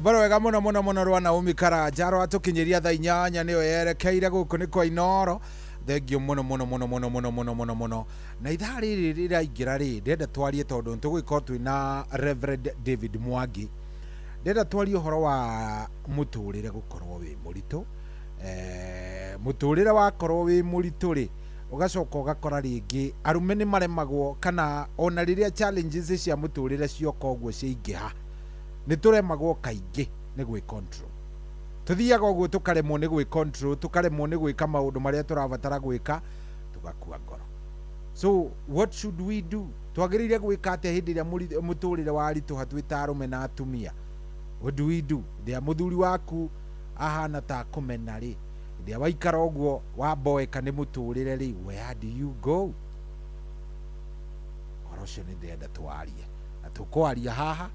Baro wega muno muno muno rwa Naomi Karanja rwatukinyiria thaa 8 niyo yerekeire guku ni kwa Inoro. Thengio muno muno muno muno muno muno muno muno. Na ithaa riri riraingira ri ndenda twarie tondu tugwikora twina Reverend David Mwangi. Ndenda twarie uhoro wa muturire gukorwo wi muritu. Muturire wakorwo wi muritu ri ugacoka ugakora ringi arume ni maremagwo kana ona riria challenges cia muturire cioka uguo ciingiha ni turemagwo kaingi ni gwi control. Tuthiaga uguo tukaremwo ni gwi control, tukaremwo ni gwika maundu maria turabatara gwika, tugakua ngoro. So what should we do? Twagiriire gwika atia hindi ria muturire wari tuhatwita arume na atumia? What do we do? Ndia muthuri waku ahana ta kumena ri, ndia waikara uguo waboeka ni muturire ri, where do you go? Orocio ni ndenda twarie na tukwaria haha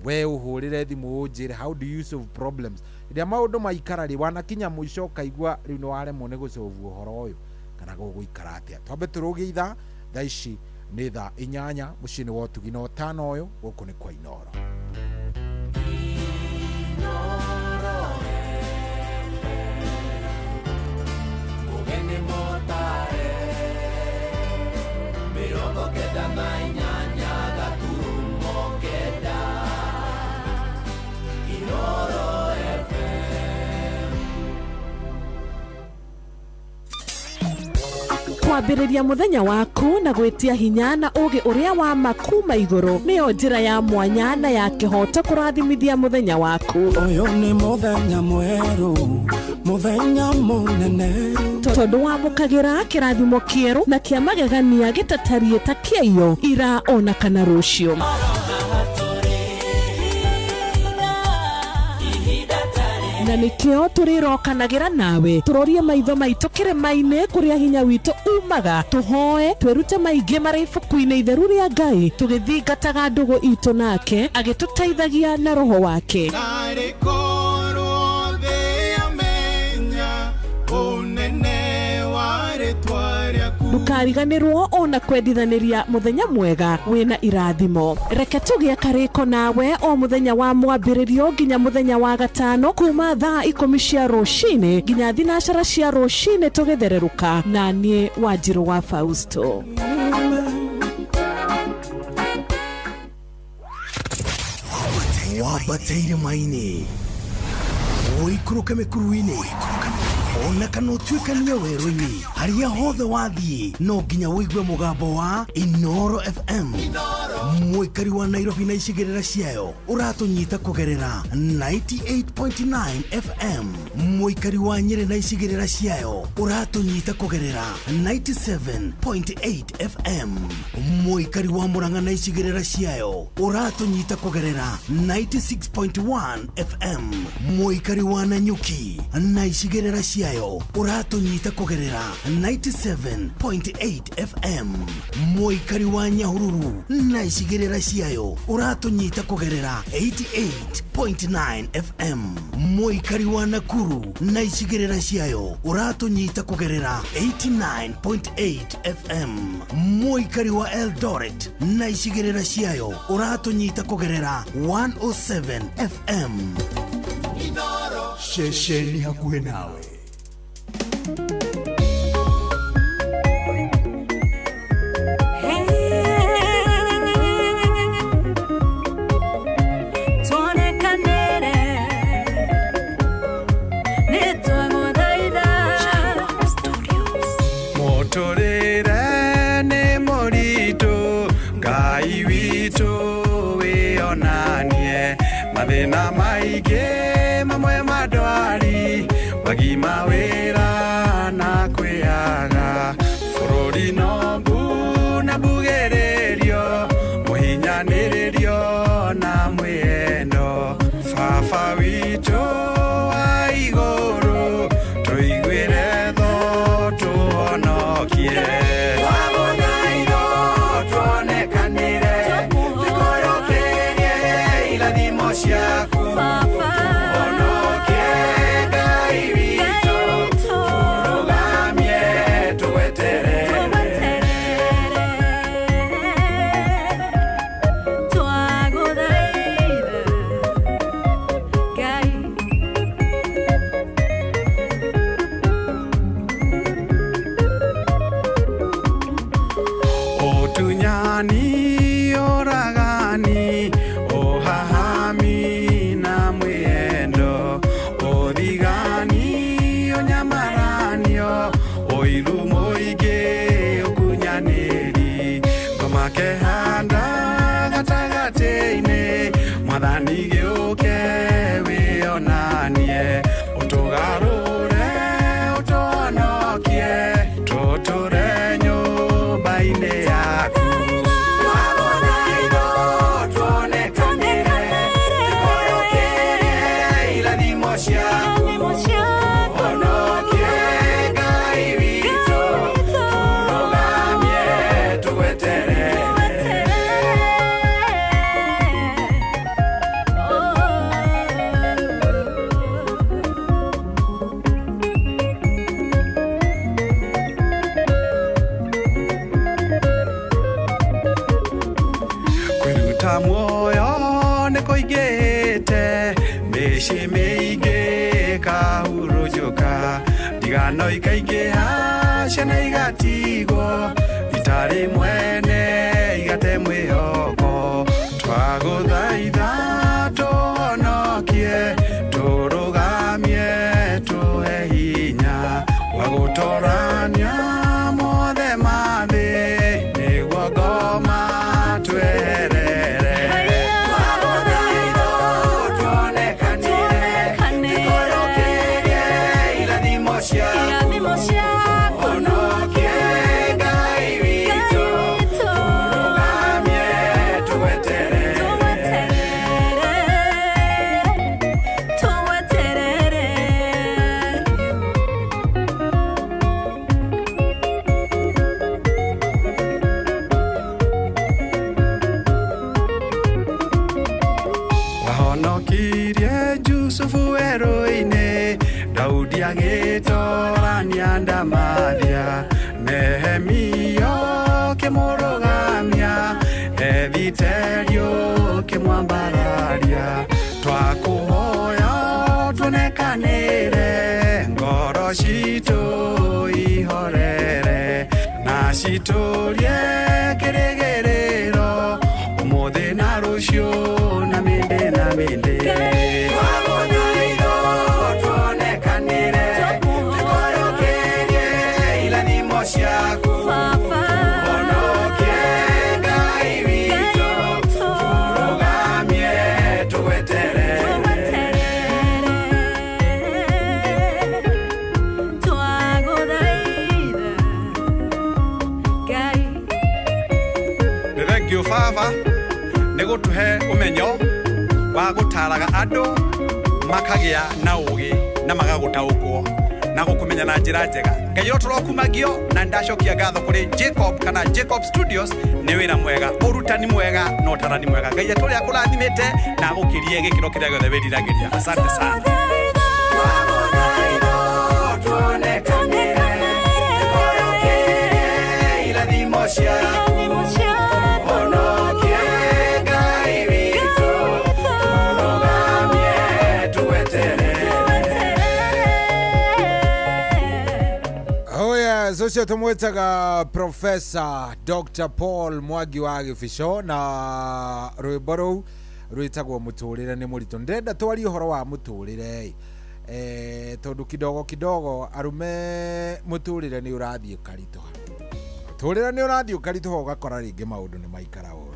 we uhurire thimu unjire how do you solve problems. Ndia maundu maikara ri wanakinya mwisho kaigua riu no waremwo ni gusolve uhoro uyu kana guguikara atia. Twambe turugie thaa ici ni thaa 8 mucini wa Tugina o 5 uyu guku ni kwa Inoro. Kwambĩrĩria muthenya waku na gwitia hinya na ugi uria wa makuma iguru niyo njira ya mwanya na ya kihoto kurathimithia muthenya waku. Uyu ni muthenya mweru, muthenya munene, tondu wamukagira kirathimo kieru na kia magegania gitatarie ta kĩio ira ona kana rucio. Na nikio turirokanagira nawe turorie maitho maitu kirima-ini kuria hinya witu umaga, tuhoe twirute maingi mari ibuku-ini itheru ria Ngai tugithingataga ndugu itu nake agituteithagia na roho wake. Ndukariganirwo ona kwendithaniria muthenya mwega wina irathimo. Reke tugie kariko nawe o muthenya wa mwambiririo nginya muthenya wa gatano kuma thaa 10 cia rucini nginya thinacara cia rucini tugithereruka na nie Wanjiru wa Fausto. Wabateire maini oikuruke mekuruini ona kana utuikania weru-ini haria hothe wathie no nginya wigue mugambo wa Inoro FM. Muikari wa Nairobi na icigirira ciayo uratunyita kugerera 98.9 FM. Muikari wa Nyeri na icigirira ciayo uratunyita kugerera 97.8 FM. Muikari wa Murang'a na icigirira ciayo uratunyita kugerera 96.1 FM. Muikari wa Nanyuki na icigirira ciayo uratunyita kugerera 97.8 FM. Muikari wa Nyahururu na icigirira ciayo uratunyita kugerera 88.9 FM. Muikari wa Nakuru na icigirira ciayo uratunyita kugerera 89.8 FM. Muikari wa Eldoret na icigirira ciayo uratunyita kugerera 107 FM. Shesheni hakuhe nawe. Muturire ni muritu, Ngai witu wionanie mathina maingi mamwe madwari wagima wira na kwiaga bururi nombu na mbugiririo muhinyanirio na mwendo baba witu wa iguru tuiguire tho tuonokie twabonairio tuonekanire tikoyokerie irathimo ciaku onokie Ngai witu irathimo ciaku onokie Ngai witũ tũrũgamie tũgweterere kwĩruta muoyo nĩ kũingĩte mĩciĩ mĩingĩ kahurunjũka ndigano ikaingĩha ciana igatigwo itarĩ mwene igate mwĩhoko twagũthaitha tũhonokie tũrũgamie tũhe hinya wa gũtorania mothe mathĩ nĩguo ngoma tweherere twagũthaitha tuonekanire tũkorokerie irathimo ciaku onokie Ngai witũ tũrũgamie tũgweterere wahonokirie Jusufu werũ-inĩ Daudi agĩtorania ndamathia Nehemia ũkĩmũrũgamia Ethiterio ũkĩmwambararia twakũhoya tuonekanĩre ngoro citũ ihorere na citũrie kĩrĩgĩrĩro ũmũthĩ na rũciũ na mĩndĩ na mĩndĩ twagũthaitha tuonekanire tũkorokerie irathimo ciaku onokie Ngai witũ tũrũgamie tũgweterere nĩ thengiũ baba nĩ gũtũhe ũmenyo wa gũtaraga andũ makagĩa na ũgĩ na magagũtaũkwo na gũkũmenya na njĩra njega Ngai tũrokumagio na ndacokia ngatho kũrĩ Jacob kana Jacob Studios nĩ wĩra mwega ũrutani mwega na ũtarani mwega Ngai tũrĩa kũrathimĩte na gũkĩrie gĩkĩro kĩrĩa gĩothe wĩriragĩria asante sana twagũthaitha tuonekanire tũkorokerie irathimo ciaku onokie Ngai witũ tũrũgamie tũgweterere Oh yes, ucio tumwitaga Professor Dr. Paul Mwangi wa Gĩbico na rwĩmbo rũu rwĩtagwo mũtũrĩre nĩ mũritũ ndĩrenda twarie ũhoro wa mũtũrĩre tondũ kidogo arume mũtũrĩre nĩ ũrathiĩ karitũha mũtũrĩre nĩ ũrathiĩ ũkaritũha ũgakora rĩngĩ maũndũ nĩ maikara ũru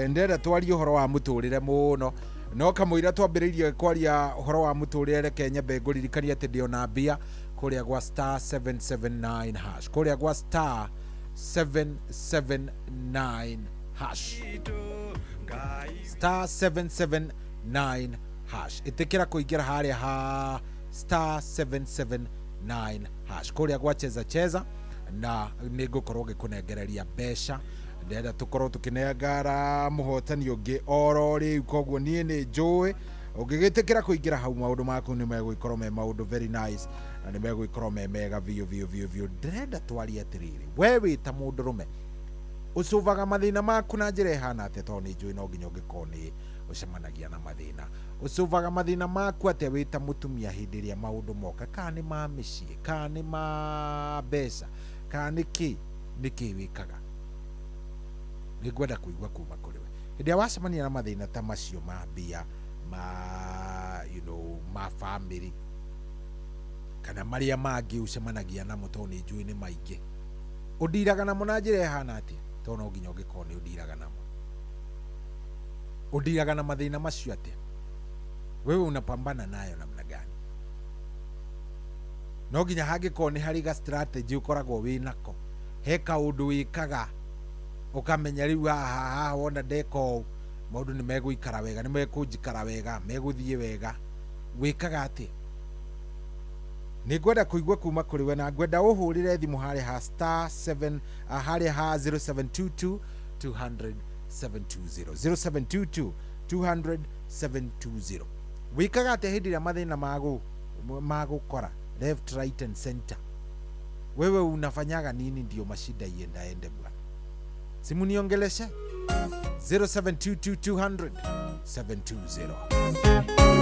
ndĩrenda twarie ũhoro wa mũtũrĩre mũno no kamũira twambĩrĩirie kwaria ũhoro wa mũtũrĩre reke nyambe ngũririkania atĩ ndĩ ona mbia kũrĩa gwa star 779 hash kũrĩa gwa star 779 hash star 779 hash ĩtĩkĩra kũingĩra harĩa ha star 779 hash kũrĩa gwa cheza na nĩ ngũkorwo ngĩkũnengereria mbeca ndĩrenda tũkorwo tũkĩnengara mũhotani ũngĩ oro rĩu koguo niĩ nĩ njũĩ ũngĩgĩtĩkĩra kũingĩra hau maũndũ maku nĩ megũgĩkorwo me maũndũ very nice na nĩ megũgĩkorwo me mega biũ ndĩrenda twarie atĩrĩrĩ we wĩ ta mũndũrũme ũcubaga mathĩna maku na njĩra ĩhana atĩa tondũ nĩ njũĩ no nginya ũngĩkorwo nĩ ũcemanagia na mathĩna ũcubaga mathĩna maku atĩa wĩ ta mũtumia hĩndĩ ĩrĩa maũndũ moka kana nĩ ma mĩciĩ kana nĩ ma mbeca kana nĩ kĩ wĩkaga nĩ ngwenda kũigua kuma kũrĩ we hĩndĩ ĩrĩa wacemania na mathĩna ta macio ma mbia ma family kana marĩa mangĩ ũcemanagia namo tondũ nĩ njũĩ nĩ maingĩ ũndiraga namo na njĩra ĩhana atĩa tondũ no nginya ũngĩkorwo nĩ ũndiraga namo ũndiraga na mathĩna macio atĩa wewe unapambana nayo namna gani no nginya hangĩkorwo nĩ harĩ ga strategy ũkoragwo wĩ nako he kaũndũ wĩkaga ũkamenya rĩu haha wona ndeka ũũ maũndũ nĩ megũikara wega nĩ mekũnjikara wega megũthiĩ wega wikaga ati ni ngwenda kuigua kuma kuri we na ngwenda uhurire thimu hari ha *7 hari ha 0722 200 720 0722 200 720 wikaga ati hindi ya mathina magukora left right and center wewe unafanyaga nini ndio mashida iende bwana simu niongeleshe 0722 200 720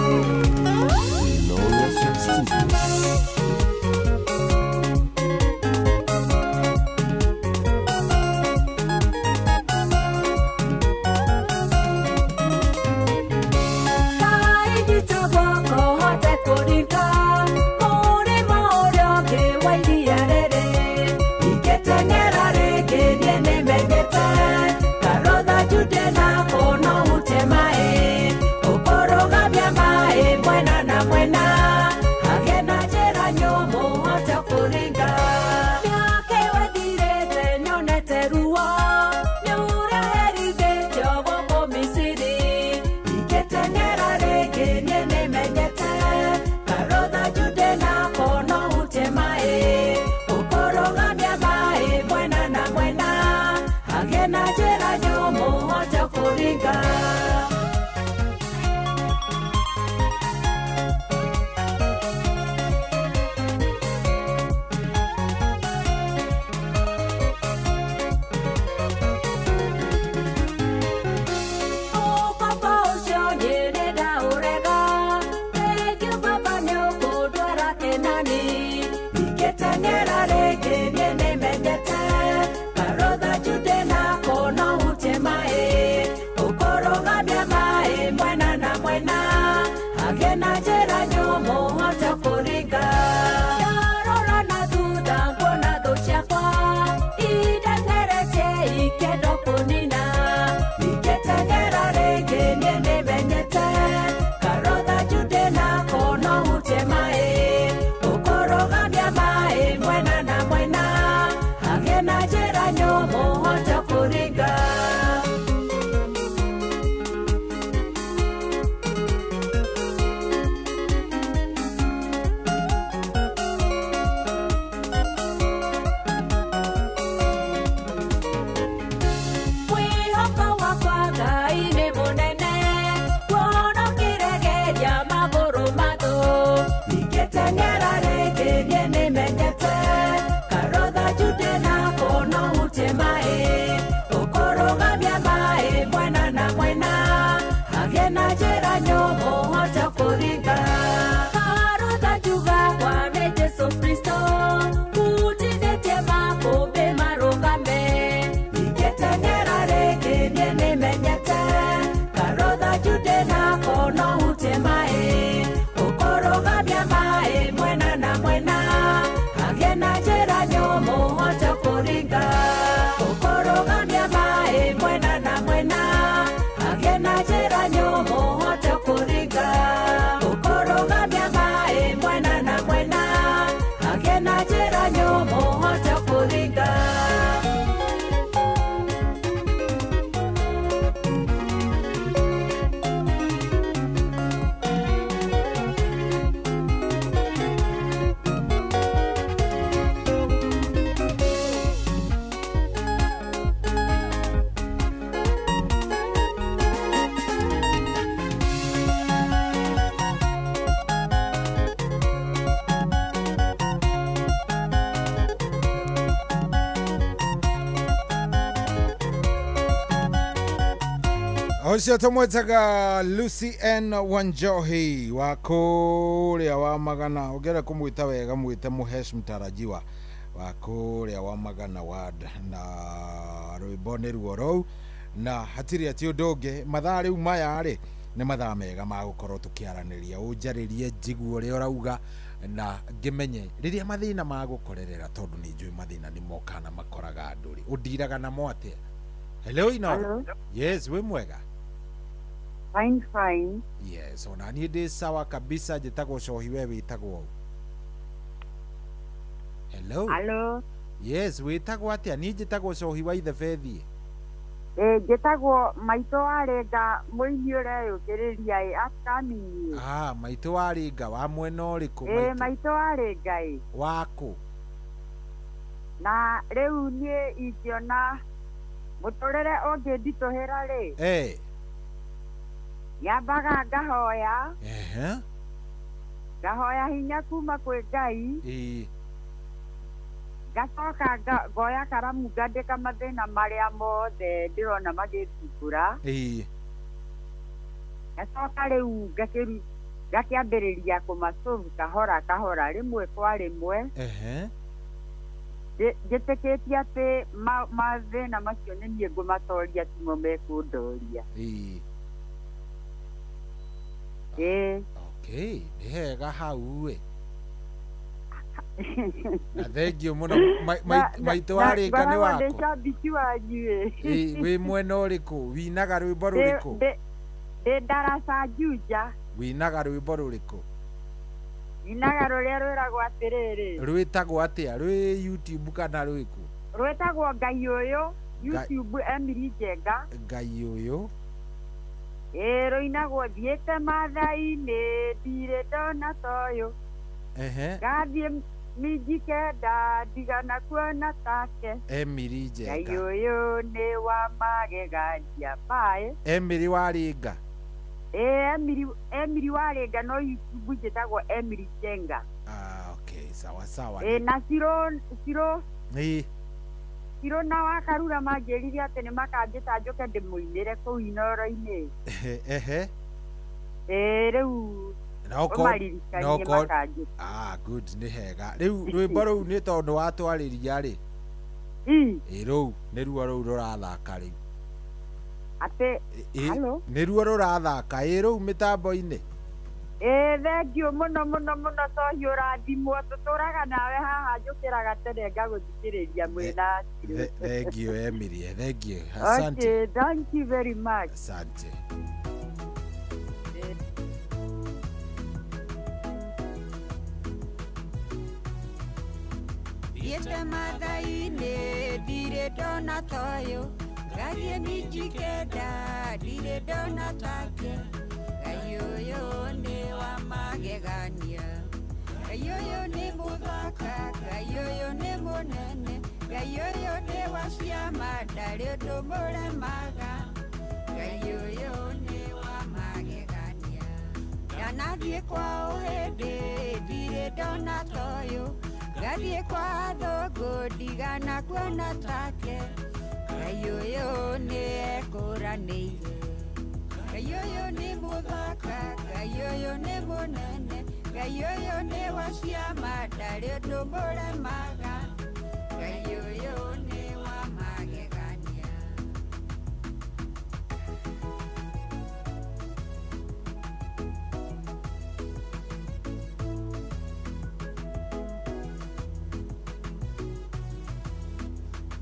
Ocio tumwetaga Lucy N Wanjohi wa kuria wa magana ugera kumwita wega mwite Muhesh mtarajiwa wa kuria wa magana ward na rwimbo ruo rou na hatiri ati undoge mathaa riu maya ri ni mathaa mega ma gukorwo tukiaraniria unjaririe njiguo ri urauga na ngimenye riria mathina ma gukorerera tondu ni njui mathina ni mokana makoraga anduri undiraga na mwate. Hello ino. Yes, we mwega. Fine, fine. Yes, ona ni ndi sawa kabisa njitagwo Cohi we witagwo. Hello. Hello. Yes, witagwo atia ni njitagwo Cohi wa ithe Fethi. Njĩtagwo Maitũ Warenga mũini ũreyũkĩrĩria akani. Maitũ Warenga wa mwena ũrĩkũ? Maitũ Warenga wakũ? Na rĩu niĩ ingĩona mũtũrĩre ũngĩnditũhĩra rĩ, nyambaga ngahoya, ngahoya hinya kuma kwĩ Ngai, ngacoka ngoya karamu ngandĩka mathĩna marĩa mothe ndĩrona magĩthumbũra, ngacoka rĩu ngakĩambĩrĩria kũmasolve kahora kahora, rĩmwe kwa rĩmwe, njĩtĩkĩtie atĩ mathĩna macio nĩ niĩ ngũmatoria timo mekũndoria. Okay, nĩ hega hau we. Na thengio mũno. Maitũ Warenga nĩ wako? Ndĩ shabiki wanyu wĩ mwena ũrĩkũ? Winaga rwĩmbo rũrĩkũ? Ndĩ Ndaraca Juja. Winaga rwĩmbo rũrĩkũ? Winaga rũrĩa rwĩragwo atĩrĩrĩ. Rwĩtagwo atĩa? Rwĩ YouTube kana rwĩkũ? Rwĩtagwo Ngai ũyũ, YouTube Emily Njenga. Ngai ũyũ. Rũinagwo thiĩte mathai-inĩ ndirĩ ndona toyũ. Ngathiĩ minji kenda ndigana kuona take. Emily Njenga. Ngai ũyũ nĩ wa magegania. Bye. Emily Warenga. Emily Warenga no YouTube njĩtagwo Emily Njenga. Okay, sawa sawa. Na Ciro na Wakarura manjĩrire atĩ nĩ makanjĩta njoke ndĩmũinĩre kũu Inoro-inĩ. Rĩu ũmaririkanie makanjĩta. Good, nĩ hega. Rĩu rwĩmbo rũu nĩ tondũ watwarĩria rĩ? Rũu nĩruo rũu rũrathaka rĩu. Atĩ nĩruo rũrathaka rũu mĩtambo-inĩ? Thengio mũno mũno mũno Cohi ũrathimwo, tũtũraga nawe haha njũkĩraga tene ngagũthikĩrĩria mwĩna Ciro. Thengio Emily, thengio. Okay, thank you very much. Asante. Thiĩte mathai-inĩ ndirĩ ndona toyũ, ngathiĩ minji kenda ndirĩ ndona take. Ngai ũyũ nĩ wa magegania, Ngai ũyũ nĩ mũthaka, Ngai ũyũ nĩ mũnene, Ngai ũyũ nĩ wa ciama ndarĩ ũndũ mũremaga. Ngai ũyũ nĩ wa magegania, ndanathiĩ kwao hĩndĩ ndirĩ ndona toyũ, ngathiĩ kwa thũngũ ndigana kuona take. Ngai ũyũ nĩ ekũranĩire, Ngai ũyũ nĩ mũthaka, Ngai ũyũ nĩ mũnene, Ngai ũyũ nĩ wa ciama ndarĩ ũndũ mũremaga. Ngai ũyũ nĩ wa magegania.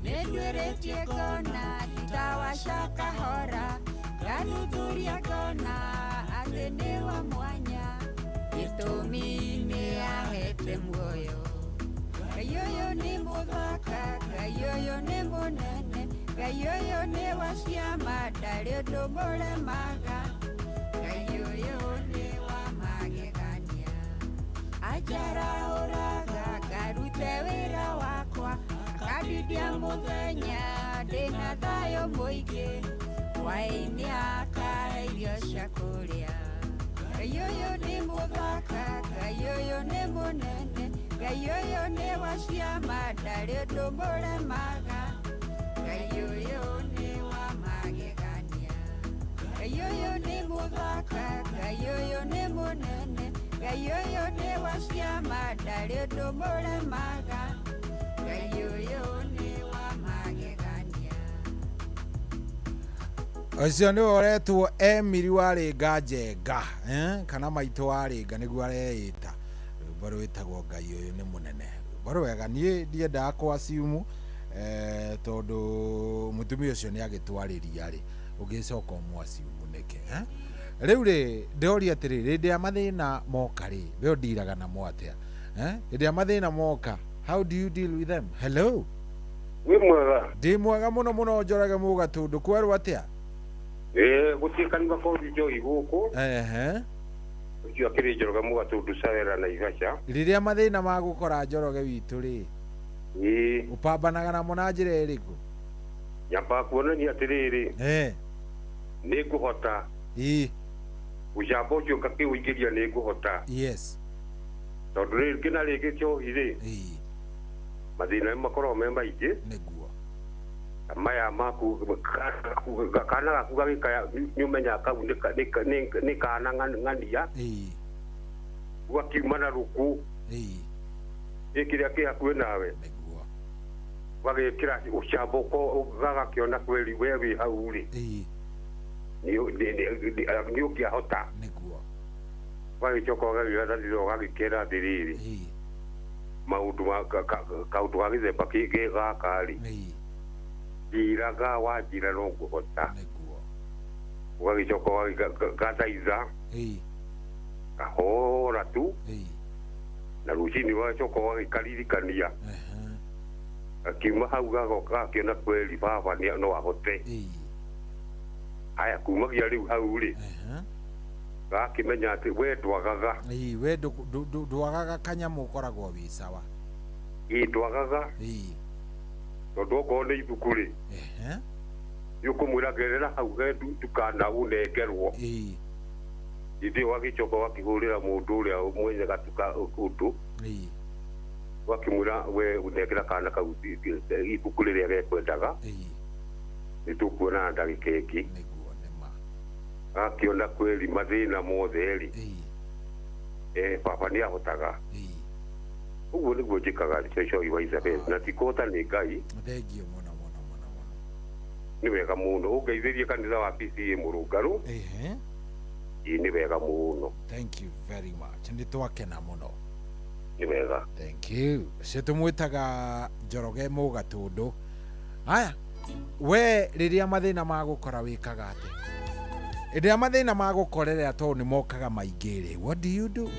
Nĩnduĩrĩtie ngona titawaca kahora, ngathuthuria ngona atĩ nĩ wa mwanya, gĩtũmi nĩ ahete muoyo. Ngai ũyũ nĩ mũthaka, Ngai ũyũ nĩ mũnene, Ngai ũyũ nĩ wa ciama ndarĩ ũndũ mũremaga. Ngai ũyũ nĩ wa magegania. Anjara ũraga ngarute wĩra wakwa, akandindia mũthenya ndĩna thayũ mũingĩ, hwaĩ-inĩ akahe irio cia kũrĩa. Ngai ũyũ nĩ mũthaka, Ngai ũyũ nĩ mũnene, Ngai ũyũ nĩ wa ciama ndarĩ ũndũ mũremaga. Ngai ũyũ nĩ wa magegania. Ngai ũyũ nĩ mũthaka, Ngai ũyũ nĩ mũnene, Ngai ũyũ nĩ wa ciama ndarĩ ũndũ mũremaga. Ngai ũyũ nĩ wa magegania. Ũcio nĩ woretwo Emily Warenga Njenga, kana Maitũ Warenga nĩguo areĩta. Rwĩmbo rwĩtagwo Ngai ũyũ nĩ mũnene. Rwĩmbo rwega, niĩ ndiendaga kũaciumu tondũ mũtumia ũcio nĩ agĩtwarĩria rĩ, ũngĩcoka ũmwaciumu nĩke. Rĩu rĩ ndoria atĩrĩrĩ, hĩndĩ ya mathĩna moka rĩ, we ũndiraga namo atĩa? Hĩndĩ ya mathĩna moka, how do you deal with them? Hello? wi mwega ndi mwega muno muno Njoroge Mugatundu kweru atia gutikani bakothi Njohi guku ucio akiri Njoroge Mugatundu Cawera na Ivasha riria mathina magukora Njoroge witu ri upambanaga namo na njira iriku nyamba kuonania atiriri ni nguhota ujambo ucio ngakiuingiria ni nguhota yes tondu ri ngina rigi Njohi ri mathina makorwo me maingi niguo maya maku kana gaku gagikaya nyumenya kau ni kana ng'ania wakiuma na ruku ikiria kihakuhi nawe wagikira ucambo ko gagakiona kweli wewe hau ri ni ukiahota wagicoka gagigathithio gagikira atiriri maundu kaundu ga githemba kingi gaka ri njiraga wanjira no nguhota wagicoka gathaiza kahora tu na rucini wagicoka wagikaririkania akiuma hau gagoka akiona kweli baba no ahote aya kumagia riu hau ri gakimenya ati we ndwagaga we ndwagaga kanyamu ukoragwo wi sawa ndwagaga tondu okorwo nĩ ibuku rĩ nĩũkũmwĩra ngerera hau he ndukana unengerwo ithĩ wagĩcoka wakĩhũrĩra mũndũ ũrĩa mwenye gatuka ũndũ wakĩmwĩra we unengera kana kau ibuku rĩrĩa gekwendaga nĩtũkuonana ndagĩka ĩngĩ akĩona kweli mathĩna mothe rĩ baba nĩahotaga uguo niguo njikaga Njohi wa Elizabeth na tikota nĩ Ngai thengio muno muno muno muno nĩ wega muno ũngeithĩrie kanitha wa PCA Mũrũngarũ nĩ wega muno thank you very much nĩ twakena muno nĩ wega thank you tumwĩtaga Njoroge Mugatundu haya we rĩrĩa mathĩna magũkora wĩkaga atĩ rĩrĩa mathĩna magũkorera tondũ nĩ mokaga maingĩ rĩ what do you do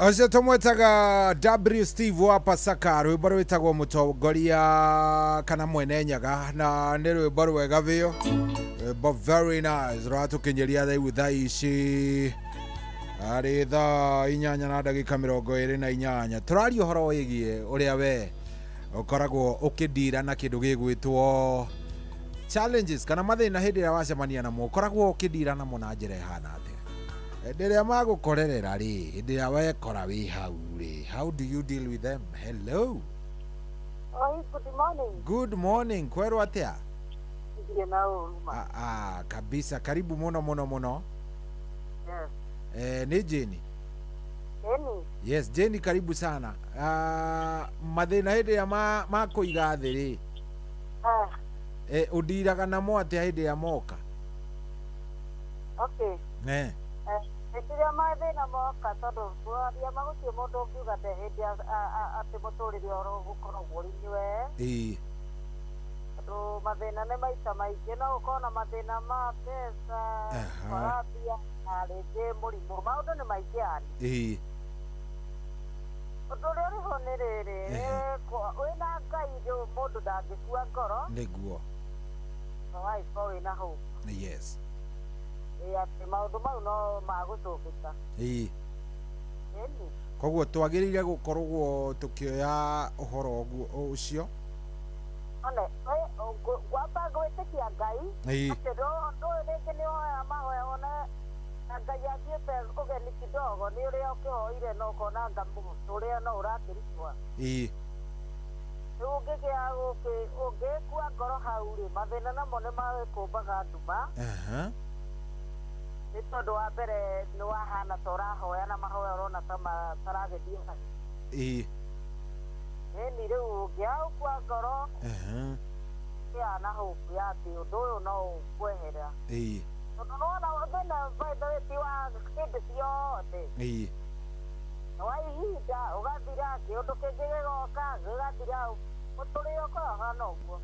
Acio tumwetaga W Steve wa Pasaka rwimbo rwitagwo mutongoria kana mwene nyaga na nĩ rwimbo rwega biũ rwimbo very nice rwatukinyeria thaa ici arĩ thaa 8:28 tũraria ũhoro wĩgiĩ ũrĩa we ũkoragwo ũkĩndira na kĩndũ gĩgwĩtwo challenges kana mathĩna hĩndĩ ĩrĩa wacemania namo ũkoragwo ũkĩndira namo na njĩra ĩhana atĩa hĩndĩ ĩrĩa magũkorerera rĩ hĩndĩ ĩrĩa wekora wĩ hau rĩ how do you deal with them? Hello. Good morning. Good morning. Kwerwo atĩa? Ndio na uma. Kabisa karibu muno. Yes. Ni Jenny. Jenny. Yes, Jenny karibu sana. Mathĩna hĩndĩ ĩrĩa makũiga thĩ rĩ. Ũndiraga namo atĩa hĩndĩ ĩrĩa moka? Okay. Rĩrĩa mathĩna moka tondũ rĩrĩa magũthiĩ mũndũ ũngiuga hĩndĩ atĩ mũtũrĩre ũgũkoragwo ũrĩ we. Tondũ mathĩna nĩ maita maingĩ no ũkorwo na mathĩna ma mbeca kũrabia na rĩngĩ mũrimũ maũndũ nĩ maingĩ yani. Ũndũ ũrĩa ũrĩho nĩ rĩrĩ wĩna Ngai mũndũ ndangĩkua ngoro nĩguo waikorwo wĩna hope. Yes. Atĩ maũndũ mau no magũcũkĩka. Koguo twagĩrĩire gũkorwo tũkĩoya ũhoro ũcio gwamba gwĩtĩkia Ngai atĩ ndũĩ rĩngĩ nĩ ũhoya mahoya ona Ngai athiĩte ũgeni kidogo nĩ ũrĩa ũkĩhoire na ũkona ũrĩa no ũrakĩrutwo. Rĩu ũngĩgĩa ũngĩkua ngoro hau rĩ mathĩna namo nĩ magĩkũmbaga nduma. Nĩ tondũ wa mbere nĩ wahana ta ũrahoya na mahoya ũrona ta mataragĩthiĩ ĩni rĩu ũngĩaũkua ngoro gĩa na hope ya atĩ ũndũ ũyũ no ũkwehera tondũ nĩwona thĩna ti wa hĩndĩ ciothe wa ihinda ũgathira kĩũndũ kĩngĩ gĩgoka gĩgathira mũtũrĩre ũkoragwo hana ũguo.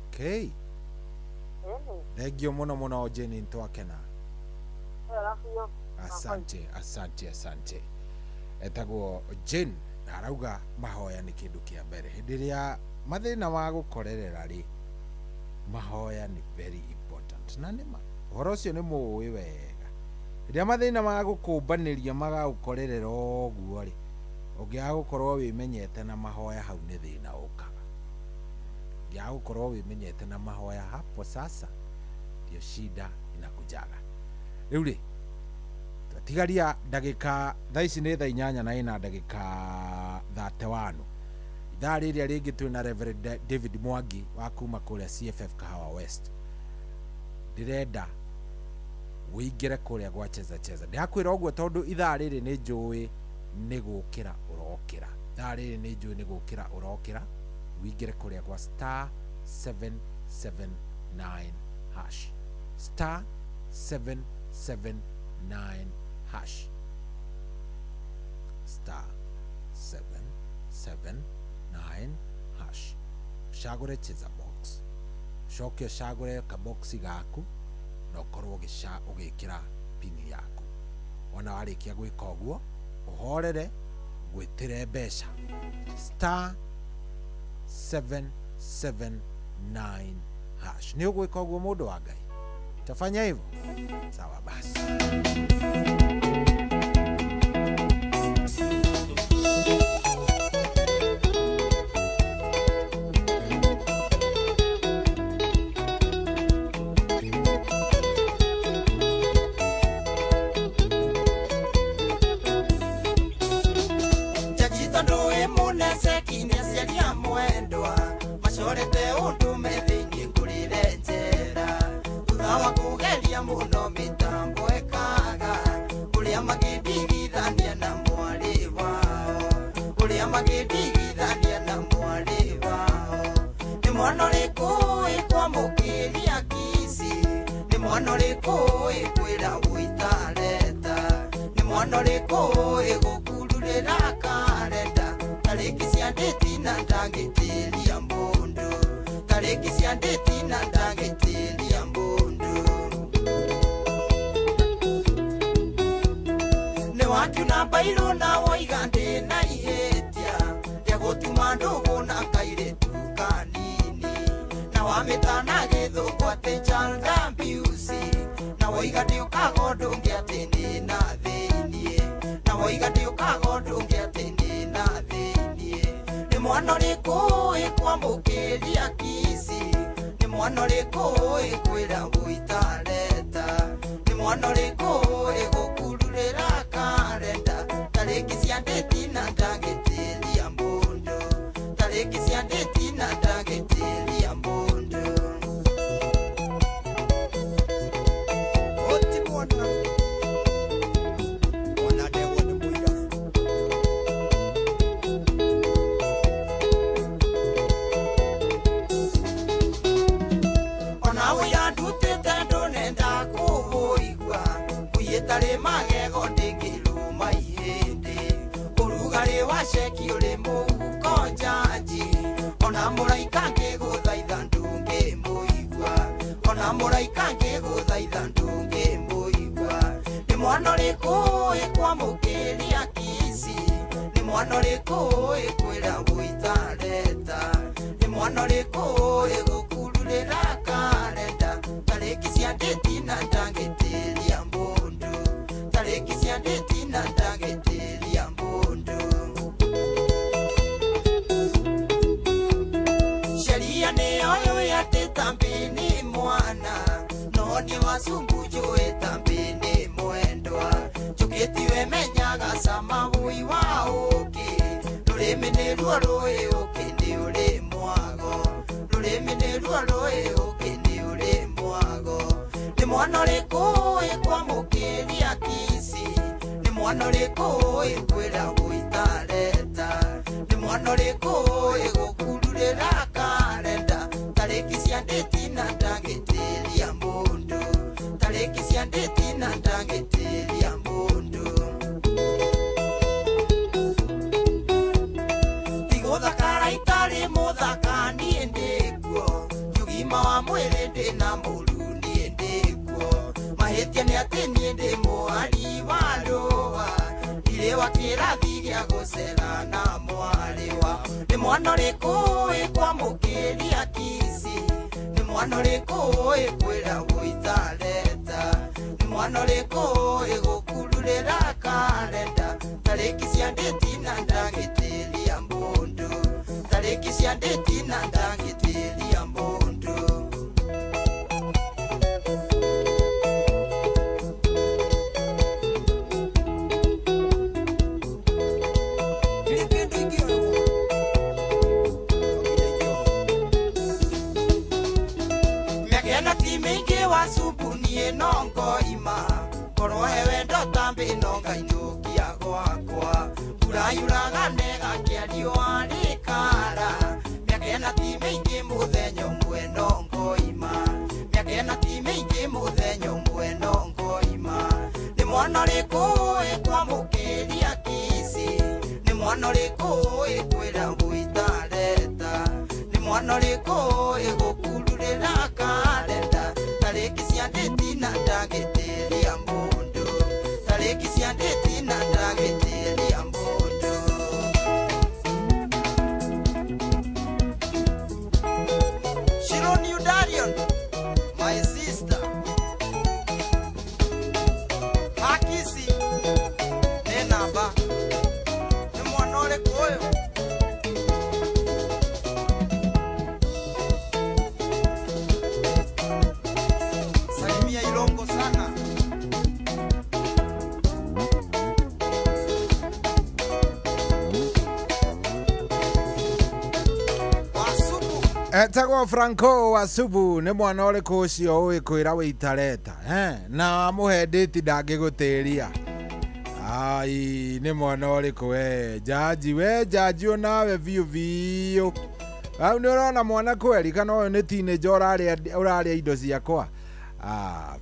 Okay. Thank you muno Jenny ntwakena. Asante. Etagwo Jen arauga mahoya nĩ kĩndũ kĩa mbere hĩndĩ ĩrĩa mathĩna ma gũkorerera rĩ mahoya nĩ very important na nĩma ũhoro ũcio nĩ mũĩ wega rĩrĩa mathĩna ma gũkũmbanĩria magagũkorerera ũguo rĩ ũngĩaga gũkorwo wĩmenyete na mahoya hau nĩ thĩna ũkaga ya gũkorwo wĩmenyete na mahoya hapo sasa ndio shida inakujaga. Rĩu rĩ twatigaria ndagĩka thaa ici nĩ thaa 8:31 ithaa rĩrĩa rĩngĩ twĩna Reverend David Mwangi wa kuma kũrĩa CFF Kahawa West ndĩrenda wĩingĩre kũrĩa gwa cheza ndakwĩra ũguo tondũ ithaa rĩrĩ nĩ njũĩ nĩ gũkĩra ũrokĩra ithaa rĩrĩ nĩ njũĩ nĩ gũkĩra ũrokĩra wĩingĩre kũrĩa gwa *779# *779# *779# ucagũre cheza box coke ucagũre kaboxi gaku na ũkorwo ũgĩkĩra pini yaku ona warĩkia gwĩka ũguo ũhorere gwĩtĩre mbeca *779# nĩ ũgwĩka ũguo mũndũ wa Ngai tafanya hivyo sawa basi. wakiuna bairo na woigande na ihetia ya gutuma ndugu na kairitu kanini na wamitana githungu ati child abuse na woigande ukago ndungi ati ni na thinie na woigande ukago ndungi ati ni na thinie ni mwana riku ikwamukiria kisi ni mwana riku ikwira guitareta ni mwana riku igukururira karenda tariki cia ndeti na ndagitiria mundu tariki cia ndeti na ndagitiria mundu oti mwana ona dewo ni muira ona uya ndutite ndunenda kuhuigwa kuyitari magego ndingiruma ihindi urugari wa ceki uri muhuko njanji ona muraika ngiguthaitha ndungimuigwa ona muraika ngiguthaitha ndungimuigwa ni mwana uriku ikwamukiria kisi ni mwana uriku ikwira guitareta ni mwana uriku igukururira karenda tariki cia ndeti na ndagitiria mundu tariki cia ndeti na ndagitiria mundu sheria niyo yatitambini mwana no ni wasumbujuwe tambini mwendwa njukitiwe menyaga sama bui wa uki rurimi ni ruo rui uki ni uri mwago rurimi ni ruo rui uki ni uri mwago ni mwana uriku ikwamukiria kisi ni mwana uriku ikwira guitareta ni mwana uriku igukururira karenda tariki cia ndeti na ndagitiria mundu tariki cia ndeti na ndagitiria mundu iguthakara itari muthaka nie ndikuo yugima wa mwiri ndina muru nie ndikuo mahitia ni ati nie ndi mwari wa ndua ire wa kirathi gia gucera na mwari wa ni mwana uriku ikwamukiria kisi ni mwana uriku ikwira guitareta ni mwana uriku igukururira karenda tariki cia ndeti na ndagitiria mundu tariki cia ndeti na ndagitiria mundu miakena ti mingi wasubunie nongo ima korwo hewe ndotambi nonga inukia gwakwa urayuraga nega kiario arikara miakena ti mingi muthenya umwe nongo ima miakena ti mingi muthenya umwe nongo ima ni mwana uriku ikwamukiria kisi ni mwana uriku ikwira guitareta ni mwana uriku igukururira karenda tariki cia ndeti na ndagitiria mundu tariki cia ndeti na ndagitiria mundu Shironi Udarion my sister Hakisi ni namba ni mwana uriku uyu salimia Ilongo sana etagwo Franco Wasubu nĩ mwana ũrĩkũ ũcio ũĩ kwĩra wĩitareta na mũhendĩti ndangĩgũtĩria ai nĩ mwana ũrĩkũ we jaji onawe biũ biũ au nĩ ũrona mwana kweri kana ũyũ nĩ teenager ũrarĩa indo ciakwa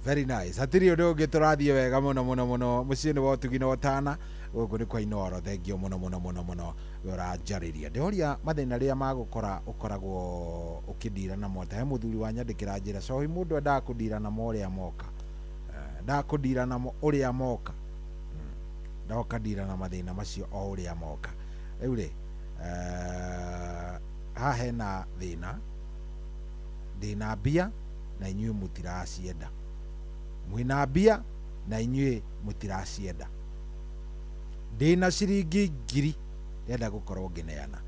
very nice hatirĩ ũndũ ũngĩ tũrathiĩ wega mũno mũciĩ nĩ wa ũtugi na ũtana gũkũ nĩ kwa Inooro thengio mũno ũranjarĩria ndĩoria mathĩna rĩrĩa magũkora ũkoragwo ũkĩndira namo ta he mũthuri wanyandĩkĩra njĩra cohi mũndũ endaga kũndira namo ũrĩa moka ndakũndira namo ũrĩa moka ndoka ndira na mathina macio o uria moka riu ri ha hena thina ndina mbia na inyuĩ mũtiracienda mwĩna mbia na inyuĩ mũtiracienda ndĩna ciringi 1000 ndĩrenda gũkorwo ngĩneana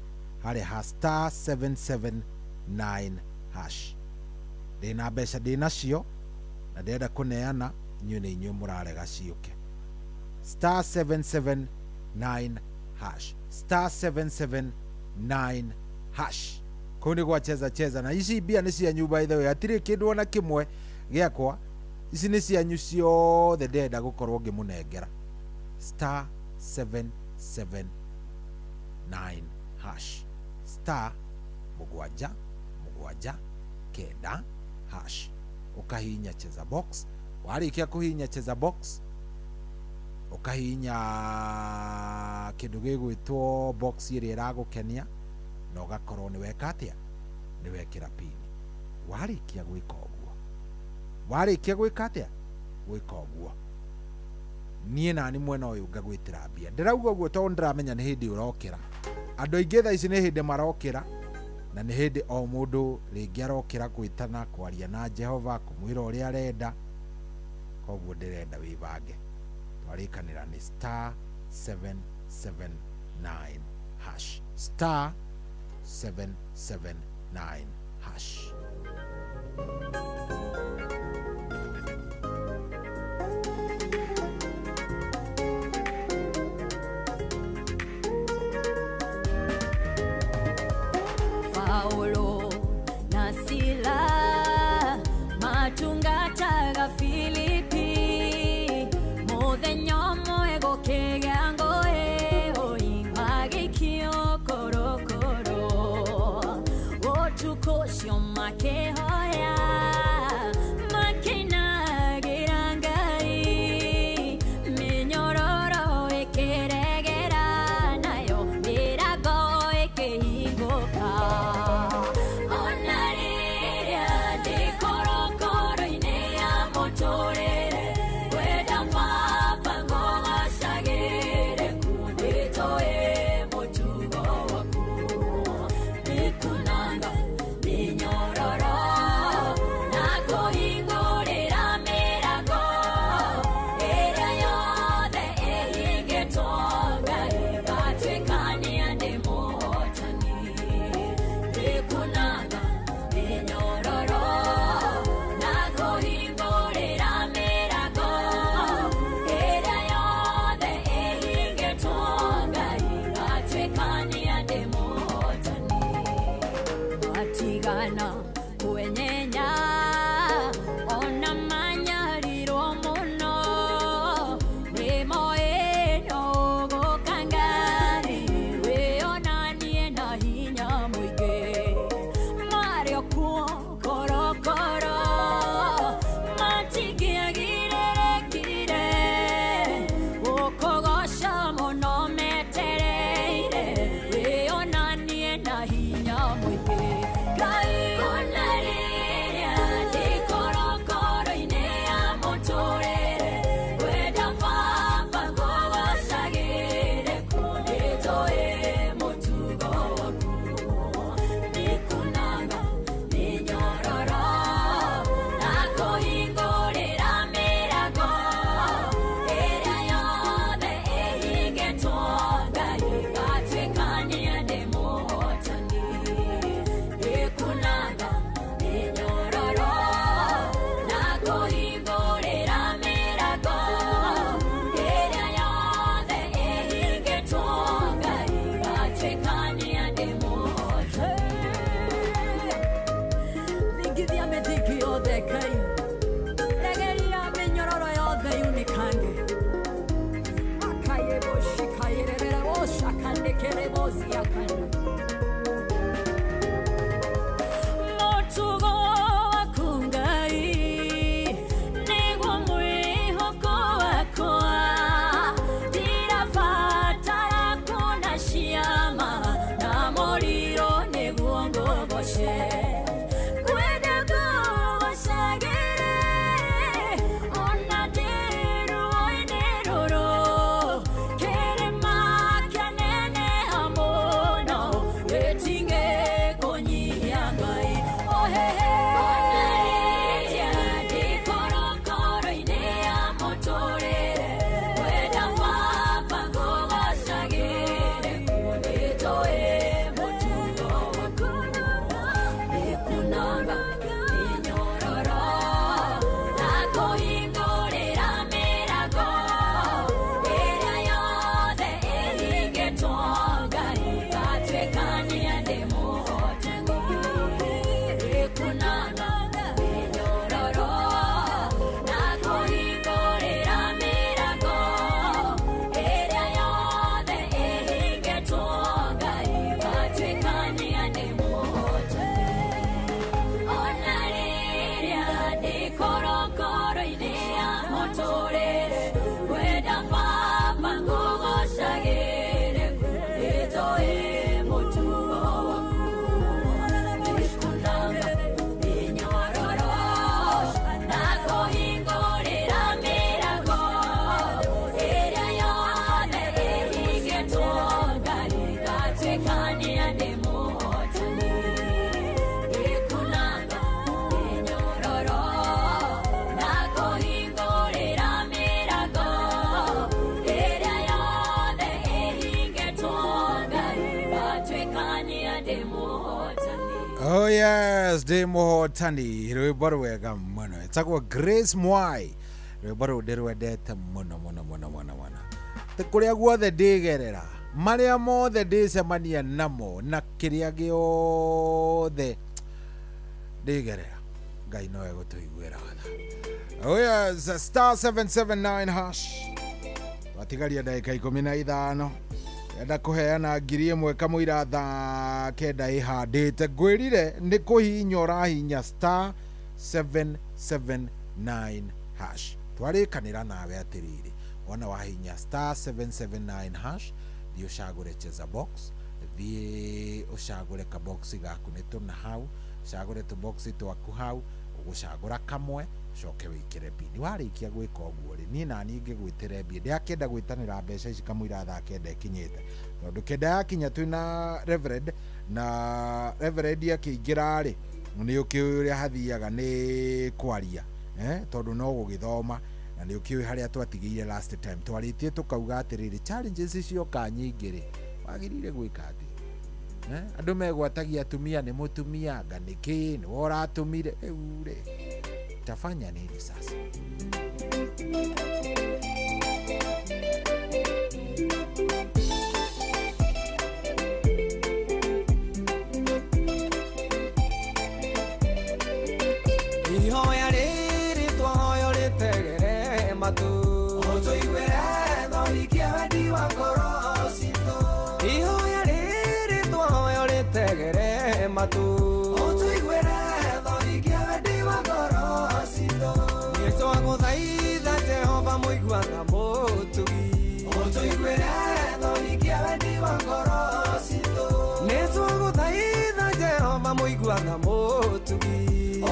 harĩa ha star 779 hash ndĩna mbeca ndĩnacio na ndĩrenda kũneana inyuĩ nĩ inyuĩ mũrarega ciũke star 779 hash star 779 hash kũu nĩ gwacheza cheza na ici mbia nĩ cianyu by the way hatirĩ kĩndũ ona kĩmwe gĩakwa ici nĩ cianyu ciothe ndĩrenda gũkorwo ngĩmũnengera star 779 hash star 779 hash ukahinya cheza box warĩkia kũhinya cheza box ukahinya kĩndũ gĩgwĩtwo box ĩrĩa ĩragũkenia na ũgakorwo nĩ weka atĩa nĩ wekĩra pin warĩkia gwĩka ũguo niĩ nani mwena ũyũ ngagwĩtĩra mbia ndĩrauga ũguo tondũ ndĩramenya nĩ hĩndĩ ũrokĩra andũ aingĩ thaa ici nĩ hĩndĩ marokĩra na nĩ hĩndĩ o mũndũ rĩngĩ arokĩra gwĩtana kwaria na Jehova kũmwĩra ũrĩa arenda koguo ndĩrenda wĩbange twarĩkanĩra nĩ star 779 hash star 779 hash Paulo na Sila matungataga Filipi muthenya ũmwe gũkĩgĩa ngũĩ magĩikio korokoro ũtukũ ũcio makĩhoya makĩinagĩra Ngai mĩnyororo ĩkĩregera nayo mĩrango ĩkĩhingũka ona rĩrĩa ndĩ korokoro-inĩ ya mũtũrĩre wenda Baba ngũgacagĩre kundĩtũĩ mũtugo waku nĩkunanga mĩnyororo na kũhingũrĩra mĩrango ĩrĩa yothe ĩhingĩtwo Ngai gatuĩkania ndĩ mũhotani nĩkunanga mĩnyororo na kũhingũrĩra mĩrango ĩrĩa yothe ĩhingĩtwo Ngai gatuĩkania ndĩ mũhotani matigana kwenyenya ona manyarirwo mũno nĩmoĩ no ũgũka Ngai wĩonanie na hinya mũingĩ marĩ o kuo korokoro matingĩagirĩrĩkire gũkũgoca mũno metereire wĩonanie na hinya mũingĩ Ngai ona rĩrĩa ndĩ korokoro-inĩ ya mũtũrĩre wenda Baba ngũgocagĩre kundĩtũĩ mũtugo waku nĩkunanga mĩnyororo na kũhingũrĩra mĩrango ĩrĩa yothe ĩhingĩtwo Ngai gatuĩkania ndĩ mũhotani nĩkunanga mĩnyororo na kũhingũrĩra mĩrango ĩrĩa yothe ĩhingĩtwo Ngai gatuĩkania ndĩ mũhotani thingithia mĩthingi yothe Ngai regeria mĩnyororo yothe yunikange akayeboshikayerera boshakandĩkĩrĩbociakana mũtugo waku Ngai nĩguo mwĩhoko wakwa ndirabatara kuona ciama na mũriro nĩguo ngũgoce kwenda ngũgocagĩre ona ndĩ ruo-inĩ rũrũ Oh yes, ndi muhotani rwimbo rwega muno etagwo Grace Mwai rwimbo rũ ndĩrwendete mũno kuria guothe ndigerera maria mothe ndicemania namo na kiria giothe ndigerera Ngai nowe gũtũiguĩra tha. Oh yes, star 779 hash watigaria ndagĩka 15 enda kuheana ngiri ĩmwe kamũira thaa kenda ĩhandĩte ngwĩrire nĩ kũhihinya ũrahihinya star 779 hash twarĩkanĩra nawe atĩrĩrĩ wona wahihinya star 779 hash thiĩ ũcagũre cheza box thiĩ ũcagũre ka box gaku nĩ tũna hau ũcagũre tũ box twaku hau ũgũcagũra kamwe coke wĩkĩre pini warĩkia gwĩka ũguo rĩ niĩ naniĩ ngĩgwĩtĩre mbia ndĩakenda gwĩtanĩra mbeca ici kamũira thaa kenda ĩkinyĩte tondũ kenda yakinya twĩna Reverend na Reverend akĩingĩra rĩ nĩ ũkĩũĩ ũrĩa hathiaga nĩ kwaria tondũ no gũgĩthoma na nĩ ũkĩũĩ harĩa twatigĩire last time twarĩtie tũkauga atĩrĩrĩ challenges icioka nyingĩ rĩ wagĩrĩire gwĩka atĩ andũ megwatagia atumia nĩ mũtumia anga nĩkĩ nĩ woratũmire rĩu rĩ tafanya nini sasa? Ihoya rĩrĩ twahoyo rĩtegere matu ũtũiguĩre thorikia wendi wa ngoro citũ. Ihoya rĩrĩ twahoyo rĩtegere matu ũtũiguĩre thorikia wendi wa ngoro citũ. Yesu agũthaitha Jehova mũiguaga mũtugi ũtũiguĩre thorikia wendi wa ngoro citũ. Yesu agũthaitha Jehova mũiguaga mũtugi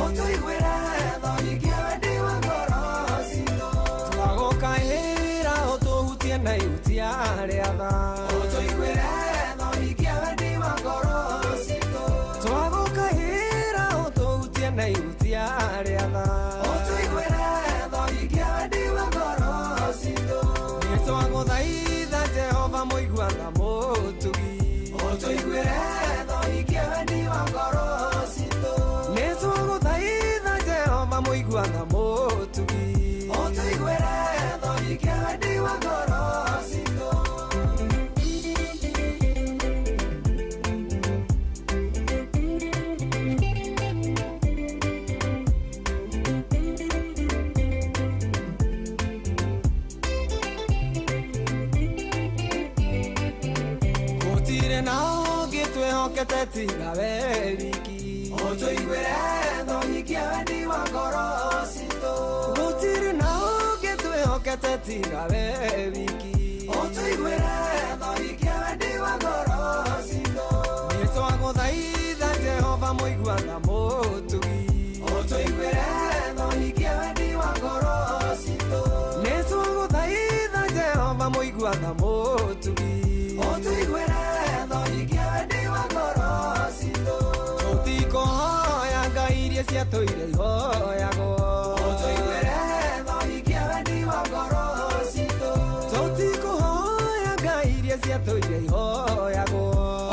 ũtũiguĩre thorikia wendi wa ngoro citũ. Twagũkaĩra ũtũhutie na ihutia rĩa tha ũtũiguĩre thorikia wendi wa ngoro citũ. Twagũkaĩra ũtũhutie na ihutia rĩa tha ũtũiguĩre thorikia wendi wa ngoro citũ. Yesu agũthaitha Jehova mũiguaga mũtugi ũtũiguĩre thorikia wendi wa ngoro citũ. Yesu agũthaitha Jehova mũiguaga mũtugi ũtũiguĩre thorikia wendi wa ngoro citũ. Gũtirĩ na ũngĩ twĩhokete tiga we wiki ũtũiguĩre thorikia wendi wa ngoro citũ. Gũtirĩ na ũngĩ twĩhokete tiga we wiki ũtũiguĩre thorikia wendi wa ngoro citũ. Yesu agũthaitha Jehova mũiguaga mũtugi ũtũiguĩre thorikia wendi wa ngoro citũ. Yesu agũthaitha Jehova mũiguaga mũtugi ũtũiguĩre thorikia wendi wa ngoro citũ. Tũtikũhoya ngai iria ciatũire ihoyagwo ũtũiguĩre thorikia wendi wa ngoro citũ. Tũtikũhoya ngai iria ciatũire ihoyagwo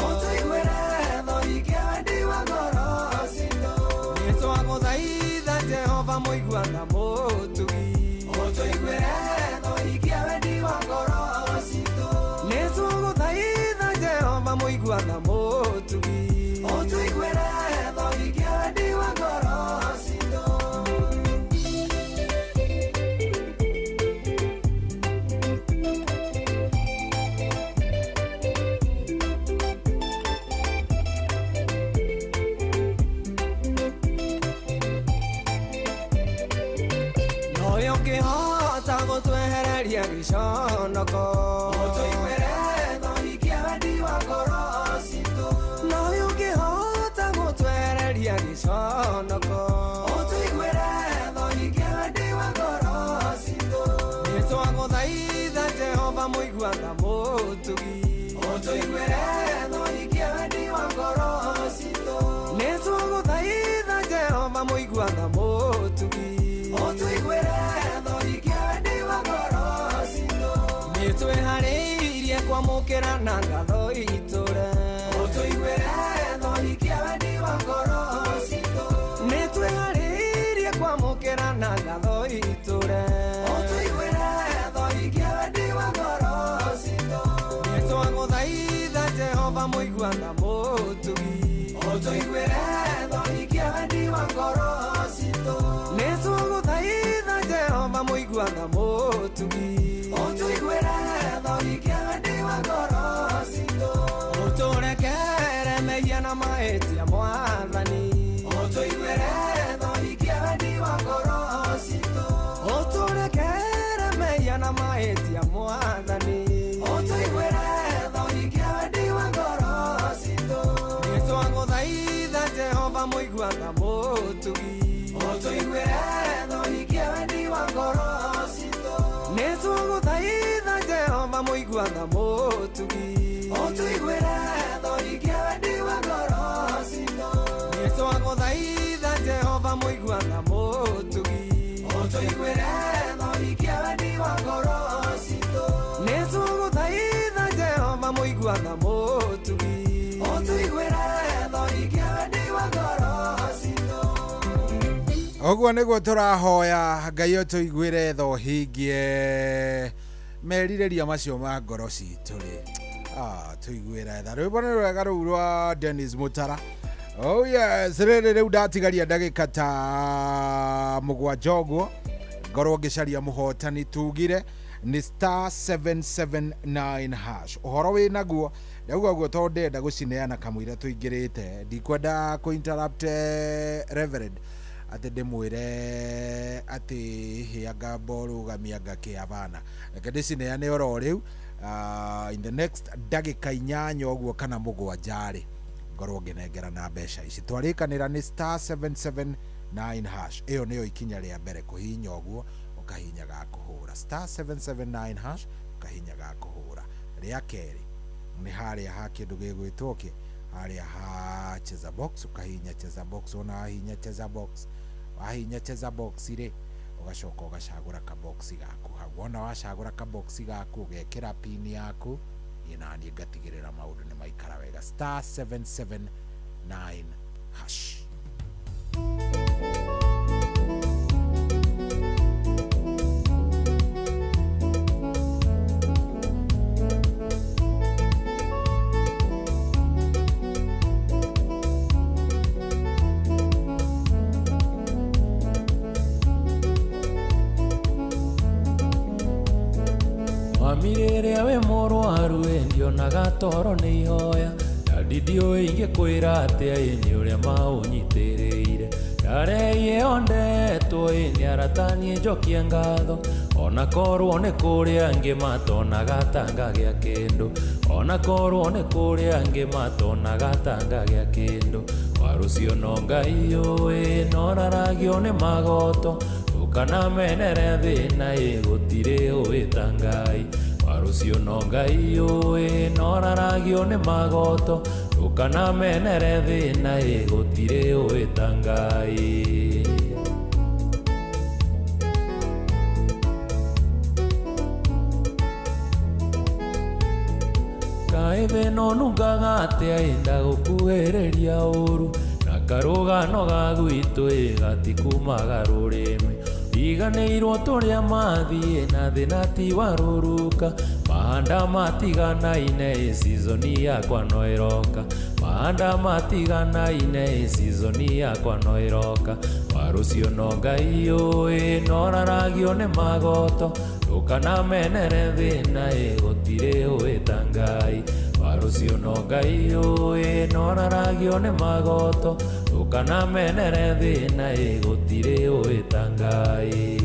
ũtũiguĩre thorikia wendi wa ngoro citũ. Yesu agũthaitha Jehova mũiguaga mũtugi ũtũiguĩre thorikia wendi wa ngoro citũ. Yesu agũthaitha Jehova mũiguaga mũtugi ũtũiguĩre thorikia wendi wa ngoro citũ. Noyo ũngĩhota gũtwehereria gĩconoko ũtũiguĩre thorikia wendi wa ngoro citũ. Noyo ũngĩhota gũtwehereria gĩconoko ũtũiguĩre thorikia wendi wa ngoro citũ. Yesu agũthaitha Jehova mũiguaga mũtugi ũtũiguĩre thorikia wendi wa ngoro citũ. Yesu agũthaitha Jehova mũiguaga mũtugi ũtũiguĩre thorikia wendi wa ngoro citũ. Nĩtwĩharĩirie kwamũkĩra na ngatho itũre ũtũiguĩre thorikia wendi wa ngoro Jehova muiguana mutugi Otuiguire thoikia wendi wa ngoro citũ Nĩtũgũthaitha Jehova muiguana mutugi Otuiguire thoikia wendi wa ngoro citũ Ũtũrekere mehia na mahĩtia Mwathani Otuiguire thoikia wendi wa ngoro citũ Ũtũrekere mehia na mahĩtia Mwathani Otuiguire thoikia wendi wa ngoro citũ Nĩtwagũthaitha Jehova muiguana mutugi Otuiguire thoikia wendi wa ngoro citũ Nĩtwagũthaitha Jehova muiguana mutugi Otuiguire thoikia wendi wa ngoro citũ Nĩtwagũthaitha Jehova muiguana mutugi Otuiguire thoikia wendi wa ngoro citũ Nĩtwagũthaitha Jehova muiguana mutugi Otuiguire thoikia wendi wa ngoro citũ Oguo nĩguo tũrahoya Ngai ũtũiguĩre tho hingie merirĩria macio ma ngoro citũ rĩ tũiguĩre tha rwĩmbo nĩ rwega rũu rwa Dennis Mutara. Oh yes, rĩrĩ rĩu ndatigaria ndagĩka ta mũgwanja ũguo ngorwo ngĩcaria mũhotani tugire nĩ *779 hash. Ũhoro wĩ naguo ndauga guo tondũ ndenda gũcineana kamũira tũingĩrĩte ndikwenda kũ-interrupt Reverend atĩ ndĩmwĩre atĩ hĩanga mborũgamia ngakĩavana reke ndĩcineane oro rĩu in the next ndagĩka 8 ũguo kana mũgwanja rĩ ngorwo ngĩnengera na mbeca ici twarĩkanĩra nĩ *779 hash. Ĩyo nĩyo ikinya rĩa mbere kũhihinya ũguo ũkahihinya ga kũhũra *779 hash ũkahihinya ga kũhũra. Rĩa kerĩ nĩ harĩa ha kĩndũ gĩgwĩtwo kĩ harĩa ha cheza box ũkahihinya cheza box ona wahihinya cheza box wahihinya cheza box rĩ ũgacoka ũgacagũra ka box gaku hau wona wacagũra ka box gaku ũgekĩra pin yaku na niĩ ngatigĩrĩra maũndũ nĩ maikara wega *779 hash. Wamirĩrĩa wĩ mũrwaru ndionaga toro nĩ ihoya na ndiũĩ ingĩkwĩra atĩa nĩ ũrĩa maũnyitĩrĩire ndareie ondetwo nĩ aratanie njokie ngatho ona korwo nĩ kũrĩa angĩ matonaga tanga gĩa kĩndũ ona korwo nĩ kũrĩa angĩ matonaga tanga gĩa kĩndũ warũcio no Ngai ũĩ noraragio nĩ magoto kana menere thĩna gũtirĩ ũĩ ta Ngai warũcio no Ngai ũĩ noraragio nĩ magoto kana menere thĩna gũtirĩ ũĩ ta Ngai. Kaĩ thĩno nungaga atĩa ndagũkuhĩrĩria ũru na karũgano ga gwitũ gatikumaga rũrĩmĩ iganĩirwo tũrĩa mathiĩ na thĩna ti warũrũka mahanda matiganaine seasoni yakwa no ĩroka mahanda matiganaine seasoni yakwa no ĩroka warũcio no Ngai ũĩ noraragio nĩ magoto kana menere thĩna gũtirĩ ũĩ ta Ngai warũcio no Ngai ũĩ noraragio nĩ magoto kana menere thĩna gũtirĩ ũĩ ta Ngai.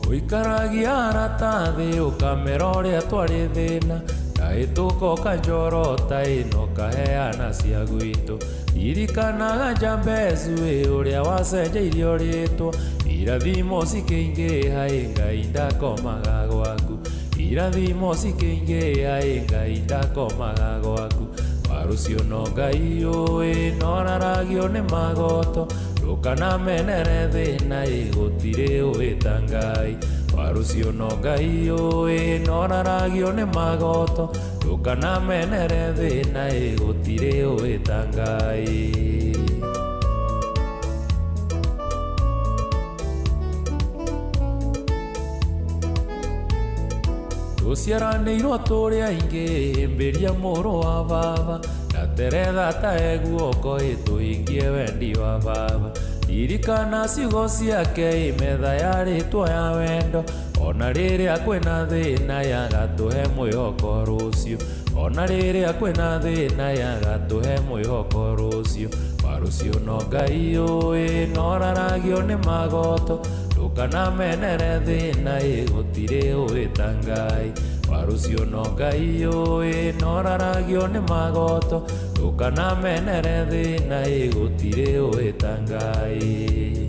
Ũikaragia aratathĩ ũkamera ũrĩa twarĩ thĩna kahĩtũka ũkanjorota ĩno kaheana cia gwitũ irikanaga Jabezu ũrĩa wacenjeirio rĩtwa irathimo cikĩingĩha Ngai ndakomaga gwaku irathimo cikĩingĩha Ngai ndakomaga gwaku warũcio no Ngai ũĩ noraragio nĩ magoto kana menere thĩna gũtirĩ ũĩ ta Ngai warũcio no Ngai ũĩ noraragio nĩ magoto kana menere thĩna gũtirĩ ũĩ ta Ngai. tuciaranĩirwo tũrĩ aingĩ mbĩria mũrũ wa baba na teretha ta eguoko ĩtũingie wendi wa baba ririkana ciugo ciake metha ya rĩtwa ya wendo ona rĩrĩa kwĩna thĩna yagatũhe mwĩhoko rũciũ ona rĩrĩa kwĩna thĩna yagatũhe mwĩhoko rũciũ warũciũ no Ngai ũĩ noraragio nĩ magoto ndũkanamenere thĩna gũtirĩ ũĩ ta Ngai warũciũ no Ngai ũĩ noraragio nĩ magoto ndũkanamenere thĩna gũtirĩ ũĩ ta Ngai.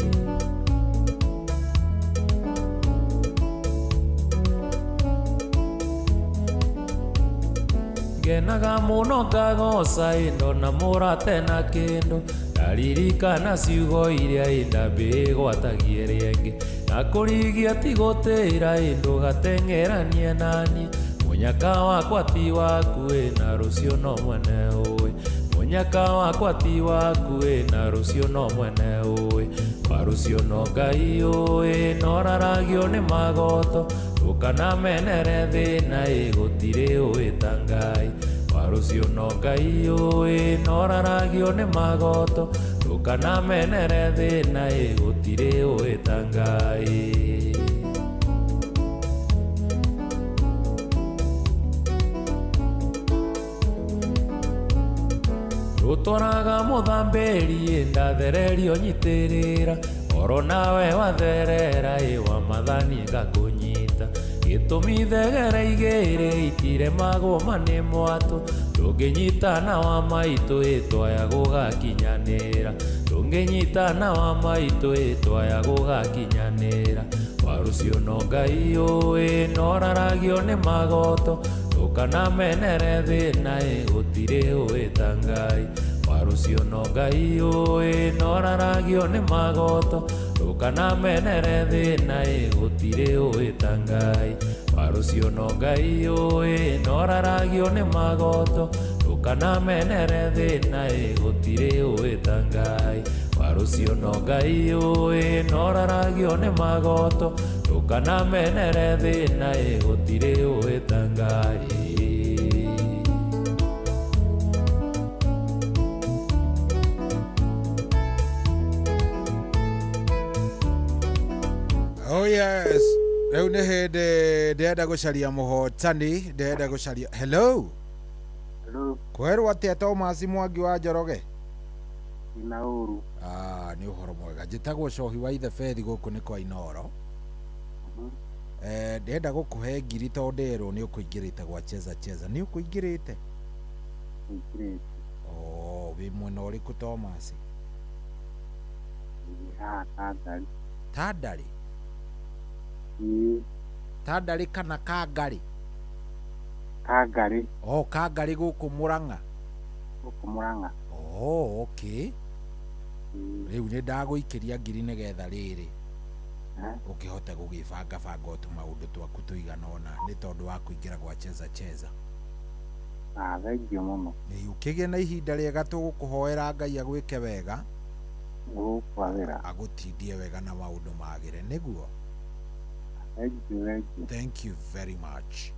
Ngenaga mũno ngagoca ĩndo na mũrate na kĩndũ ndaririkana ciugo iria ndambĩgwatagie rĩngĩ na kũrigia ti gũtĩra ĩndũ gateng'eranie naniĩ mũnyaka wakwa ti waku na rũciũ no mwene ũĩ mũnyaka wakwa ti waku na rũciũ no mwene ũĩ warũciũ no Ngai ũĩ noraragio nĩ magoto ndũkanamenere thĩna gũtirĩ ũĩ ta Ngai warũciũ no Ngai ũĩ noraragio nĩ magoto ndũkanamenere thĩna gũtirĩ ũĩ ta Ngai. Rũtoraga mũthambĩri ndathererio nyitĩrĩra oro nawe watherera wa mathani ngakũnyita gĩtũmi thegera igĩrĩ itiremagwo nĩ mwatũ ndũngĩnyitana wa maitũ twaya gũgakinyanĩra ndũngĩnyitana wa maitũ twaya gũgakinyanĩra warũciũ no Ngai ũĩ noraragio nĩ magoto ndũkanamenere thĩna gũtirĩ ũĩ ta Ngai warũciũ no Ngai ũĩ noraragio nĩ magoto ndũkanamenere thĩna gũtirĩ ũĩ ta Ngai warũciũ no Ngai ũĩ noraragio nĩ magoto ndũkanamenere thĩna gũtirĩ ũĩ ta Ngai warũciũ no Ngai ũĩ noraragio nĩ magoto ndũkanamenere thĩna gũtirĩ ũĩ ta Ngai. Oh yes, rĩu nĩ hĩndĩ ndĩrenda gũcaria mũhotani ndĩrenda gũcaria hello kwerwo atĩa Thomas Mwangi wa Njoroge ina ũru nĩ ũhoro mwega njĩtagwo Cohi wa ithe Bethi gũkũ nĩ kwa Inoro ndĩrenda gũkũhe ngiri tondũ nderwo nĩ ũkũingĩrĩte gwa cheza nĩ ũkũingĩrĩte wĩ mwena ũrĩkũ Thomas? Tandari Tandari kana Kangari? Kangari. Kangari gũkũ Mũrang'a. Okay. Rĩu nĩ ndagũikĩria ngiri nĩgetha rĩrĩ ũkĩhote gũgĩbanga tũmaũndũ twaku tũigana ũna nĩ tondũ wa kũingĩra gwa cheza. Thengiũ mũno. Ũkĩgĩa na ihinda rĩega tũgũkũhoera Ngai agwĩke wega agũtindie wega na maũndũ magĩre nĩguo. Thank you very much.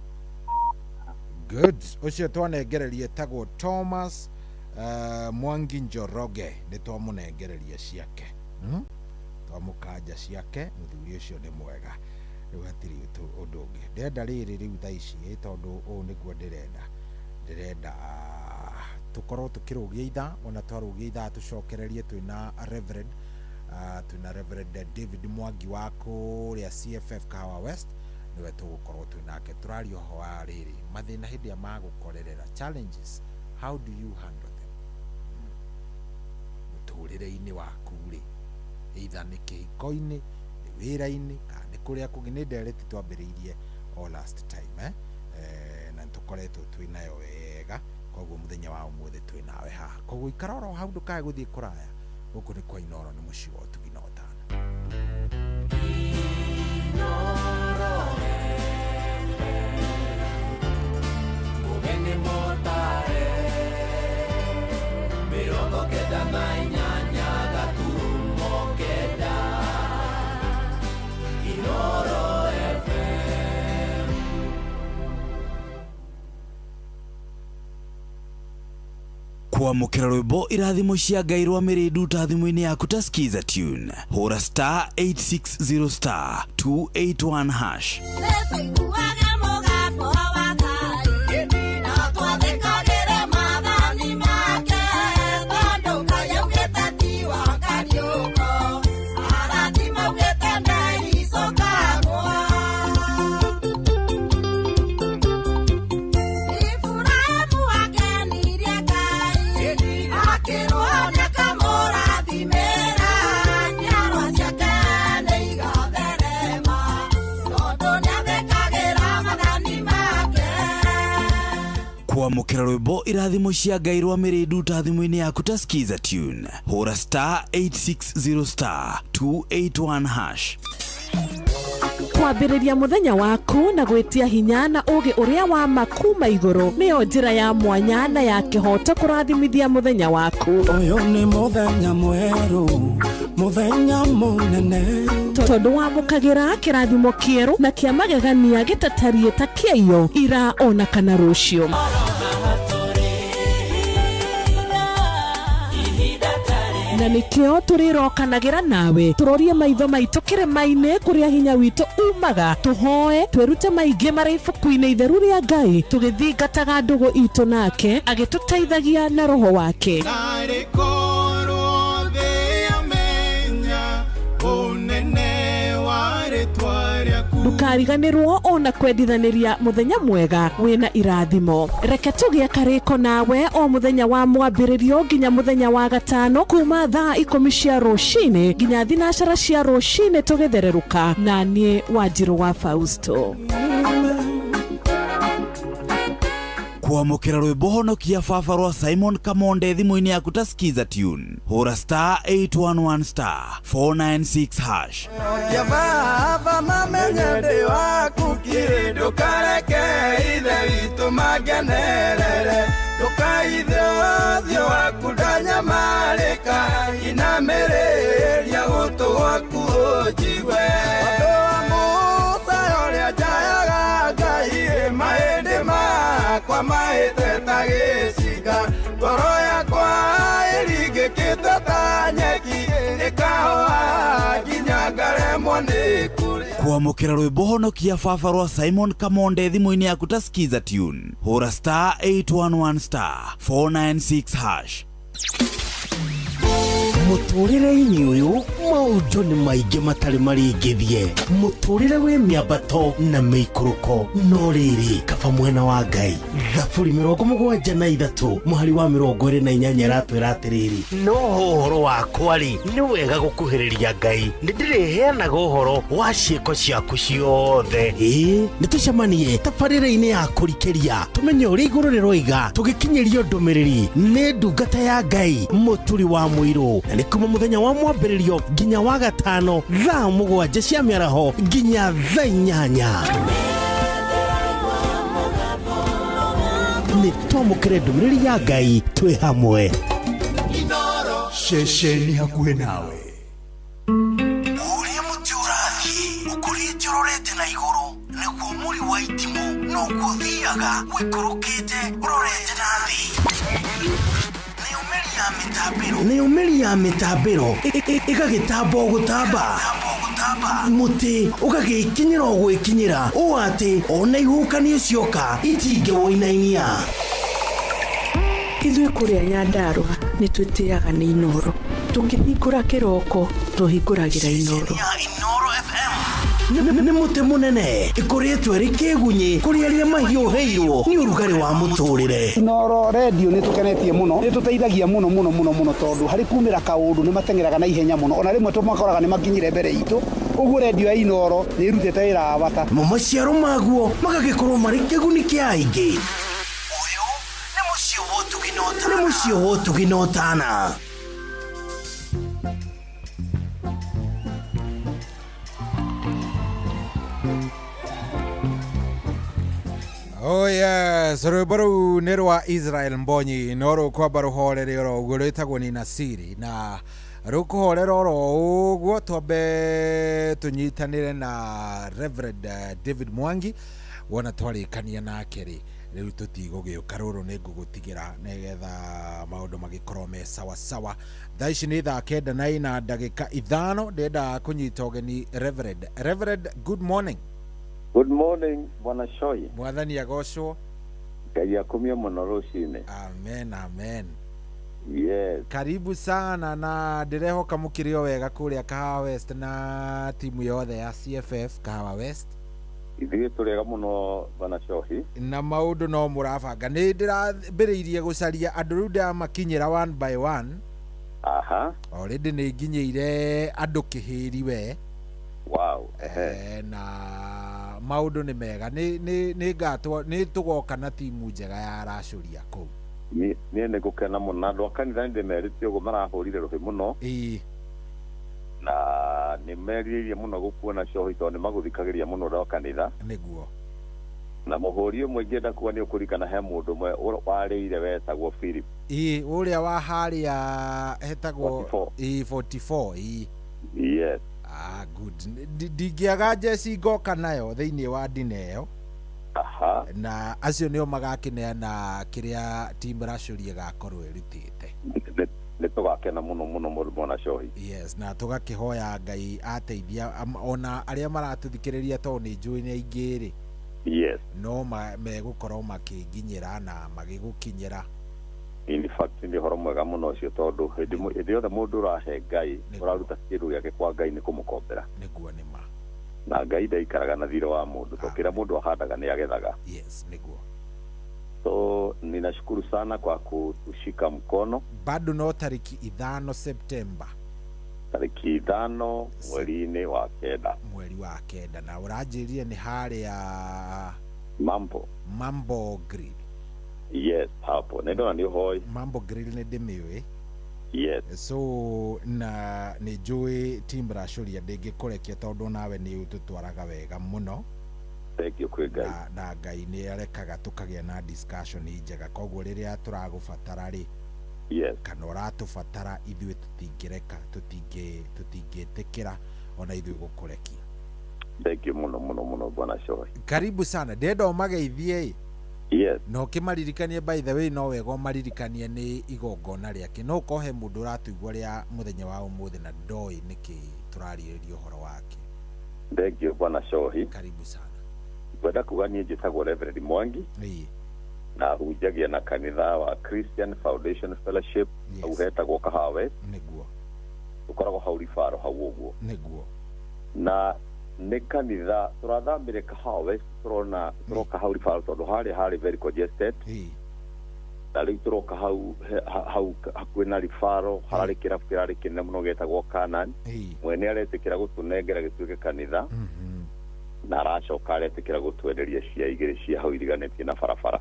Good. Ucio twanengererie tagwo Thomas Mwangi Njoroge nĩ twamũnengererie ciake twamũkanja ciake mũthuri ũcio nĩ mwega rĩu hatirĩ ũndũ ũngĩ ndĩrenda rĩrĩ rĩu thaa ici tondũ ũũ nĩguo ndĩrenda tũkorwo tũkĩrũgia ithaa ona twarũgia ithaa tũcokererie twĩna Reverend David Mwangi wa kũrĩa CFF Kahawa West niwe tũgũkorwo twĩnake tũraria ũhoro wa rĩrĩ mathĩna hĩndĩ ya magũkorerera challenges, how do you handle them mũtũrĩre-inĩ waku rĩ either nĩ kĩhiko-inĩ nĩ wĩra-inĩ kana nĩ kũrĩa kũngĩ nĩ ndereti twambĩrĩirie last time na tũkoretwo twĩnayo wega koguo mũthenya wa ũmũthĩ twĩnawe haha koguo ikara oro hau ndũkae gũthiĩ kũraya gũkũ nĩ kwa Inoro nĩ mũciĩ wa ũtugi na ũtana. Ugeni motare mirongo kenda na inyanya gaturumo kenda Inoro FM kwamukira rwimbo irathimo cia Ngai rwa Mirindu ta thimu-ini yaku ta skiza tune hura star 860 star 281 hash. kwamukira rwimbo irathimo cia Ngai rwa Mirindu ta thimu-ini yaku ta skiza tune hura star 860 star 281 hash. kwambĩrĩria mũthenya waku na gwĩtia hinya na ũgĩ ũrĩa wa makuma igũrũ nĩyo njĩra ya mwanya na ya kĩhoto kũrathimithia mũthenya waku. Ũyũ nĩ mũthenya mwerũ, mũthenya mũnene, tondũ wamũkagĩra kĩrathimo kĩerũ na kĩa magegania gĩtatariĩ ta kĩayo ira ona kana rũciũ. Na nikio turirokanagĩra nawe turorie maitho maitũ kĩrĩma-inĩ kũrĩa hinya witũ umaga tuhoe twĩrute maingĩ marĩ ibuku-inĩ itheru rĩa Ngai tũgĩthingataga ndũgũ itũ nake agĩtũteithagia na roho wake. Ndukariganĩrwo ona kwendithanĩria mũthenya mwega wĩna irathimo. Reke tũgĩe karĩko nawe o mũthenya wa mwambĩrĩrio nginya mũthenya wa gatano kuma thaa 10 cia rũcinĩ nginya thinacara cia rũcinĩ tũgĩthererũka na niĩ Wanjirũ wa Fausto. kwamukira rwimbo honokia baba rwa Simon Kamonde thimu-ini yaku ta skiza tune hura star 811 star 496 hash. ya baba mamenye ndĩ waku kiri ndũkareke ithe witũ mangenerere ndũkaithe ũthiũ waku ndanyamarĩka inamĩrĩria gũtũ gwaku ũnjigwe andũ a Musa ũrĩa njayaga Ngai mahĩndĩ makwa mahĩte ta gĩcinga ngoro yakwa ĩringĩkĩte ta nyeki ĩkahoha nginya ngaremwo nĩ kũrĩa. kwamukira rwimbo honokia baba rwa Simon Kamonde thimu-ini yaku ta skiza tune hura star 811 star 496 hash. Mũtũrĩre-inĩ ũyũ maũndũ nĩ maingĩ matarĩ maringithie mũtũrĩre wĩ mĩambato na mĩikũrũko no rĩrĩ kaba mwena wa Ngai Thaburi 73 mũhari wa 28 ratwĩra atĩrĩrĩ no ũhoro wakwa rĩ nĩ wega gũkuhĩrĩria Ngai nĩ ndĩrĩheanaga ũhoro wa ciĩko ciaku ciothe. Nĩ tũcemanie tabarĩra-inĩ ya kũrikĩria tũmenye ũrĩa igũrũ rĩroiga tũgĩkinyĩrio ndũmĩrĩri nĩ ndungata ya Ngai mũturi wa mũirũ na nĩ kuma mũthenya wa mwambĩrĩrio nginya wa gatano thaa 7 cia mĩaraho nginya thaa 8. Nĩ twamũkĩre ndũmĩrĩri ya Ngai twĩ hamwe. Ceceni hakuhĩ nawe. Ũrĩa mũtĩ ũrathiĩ ũkũrĩte ũrorete na igũrũ nĩguo mũri wa itimũ no gũthiaga wĩkũrũkĩte ũrorete na thĩ. Nĩ ũmeri ya mĩtambĩro ĩgagĩtamba gũtamba mũtĩ ũgagĩkinyĩra gwĩkinyĩra ũũ atĩ ona ihukanio cioka itingĩwoinainia. Ithuĩ kũrĩa Nyandarua nĩ twĩtĩaga nĩ Inoro tũkĩhingũra kĩroko tũhingũragĩra Inoro. Nĩ mũtĩ mũnene ĩkoretwo ĩrĩ kĩgunyi kũrĩ arĩa mahiũhĩirwo nĩ ũrugarĩ wa mũtũrĩre. Inoro radio nĩ tũkenetie mũno nĩ tũteithagia mũno tondũ harĩ kumĩra kaũndũ nĩ matengeraga na ihenya mũno ona rĩmwe tũmakoraga nĩ makinyire mbere itũ ũguo radio ya Inoro nĩ ĩrutĩte wĩra wa bata. Maciaro maguo magagĩkorwo marĩ kĩguni kĩa aingĩ. Ũyũ nĩ mũciĩ wa ũtugi na ũtana. Oh yes, rwĩmbo rũu nĩ rwa Israel Mbonyi no rũkwamba rũhorere oro ũguo rwĩtagwo ni Nasiri na rũkũhorera oro ũguo twambe tũnyitanĩre na Reverend David Mwangi wona twarĩkania nake rĩ riu tutigũgĩũka rũrũ nĩ ngũgũtigĩra nĩgetha maũndũ magĩkorwo me sawa sawa. Thaa ici nĩ thaa 9 na ndagĩka 5 ndenda kũnyita ũgeni Reverend, good morning. Good morning, Bwana Shoi. Mwathani agocwo. Ngai akumie mũno rũcinĩ. Amen, amen. Yes. Karibu sana na ndirehoka mũkĩrĩ o wega kũrĩa Kahawa West na timu yothe ya CFF Kahawa West. Ithuĩ tũrĩega mũno Bwana Shohi. Na maũndũ no mũrabanga. Nĩ ndĩrambĩrĩirie gũcaria andũ rĩu ndamakinyĩra one by one. Aha. Already nĩ nginyĩire andũ kĩhĩri we. Wow. Na maũndũ nĩ mega. Nĩ tũgoka na timu njega ya Racũria kũu. Niĩ nĩ ngũkena mũno na andũ a kanitha nĩ ndĩmerĩte ũguo marahũrire rũhĩ mũno. Na nĩ merirĩirie mũno gũkuona Shohi tondũ nĩ magũthikagĩria mũno andũ a kanitha. Nĩguo. Na mũhũri ũmwe ingĩenda kuga nĩ ũkũririkana he mũndũ ũmwe warĩire wetagwo Philip. Ũrĩa wa harĩa hetagwo 44. Yes. Good. Ndingĩaga njeci ngoka nayo thĩinĩ wa ndina ĩyo. Aha. Na acio nĩo magakĩneana kĩrĩa timu Racũria gakorwo ĩrutĩte. Nĩ tũgakena mũno mũno Bwana Shohi. Yes, na tũgakĩhoya Ngai ateithia ona arĩa maratũthikĩrĩria tondũ nĩ njũĩ nĩ aingĩ-rĩ. Yes. No megũkorwo makĩnginyĩra na magĩgũkinyĩra. In fact nĩ ũhoro mwega mũno ũcio tondũ hĩndĩ yothe mũndũ ũrahe Ngai ũraruta kĩndũ gĩake kwa Ngai nĩ kũmũkombera. Nĩguo nĩ ma. Na Ngai ndaikaraga na thirĩ wa mũndũ tondũ kila mũndũ ahandaga nĩ agethaga. Yes, nĩguo. So ninashukuru sana kwa kutushika mkono. Bado no tariki 5 Septemba. Tariki 5 mweri-inĩ wa kenda. Mweri wa kenda na ũranjĩrire nĩ harĩa Mambo Grill. Yes, hapo. Nĩndona nĩ ũhoi. Mambo Grill nĩ ndĩmĩũĩ. Yes. So na nĩ njũĩ timu Racũria ndĩngĩkũrekia tondũ nawe nĩ ũtũtwaraga wega mũno. Thank you kwĩ Ngai. Na Ngai nĩ arekaga tũkagĩa na discussion njega koguo rĩrĩa tũragũbatara rĩ. Yes. Kana ũratũbatara ithuĩ tũtingĩreka tũtingĩtĩkĩra ona ithuĩ gũkũrekia. Thank you mũno Bwana Shohi. Karibu sana. Ndenda ũmageithie. Yes. No kimaririkanie by the way no wega maririkanie nĩ igongona rĩake. No kohe mũndũ ũratũigua rĩa mũthenya wa ũmũthĩ na ndoĩ nĩkĩ tũrarĩrĩria ũhoro wake. Thank you Bwana Shohi. Karibu sana. Kwenda kuga niĩ njĩtagwo Reverend Mwangi. Na hunjagia na kanitha wa Christian Foundation Fellowship au hetagwo Kahawa West. Nĩguo. Tũkoragwo hau Ribaro hau ũguo. Nĩguo. Na nĩ kanitha tũrathambĩre Kahawa West tũroka hau Ribaro tondũ harĩ very congested. Na rĩu tũroka hau hakuhĩ na Ribaro hararĩ kĩrabu kĩrarĩ kĩnene mũno gĩtagwo Canaan. Mwene aretĩkĩra gũtũnengera gĩtuĩke kanitha. Na aracoka aretĩkĩra gũtwenderia cia igĩrĩ cia hau iriganĩtie na barabara.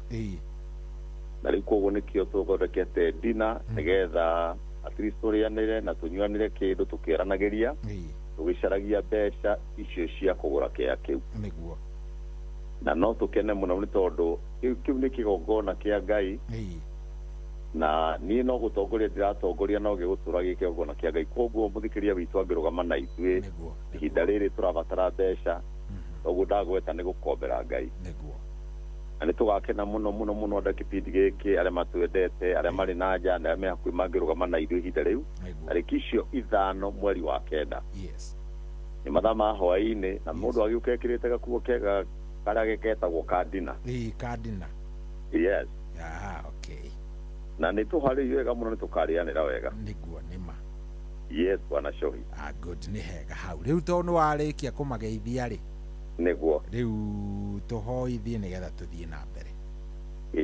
Na rĩu koguo nĩkĩo tũthondekete ndina nĩgetha at least tũrĩanĩre na tũnyuanĩre kĩndũ tũkĩaranagĩria tũgĩcaragia mbeca icio cia kũgũra kĩaya kĩu. Nĩguo. Na no tũkene mũno nĩ tondũ kĩu nĩ kĩgongona kĩa Ngai. Na niĩ no gũtongoria ndĩratongoria no gĩgũtũra gĩ kĩgongona kĩa Ngai. Koguo mũthikĩria witũ angĩrũgama na ithuĩ ihinda rĩrĩ tũrabatara mbeca koguo ndagweta nĩ gũkombera Ngai. Nĩguo. Na nĩ tũgakena mũno andũ kĩbindi gĩkĩ arĩa matwendete arĩa marĩ na nja na arĩa me hakuhĩ mangĩrũgama na ithuĩ ihinda rĩu. Tarĩki icio 5 mweri wa kenda. Yes. Nĩ mathaa ma hwaĩ-inĩ na mũndũ agĩũka ekĩrĩte gakuo kega karĩa geketagwo kandina. Kandina. Yes. Okay. Na nĩ tũharĩirie wega mũno nĩ tũkarĩanĩra wega. Nĩguo nĩ ma. Yes Bwana Shohi. Good nĩ hega hau. Rĩu tondũ nĩ warĩkia kũmageithia rĩ. Nĩguo. Rĩu tũhoithie nĩgetha tũthiĩ na mbere.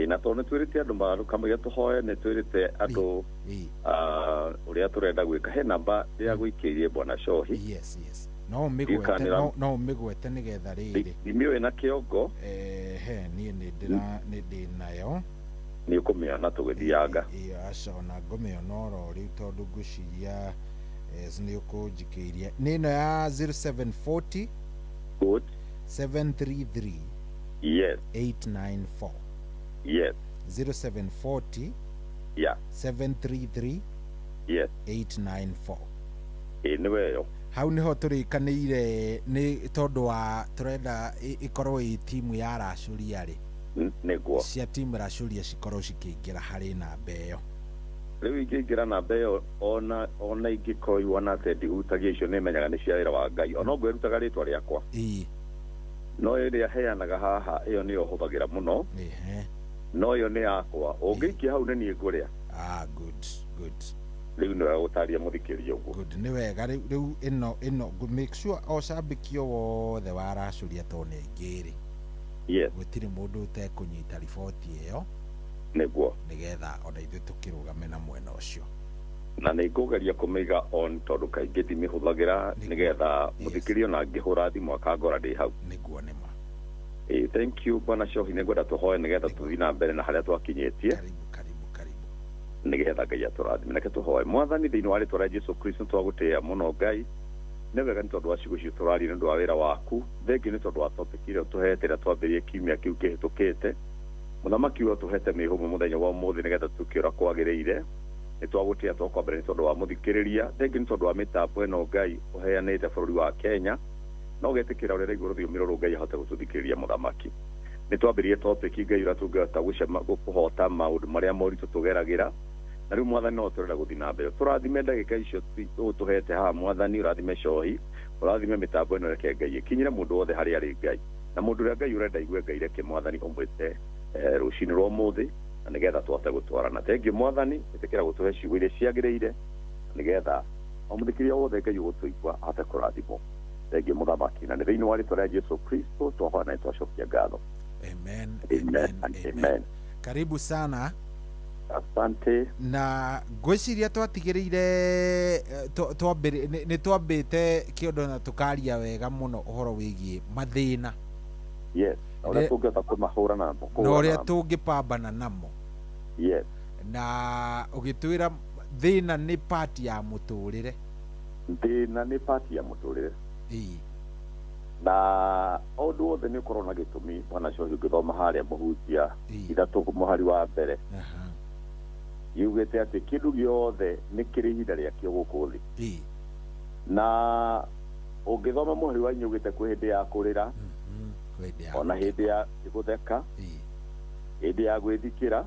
Na tondũ nĩ twĩrĩte andũ marũkamagia tũhoe nĩ twĩrĩte andũ ũrĩa tũrenda gwĩka he namba ya gũikĩirie Bwana Shohi. Yes. No ũmĩgwete nĩgetha rĩrĩ. Ndimĩũĩ na kĩongo. Niĩ nĩ ndĩ nayo. Nĩ ũkũmĩona tũgĩthianga. Aca ona ngũmĩona oro rĩu tondũ ngũciria nĩ ũkũnjikĩirie. Nĩ ĩno ya 0740 Good. 733 Yes. 894. Yes. 0740 733 894. Nĩwe yo. Hau niho tũrĩkanĩire nĩ tondũ wa tũrenda ĩkorwo ĩ timu ya Racũria rĩ. niguo cia timu racuria cikorwo cikĩingĩra harĩ namba ĩyo rĩu ingĩingĩra namba ĩyo ona ingĩkorirwo na atĩ ndigutagia icio nĩmenyaga nĩ cia wĩra wa Ngai ona ũguo ĩrutaga rĩtwa rĩakwa no ĩrĩa heanaga haha ĩyo nĩyo hũthagĩra mũno no ĩyo nĩ yakwa ũngĩikia hau nĩ niĩ ngũrĩa good rĩu nĩ wegũtaria mũthikĩria ũguo good nĩ wega rĩu ĩno make sure ocambĩki wothe wa racuria to nĩ aingĩ-rĩ yes gũtirĩ mũndũ ũtekũnyita riboti ĩyo nĩguo nĩgetha ona ithuĩ tũkĩrũgame na mwena ũcio na nĩ ngũgeria kũmĩiga on tondũ kaingĩ ndimĩhũthagĩra nĩgetha mũthikĩria ona angĩhũra thimũ akangora ndĩ hau nĩguo nĩma thank you bwana Cohi nĩngwenda tũhoe nĩgetha tũthiĩ na mbere na harĩa twakinyĩtie nĩgetha Ngai atũrathime reke tũhoe mwathani thĩinĩ wa rĩtwa rĩa Jesũ Kristo twagũtĩĩa mũno Ngai nĩ wega nĩ tondũ wa ciugo icio tũraria nĩ ũndũ wa wĩra waku thengiũ nĩ tondũ wa topic ĩrĩa ũtũhete rĩrĩa twambĩrĩirie kiumia kĩu kĩhĩtũkĩte mũthamaki ũyũ ũtũhete mĩhũmũ mũthenya wa ũmũthĩ nĩgetha tũkĩũra kwagĩrĩire nĩ twagũtĩĩa twakwambere nĩ tondũ wa mũthikĩrĩria thengiũ nĩ tondũ wa mĩtambo ĩno Ngai ũheanĩte bũrũri wa Kenya no ũgetĩkĩra ũrĩa igũrũ rũthiomi rũrũ Ngai ahote gũtũthikĩrĩria mũthamaki nĩ twambĩrĩirie topic Ngai ũrĩa tũngĩhota kũhota maũndũ marĩa moritũ tũgeragĩra na rĩu mwathani no tũrenda gũthiĩ na mbere tũrathime ndagĩka icio ũtũhete haha mwathani ũrathime Cohi ũrathime mĩtambo ĩno reke Ngai ĩkinyĩre mũndũ wothe harĩa arĩ Ngai na mũndũ ũrĩa Ngai ũrenda igue Ngai reke mwathani ũmwĩte rũcinĩ rwa ũmũthĩ na nĩgetha tũhote gũtwarana thengiũ mwathani ĩtĩkĩra gũtũhe ciugo iria ciagĩrĩire nĩgetha o mũthikĩria wothe Ngai ũgũtũigua ahote kũrathimwo thengiũ mũthamaki na nĩ thĩinĩ wa rĩtwa rĩa Jesũ Kristo twahoya na twacokia ngatho amen karibu sana asante na ngwĩciria twatigĩrĩire nĩ twambĩte kĩondo na tũkaria wega mũno ũhoro wĩgiĩ mathĩna yes ũrĩa tũngĩhota kũmahũra namo na ũrĩa tũngĩpambana namo yes na ũgĩtwĩra thĩna nĩ part ya mũtũrĩre thĩna nĩ part ya mũtũrĩre na ũndũ wothe nĩ ũkorwo na gĩtũmi mwana Cohi ũngĩthoma harĩa mũhunjia ithatũ mũhari wa mbere yugĩte atĩ kĩndũ gĩothe nĩ kĩrĩ ihinda rĩakĩo gũkũ thĩ na ũngĩthoma mũhari wa inya ugĩte kwĩ hĩndĩ ya kũrĩra ona hĩndĩ ya gũtheka hĩndĩ ya gwĩthikĩra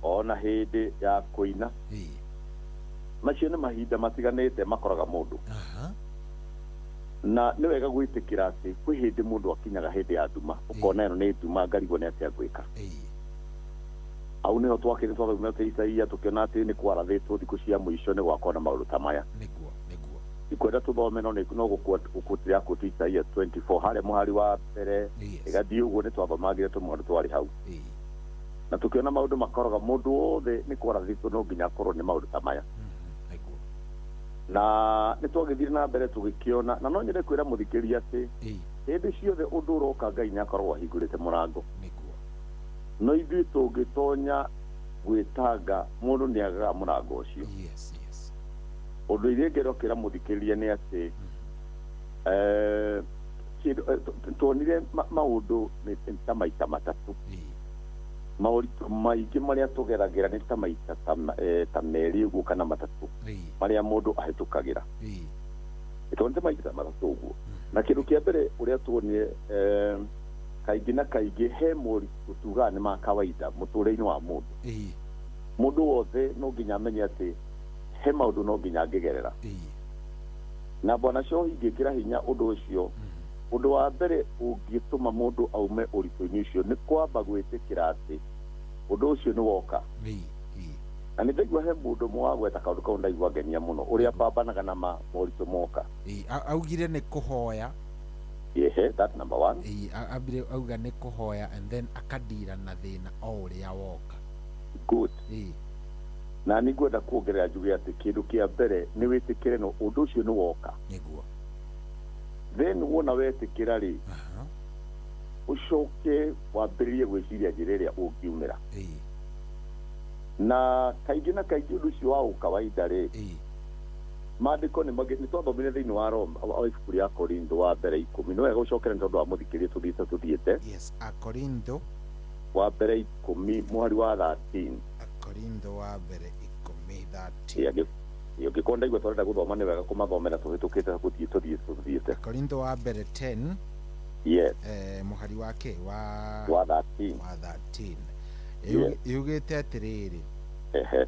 ona hĩndĩ ya kũina macio nĩ mahinda matiganĩte makoraga mũndũ na nĩ wega gwĩtĩkĩra atĩ kwĩ hĩndĩ mũndũ akinyaga hĩndĩ ya nduma ũkona ĩno nĩ nduma ngarigwo nĩ atĩa ngwĩka au nĩho twakĩrĩ twathomete Isaia tũkĩona atĩ nĩ kwarathĩtwo thikũ cia mũico nĩ gwakorwo na maũndũ ta maya ikwenda tũthome no gũkũtĩra kũti Isaia 24 harĩa mũhari wa mbere ĩgathiĩ ũguo nĩ twathomagire tũmwandu twarĩ hau na tũkĩona maũndũ makoraga mũndũ wothe nĩ kwarathĩtwo no nginya akorwo nĩ maũndũ ta maya na nĩ twagĩthire na mbere tũgĩkĩona na no nyende kwĩra mũthikĩria atĩ hĩndĩ ciothe ũndũ ũroka Ngai nĩ akoragwo ahingũrĩte mũrango no ithuĩ tũngĩtonya gwĩtanga mũndũ nĩ agaga mũrango ũcio ũndũ iria ngĩrokĩra mũthikĩria nĩ atĩ tuonire maũndũ ta maita matatũ maũritũ maingĩ marĩa tũgeragĩra nĩ ta maita ta merĩ ũguo kana matatũ marĩa mũndũ ahĩtũkagĩra tuonire maita matatũ ũguo na kĩndũ kĩa mbere ũrĩa tuonire kaingĩ na kaingĩ he moritũ tugaga nĩ ma kawaida mũtũrĩre-inĩ wa mũndũ mũndũ wothe no nginya amenye atĩ he maũndũ no nginya angĩgerera na bwana Cohi ingĩkĩra hinya ũndũ ũcio ũndũ wa mbere ũngĩtũma mũndũ aume ũritũ-inĩ ũcio nĩ kwamba gwĩtĩkĩra atĩ ũndũ ũcio nĩ woka na nĩ ndaigua he mũndũ ũmwe wa gweta kaũndũ kau ndaigua ngenia mũno ũrĩa pambanaga na moritũ moka augire nĩ kũhoya that number one ambire auga nĩ kũhoya and then akadira na thĩna o ũrĩa woka good na nĩ ngwenda kuongerera njuge atĩ kĩndũ kĩa mbere nĩ wĩtĩkĩre no ũndũ ũcio nĩ woka nĩguo then wona wetĩkĩra rĩ ucoke wambĩrĩrie gwĩciria njĩra ĩrĩa ũngiumĩra na kaingĩ na kaingĩ ũndũ ũcio wa ũkawaida rĩ maandĩko nĩ twathomire thĩinĩ wa Roma wa ibuku rĩa Korintho wa mbere 10 nĩ wega gũcokera nĩ tondũ wa mũthikĩria tũthiĩte Korintho wa mbere 10 mũhari wa 13 Korintho wa mbere 10:13 ũngĩkorwo ndaigua twarenda gũthoma nĩ wega kũmathomera tũhĩtũkĩte gũthiĩ tũthiĩte Korintho wa mbere 10 Yes. Muhari wake wa 13. Wa 13. Yes. Yugite atiriri. Ehe.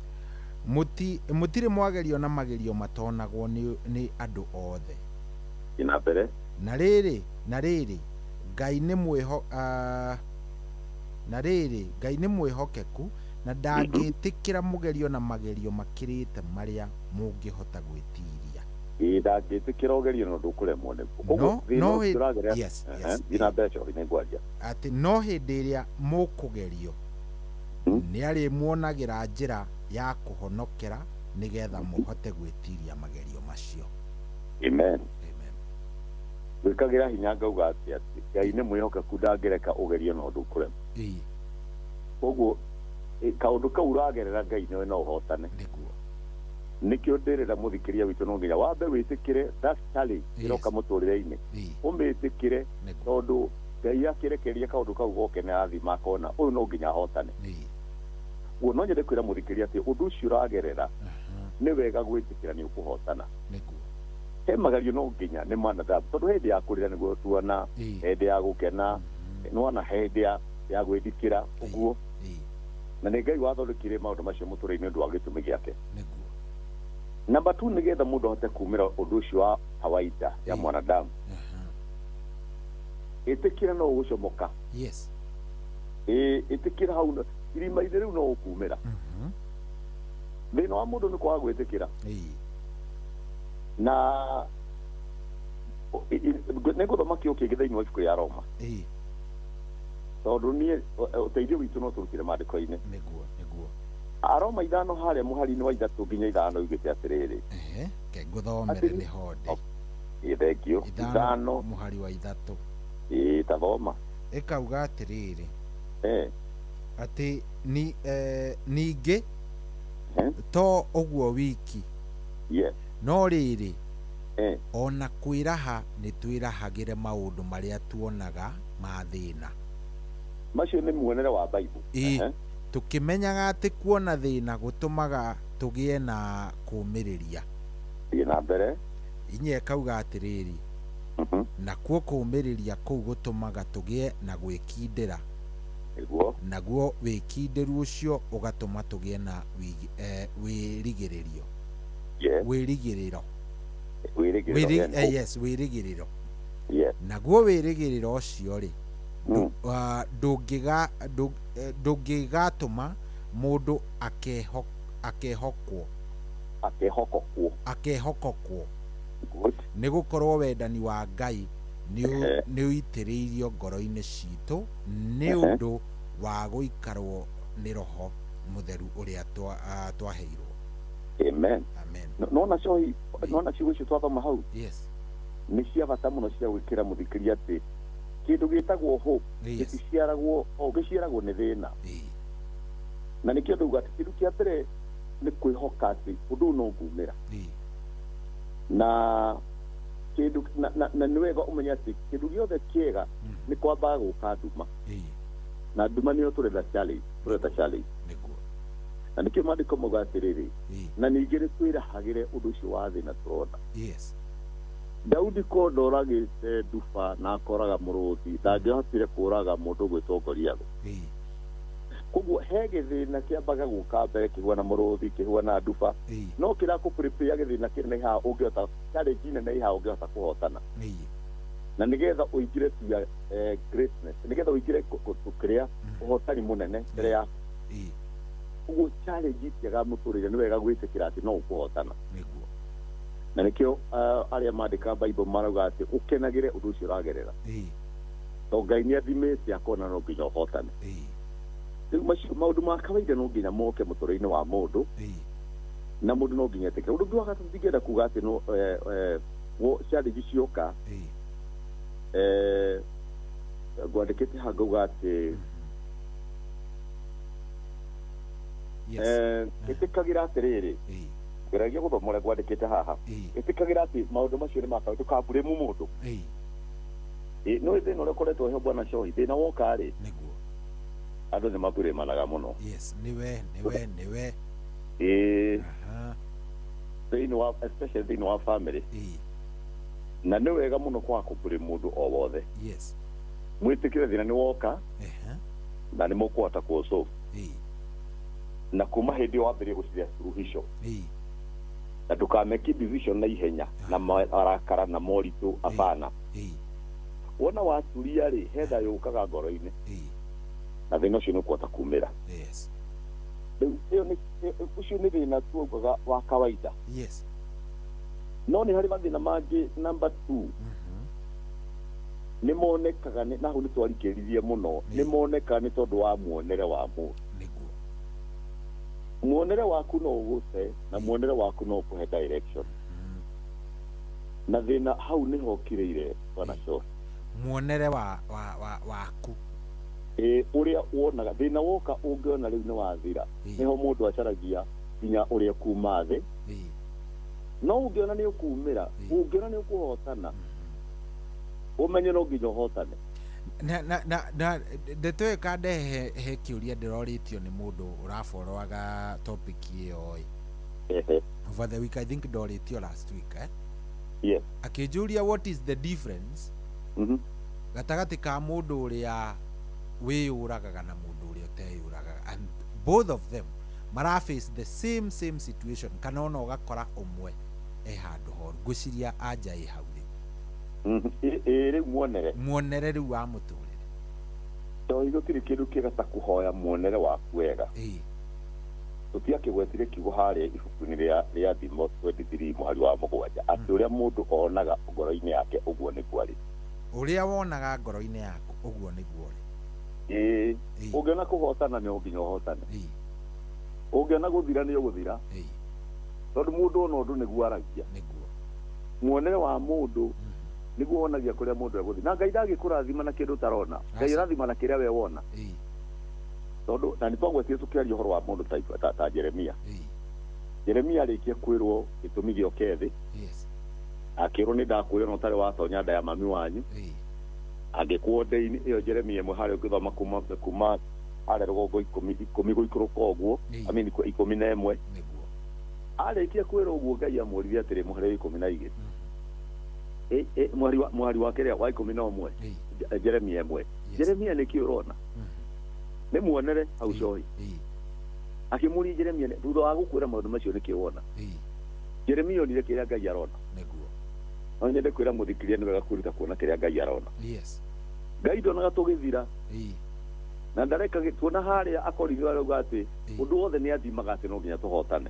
Mutire mwagerio na magerio matonagwo ni andu othe. Ina mbere. Na riri Ngai ni mwiho na riri Ngai ni mwihokeku na ndangĩtĩkĩra mũgerio na magerio makĩrĩte marĩa mũngĩhota gwĩtiria. Ndangĩtĩkĩra ũgerio na ndũkũremwo nĩguo. Yes. Ina mbeca nĩ ngwaria. Atĩ no hĩndĩ ĩrĩa mũkũgerio nĩ arĩmuonagĩra njĩra ya kũhonokera nĩgetha mũhote gwĩtiria magerio macio. Amen. Wikagira hinya ngauga atĩ Ngai nĩ mwĩhokeku ndangĩreka ũgerio na ndũkũremwo. Koguo kaundu kau uragerera Ngai niwe no ũhotane. Nikio ndirira muthikiria witu no nginya wambe witikire that challenge iroka muturire-ini umitikire tondu Ngai akirekeria kaundu kau goke na athima akona uyu no nginya ahotane. Guo no nyende kwira muthikiria ati undu ucio uragerera ni wega gwitikira ni ukuhotana. He magario no nginya ni manada tondu hindi ya kurira niguo tuona hindi ya gukena nwana hindi ya gwithikira uguo na nĩ Ngai wathondekire maũndũ macio mũtũrĩre-inĩ ũndũ wa gĩtũmi gĩake. Namba 2 nĩgetha mũndũ ahote kumĩra ũndũ ũcio wa kawaida ya mwanadamu. Ĩtĩkĩra no ũgũcomoka. Yes. Ĩtĩkĩra hau irima-inĩ rĩu no ũkumĩra. Thĩna wa mũndũ nĩ kwaga gwĩtĩkĩra. Na nĩ ngũthoma kĩo kĩngĩ thĩinĩ wa ibuku ya Roma. Tondu niĩ ũteithio witũ no tũrutire maandĩko-inĩ. Nĩguo. Aroma 5 harĩa mũhari-inĩ wa 3 nginya 5 igĩte atĩrĩrĩ. Ke ngũthomere nĩ honde. Thengio. 5 mũhari wa 3. Tathoma. Ĩkauga atĩrĩrĩ. Atĩ ningĩ to ũguo wiki. Yes. No rĩrĩ ona kwĩraha nĩ twĩrahagĩre maũndũ marĩa tuonaga ma thĩna. Macio nĩ muonere wa Bible. Tukimenyaga atĩ kuona thĩna gũtũmaga tũgĩe na kũũmĩrĩria. Na mbere inye kauga atĩrĩrĩ na kuo kũũmĩrĩria kũu gũtũmaga tũgĩe na gwĩkindĩra. Naguo wĩkindĩru ũcio ũgatũma tũgĩe na wĩrigĩrĩrio. Wĩrigĩrĩro. Yes, wĩrigĩrĩro. Naguo wĩrigĩrĩro ũcio rĩ ndũngĩgatũma mũndũ akehokokwo nĩ gũkorwo wendani wa Ngai nĩ ũitĩrĩirio ngoro-inĩ citũ nĩ ũndũ wa gũikarwo nĩ Roho Mũtheru ũrĩa twaheirwo. Amen. Nona ciugo icio twathoma hau nĩ cia bata mũno cia gwĩkĩra mũthikĩria atĩ kĩndũ gĩtagwo hope gĩciaragwo nĩ thĩna. Na nĩkĩo ndauga atĩ kĩndũ kĩa mbere nĩ kwĩhoka atĩ ũndũ no ngumĩra. Na kĩndũ na nĩ wega ũmenye atĩ kĩndũ gĩothe kĩega nĩ kwambaga gũka nduma. Na nduma nĩyo tũreta challenge. Na nĩkĩo maandĩko mauga atĩrĩrĩ na ningĩ nĩ twĩrahagĩre ũndũ ũcio wa thĩna tũrona. Daudi ko ndoragĩte nduba na akoraga mũrũthi ndangĩhotire kũraga mũndũ gwĩtwo Goliath. Koguo he gĩthĩna kĩambaga gũka mbere kĩhuana mũrũthi kĩhuana nduba no kĩrakũprepare gĩthĩna kĩnene haha ũngĩhota challenge nene haha ũngĩhota kũhotana. Na nĩgetha ũingĩre tuya greatness nĩgetha ũingĩre kũrĩa ũhotani mũnene mbere yaku. Koguo challenge ciaga mũtũrĩre nĩ wega gwĩtĩkĩra atĩ no ũkũhotana. Na nĩkĩo arĩa maandĩka Bible marauga atĩ ũkenagĩre ũndũ ũcio ũragerera. To Ngai nĩ athimĩte akona no nginya ũhotane. Rĩu maũndũ ma kawaida no nginya moke mũtũrĩre-inĩ wa mũndũ na mũndũ no nginya etĩkĩre. Ũndũ ũngĩ wa gatatũ ndingĩenda kuuga atĩ no challenge cioka ngwandĩkĩte haha ngauga atĩ ĩtĩkagĩra atĩrĩrĩ ngeragia gũthoma ũrĩa ngwandĩkĩte haha ĩtĩkagĩra atĩ maũndũ macio nĩ makawa ndũkambũrĩmu mũndũ. No thĩna ũrĩa ũkoretwo he Bwana Shohi thĩna woka rĩ andũ nĩ mabũrĩmanaga mũno. Nĩwe thĩinĩ wa especially thĩinĩ wa family na nĩ wega mũno kwaga kũmbũrĩ mũndũ o wothe. mwitikire thina ni woka na ni mukwata kuosolve na kuma hindi wa mbere guciria suluhisho na tukameki decision na ihenya na marakara na moritu apana wona waturia ri hetha yukaga ngoro-ini na thina ucio nukwata kumira iyo ni ucio ni thina tuogaga wa kawaida no ni hari mathina mangi number 2 ni monekaga na hu ni twarikirithie muno ni moneka ni tondu wa muonere wa mundu muonere waku no ugute na muonere waku no kuhe direction na thina hau ni hokireire bwana Shaw muonere waku uria wonaga thina woka ungiona riu ni wathira niho mundu acaragia nginya uria kuma thi no ungiona ni ukumira ungiona ni ukuhotana umenye no nginya uhotane na ndeto kande he kiuria ndiroritio ni mundu uraforwaga topic iyo over the week I think ndoritio last week yes akijuria what is the difference gatagati ka mundu uria wiyuragaga na mundu uria uteyuragaga and both of them mara face the same situation kana ona ugakora umwe handu horu guciria anja hau iri muonere riu wa muturire to igutiri kindu kigata kuhoya muonere waku wega tutia kigwetire kigo haria ibuku-ini ria Thimo 23 mwari wa mugwanja ati uria mundu onaga ngoro-ini yake uguo ni kwari uria wonaga ngoro-ini yaku uguo ni gwori ungiona kuhotana ni unginya uhotane ungiona guthira ni uguthira tondu mundu ona undu niguo aragia muonere wa mundu niguo wonagia kuria mundu eguthi na Ngai ndagikurathima na kindu tarona Ngai rathima na kiria we wona tondu na nitwagwetie tukiaria uhoro wa mundu ta Jeremia Jeremia arikie kwirwo gitumi gio kethi akirwo ni ndakwire no tari watonya nda ya mami wanyu agikwo ndeini iyo Jeremia mwe hari ukithoma kuma ari rugongo 10 guikuruka uguo amini 11 arikie kwirwo uguo Ngai amurithia atiri muhere 12 mwari wa keria wa 11 Jeremia mwe Jeremia ni kiurona ni muonere au Shaw akimuri Jeremia thutha wa gukwira maundu macio ni kiwona Jeremia onire kiria Ngai arona no nyende kwira muthikiria ni wega kuruta kuona kiria Ngai arona Ngai ndonaga tugithira na ndareka tuona haria akorithio arauga ati undu wothe ni athimaga ati no nginya tuhotane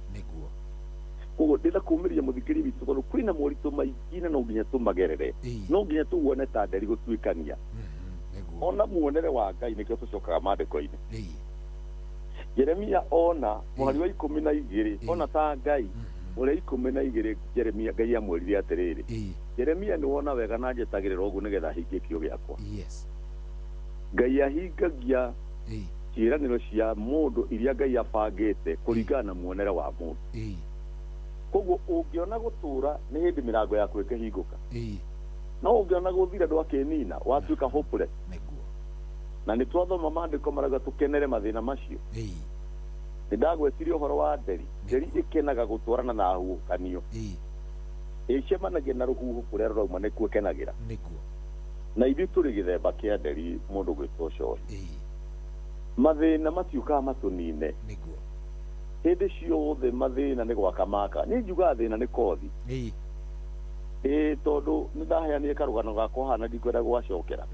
koguo ndenda kumiria muthikiri witu tondu kwina moritu maingi na no nginya tumagerere no nginya tuwone ta nderi gutuikania ona muonere wa Ngai nikio tucokaga mandiko-ini Jeremia ona mwari wa 12 ona ta Ngai uria 12 Jeremia Ngai amwirire atiriri Jeremia ni wona wega na njetagirira uguo nigetha hingie kio giakwa Ngai ahingagia ciiraniro cia mundu iria Ngai abangite kuringana na muonere wa mundu koguo ungiona gutura ni hindi mirango yaku ikihinguka no ungiona guthira ndwakinina watuika hopeless na ni twathoma mandiko maraga tukenere mathina macio ni ndagwetirie uhoro wa nderi ikenaga gutwarana na hukanio icemanagia na ruhuhu kuria rauma ni kuekenagira na ithuĩ tũrĩ gĩthemba kĩa nderi mũndũ gwĩtwo Shaw mathĩna matiũkaga matũnine hĩndĩ ciothe mathĩna nĩ gwaka maka niĩ njugaga thĩna nĩ kothi tondũ nĩ ndaheanire karũgano gakwa hana ndikwenda gwacokera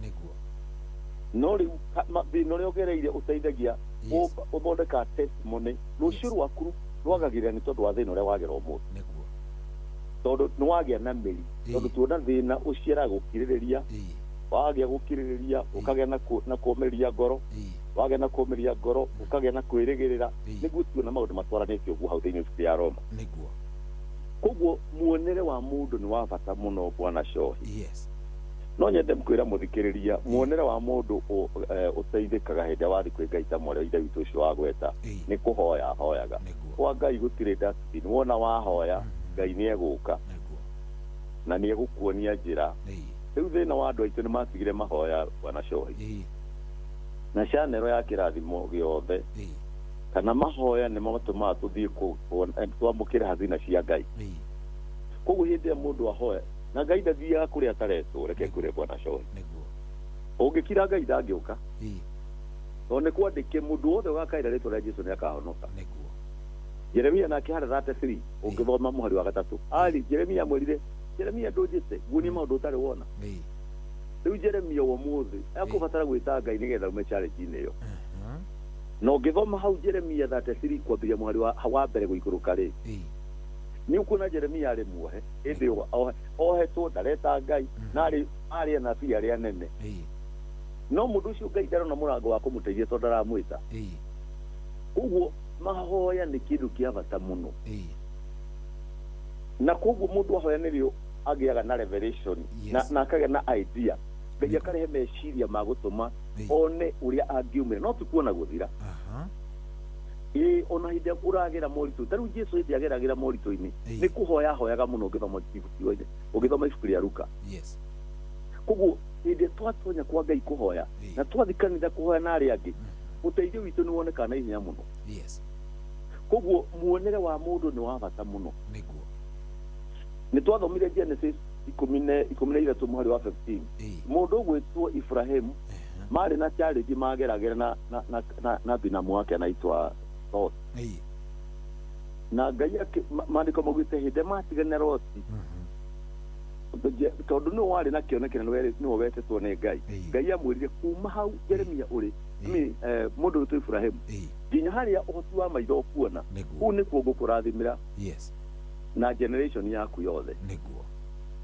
no rĩu thĩna ũrĩa ũgereire ũteithagia ũthondeka testimony rũciũ rwaku rwagagĩrĩra nĩ tondũ wa thĩna ũrĩa wagerwo mũndũ tondu ni wagia na meri tondu tuona thina uciara gukiririria wagia gukiririria ukagia na kumeria ngoro wagia na kumeria ngoro ukagia na kwirigirira niguo tuona maundu matwaranite uguo hau thiini ya Roma niguo koguo muonere wa mundu ni wa bata muno bwana Shaw no nyende mkwira muthikiriria muonere wa mundu uteithikaga hindi wathi kwi Ngai ta mwarĩa ithe witũ ucio wa gweta ni kuhoya hoyaga kwa Ngai gutire dustbin wona wahoya Ngai ni eguka na ni egukuonia njira riu thina wa andu aitu ni matigire mahoya bwana Shaw na chanero ya kirathimo giothe kana mahoya ni matũmaga tuthie twamũkĩre hazina cia Ngai koguo hindi ya mundu ahoya na Ngai ndathiaga kuria ataretwo reke kwire bwana Shaw ũngĩkira Ngai ndangĩũka tondũ nĩ kwandĩke mũndũ wothe ũgakaĩra rĩtwa rĩa Jesũ nĩakahonoka. Jeremia nake harĩ 33 ũngĩthoma mũhari wa 3 ari Jeremia mwĩrire Jeremia ndũnjĩte guonie maũndũ ũtarĩ wona. Rĩu Jeremia ũmũthĩ akũbatara gwĩta Ngai nĩgetha ume challenge-inĩ ĩyo. Na ũngĩthoma hau Jeremia 33 kwambĩrĩria mũhari wa mbere gũikũrũka rĩ, nĩ ũkuona Jeremia arĩ muohe ĩndĩ ohetwo ndareta Ngai na arĩ anabii arĩa nene. No mũndũ ũcio Ngai ndarona mũrango wa kũmũteithia tondũ aramwĩta. Ũguo mahoya nĩ kĩndũ kĩa bata mũno. Na koguo mũndũ ahoya nĩrĩo agĩaga na revelation na akagĩa na idea. Ngai akarehe meciria ma gũtũma one ũrĩa angiumĩra no ti kuona gũthira. Ona hĩndĩ ũragera moritũ tarĩu Jesũ hĩndĩ ageragĩra moritũ-inĩ nĩ kũhoya hoyaga mũno ũgĩthoma ibuku rĩa Luka. Koguo hĩndĩ twatonya kwa Ngai kũhoya na twathi kanitha kũhoya na arĩa angĩ ũteithio witũ nĩ woneka na ihenya mũno. Koguo muonere wa mũndũ nĩ wa bata mũno. Nĩ twathomire Genesis 13 mũhari wa 15 mũndũ ũgwĩtwo Ibrahimu marĩ na challenge mageragĩra na binamu wake anaitwa Lot. Na Ngai maandĩko maugĩte hĩndĩ matigana Lot tondũ nĩ warĩ na kĩonekana nĩwe wetĩtwo nĩ Ngai. Ngai amwĩrire kuma hau Jeremia ũrĩ mũndũ wĩtwo Ibrahimu nginya harĩa ũhoti wa maitho kuona kũu nĩkuo ngũkũrathimĩra na generation yaku yothe.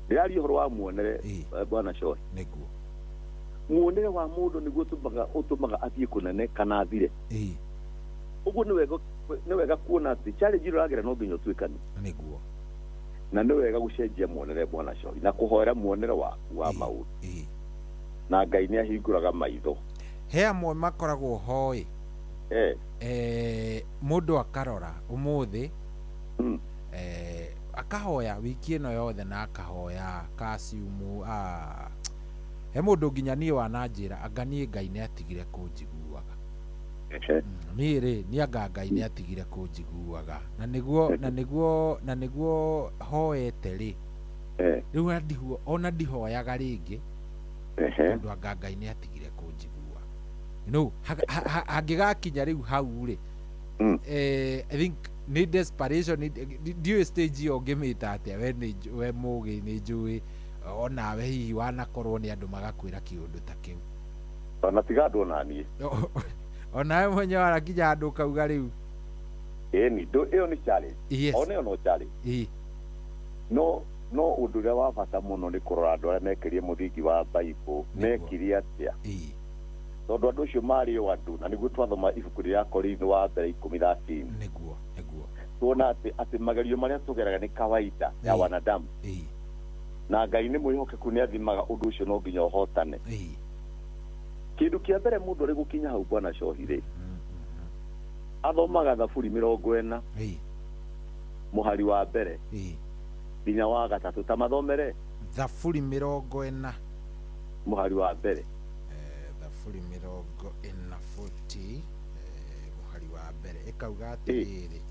Rĩarĩ ũhoro wa muonere Bwana Shohi. Muonere wa mũndũ nĩguo ũtũmaga athiĩ kũnene kana athire. Ũguo nĩ wega kuona atĩ challenge ũragera no nginya ũtuĩkane. Na nĩ wega gũcenjia muonere Bwana Shohi na kũhoera muonere waku wa maũndũ. Na Ngai nĩ ahingũraga maitho. He amwe makoragwo hoĩ mũndũ akarora ũmũthĩ akahoya wiki ĩno yothe na akahoya kasiumu he mũndũ nginya niĩ wananjĩra anga niĩ Ngai nĩ atigire kũnjiguaga. Niĩ rĩ nĩ anga Ngai nĩ atigire kũnjiguaga na nĩguo hoete rĩ rĩu ona ndihoyaga rĩngĩ tondũ anga Ngai nĩ atigire kũnjigua. No hangĩgakinya rĩu hau rĩ I think nĩ desperation ndiũ stage ĩyo ngĩmĩta atĩa we mũgĩ nĩ njũĩ onawe hihi wanakorwo nĩ andũ magakwĩra kĩũndũ ta kĩu ona tiga andũ ona niĩ onawe mwenyewe wanakinya andũ kauga rĩu ĩni ĩyo nĩ challenge ona ĩyo no challenge no ũndũ ũrĩa wa bata mũno nĩ kũrora andũ arĩa mekĩrie mũthingi wa Bible mekire atĩa tondũ andũ acio marĩ o andũ na nĩguo twathoma ibuku rĩa Korintho wa mbere 10:13 nĩguo tuona atĩ magerio marĩa tũgeraga nĩ kawaida ya wanadamu na Ngai nĩ mwĩhokeku nĩ athimaga ũndũ ũcio no nginya ũhotane. Kĩndũ kĩa mbere mũndũ arĩ gũkinya hau Bwana Shohi rĩ athomaga Thaburi 40 mũhari wa mbere nginya wa 3 ta mathomere Thaburi 40 mũhari wa mbere Thaburi 40 mũhari wa mbere ĩkauga atĩrĩrĩ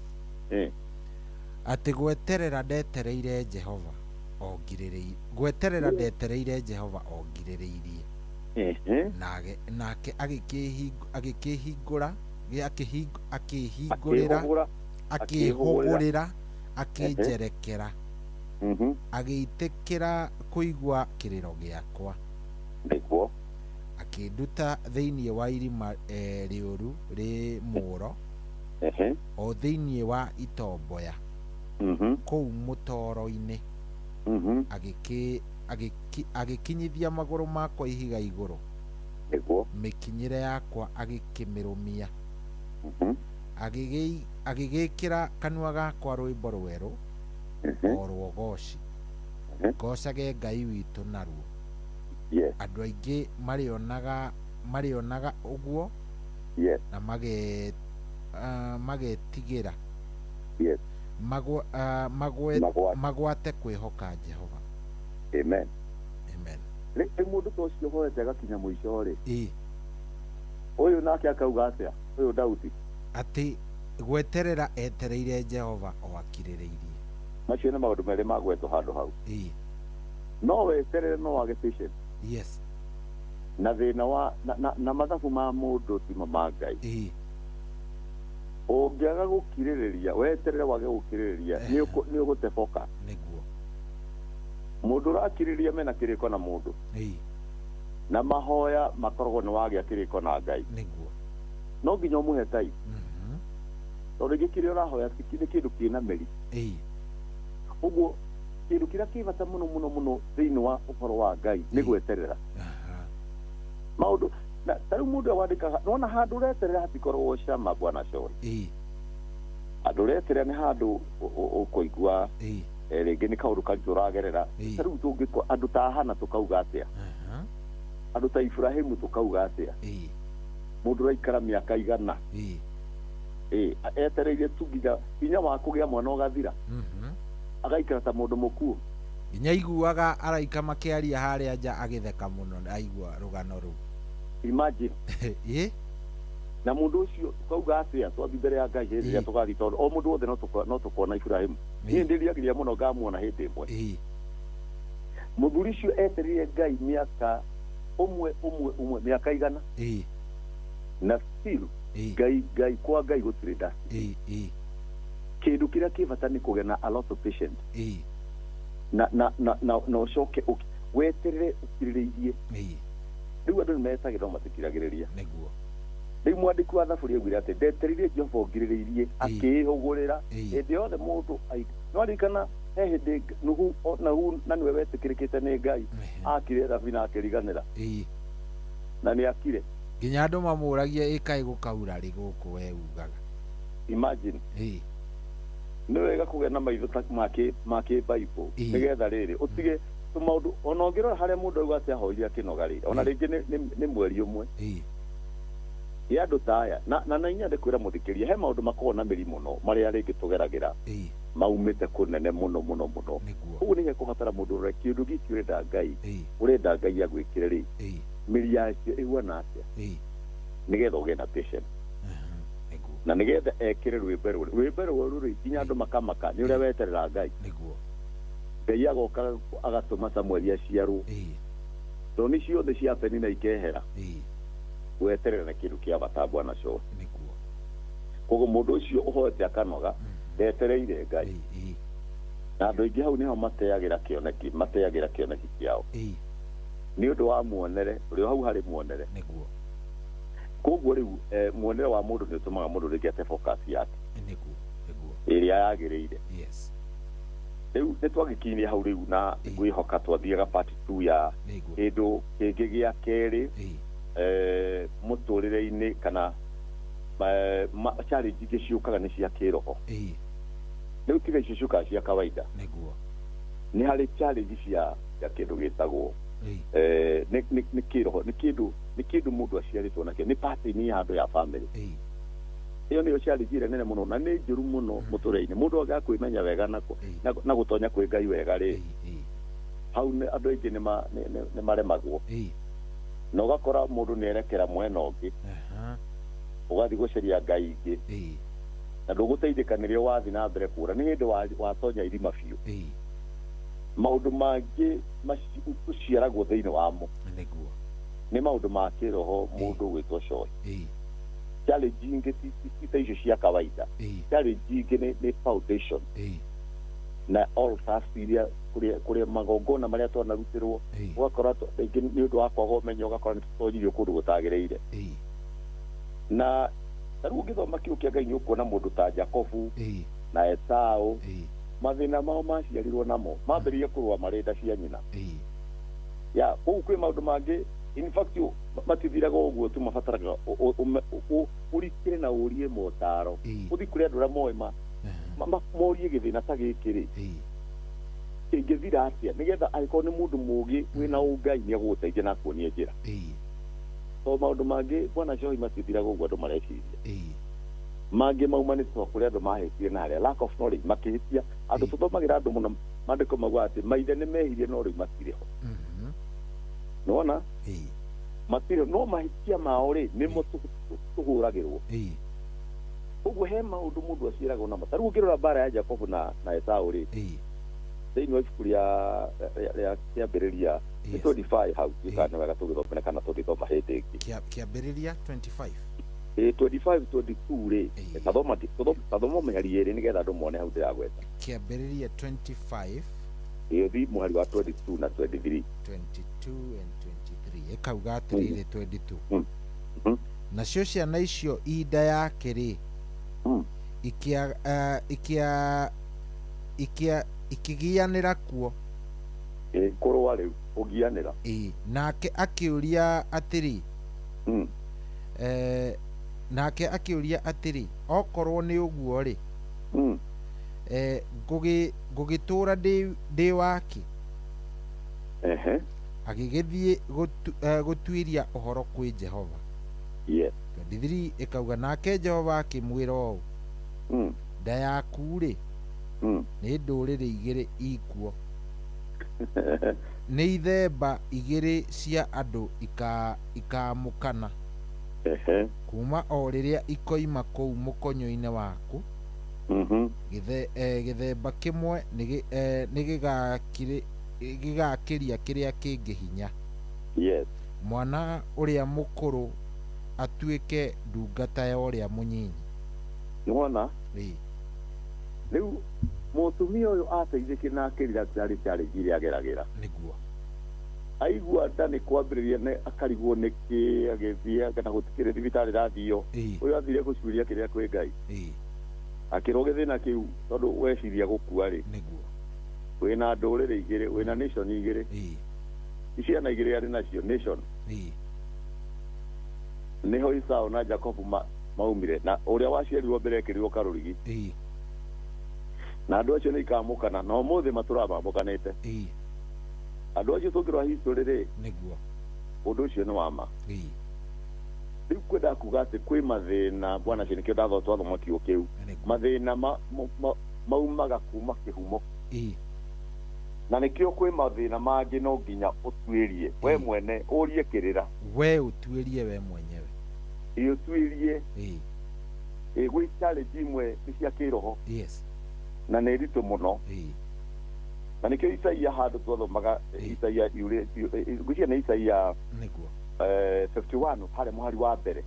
atĩ gweterera ndetereire Jehova gweterera Jehova ongirĩrĩirie nake agĩkĩhingũrĩra akĩhũgũrĩra akĩnjerekera agĩitĩkĩra kũigua kĩrĩro gĩakwa akĩnduta thĩinĩ wa irima rĩũru rĩ mũũro o thĩinĩ wa itomboya kũu mũtoro-inĩ agĩkinyithia magũrũ makwa ihiga igũrũ mĩkinyĩre yakwa agĩkĩmĩrũmia agĩgĩkĩra kanua gakwa rwĩmbo rwerũ o rwogoci ngocage Ngai witũ naruo. Andũ aingĩ marĩonaga ũguo na magetigĩra magwate kwĩhoka Jehova. Amen. Rĩu mũndũ ta ũcio hoete agakinya mũico rĩ ũyũ nake akauga atĩa ũyũ Daudi atĩ gweterera etereire Jehova o akirĩrĩirie. Macio nĩ maũndũ merĩ magwetwo handũ hau. No weterere no wage patience. na thina wa na mathabu ma mundu ti ma Ngai ungiaga gukiririria weterere wage gukiririria ni uguteboka niguo mundu rakiriria mena kiriko na mundu na mahoya makoragwo ni wagia kiriko na Ngai niguo no nginya umuhe tai tondu gikiri urahoya ni kindu kina meri uguo kindu kiria kibata muno thiini wa uhoro wa Ngai ni gweterera maundu na tari mundu awandikaga nona handu ureterera hatikorwo cama bwana Shoi andu ureterera ni handu ukuigua ringi ni kaundu kangi uragerera tari tungikwo andu ta Hana tukauga atia andu ta Ibrahimu tukauga atia mundu raikara miaka igana etereire tu nginya wa kugia mwana ugathira agaikara ta mundu mukuo nginya iguaga araika makiaria haria nja agitheka muno aigua rugano ru imagine na mundu ucio tukauga atia twathi mbere ya Ngai rĩrĩa tugathi tondu o mundu wothe no tukona Ibrahimu ni ndiriagiria muno ngamuona hindi imwe muthuri ucio etereire Ngai miaka umwe miaka igana na still Ngai kwa Ngai gutire ndasi kindu kiria kibata ni kugena a lot of patient na ucoke weterere ukiriririe riu andu nimetagira matikiragiriria niguo riu mwandiki wa thaburi augire ati ndeteririe Jehova ngiriririe akihugurira hindi yothe mundu no arikana hindi nuhu na niwe wetikirikite ni Ngai akire thabina akiriganira na ni akire nginya andu mamuragie ikai gukaura ri guku we ugaga imagine ni wega kugena maitho make Bible nigetha riri utige tumaundu ona ongirora haria mundu auga ati ahoire akinoga riri ona ringi ni mweri umwe ya andu taya na inya ndikwira muthikiria he maundu makorwo na mirimu no maria ringi tugeragira maumite kunene muno uguo ni gekubatara mundu ure kindu giki urenda Ngai agwikire ri miri yacio igwana atia nigetha ugie na patient na nigetha ekire rwimbe ruru ri kinya andu makamaka ni uria weterera Ngai Ngai agoka agatuma Samueli aciarwo to ni ciothe cia peni na ikehera weterera na kindu kia bata bwana Shoi koguo mundu ucio uhoete akanoga ndetereire Ngai na andu ingi hau niho mateagira kioneki kiao ni undu wa muonere uri hau hari muonere koguo riu muonere wa mundu ni utumaga mundu ringi ate focus yake iria yagiriire riu nitwagikinyia hau riu na ngwihoka twathiaga part 2 ya kindu kingi gia keri muturire-ini kana challenge ingi ciukaga ni cia kiroho riu tiga icio ciukaga cia kawaida ni hari challenge cia kindu gitagwo ni kiroho ni kindu mundu aciaritwo nakio ni pattern ya andu ya family iyo niyo challenge nene muno na ni njuru muno muturire-ini mundu aga kwimenya wega na gutonya kwi Ngai wega ri hau andu aingi ni maremagwo na ugakora mundu ni erekera mwena ungi ugathi guceria Ngai ingi na nduguteithikanirio wathi na mbere kura ni hindi watonya irima biu maundu mangi maciaragwo thiini wamo ni maundu ma kiroho mundu gwitwo Shoi challenge ingi ti icio cia kawaida challenge ingi ni foundation na all fast iria kuria magongona maria twanarutirwo ugakora ingi ni undu wa kwaga umenyo ugakora ni tutonyirio kundu gutagireire na riu ngithoma kiu kia Ngai ni ukuona mundu ta Jakobu na Esau mathina mao maciarirwo namo mambiririe kurua marenda cia nyina ya koguo kwi maundu mangi in fact matithiraga uguo tu mabataraga urikire na urie motaro uthi kuri andu aria moe morie githina ta giki ri ingithira atia nigetha angĩkorwo nĩ mundu mugi wina Ngai ni agũteithia na kuonia njira to maundu mangi bwana Shoi matithiraga uguo andu mareciria mangi maumanĩtwo kuri andu mahĩtie na aria lack of knowledge makĩhĩtia andu tuthomagira andu muno mandĩko magwa atĩ maithe nĩ mehirie no rĩu matirĩ ho nona matire no mahĩtia mao rĩ nĩmo tũhũragĩrwo uguo he maundu mundu aciaragwo namo ta rĩu ũngĩrora mbara ya Jakobu na Esau rĩ thĩinĩ wa ibuku rĩa kĩambĩrĩria Ni 25 hau kana wega tugithomera kana tugithoma hindi ingi. Kiambiriria 25. 25 22 ri. Tathoma mihari iri nigetha andu mone hau ndiragweta. Kiambiriria 25. Thi muhari wa 22 na 23. 22 and 23. Ekauga atirire 22. Nacio ciana icio ida yake ri ikigianira kuo kurwa riu ugianira nake akiuria atiri nake akiuria atiri okorwo ni uguo ri ngugitura ndi waki agigithie gutuiria uhoro kwi Jehova. Yes. 23 ikauga nake Jehova akimwira o nda yaku ri ni nduriri igiri ikuo ni ithemba igiri cia andu ikamukana kuma o riria ikoima kou mukonyo-ini waku githemba kimwe ni gigakiria kiria kingi hinya. Yes. Mwana uria mukuru atuike ndungata ya uria munyinyi. Nona riu mutumia uyu ateithike na akirira cyari gire ageragira niguo aigua ndani kwambiriria ne akarigwo niki agithia kana gutikire thibitari rathio uyu athire gucuria kiria kwi Ngai akiroge thina kiu tondu weciria gukua ri niguo wina ndurire igire wina nation igire ciana igire ari nacio nation niho Isau na Jacob maumire na uria waciarirwo mbere ekirirwo karurigi na andu acio ni ikamukana no muthi maturabambukanite andu acio tungirwa history ri niguo undu ucio ni wama riu kwenda kuga ati kwi mathina bwana cio nikio ndatho twathoma kiugo kiu mathina maumaga kuma kihumo na nikio kwi mathina mangi no nginya utuirie we mwene urie kirira we utuirie we mwenyewe iyo tuirie gwi challenge imwe cia kiroho yes na nä ritå må no na nä kä o Isaia handå twathomaga Isaia gwĩcia nä Isaia 51 harä må hari wa mbere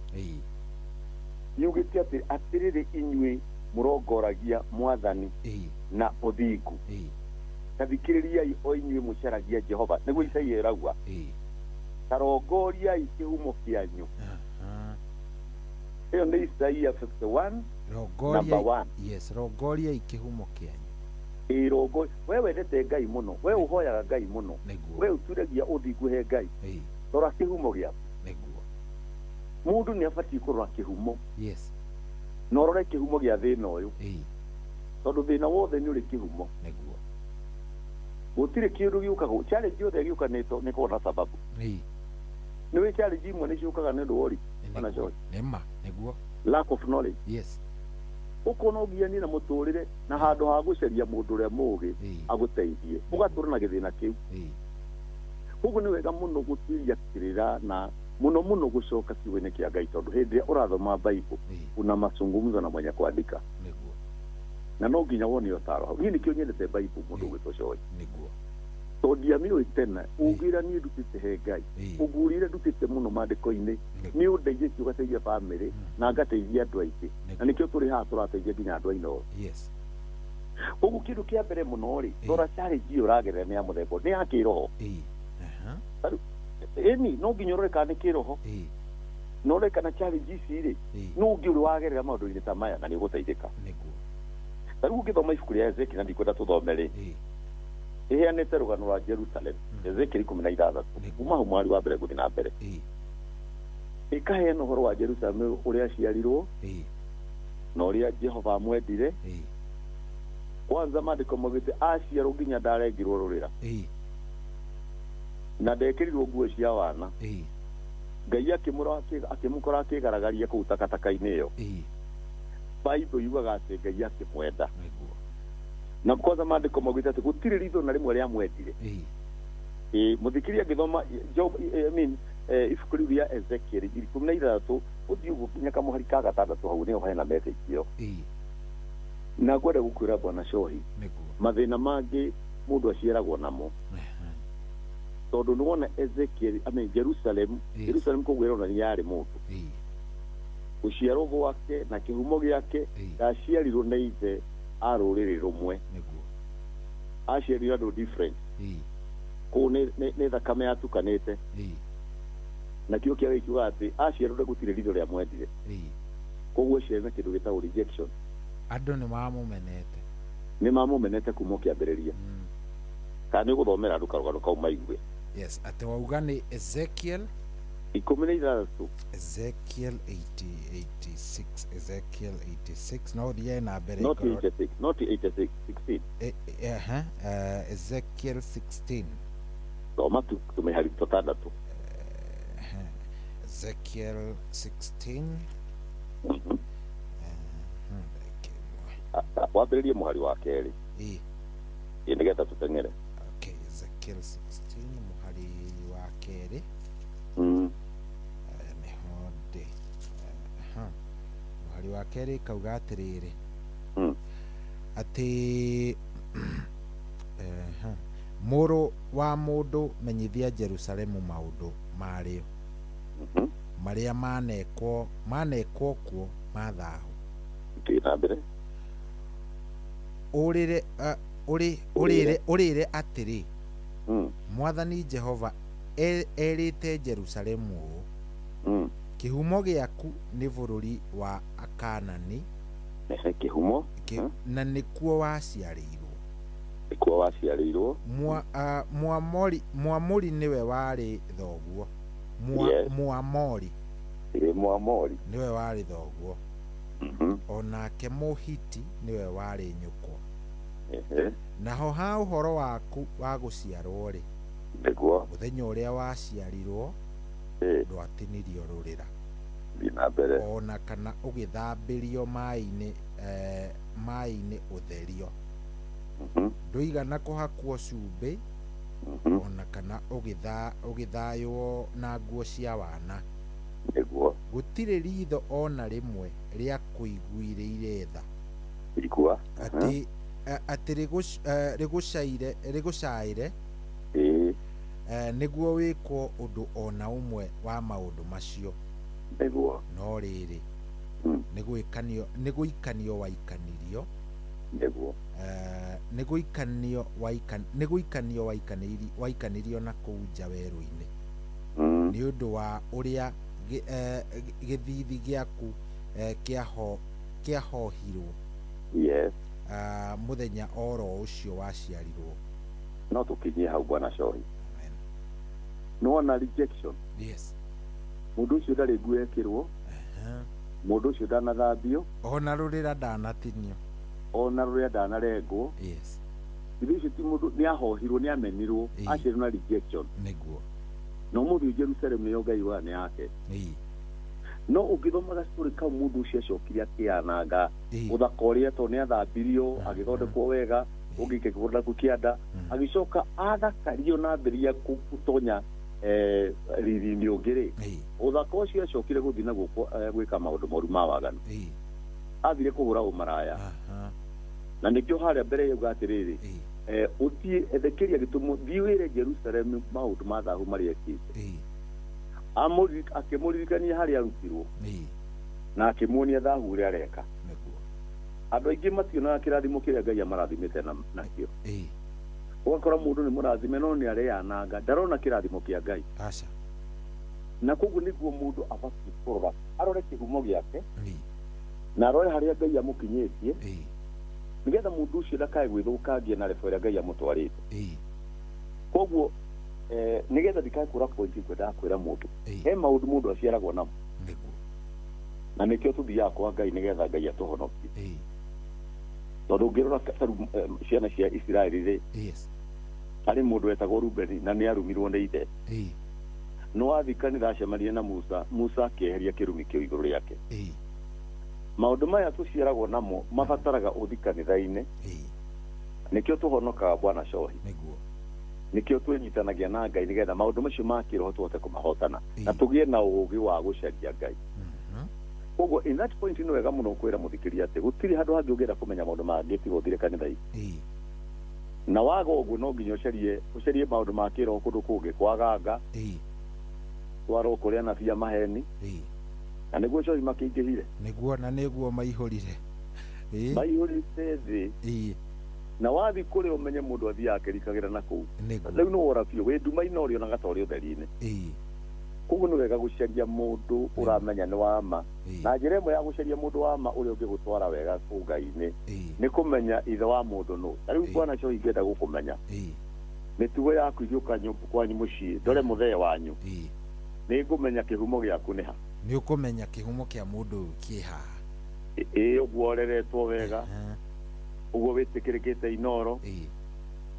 yugä te atä atä rä inyuä må rongoragia mwathani na å thingu tathikä rä riai o inyuä må caragia Jehova nä guo Isaia ärauga tarongoriai kä humo kä anyu ä yo nä Isaia 51 number 1. Yes, rogoria ikihumo kianyu. Rogo we wendete Ngai muno. We uhoyaga Ngai muno. We uturagia uthingu he Ngai. Tora kihumo gia. Niguo. Mundu ni afati kurora kihumo. Yes. No rore kihumo gia thina uyu. Tondu thina wothe ni uri kihumo. Niguo. Gutire kindu giukaga. Challenge yothe giukanito ni kuona sababu. Ni we challenge imwe ni ciukaga ni ndu wori. Ana joy. Nema, niguo. Lack of knowledge. Yes. Ukono giani na muturire na handu ha guceria mundu ria mugi aguteithie ugatura na githina kiu ugu ni wega muno gutiria kirira na muno gucoka kiwene kia Ngai tondu hindi urathoma Bible una mazungumzo na mwenye kuandika na no nginya woni otaro ni nikio nyendete Bible mundu gwitocoi niguo tondia miro itena ugira ni ndutite he Ngai ugurire ndutite muno mandiko-ini ni undeithie kiugateithia family na ngateithia andu aingi na nikio turi ha turateithia nginya andu aino yes ugu kindu kia mbere muno ri tora challenge uragerera ni ya muthembo ni ya kiroho eni no nginya urore kana kiroho no rore kana challenge ici ri no nginya wagerera maundu-ini ta maya na ni guteithika niguo tariu ngithoma ibuku ria Ezekiel na ndikwenda tuthome ri iheanite rugano rwa Jerusalem Ezekiel 16 kuma hau mwari wa mbere guthi na mbere ikaheana uhoro wa Jerusalem uria ciarirwo na uria Jehova amwendire kwanza maandiko maugite aciarwo nginya ndarengirwo rurira na ndekirirwo nguo cia wana Ngai akimukora akigaragaria kuu takataka-ini iyo Bible yugaga ati Ngai akimwenda na kwanza maandiko maugite ati gutire ritho na rimwe ria mwendire muthikiria ngithoma Job ibuku riu ria Ezekiel 16 uthii gukinya kamuhari ka gatandatu hau niho hena message iyo na gwenda gukwira bwana Shohi mathina mangi mundu aciaragwo namo tondu nuona Ezekiel Jerusalem kogwira ona ni yari mundu guciarwo gwake na kihumo giake ndaciarirwo na ithe aruriri rumwe aciarirwo andu different kuu ni thakame yatukanite na kio kia ikiuga ati aciarwo gutire ritho ria mwendire koguo ciana kindu gitagwo rejection andu ni mamumenete kuma kiambiriria kana ni guthomera andu karugano kau maigue yes ati wauga ni Ezekiel 16 Ezekiel 86 Ezekiel 86 no die na bere not 86 16 Ezekiel 16 toma tumehali totandatu Ezekiel 16 wambiririe muhari wa keri nigetha tuteng'ere okay Ezekiel 16 muhari wa keri muhari wa keri kauga atiriri ati muru wa mundu menyithia Jerusalemu maundu mario maria manekwo kuo mathahu tina mbere urire atiri mwathani Jehova erite Jerusalemu kihumo giaku ni bururi wa Akanani kihumo na nikuo waciarirwo Muamori niwe wari thoguo Muamori niwe wari thoguo onake Muhiti niwe wari nyukwa naho ha uhoro waku wa guciarwo ri muthenya uria waciarirwo ndwatinirio rurira ona kana ugithambirio mai-ini utherio nduigana kuhakwo cumbi ona kana ugithaywo na nguo cia wana gutire ritho ona rimwe ria kuiguiriire tha ati rigucaire niguo wikwo undu ona umwe wa maundu macio no riri niguikanio waikanirio na kuu nja werũ-inĩ nĩ ũndũ wa ũrĩa gĩthithi gĩaku kĩahohirwo mũthenya oro ũcio waciarirwo no tukinyie hau bwana Shohi nona rejection mundu ucio ndari nguo ekirwo mundu ucio ndanathambio ona rurira ndanatinio ona rurira ndanarengwo ithu icio ti mundu ni ahohirwo ni amenirwo acirirwo na rejection niguo no muthi Jerusalem niyo Ngai wa ne yake no ugithomaga story kau mundu ucio acokire akiananga uthaka uria to ni athambirio agithondekwo wega ugike kibunda kukianda agicoka athakario na mberia kutonya riri-ini ungiri uthaka ucio acokire guthi na gwika maundu moru ma waganu athire kugura umaraya na nikio haria mbere yuga atiriri utie ethekeria gitumo thiwire Jerusalem maundu ma thahu maria ekite akimuririkania haria arutirwo na akimuonia thahu uria areka andu aingi mationaga kirathimo kiria Ngai amarathimite nakio ugakora mundu ni murathime no ni areananga ndarona kirathimo kia Ngai na koguo niguo mundu abatie kurora arore kihumo giake na arore haria Ngai amukinyitie nigetha mundu ucio ndakae gwithukangia na referee Ngai amutwarite koguo nigetha ndikae kura point kwenda kwira mundu he maundu mundu aciaragwo namo na nikio tuthiaga kwa Ngai nigetha Ngai atuhonokie tondu ngirora ciana cia Isiraeli ri ari mundu wetagwo Rubeni na ni arumirwo ni ithe no athikanira acemania na Musa akieheria kirumi kiu iguru riake maundu maya tuciaragwo namo mabataraga uthikanitha-ini nikio tuhonokaga bwana Shohi nikio twenyitanagia na Ngai nigetha maundu macio makirwo tuhote kumahotana na tugie na ugi wa gucaria Ngai koguo in that point no wega muno kwira muthikiria ati gutiri handu hangi ungira kumenya maundu mangi tiga uthire kanitha-ini na waga ũguo no nginya ũcarie maũndũ ma kĩroho kũndũ kũngĩ kwaganga twarwo kũrĩa na bia maheni na nĩguo cohi makĩingĩhire nĩguo na nĩguo maihũrire maihũrĩte thĩ na wathi kũrĩa ũmenye mũndũ athiaga akĩrikagĩra na kũu rĩu nĩ wora biũ wĩ nduma-inĩ ũrĩa onaga ta ũrĩ ũtheri-inĩ koguo nĩ wega gũcaria mũndũ ũramenya nĩ wama na njĩra ĩmwe ya gũcaria mũndũ wama ũrĩa ũngĩgũtwara wega kũngai-inĩ nĩ kũmenya ithe wa mũndũ nũ ta rĩu bwana cohi ingĩenda gũkũmenya mĩtugo yaku igĩũka kwanyu mũciĩ ndore mũthee wanyu nĩ ngũmenya kĩhumo gĩaku nĩ ha nĩ ũkũmenya kĩhumo kĩa mũndũ kĩ haha ũguo oreretwo wega ũguo wĩtĩkĩrĩkĩte inoro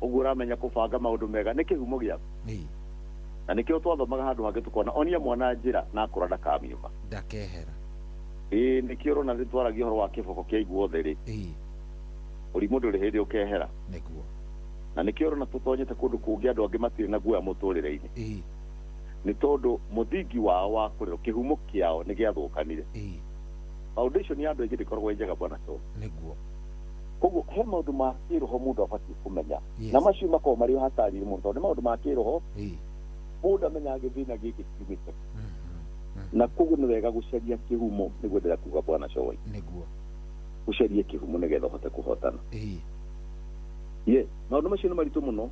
ũguo ũramenya kũbanga maũndũ mega nĩ kĩhumo gĩaku na nĩkĩo twathomaga handũ hangĩ tũkona onia mwana njĩra na akũra ndakamiuma ndakehera nĩkĩo ũrona nĩ twaragia ũhoro wa kĩboko kĩa iguo thĩ ũrimũ ndũrĩ hĩndĩ ũkehera nĩguo na nĩkĩo ũrona tũtonyete kũndũ kũngĩ andũ angĩ matirĩ na guoya mũtũrĩre-inĩ nĩ tondũ mũthingi wao wa kũrĩrwo kĩhumo kĩao nĩ gĩathũkanire foundation ya andũ aingĩ ndĩkoragwo njega bwana so nĩguo koguo he maũndũ ma kĩroho mũndũ abatiĩ kũmenya na macio makorwo marĩ hatarire mũndũ tondũ nĩ maũndũ ma kĩroho mũndũ amenyaga gĩthĩna gĩkĩ kiumĩte na koguo nĩ wega gũcaria kĩhumo nĩguo ndĩra kuga bwana Joy nĩguo gũcaria kĩhumo nĩgetha ũhote kũhotana maũndũ macio nĩ maritũ mũno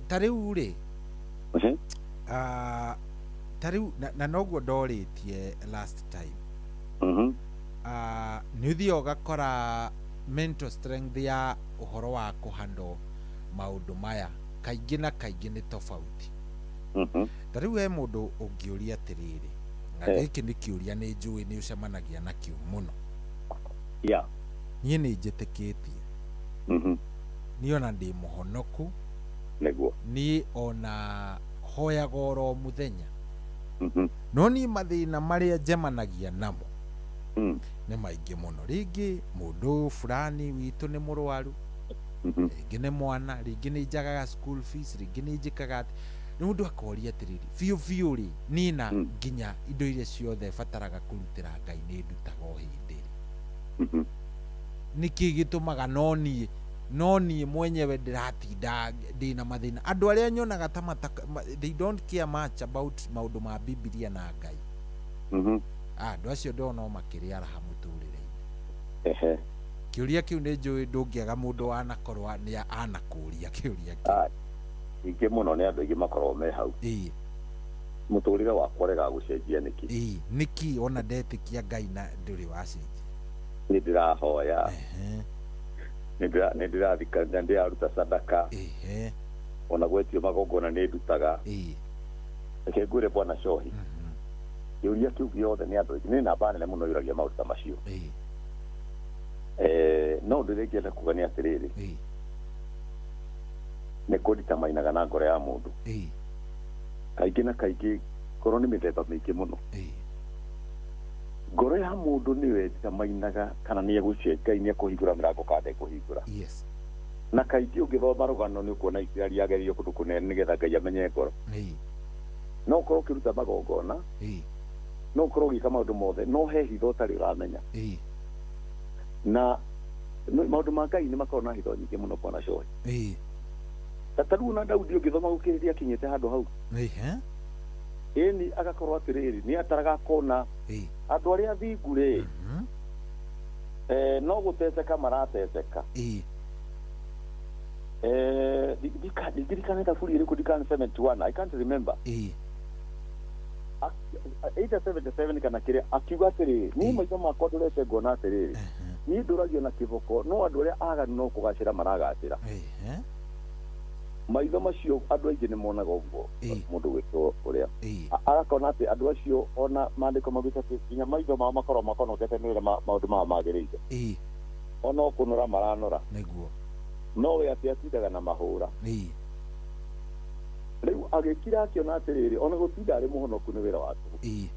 ta rĩu rĩ ta rĩu na noguo ndorĩtie last time nĩ ũthiaga ũgakora mental strength ya ũhoro wa kũhandle maũndũ maya kaingĩ na kaingĩ nĩ tofauti ta rĩu he mũndũ ũngĩũria atĩrĩrĩ na gĩkĩ nĩ kĩũria nĩ njũĩ nĩ ũcemanagia nakĩo mũno niĩ nĩ njĩtĩkĩtie niĩ ona ndĩ mũhonoku niĩ ona hoyaga oro mũthenya no niĩ mathĩna marĩa njemanagia namo nĩ maingĩ mũno rĩngĩ mũndũ fulani witũ nĩ mũrwaru rĩngĩ nĩ mwana rĩngĩ nĩ njagaga school fees rĩngĩ nĩ njĩkaga atĩ nĩ mũndũ akoria atĩrĩrĩ biũ rĩ niĩ na nginya indo iria ciothe bataraga kũrutĩra Ngai nĩ ndutaga o hĩndĩ nĩkĩ gĩtũmaga no niĩ mwenyewe ndĩratinda ndĩna mathĩna andũ arĩa nyonaga ta they don't care much about maũndũ ma Biblia na Ngai andũ acio ndona makĩrĩa raha mũtũrĩre-inĩ kĩũria kĩu nĩ njũĩ ndũngĩaga mũndũ wanakorwo nĩ anakũria kĩũria kĩu ingĩ mũno nĩ andũ aingĩ makoragwo me hau mũtũrĩre wakwa ũrega gũcenjia nĩkĩ nĩkĩ ona ndetĩkia Ngai na ndũrĩ wacenjia nĩ ndĩrahoya nĩ ndĩrathikania ndĩraruta sadaka ona gwetio magongona nĩ ndutaga reke ngwĩre bwana Cohi kĩũria kĩu gĩothe nĩ andũ aingĩ nĩ namba nene mũno yũragia maũndũ ta macio no ũndũ ũrĩa ingĩenda kuga nĩ atĩrĩrĩ nĩ kũnditamainaga na ngoro ya mũndũ kaingĩ na kaingĩ ngoro nĩ mĩthemba mĩingĩ mũno ngoro ya mũndũ nĩwe nditamainaga kana nĩ egũcenjia Ngai nĩ ekũhingũra mĩrango kana ndekũhingũra na kaingĩ ũngĩthoma rũgano nĩ ũkuona Isiraeli yagereire kũndũ kũnene nĩgetha Ngai amenye ngoro no ũkorwo ũkĩruta magongona no ũkorwo ũgĩka maũndũ mothe no he hitho ũtarĩ ũramenya na maũndũ ma Ngai nĩ makorwo na hitho nyingĩ mũno bwana Cohi ta rĩu na Daudi ũngĩthoma gũkĩrĩria akinyĩte handũ hau ĩni agakorwo atĩrĩrĩ nĩ ataraga kona andũ arĩa athingu rĩ no gũteceka marateceka ndirikane thaburi ĩrĩkũ ndikane 71 I can't remember 877 kana kĩrĩa akiuga atĩrĩrĩ niĩ maitho makwa ndũrete ngona atĩrĩrĩ niĩ ndũragio na kĩboko no andũ arĩa aganu no kũgacĩra maragacĩra maitho macio andũ aingĩ nĩ monaga ũguo mũndũ gwĩtwo ũrĩa agakona atĩ andũ acio ona maandĩko maugĩte atĩ nginya maitho mao makorwo makonokete nĩ ũrĩa maũndũ mao magĩrĩire ona ũkũnora maranora no we atĩ atindaga na mahũra rĩu agĩkira akĩona atĩrĩrĩ ona gũtinda arĩ mũhonoku nĩ wĩra wake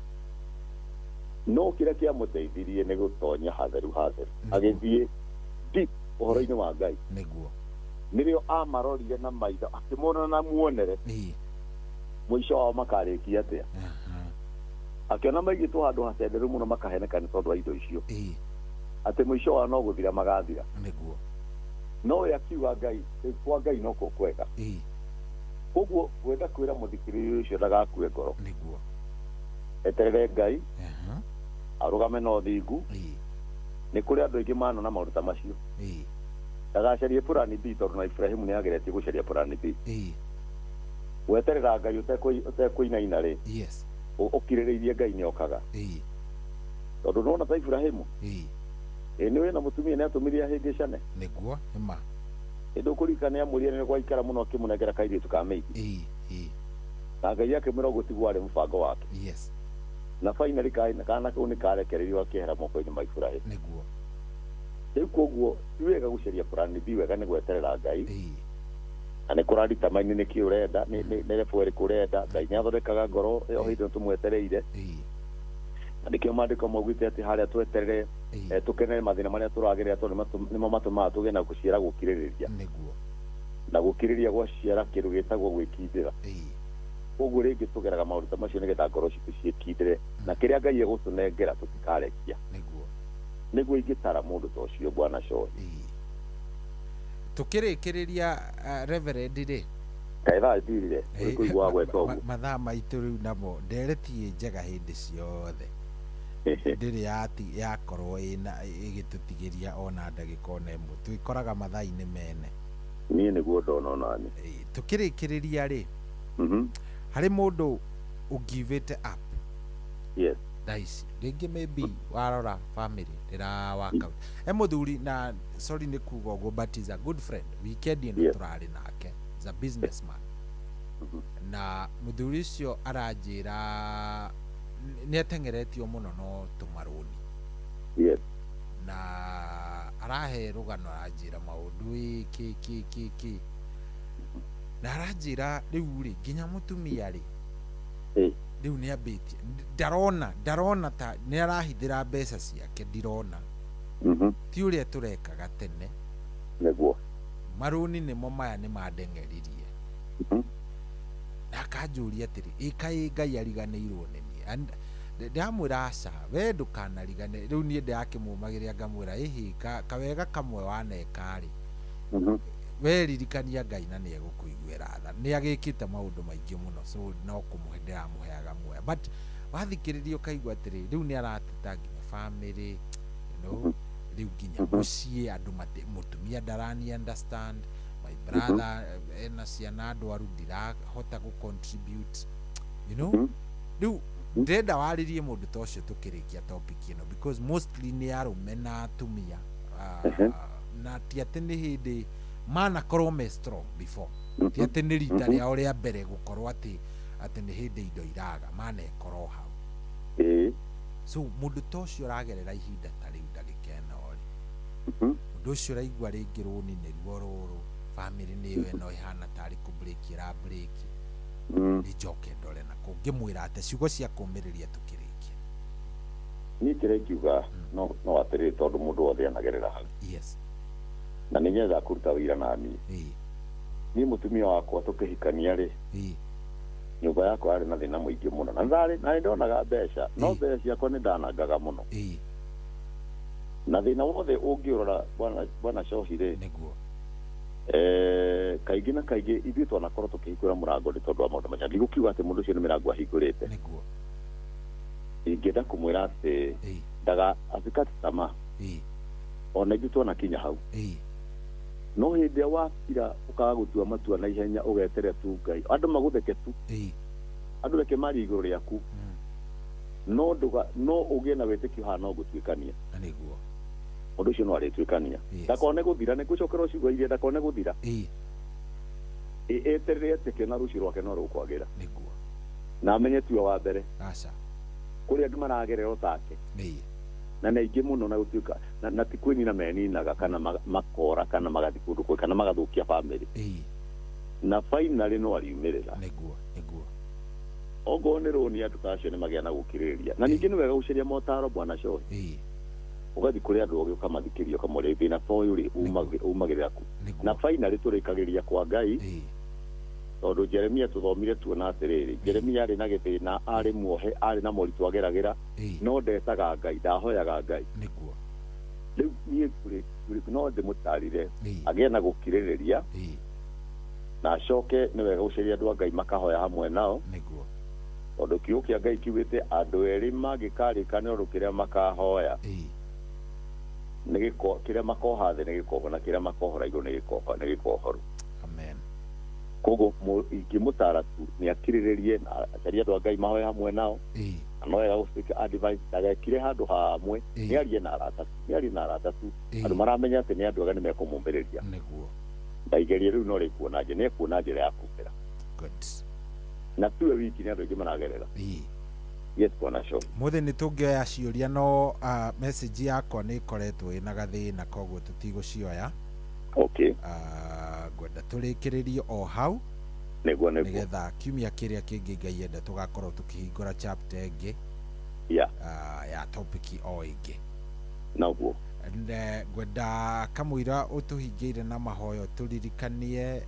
no kĩrĩa kĩamũteithirie nĩ gũtonya hatheru agĩthiĩ deep ũhoro-inĩ wa Ngai nĩrĩo amarorire na maitho akĩmona na muonere mũico wao makarĩkia atĩa akĩona maigĩtwo handũ hacenderu mũno makaheneka nĩ tondũ wa indo icio ate mwisho wa no guthira magathira niguo no yakiuga ngai kwa ngai no kwega koguo wenda kwira muthikiririo ucio ndagakue ngoro niguo eterere ngai arugame no thingu ni kuri andu aingi mano na maundu ta macio ndagacarie purani B tondu na Ibrahimu ni ageretie gucaria purani B weterera ngai utekũinaina ri ukirĩrĩirie ngai ni okaga tondu nona ta Ibrahimu ni wena mutumia ni atumirie ahingicane niguo ema ndukurikana amũrie ni gwaikara muno akimunengera kairitu ka meigi na ngai akĩmwĩra ũguo tiguo arĩ mũbango wake na finally kana kau nĩ karekereirio akĩhera moko-inĩ ma Ibrahimu niguo rĩu koguo ti wega gũcaria plan B wega nĩ gweterera ngai na nĩ kũrarita maini nĩkĩ ũrenda nĩ rebu ĩrĩkũ ũrenda ngai nĩ athondekaga ngoro o hĩndĩ ĩyo tũmwetereire na nĩkĩo maandĩko maugĩte atĩ harĩa tweterere tũkenere mathĩna marĩa tũragerera tondũ nĩmo matũmaga tũgĩe na gũciara gũkirĩrĩria na gũkirĩrĩria gwaciara kĩndũ gĩtagwo gwĩkindĩra koguo rĩngĩ tũgeraga maũndũ ta macio nĩgetha ngoro citũ ciĩkindĩre na kĩrĩa ngai egũtũnengera tũtikarekia nĩguo ingĩtara mũndũ ta ũcio bwana Cohi tukĩrĩkĩrĩria reverend rĩ kaitha ndirire kũigua gweka ũguo mathaa maitũ rĩu namo nderetie njega hĩndĩ ciothe ndĩrĩ yakorwo ĩgĩtũtigĩria ona ndagĩka ona ĩmwe twĩkoraga mathaa-inĩ mene niĩ nĩguo ndona onani tukĩrĩkĩrĩria rĩ harĩ mũndũ ũgivĩte up daici rĩngĩ maybe warora family ndĩrawaka mũthuri na sorry nĩ kuga ũguo but is a good friend weekend ĩno tũrarĩ nake is a businessman na mũthuri ũcio aranjĩra nĩ ateng'eretio mũno no tũmarũni na arahe rũgano aranjĩra maũndũ kĩ na aranjĩra rĩu rĩ nginya mũtumia rĩ rĩu nĩ ambĩtie ndarona ta nĩ arahithĩra mbeca ciake ndirona ti ũrĩa tũrekaga tene marũni nĩmo maya nĩ mandeng'eririe na akanjũria atĩrĩ ĩkaĩ ngai ariganĩirwo nĩ niĩ ndamwĩra aca we ndũkanarigane rĩu niĩ ndĩrakĩmũmagĩrĩra ngamwĩra ĩhĩ kawega kamwe waneka rĩ weririkania ngai na nĩ egũkũiguĩra tha nĩ agĩkĩte maũndũ maingĩ mũno so no kũmũhe ndĩramũheaga muoya but wathikĩrĩria ũkaigua atĩrĩ rĩu nĩ arateta nginya family rĩu nginya mũciĩ andũ mũtumia ndarani understand my brother ena ciana ndwaru ndirahota gũcontribute rĩu ndĩrenda warĩrie mũndũ ta ũcio tũkĩrĩkia topic ĩno because mostly nĩ arũme na atumia na ti atĩ nĩ hĩndĩ manakorwo me strong before ti atĩ nĩ rita rĩao rĩa mbere gũkorwo atĩ nĩ hĩndĩ indo iraga manekorwo hau so mũndũ ta ũcio ũragerera ihinda ta rĩu ndagĩka ĩno rĩ mũndũ ũcio ũraigua rĩngĩ rũni nĩruo rũrũ family nĩyo ĩno ĩhana tarĩ kũbrĩki ĩrabrĩki nĩnjoke ndore na kũngĩmwĩra atĩ ciugo cia kũũmĩrĩria tũkĩrĩkia niĩ kĩrĩa ingiuga no atĩrĩrĩ tondũ mũndũ wothe anagerera hau na nĩ nyenda kũruta wĩra na niĩ mũtumia wakwa tũkĩhikania rĩ nyũmba yakwa yarĩ na thĩna mũingĩ mũno na nĩ ndonaga mbeca no mbeca ciakwa nĩ ndanangaga mũno na thĩna wothe ũngĩũrora bwana Cohi rĩ kaingĩ na kaingĩ ithuĩ twanakorwo tũkĩhingũra mũrango nĩ tondũ wa maũndũ manya ndigũkiuga atĩ mũndũ ũcio nĩ mĩrango ahingũrĩte ingĩenda kũmwĩra atĩ asikati tamaa ona ithuĩ twanakinya hau no hĩndĩ ĩrĩa wakira ũkaga gũtua matua na ihenya ũgeterera tu ngai andũ magũtheke tu andũ reke marie igũrũ rĩaku no ũgĩe na wĩtĩkio haha no gũtuĩkania ũndũ ũcio no arĩtuĩkania ndakone gũthira nĩ ngũcokerwo ciugo iria ndakone gũthira eterere etĩkio na rũciũ rwake no rũkwagĩra na amenye tuo wa mbere kũrĩa andũ maragerera take na naingĩ mũno na gũtuĩka na ti kwĩnina meninaga kana makora kana magathi kũndũ kũngĩ kana magathũkia family na finally no ariumĩrĩra ogo nĩ rũni andũ ta acio nĩ magĩa na gũkirĩrĩria na ningĩ nĩ wega gũcaria motaro bwana Cohi ũgathi kũrĩ andũ ogĩ ũkamathikĩria ũkamũrĩa thĩna ta ũyũ rĩ umagĩrĩra ku na finally tũrĩkagĩria kwa ngai tondũ Jeremia tũthomire tuona atĩrĩrĩ Jeremia arĩ na gĩthĩna arĩ muohe arĩ na moritũ ageragĩra no ndetaga ngai ndahoyaga ngai riu nie kuri no ndimutarire agie na gukiriria na acoke ni wega guceria andu a Ngai makahoya hamwe nao niguo tondu kiugo kia Ngai kiugite andu eri magikarikana undu kiria makahoya ni giko kiria makoha thi ni gikoho na kiria makohora iguru ni gikohoru amen kogo ingimutara tu ni akiriririe na acaria andu a Ngai mahoya hamwe nao no wega gusika advice ndagekire handu hamwe ni arie na arata tu andu maramenya ati ni andu aga ni mekumumiriria niguo ndaigerie riu no rikuona nje ni kuona njira ya kumira good na tuwe wiki ni andu aingi maragerera yes bwana show muthe ni tungioya ciuria no message yakwa ni ikoretwo ina gathina koguo tutigucioya okay gwenda turikiririe o hau niguo nigetha kiumia kiria kingi Ngai enda tugakorwo tukihingura chapter ingi ya topic o ingi naguo gwenda kamwira utuhingire na mahoyo turirikanie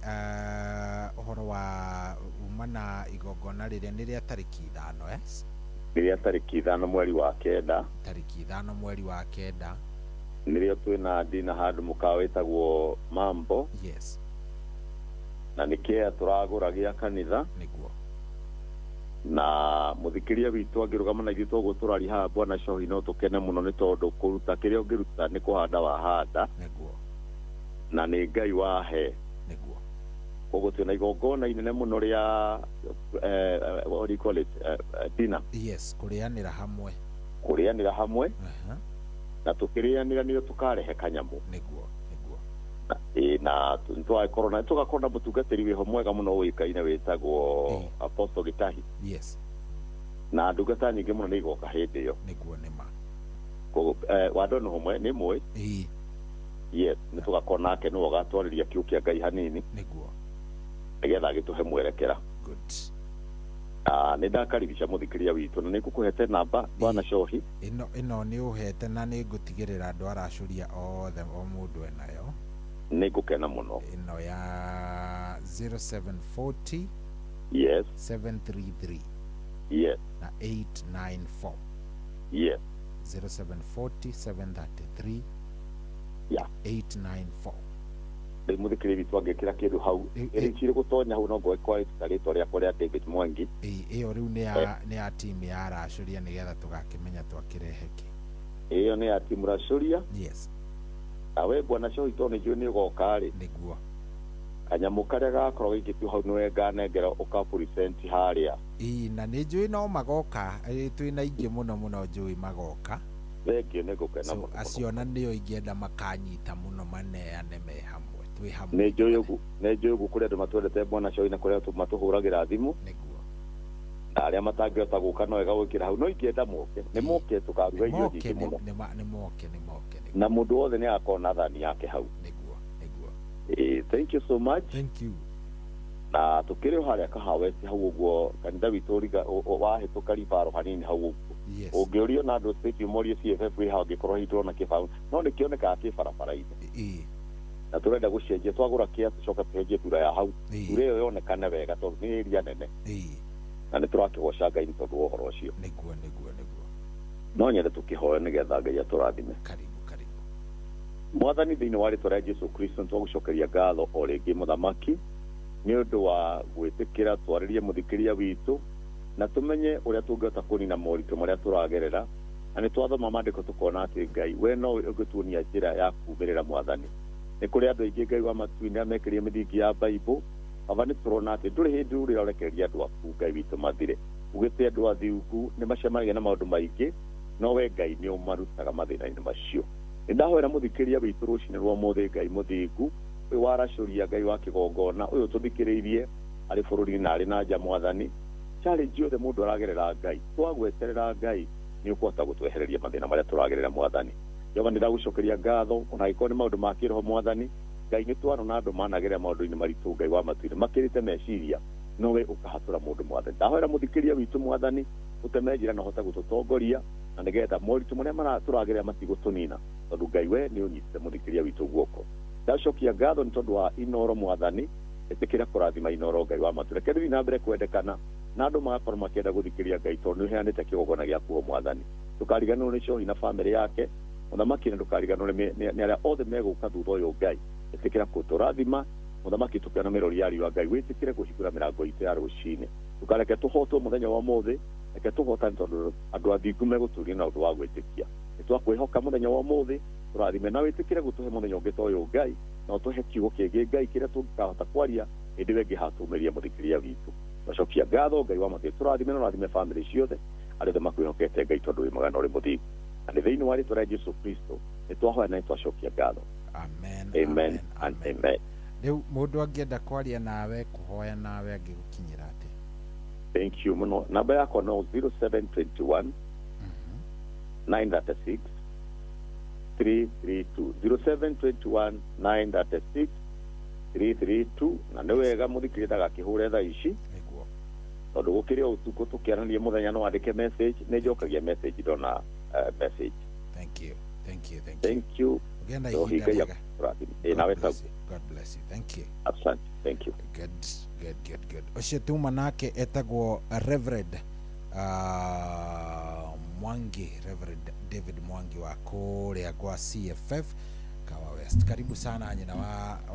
uhoro wa umana igongona riria ni ria tariki 5 yes riria tariki 5 mweri wa kenda tariki 5 mweri wa kenda nirio twina ndina handu mukawetagwo mambo yes na nikia turaguragia kanitha niguo na muthikiria witu angirugama na ithuĩ toguo turari haha bwana Shohi no tukene muno ni tondu kuruta kiria ungiruta ni kuhanda wa handa niguo na ni Ngai wahe niguo koguo twina igongona inene muno ria what do you call it dinner yes kurianira hamwe na tukirianira niyo tukarehe kanyamu niguo na twakorwo na tugakorwo na mutungatiri wiho mwega muno wikaine witagwo Apostle Gitahi yes na ndungata nyingi muno ni igoka hindi yo niguo nima koguo wadonu humwe ni mwe yes ni tugakorwo nake no gatwariria kiu kia Ngai hanini niguo nigetha agituhe mwerekera good ni ndakaribisha muthikiria witu na nikukuhete namba bwana Shohi ino ni uhete na ni ngutigirira andu aracuria othe o mundu enayo nigukena muno ino ya 0740 yes 733 yes na 894 yes 0740 733 yeah 894 muthikiri witu angikira kindu hau irichire gutonya hau no ngwe rĩtwa rĩakwa rĩa David Mwangi iyo riu ni ya timu ya aracuria nigetha tugakimenya twakireheki iyo ni ya timu racuria yes awe bwana Shohi to ni juni gokari niguo kanyamu karia gakorwo gikitio hau niwe nganengera ukapresent haria na ni njui no magoka twina ingi muno njui magoka thengio ni gukena muno acio na nio ingienda makanyita muno maneane me hamwe twi hamwe ne njui kuria andu matwendete bwana Shohi na kuria matuhuragira thimu niguo na aria matangihota guka no wega gwikira hau no ingienda moke ni moke tukaruga irio nyingi muno ni moke na mundu wothe ni akona thani yake hau niguo thank you so much thank you na tukiri haria kahaweti hau uguo kanitha witu riga wahituka ribaro hanini hau uguo yes ungiurio na andu state morie CFF wi hau ngikorwo hitwo na kibao no ni kioneka kibarabara-ini na turenda gucenjia twagura kia tucoka tuhenjie tura ya hau tura iyo yonekane wega tondu ni iria nene na ni turakigoca Ngai ni tondu wa uhoro ucio niguo no nyende tukihoya nigetha Ngai aturathime karibu mwathani thiini wa ritwa ria Jesu Kristo twagucokeria ngatho o ringi muthamaki ni undu wa gwitikira twaririe muthikiria witu na tumenye uria tungihota kunina moritu maria turagerera na ni twathoma maandiko tukona ati Ngai we no ugituonia njira ya kuumirira mwathani ni kuri andu aingi Ngai wa matuini amekirie mithingi ya Bible ava ni turona ati nduri hindi uria urekereria andu aku Ngai witu mathire ugite andu athiungu ni macemanagia na maundu maingi no we Ngai ni umarutaga mathina-ini macio ndahoera muthikiria witu rucini rwa muthi Ngai muthingu uyu waracuria Ngai wa kigongona uyu tuthikiriirie ari bururi na ari na nja mwathani challenge yothe mundu aragerera Ngai twagweterera Ngai ni ukuhota gutwehereria mathina maria turagerera mwathani Jehova ndiragucokeria ngatho ona ikorwo ni maundu ma kiroho mwathani Ngai ni twarona andu managerera maundu-ini maritu Ngai wa matuini makirite meciria nowe ukahatura mundu mwathani ndahoera muthikiria witu mwathani uteme njira na hota gututongoria na nigetha moritu maria maraturagerera matigutunina tondu Ngai we ni unyitite muthikiria witu guoko ndacokia ngatho ni tondu wa inoro mwathani etikira kurathima inoro Ngai wa matu reke thiĩ na mbere kwendekana na andu magakorwo makienda guthikiria Ngai tondu ni heanite kigongona giaku mwathani tukariganirwo ni Shohi na family yake muthamaki ndukariganwo ni aria othe meguka thutha uyu Ngai itikira kuturathima muthamaki tukiona mirori yari wa Ngai witikire guhingura mirango itu ya rucini tukareke tuhotwo muthenya wa mothe reke tuhotane tondu andu athingu meguturia na undu wa gwitikia nitwakwihoka muthenya wa mothe turathime na witikire gutuhe muthenya ungi ta uyu Ngai na tuhe kiugo kingi Ngai kiria tungikahota kwaria hindi wengi hatumiria muthikiria witu twacokia ngatho Ngai wa mathiĩ turathime na rathime family ciothe arĩa othe makwĩhokete Ngai tondu wĩ mwega na ũrĩ mũthingu na nĩ thĩinĩ wa rĩĩtwa rĩa Jesũ Kristo nĩ twahoya na nĩ twacokia ngatho amen and amen. Rĩu mũndũ angĩenda kwaria nawe kũhoya nawe angĩgũkinyĩra atĩ? Thank you muno. Namba yakwa no 0721 936 332 0721 936 332 na nĩ wega mũthikĩrĩria ndagakĩhũre thaa ici tondu gukiri utuko tukiarania muthenya no andike message ne njokagia message ndona message. Thank you ugenda ihinda rĩega nawe ta God bless you. Thank you. Asante. Thank you. Good. Ucio tuma nake etagwo Reverend Mwangi, Reverend David Mwangi wa kuria kwa CFF Kawa West. Karibu sana nyina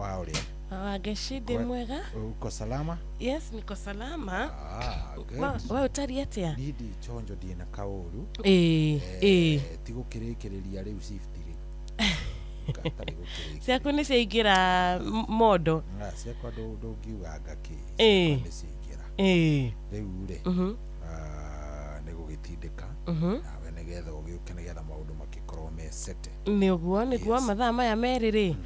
wa uria Wageshide mwega. Uko salama? Yes, niko salama. Good. Wewe utari atia? Didi chonjo dina kauru. Tigukirikiriria riu shift ri. Siako ni seigira modo. Siako do giugaga ki. Ni seigira. Riu ri. Nego gitindika. Nawe negetha ugiuke negetha maundu makikorwo me sete. Ni uguo ni guo mathaa maya meriri.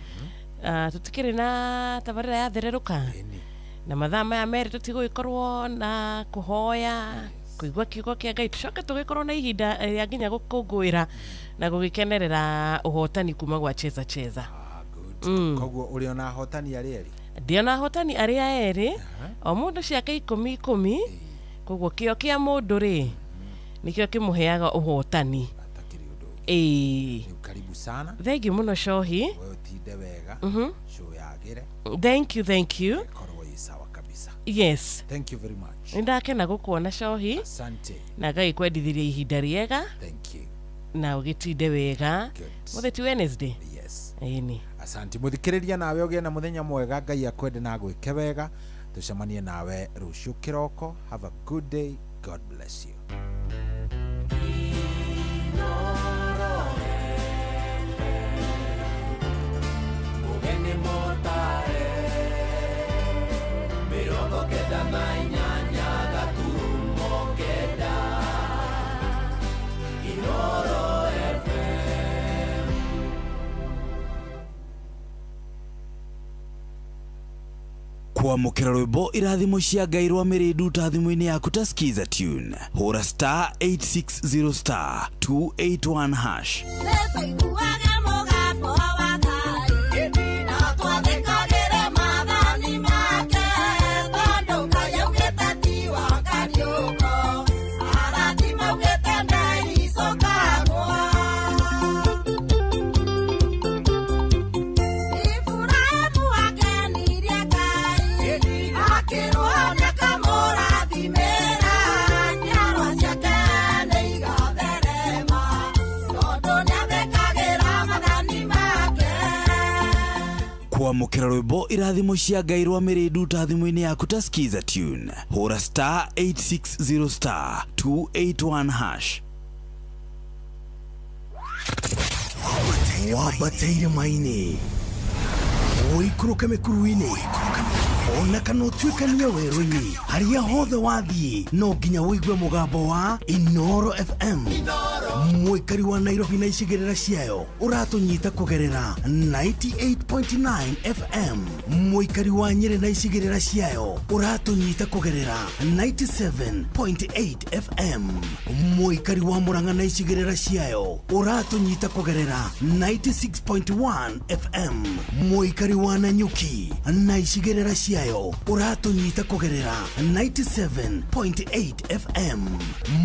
Tutikiri na tabarira ya thereruka na mathaa maya meri tutigũgĩkorwo na kuhoya kuigua kiugo kia Ngai tucoke tũgĩkorwo na ihinda rĩa nginya gũkũngũĩra na gũgĩkenerera ũhotani kuma gwa Cheza. Koguo uri ona hotani arĩa eri? Ndiona hotani arĩa eri o mũndũ ciake 10 koguo kĩo kĩa mũndũ ri nikĩo kĩmũheaga ũhotani. Karibu sana. Thank you muno Shohi. Wewe utinde wega. Show yagire. Thank you. Korwo sawa kabisa. Yes. Thank you very much. Ndakena gũkuona Shohi. Asante. Na Ngai kwendithirie ihinda rĩega. Thank you. Na ũgĩtinde wega. Mũthenya ti Wednesday. Yes. Ĩni. Asante muthikiriria nawe ũgĩe na mũthenya mwega Ngai akwende na gwĩke wega. Tucemanie nawe rũciũ kĩroko. Have a good day. God bless you. Kwamũkĩra rwĩmbo irathimo cia Ngai rwa mĩrĩndu ta thimũ-inĩ yaku ta skiza tune hũra *860 *281 hash. Kwamũkĩra rwĩmbo irathimo cia Ngai rwa mĩrĩndu ta thimũ-inĩ yaku ta skiza tune hũra *860 *281 hash. Wabateire maini ũikũrũke mĩkuru-inĩ ona kana ũtuĩkanie werũ-inĩ harĩa hothe wathiĩ no nginya wĩigue mũgambo wa Inoro FM mũikari wa Nairobi na icigĩrĩra ciayo ũratũnyita kũgerera 98.9 FM mũikari wa Nyĩrĩ na icigĩrĩra ciayo ũratũnyita kũgerera 97.8 FM mũikari wa Murang'a na icigĩrĩra ciayo ũratũnyita kũgerera 96.1 FM mũikari wa Nanyuki na icigĩrĩra ciayo ũratũnyita kũgerera 97.8 FM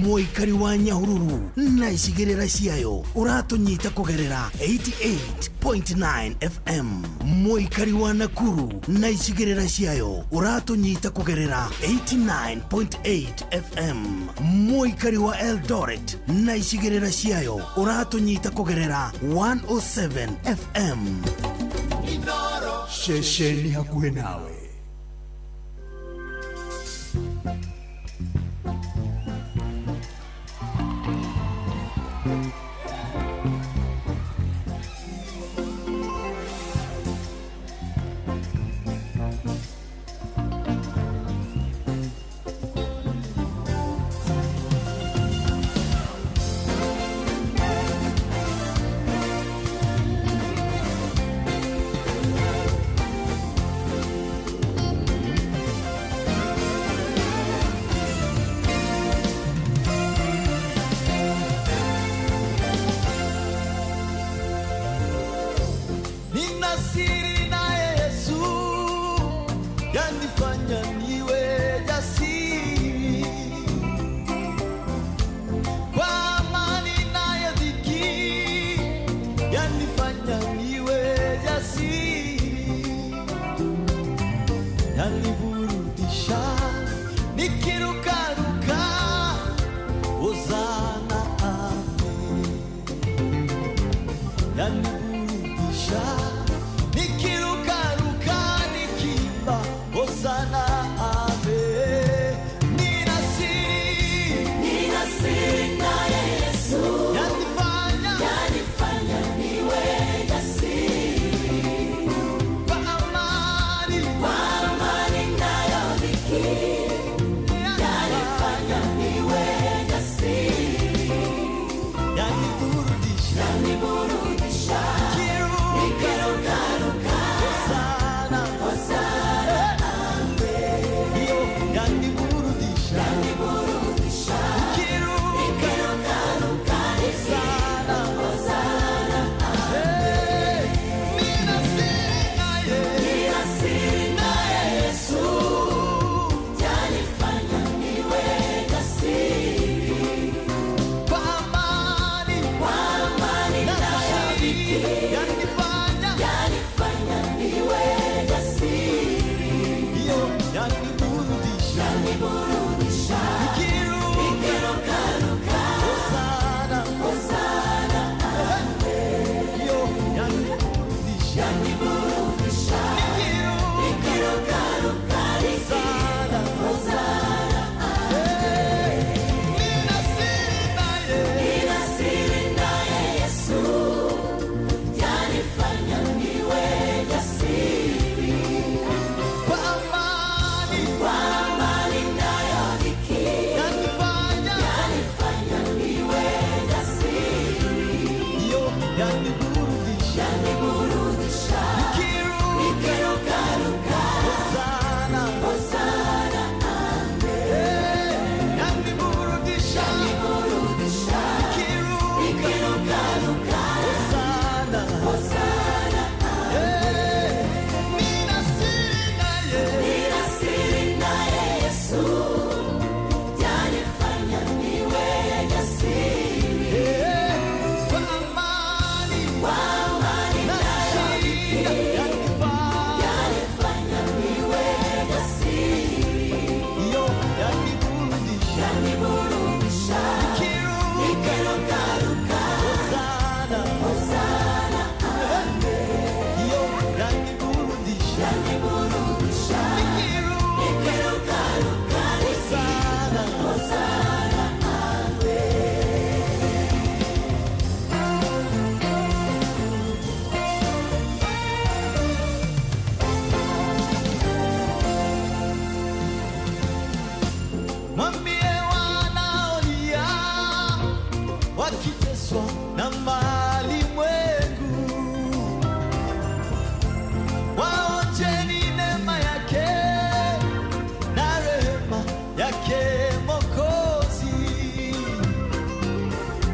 mũikari wa Nyahururu na icigĩrĩra ciayo ũratũnyita kũgerera 88.9 FM. Mũikari wa Nakuru na icigĩrĩra ciayo ũratũnyita kũgerera 89.8 FM. Mũikari wa Eldoret na icigĩrĩra ciayo ũratũnyita kũgerera 107 FM. Shesheni hakuhĩ nawe.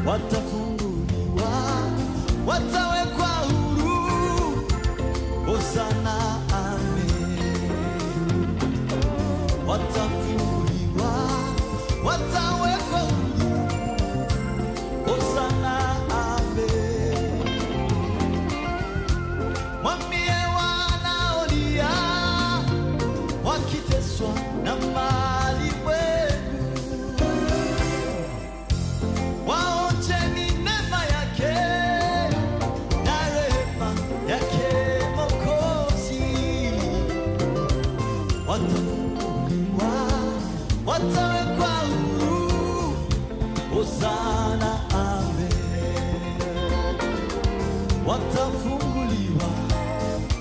watafunguliwa, watawekwa huru. Hosana, amen. Watafunguliwa, watawekwa huru. Hosana. watafunguliwa, watawekwa huru. Hosana, amen. Watafunguliwa,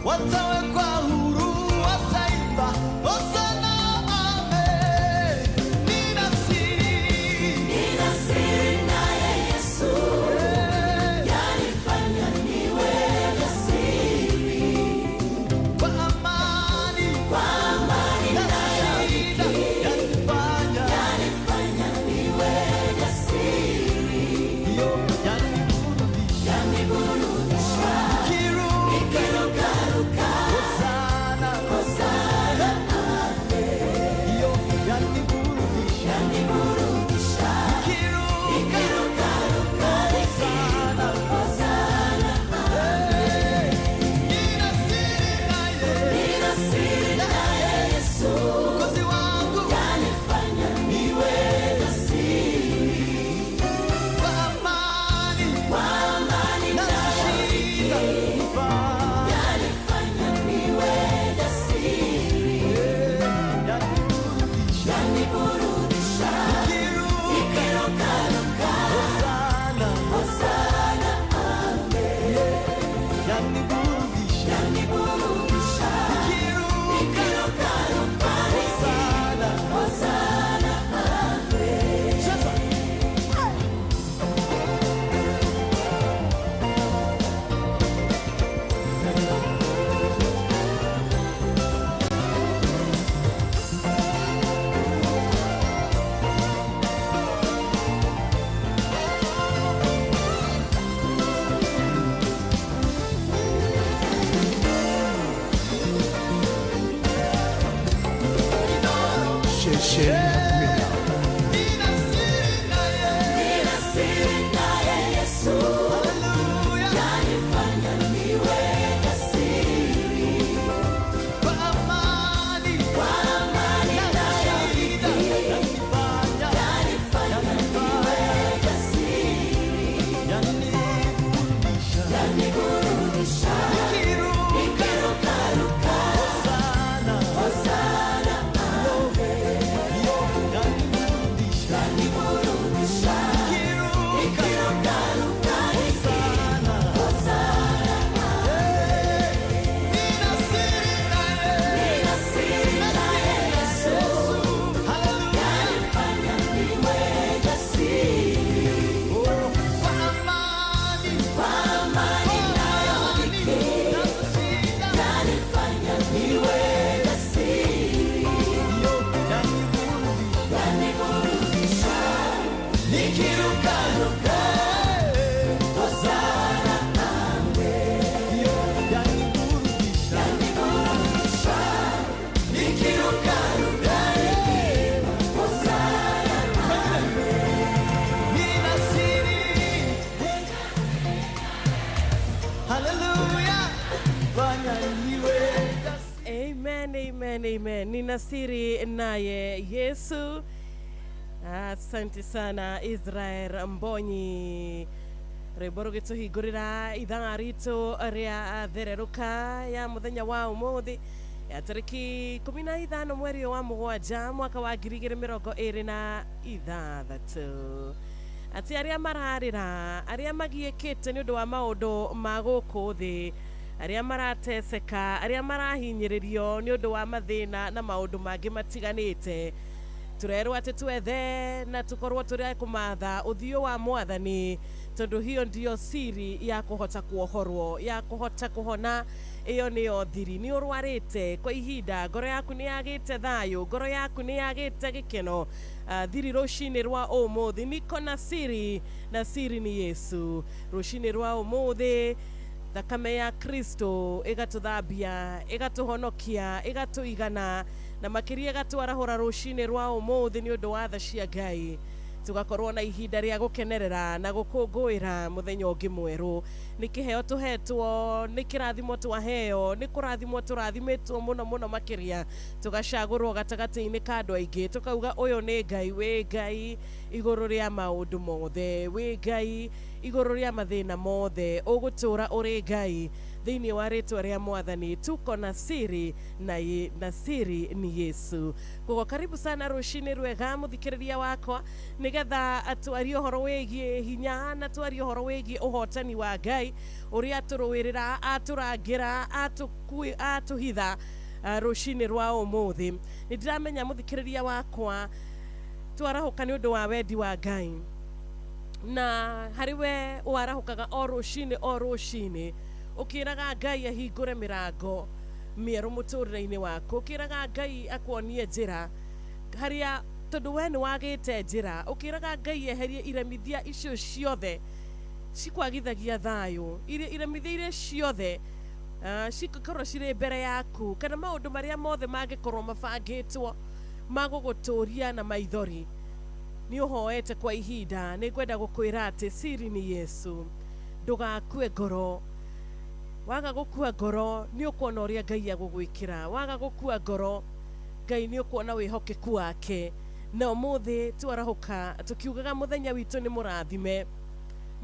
watawekwa huru, wataimba Hosana, amen. Nina siri naye Yesu, yanifanya niwe jasiri. Kwa amani na shida, yanifanya niwe jasiri. Yo, yaniburudisha, nikirukaruka. Hosana, amen. Yo, yaniburudisha, nikirukaruka. Hosana, amen. Nina siri naye Yesu, Mwokozi wangu, yanifanya niwe jasiri. Kwa amani na shida, yanifanya niwe jasiri. Yaniburudisha, nikirukaruka. Hosana, amen. Yaniburudisha, nikirukaruka. Hosana, amen. Sasa nina siri naye Yesu, yanifanya niwe jasiri. Kwa amani na shida, yanifanya niwe jasiri. Yaniburudisha, nikirukaruka. Hosana, amen. Yaniburudisha, nikirukaruka. Hosana, amen. Nina siri naye Yesu, yanifanya niwe jasiri. Kwa amani yanifanya niwe jasiri. Yaniburudisha, nikirukaruka. Hosana, amen. Yaniburudisha, nikirukaruka. Hosana, amen. Nina siri. Hallelujah. Fanya niwe Amen, amen, amen. Nina siri naye Yesu. Asante sana Israel Mbonyi. Rwimbo gituhingurira ithaa ritu ria thereruka ya muthenya wa umuthi ya tariki 15 mweri wa mugwanja mwaka wa 2026. Ati aria mararira, aria magiekete ni undu wa maundu ma guku thi, aria marateseka, aria marahinyiririo ni undu wa mathina na maundu mangi matiganite, turerwo ati twethe na tukorwo turi kumatha uthio wa mwathani, tondu hiyo ndio siri ya kuhota kuohorwo, ya kuhota kuhona. Iyo niyo thiri. Ni urwarite kwa ihinda, ngoro yaku ni yagite thayo, ngoro yaku ni yagite gikeno, thiri rucini rwa umuthi niko na siri, na siri ni Yesu. Rucini rwa umuthi thakame ya Kristo igatuthambia, igatuhonokia, igatuigana, na makiria gatwarahura rucini rwa umuthi ni undu wa tha cia Ngai. Tugakorwo na ihinda ria gukenerera na gukungwira muthenya ungi mweru. Ni kiheo tuhetwo, ni kirathimo twaheo, ni kurathimo turathimitwo muno muno makiria, tugacagurwo gatagati-ini ka andu aingi, tukauga uyu ni Ngai, wi Ngai iguru ria maundu mothe, wi Ngai iguru ria mathina mothe, ugutura uri Ngai. thĩinĩ wa rĩtwa rĩa Mwathani. Tuko na siri na siri ni Yesu. Koguo karibu sana rũcinĩ rwega mũthikĩrĩria wakwa, nĩgetha atwarie ũhoro wĩgiĩ hinya na twarie ũhoro wĩgiĩ ũhotani wa Ngai ũrĩa atũrũĩrĩra, atũrangĩra, atũhitha rũcinĩ rwa ũmũthĩ. Nĩndĩramenya mũthikĩrĩria wakwa twarahũka nĩ ũndũ wa wendi wa Ngai, na harĩ we warahũkaga o rũcinĩ ũkĩraga Ngai ahingũre mĩrango mĩerũ mũtũrĩre-inĩ waku, ũkĩraga Ngai akuonie njĩra harĩa, tondũ we nĩ wagĩte njĩra, ũkĩraga Ngai eherie iremithia icio ciothe cikwagithagia thayũ, iremithia iria ciothe cikorwo cirĩ mbere yaku, kana maũndũ marĩa mothe mangĩkorwo mabangĩtwo magũgũtũria na maithori. Nĩ ũhoete kwa ihinda, nĩ ngwenda gũkwĩra atĩ siri ni Yesu. Ndũgakue ngoro, waga gũkua ngoro nĩ ũkuona ũrĩa Ngai agũgwĩkĩra, waga gũkua ngoro Ngai nĩ ũkuona wĩhokeku wake. Na ũmũthĩ twarahũka tũkiugaga mũthenya witũ nĩ mũrathime,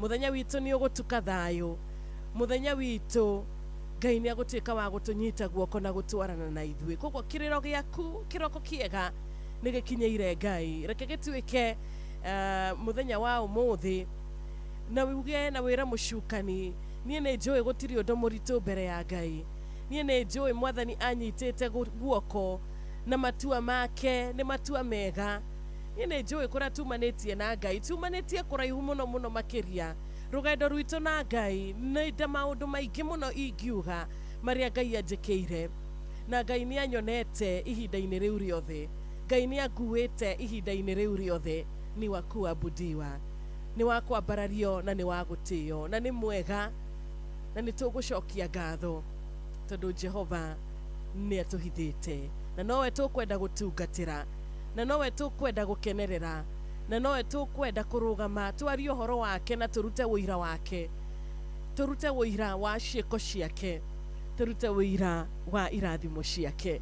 mũthenya witũ nĩ ũgũtuka thayũ, mũthenya witũ Ngai nĩ agũtuĩka wa gũtũnyita guoko na gũtwarana na ithuĩ. Koguo kĩrĩro gĩaku kĩroko kĩega nĩ gĩkinyĩire Ngai. Reke gĩtuĩke mũthenya wa ũmũthĩ na uge na wĩra mũcukani, niĩ nĩ njũĩ gũtirĩ ũndũ mũritũ mbere ya Ngai. Niĩ nĩ njũĩ Mwathani anyitĩte guoko na matua make nĩ matua mega. Niĩ nĩ njũĩ kũrĩa tumanĩtie na Ngai, tumanĩtie kũraihu mũno mũno makĩria. Rũgendo rwitũ na Ngai nĩ maũndũ maingĩ mũno ingiuga marĩa Ngai anjĩkĩire, na Ngai nĩ anyonete ihinda-inĩ rĩu rĩothe. Ngai nĩ anguĩte ihinda-inĩ rĩu rĩothe. Nĩ wa kuabudiwa, nĩ wa kwambarario na nĩ wa gũtĩo, na nĩ mwega, na nĩ tũgũcokia ngatho tondũ Jehova nĩ atũhithĩte, na nowe tũkwenda gũtungatĩra, na nowe tũkwenda gũkenerera, na nowe tũkwenda kũrũgama twarie ũhoro wake na tũrute ũira wake, tũrute ũira wa ciĩko ciake, tũrute ũira wa irathimo ciake.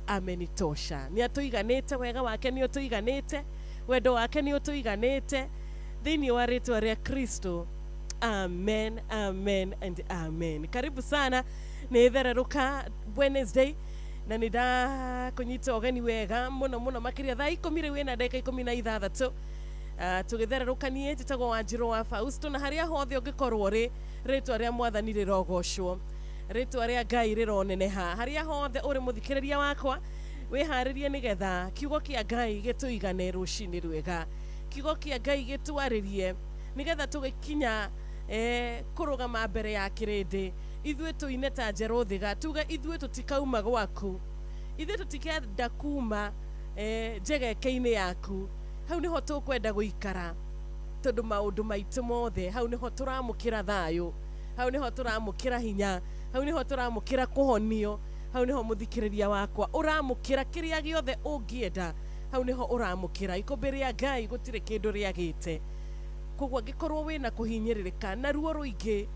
Amenitosha. Nĩ atũiganĩte, wega wake nĩ ũtũiganĩte, wendo wake nĩ ũtũiganĩte thĩinĩ wa rĩtwa rĩa Kristo. Amen, amen and amen. Karibu sana, nĩ thererũka Wednesday, na nĩ ndakũnyita ũgeni wega mũno mũno makĩria thaa 10 rĩu na ndagĩka 16 tũgĩthererũkanie. Njĩtagwo Wanjirũ wa Fausto, na harĩa hothe ũngĩkorwo rĩ, rĩtwa rĩa Mwathani rĩrogocwo, rĩtwa rĩa Ngai rĩroneneha. Harĩa hothe ũrĩ mũthikĩrĩria wakwa, wĩharĩrie nĩgetha kiugo kĩa Ngai gĩtũigane rũcinĩ rwega, kiugo kĩa Ngai gĩtwarĩrie nĩgetha tũgĩkinya kũrũgama mbere ya kĩrĩndĩ, ithuĩ tũine ta njerũ thĩga, tuge ithuĩ tũtikauma gwaku, ithuĩ tũtikenda kuma njegeke-inĩ yaku. Hau nĩho tũkwenda gũikara, tondũ maũndũ maitũ mothe hau nĩho tũramũkĩra thayũ, hau nĩho tũramũkĩra hinya, hau nĩho tũramũkĩra kũhonio, hau nĩho mũthikĩrĩria wakwa ũramũkĩra kĩrĩa gĩothe ũngĩenda, hau nĩho ũramũkĩra. Ikũmbĩ rĩa Ngai gũtirĩ kĩndũ rĩagĩte. Koguo angĩkorwo wĩna kũhinyĩrĩrĩka na ruo rũingĩ,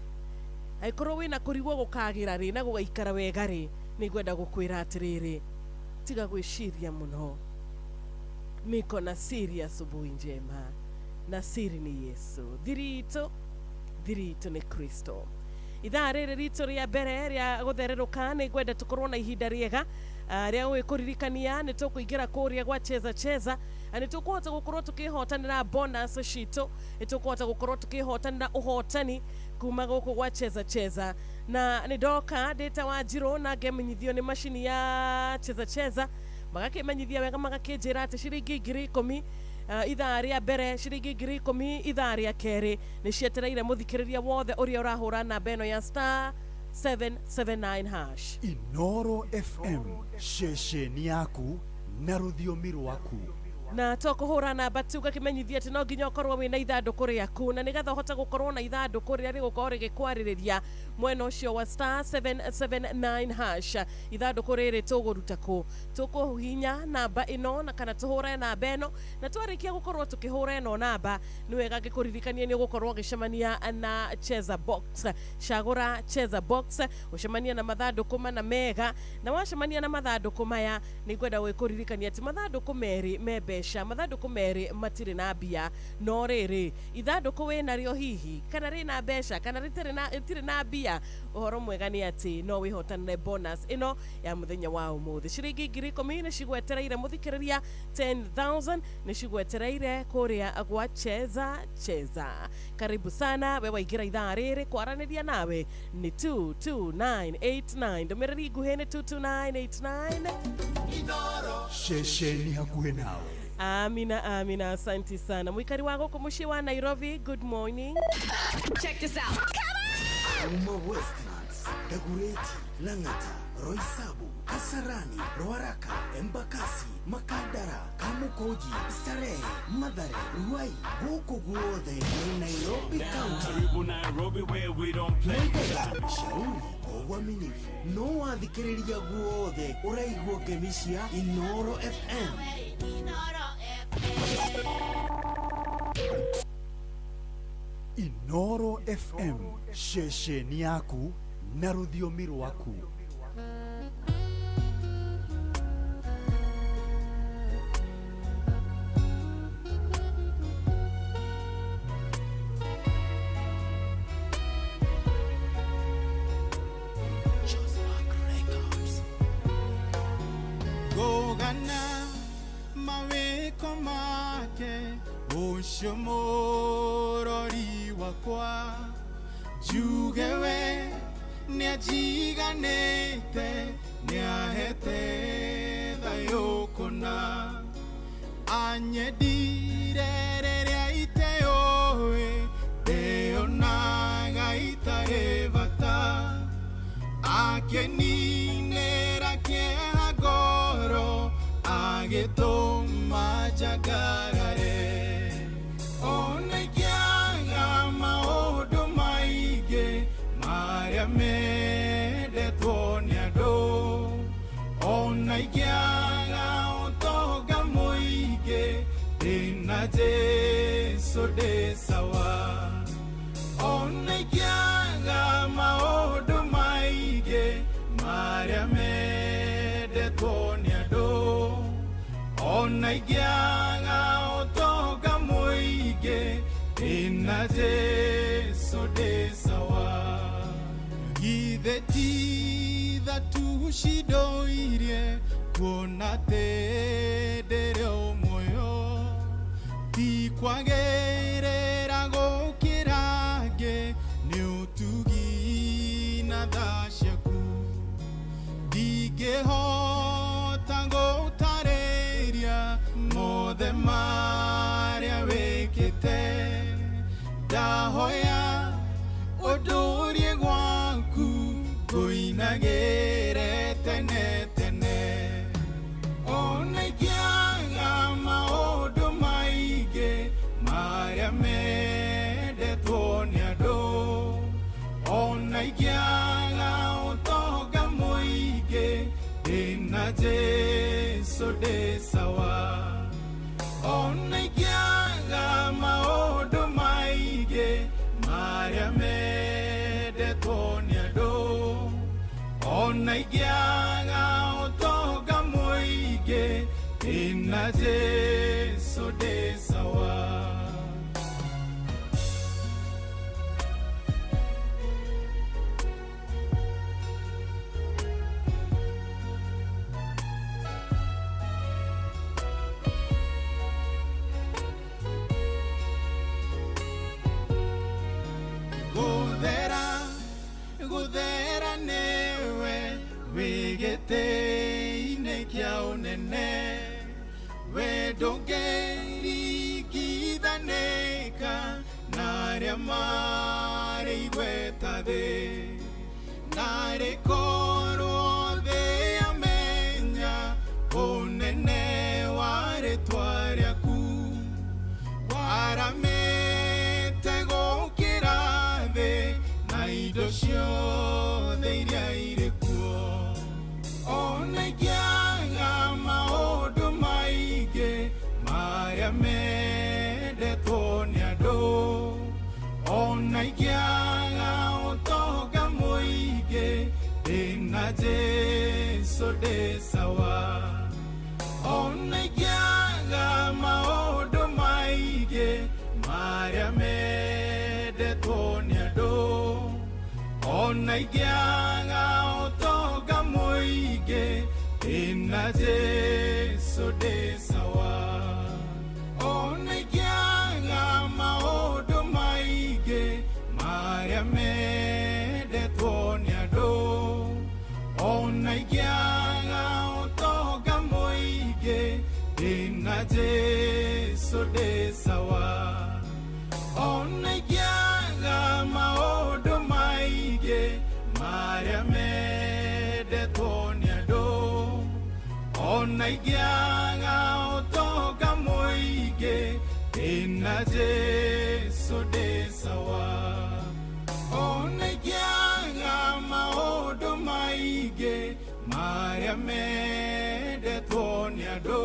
angĩkorwo wĩna kũrigwo gũkagĩra rĩ na gũgaikara wega rĩ, nĩ ngwenda gũkwĩra atĩrĩrĩ, tiga gwĩciria mũno. Niko na siri asubuhi njema, na siri ni Yesu. Thiri itũ nĩ Kristo. Ithaa rĩrĩ ritũ rĩa mbere rĩa gũthererũka, nĩ ngwenda tũkorwo na ihinda rĩega rĩa gũgĩkũririkania nĩ tũkũingĩra kũrĩa gwa cheza, nĩ tũkũhota gũkorwo tũkĩhotanĩra bonus citũ, nĩ tũkũhota gũkorwo tũkĩhotanĩra ũhotani kuma gũkũ gwa cheza, na nĩ ndoka ndĩta Wanjirũ na ngemenyithio nĩ macini ya cheza, magakĩmenyithia wega magakĩnjĩra atĩ ciringi 10,000 ithaa rĩa mbere, ciringi 10,000 ithaa rĩa kerĩ nĩ cietereire mũthikĩrĩria wothe ũrĩa ũrahũra namba ĩno ya star 779#. Inoro FM, ceceni yaku na rũthiomi rwaku. Na tũkũhũra namba tũgakĩmenyithia atĩ no nginya ũkorwo wĩna ithandũkũ rĩaku, na nĩgetha ũhote gũkorwo na ithandũkũ rĩrĩa rĩgũkorwo rĩgĩkwarĩrĩria mwena ũcio wa star 779#. Ithandũkũ rĩrĩ tũgũruta kũ? Tũkũhihinya namba ĩno na kana tũhũre namba ĩno, na twarĩkia gũkorwo tũkĩhũra ĩno namba, nĩ wega ngĩkũririkania nĩ ũgũkorwo ũgĩcemania na Cheza Box. Cagũra Cheza Box, ũcemania na mathandũkũ mana mega, na wacemania na mathandũkũ maya nĩ ngwenda gwĩkũririkania atĩ mathandũkũ merĩ membe mbeca mathandũkũ merĩ matirĩ na mbia no rĩrĩ ithandũkũ wĩnarĩo hihi kana rĩna mbeca kana rĩtirĩ na mbia ũhoro mwega nĩ atĩ no wĩhotanĩre bonus ĩno ya mũthenya wa ũmũthĩ ciringi ngiri 10 nĩ cigwetereire mũthikĩrĩria 10,000 nĩ cigwetereire kũrĩa gwa cheza karibu sana we waingĩra ithaa rĩrĩ kwaranĩria nawe nĩ 22989 ndũmĩrĩri nguhĩ nĩ 22989 Shesheni hakuhĩ nawe. Amina, asante sana. Mwikari wa gũkũ mũciĩ wa Nairobi, good morning. Check this out. Uma Westlands, Dagoretti, Lang'ata, Roysambu, Kasarani, Ruaraka, Embakasi, Makadara, Kamukoji, Starehe, Mathare, Ruai, gũkũ guothe nĩ Nairobi County. Nairobi where we don't play. Shauri uaminifu no wathikĩrĩria guothe ũraigua ngemi cia Inoro FM. Inoro FM, shesheni yaku na rũthiomi rwaku. Gogana maweko make ucio mũrori wakwa njugewe nĩanjiganĩte nĩahete thayũ kũna anyendire rĩrĩa iteũĩ ndĩonaga itarĩ bata akeninĩra kĩeha ngoro agĩtũma njagarare ona ingĩaga maũndũ maingĩ marĩa mendetwo nĩ andũ ona ingĩaga ũtonga mũingĩ ndĩna Jesũ ndĩ sawa ona ingĩaga maũndũ maingĩ marĩa mendetwo nĩ andũ ona ingĩaga ũtonga mũingĩ ndĩna Jesũ ndĩ sawa githĩ ti thatũ cindoirie kuona atĩ ndĩrĩ o muoyo ti kwagĩrĩra gũkĩra ngĩ nĩ ũtugi na tha ciaku ndingĩhota gũtarĩria mothe marĩa wĩkĩte ndahoya ũndũrie gwaku ngũinagĩre tene tene ona ingĩaga maũndũ maingĩ marĩa mendetwo nĩ andũ ona ingĩaga ũtonga mũingĩ ndĩna Jesũ ndĩ sawa ona ingĩaga maũndũ maingĩ marĩa mendetwo nĩ andũ ona ingĩaga ũtonga mũingĩ ndĩna Jesũ ndĩ sawa gũthera nĩwe wĩgĩtĩ-inĩ kĩa ũnene we ndũngĩringithanĩka na arĩa marĩ igweta thĩ narĩ korwo thĩ yamenya ũnene wa rĩtwa rĩaku waramĩte gũkĩra thĩ na indo ciothe iria irĩ kuo ona ingĩaga maũndũ maingĩ marĩa mendetwo nĩ andũ ona ingĩaga ũtonga mũingĩ ndĩna ingĩaga ũtonga mũingĩ ĩna Jesu ndĩ sawa ona ingĩaga maũndũ maingĩ marĩa mendetwo nĩ andũ ona ingĩaga ũtonga mũingĩ ĩna Jesu ndĩ sawa ona ingĩaga maũndũ maingĩ marĩa mendetwo nĩ andũ ona ingĩaga ũtonga mũingĩ ĩna Jesu ndĩ sawa ona ingĩaga maũndũ maingĩ marĩa mendetwo nĩ andũ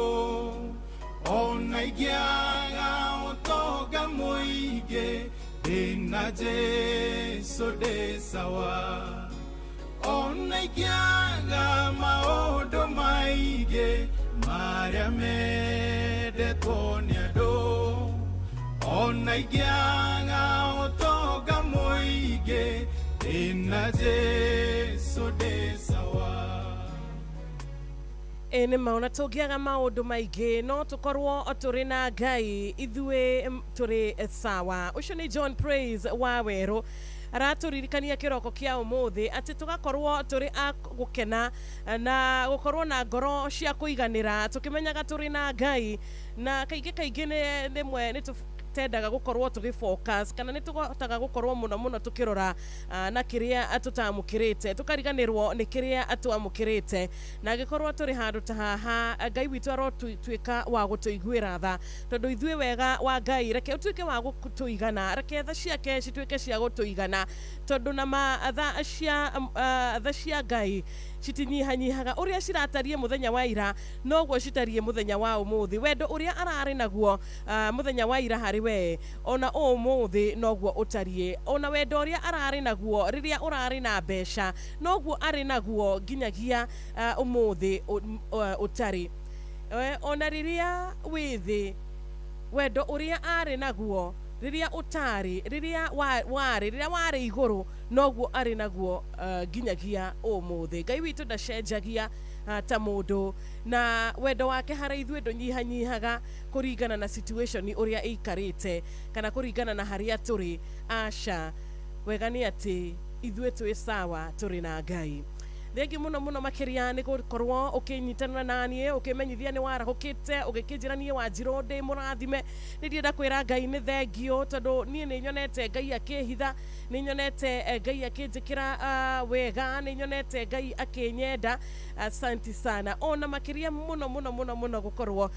ona ingĩaga ũtonga mũingĩ ĩna Jesu ndĩ sawa ona ingĩaga maũndũ maingĩ marĩa mendetwo nĩ andũ ona ingĩaga ũtonga mũingĩ ĩna Jesu ndĩ sawa. Nĩ maona tũngĩaga maũndũ maingĩ no tũkorwo tũrĩ na Ngai ithuĩ tũrĩ sawa. Ũcio nĩ John Praise wa Werũ aratũririkania kĩroko kĩa ũmũthĩ atĩ tũgakorwo tũrĩ a gũkena na gũkorwo na ngoro cia kũiganĩra tũkĩmenyaga tũrĩ na Ngai na kaingĩ nĩ tendaga gukorwo tugifocus kana nitugotaga gukorwo muno tukirora na kiria tutamukirite tukariganirwo ni kiria atwamukirite na gikorwo turi handu ta haha Ngai witu arotwika wa gutuiguira tha tondu ithuĩ wega wa Ngai reke utwike wa gutuigana reke tha ciake citwike cia gutuigana tondu na tha cia Ngai citinyihanyihaga uria ciratarie muthenya wa ira noguo citarie muthenya wa umuthi wendo uria arari naguo muthenya wa ira hari we ona umuthi noguo utarie ona wendo uria arari naguo riria urari na mbeca noguo ari naguo ginyagia umuthi utari ona riria withi wendo uria ari naguo riria utari riria wari iguru noguo ari naguo ginyagia umuthi Ngai witu ndacenjagia ta mundu na wendo wake hari ithuĩ ndũnyihanyihaga kuringana na situation uria ikarite kana kuringana na haria turi aca wega ni ati ithuĩ twĩ sawa turi na Ngai Thengi muno makiria ni gukorwo ukinyitana nanie ukimenyithia ni warahukite ugikinjira nie wanjiro ndi murathime ni ndienda kwira Ngai ni thengio tondu nie ni nyonete Ngai akihitha ni nyonete Ngai akinjikira wega ni nyonete Ngai akinyenda asante sana ona makiria muno gukorwo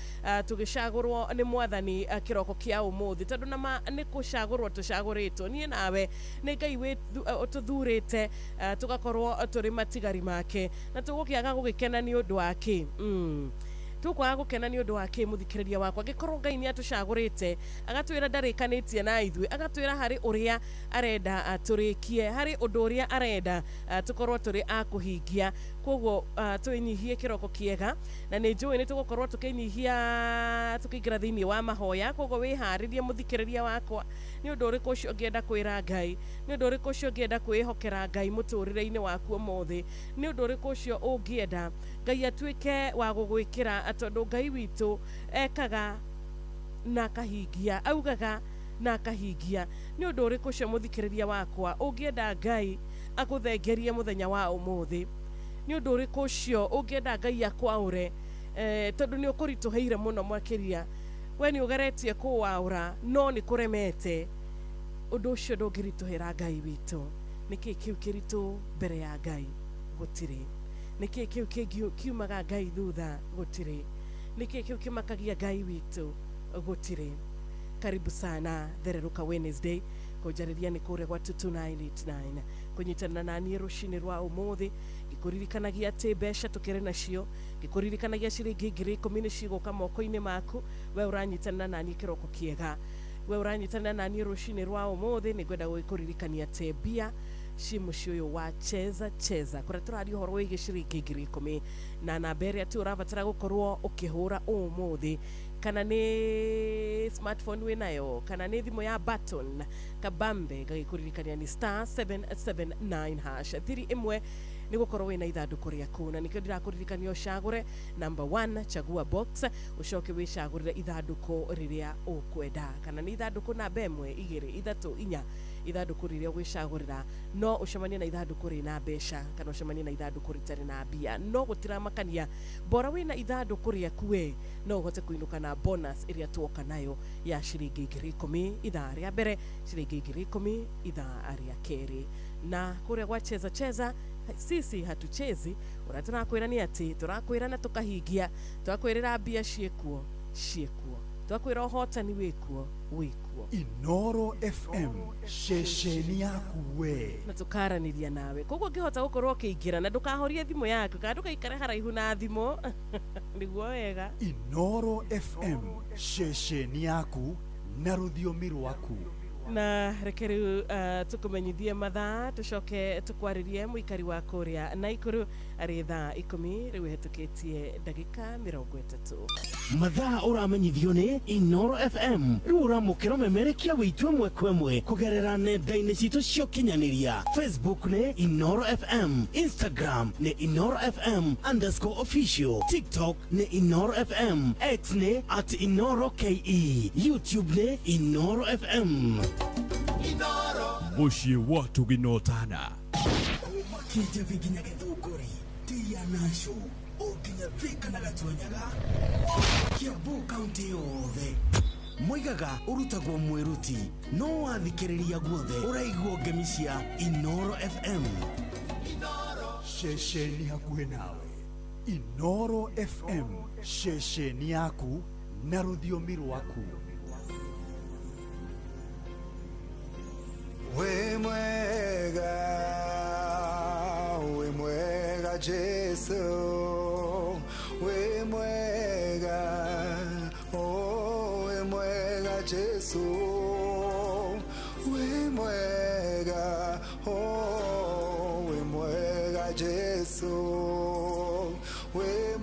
tugicagurwo ni mwathani kiroko kia umuthi tondu na ni kucagurwo tucaguritwo nie nawe ni Ngai we ututhurite tugakorwo turi matigari make na tugukiaga gugikena ni undu wake tukwaga gukena ni undu wake muthikiriria wakwa gikorwo Ngai ni atucagurite agatwira ndarikanitie na ithuĩ agatwira hari uria arenda turikie hari undu uria arenda tukorwo turi akuhingia koguo twinyihie kiroko kiega na ni njui ni tugukorwo tukinyihia tukiingira thiini wa mahoya koguo wiharirie muthikiriria wakwa ni undu uriku ucio ngienda kwira Ngai ni undu uriku ucio ngienda kwihokera Ngai muturire-ini waku umuthi ni undu uriku ucio ungienda Ngai atwike wa gugwikira tondu Ngai witu ekaga na kahingia augaga na kahingia ni undu uriku ucio muthikiriria wakwa ungienda Ngai akuthengerie muthenya wa umuthi ni undu uriku ucio ungienda Ngai akwaure tondu ni ukurituheire muno mwakiria we ni ugeretie kuwaura no ni kuremete undu ucio ndungirituhira Ngai witu niki kiu kiritu mbere ya Ngai gutiri niki kiu kiumaga Ngai thutha gutiri niki kiu kimakagia Ngai witu gutiri karibu sana Thereruka Wednesday kujariria ni kure gwa 2989 kunyitana na niĩ rucini rwa umuthi gikuririkanagia ati mbeca tukire nacio gikuririkanagia ciringi 10,000 ciguka moko-ini maku we uranyitana na niĩ kiroko kiega we uranyitana na niĩ rucini rwa umuthi ni ngwenda gũkuririkania ati mbia ci muci uyu wa cheza kuria turari horo wigi ciringi 10,000 na namba iria tu urabatara gukorwo ukihura umuthi kana ni smartphone winayo kana ni thimu ya button kabambe gagikuririkania ni *779# thiri imwe ni gukorwo wina ithanduku riaku na nikio ndirakuririkania ucagure number 1 chagua box ucoke wicagurire ithanduku riria ukwenda kana ni ithanduku namba 1 2 3 4 ithanduku riria gwicagurira no ucemanie na ithanduku rina mbeca kana ucemanie na ithanduku ritari na mbia no gutiramakania bora wina ithanduku riaku we no uhote kuinuka na bonus iria tuoka nayo ya ciringi 10,000 ithaa ria mbere ciringi 10,000 ithaa ria keri na kuria gwa cheza sisi hatuchezi uraturakwira ni ati turakwira na tukahingia turakwirira mbia ciekuo turakwira hotani wekuo Inoro FM shesheni yaku we na tukaraniria nawe koguo ngihota gukorwo ukiingira na ndukahorie thimu yaku kana ndukaikare haraihu na thimu niguo wega. Inoro FM shesheni yaku na ruthiomi rwaku na rekeru tukumenyithie mathaa tucoke tukwaririe muikari wa kuria na ikuru ari thaa 10 riu hetukitie ndagika 30 mathaa uramenyithio ni Inoro FM riu uramukira memerekia witwe mwekwemwe kugerera nenda-ini citu cio kinyaniria Facebook ni Inoro FM, Instagram ni Inoro FM_official, TikTok ni Inoro FM, X ni @InoroKE, YouTube ni Inoro FM. muciĩ watu ginotana Kija viginya githukuri tia nasho oginya thika na gatwenyaga Kiambu kaunti yothe moigaga urutagwo mweruti no wathikiriria guothe uraigwo ngemi cia Inoro FM. shesheni hakuhe nawe Inoro FM shesheni yaku na ruthiomi rwaku we mwega Jesu we mwega Jesu we mwega Jesu we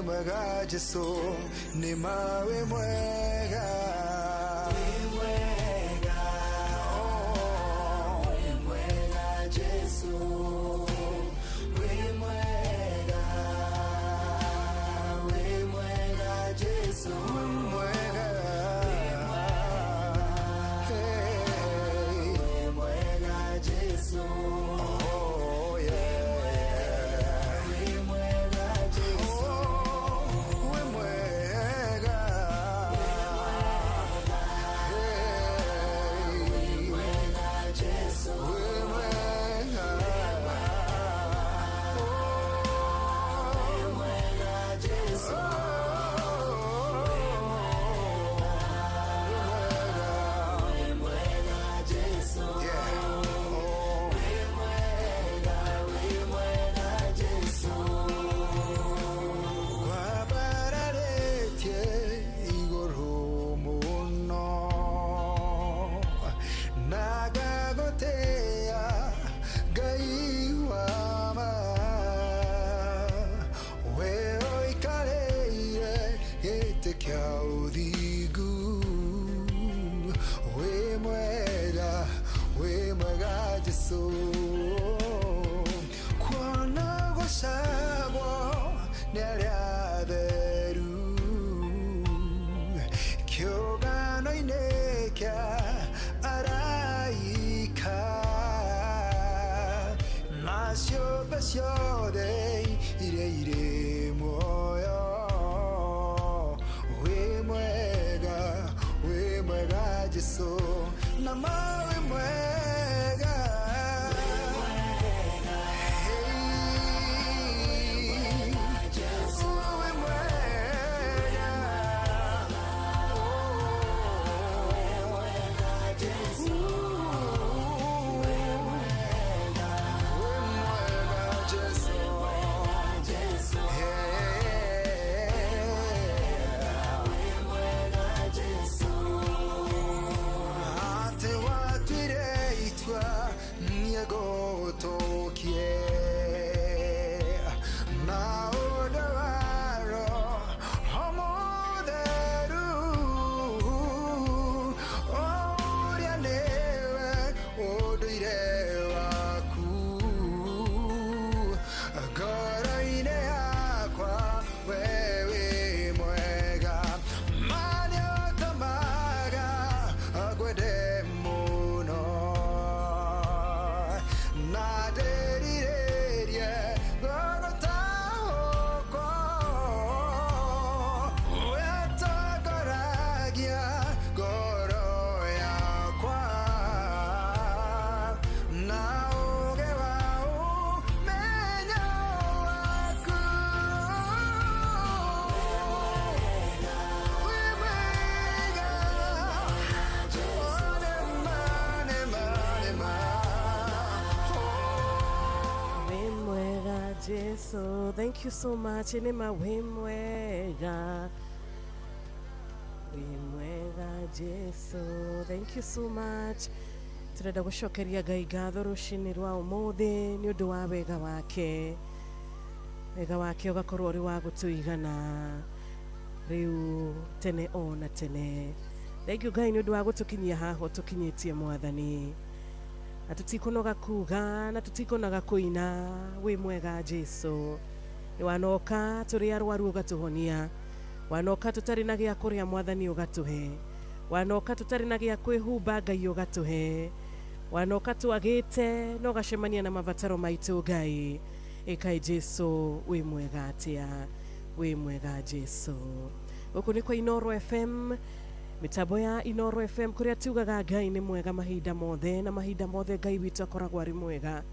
mwega Jesu ni mawe mwega Jesu Jesu. Thank you so much. Enema wimwega. Wimwega Jesu. Thank you so much. Turenda gucokeria Ngai ngatho rucini rwa umuthi ni undu wa wega wake. Wega wake ugakorwo uri wa gutuigana riu tene ona tene. Thank you Ngai ni undu wa gutukinyia haho tukinyitie Mwathani. Na tutikunoga kuga na tutikunoga kuina wi mwega Jesu. Ni wanoka turi arwaru ugatuhonia. Wanoka tutari na gia kuria Mwathani ugatuhe. Wanoka tutari na gia kwihumba Ngai ugatuhe. Wanoka tuagite no gacemania na mabataro maitu Ngai. Ekai Jesu wi mwega atia. Wi mwega Jesu. Guku ni kwa Inoro FM. Mitambo ya Inoro FM kuria tugaga Ngai ni mwega mahinda mothe na mahinda mothe Ngai witu akoragwo ari mwega.